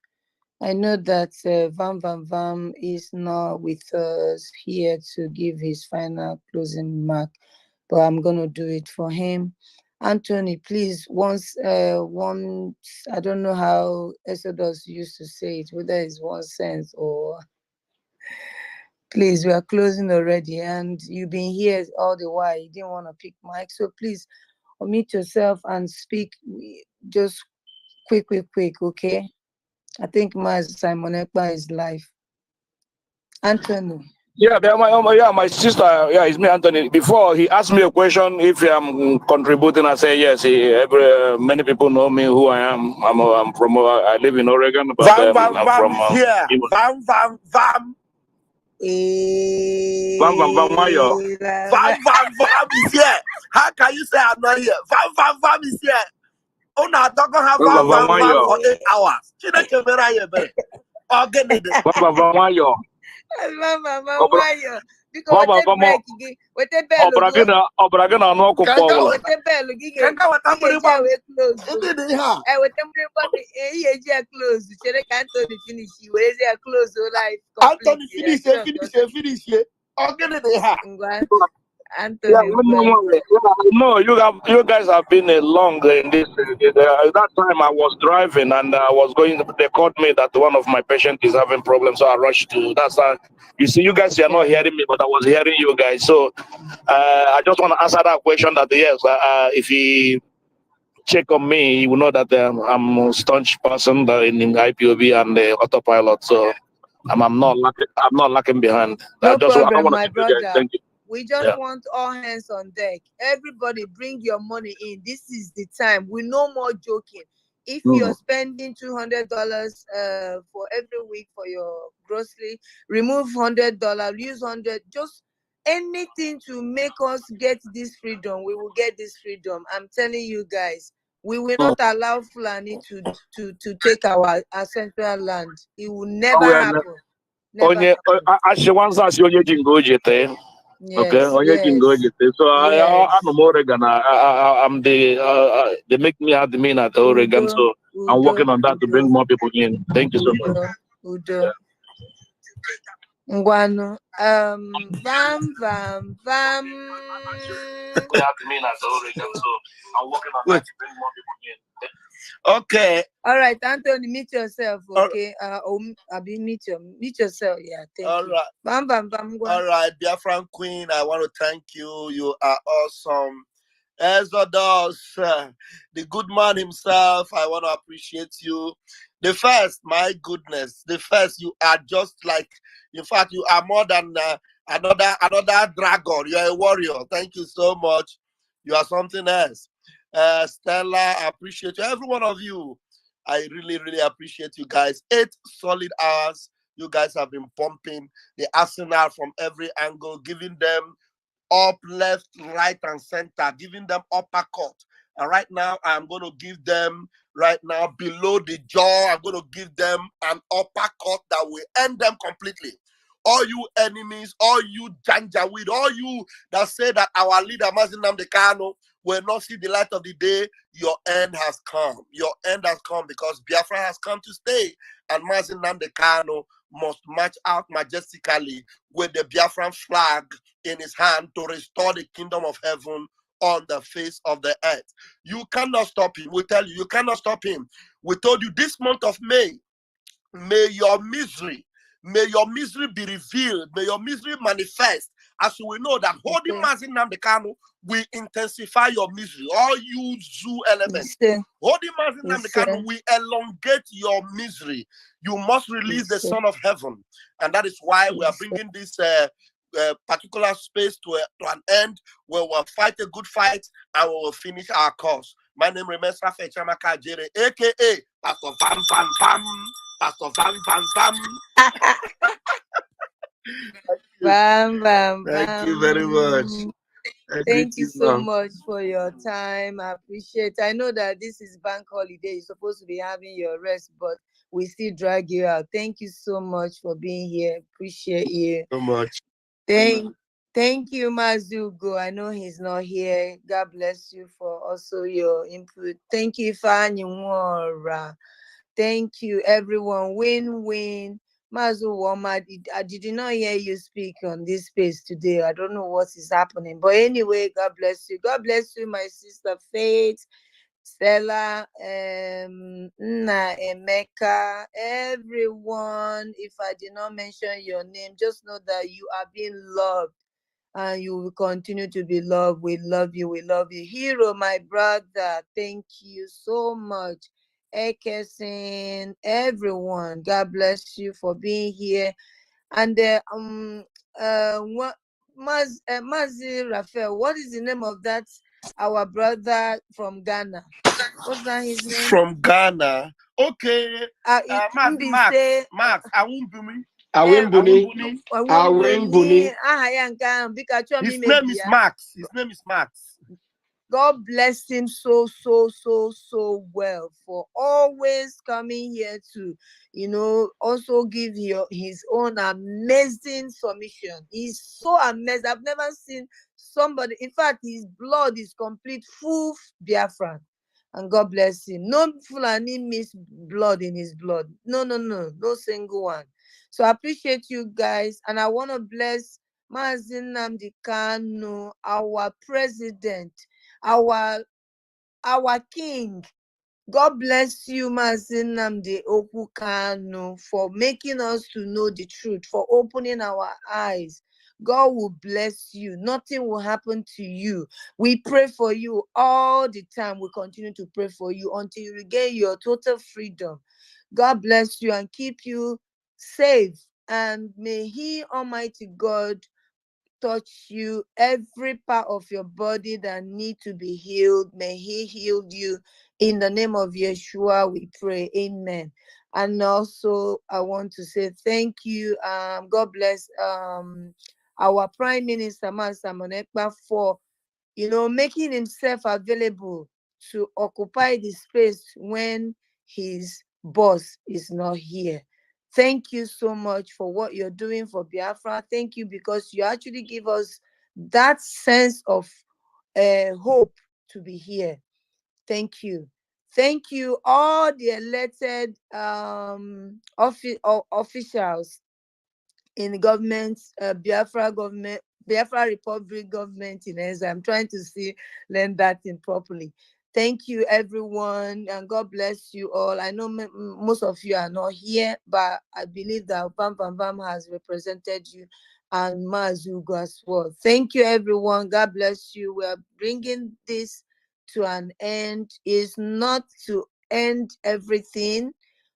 I know that Vam is not with us here to give his final closing remark, but I'm going to do it for him. Anthony, please, once, I don't know how Exodus used to say it, whether it's one sense or... Please, we are closing already, and you've been here all the while. You didn't want to pick mic, so please unmute yourself and speak just quick, okay? I think Simon Ekpa is live. Anthony. Yeah, my sister. Yeah, it's me, Anthony. Before he asked me a question if I'm contributing, I say yes. Many people know me who I am. I'm from. I live in Oregon, but I'm from. Yeah, Vam. Vam, why you? Vam is here. How can you say I'm not here? Vam is here. Oh, no, don't have Vam for 8 hours. Why you? Anthony, no, you guys have been long in this. That time I was driving and I was going. They called me that one of my patients is having problems, so I rushed to. That's you see, you guys are not hearing me, but I was hearing you guys. So I just want to answer that question. That yes, if he check on me, you will know that I'm a staunch person in IPOB and autopilot. So I'm not lacking behind. No I don't problem, want to my keep you guys. brother. Thank you. We just Yeah. want all hands on deck. Everybody bring your money in. This is the time. We no more joking. If you're spending $200 for every week for your grocery, remove $100, use 100, just anything to make us get this freedom. We will get this freedom. I'm telling you guys, we will not allow Fulani to take our central land. It will never happen. Never happen. She wants us onye jingo jete. Okay, Yes, onye jingo yes, jete. So yes. I'm Oregon. I'm the they make me admin at Oregon. So I'm working on that to bring more people in. Thank you so much. Udo. Ngwanu. Vam. Admin at Oregon. So I'm working on that to bring more people in. Okay. All right, Anthony, meet yourself, okay? Abi, meet yourself. Yeah, thank you. Right. Bam. All right, Biafran Queen, I want to thank you. You are awesome. Exodus, the good man himself, I want to appreciate you. The first, my goodness, you are just like, in fact, you are more than another dragon. You are a warrior. Thank you so much. You are something else. Stella, I appreciate you. Every one of you, I really appreciate you guys. 8 solid hours. You guys have been pumping the arsenal from every angle, giving them up, left, right, and center, giving them uppercut. And right now, I'm going to give them right now below the jaw. I'm going to give them an uppercut that will end them completely. All you enemies, all you janjaweed, all you that say that our leader Mazi Nnamdi Kanu will not see the light of the day, your end has come. Your end has come because Biafra has come to stay. And Mazi Nnamdi Kanu must march out majestically with the Biafran flag in his hand to restore the kingdom of heaven on the face of the earth. You cannot stop him. We tell you, you cannot stop him. We told you this month of May, may your misery be revealed. May your misery manifest. As we know that holding Mazi Nnamdi Kanu will intensify your misery. All you zoo elements. Holding Mazi Nnamdi Kanu will elongate your misery. You must release the Son of Heaven. And that is why we are bringing this particular space to an end where we'll fight a good fight and we will finish our cause. My name remains Rafael Chamaka Jere, aka Pastor Vam Vam Vam. Pastor Vam Vam Vam. Thank you very much. Thank you so much for your time. I appreciate it. I know that this is bank holiday. You're supposed to be having your rest, but we still drag you out. Thank you so much for being here. Appreciate you so much. Thank you, Mazugo. I know he's not here. God bless you for also your input. Thank you, Fanny Wara. Thank you, everyone. Win-win. Mazu Woma, I did not hear you speak on this space today. I don't know what is happening. But anyway, God bless you. God bless you, my sister Faith, Stella, Nna, Emeka, everyone. If I did not mention your name, just know that you are being loved. And you will continue to be loved. We love you. We love you. Hero, my brother, thank you so much. Ekesin, everyone, God bless you for being here. And Mazi Raphael, what is the name of that our brother from Ghana? What's that his name? From Ghana. Okay. Max, Awimbuni. His name is Max. God bless him so well for always coming here to, also give his own amazing submission. He's so amazing. I've never seen somebody. In fact, his blood is complete, full Biafran. And God bless him. No Fulani miss blood in his blood. No single one. So I appreciate you guys. And I want to bless Mazi Nnamdi Kanu, our president, our king. God bless you, Mazi Nnamdi Kanu, for making us to know the truth, for opening our eyes. God will bless you. Nothing will happen to you. We pray for you all the time. We continue to pray for you until you regain your total freedom. God bless you and keep you safe. And may He, Almighty God, touch you, every part of your body that need to be healed. May He heal you. In the name of Yeshua, we pray. Amen. And also, I want to say thank you. God bless our Prime Minister, Master Monekpa, for making himself available to occupy the space when his boss is not here. Thank you so much for what you're doing for Biafra. Thank you because you actually give us that sense of hope to be here. Thank you. Thank you, all the elected officials in the government, Biafra government, Biafra Republic government in Ezra. I'm trying to learn that in properly. Thank you, everyone, and God bless you all. I know most of you are not here, but I believe that Bam Bam Bam has represented you and Mazugo as well. Thank you, everyone. God bless you. We are bringing this to an end. It's not to end everything.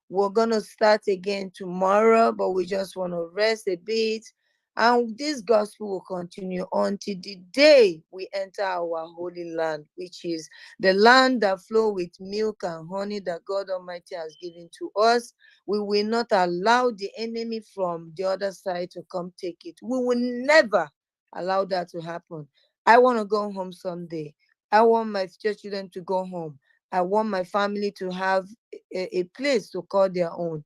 We're gonna start again tomorrow, but we just want to rest a bit. And this gospel will continue until the day we enter our holy land, which is the land that flows with milk and honey that God Almighty has given to us. We will not allow the enemy from the other side to come take it. We will never allow that to happen. I want to go home someday. I want my children to go home. I want my family to have a place to call their own,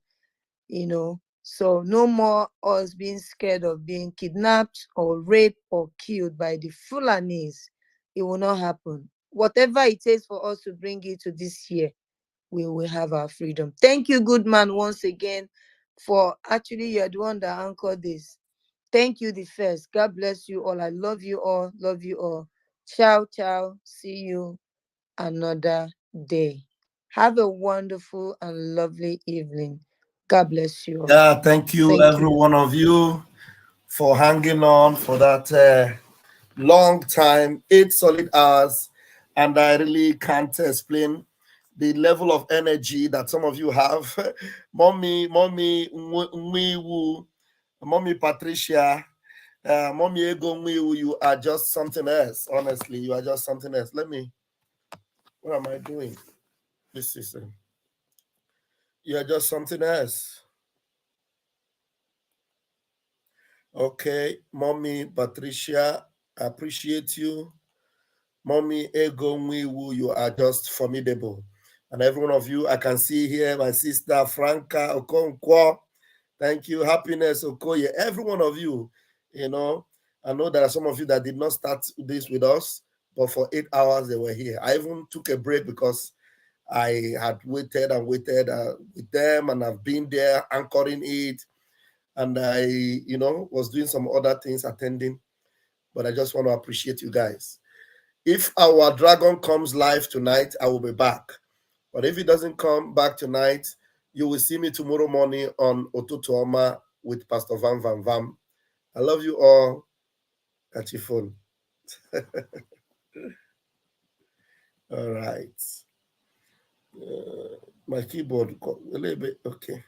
So no more us being scared of being kidnapped or raped or killed by the Fulanis. It will not happen. Whatever it takes for us to bring it to this year, we will have our freedom. Thank you, good man, once again, for actually you're the one that anchored this. Thank you, the first. God bless you all. I love you all. Love you all. Ciao, ciao. See you another day. Have a wonderful and lovely evening. God bless you all. Yeah, thank you, every one of you, for hanging on for that long time, 8 solid hours. And I really can't explain the level of energy that some of you have. Mommy Patricia, Mommy Ego Mwiwu, you are just something else. Honestly, you are just something else. What am I doing? This system. You are just something else. Okay, Mommy Patricia, I appreciate you. Mommy Ego Mwiwu, you are just formidable. And every one of you, I can see here my sister Franca Okonkwo. Thank you. Happiness Okoye. Every one of you, I know there are some of you that did not start this with us, but for 8 hours they were here. I even took a break because I had waited and waited with them, and I've been there anchoring it. And I, was doing some other things, attending. But I just want to appreciate you guys. If our dragon comes live tonight, I will be back. But if it doesn't come back tonight, you will see me tomorrow morning on Otutuoma with Pastor Vam Vam Vam. I love you all. Catch your phone. All right. My keyboard, a little bit, okay.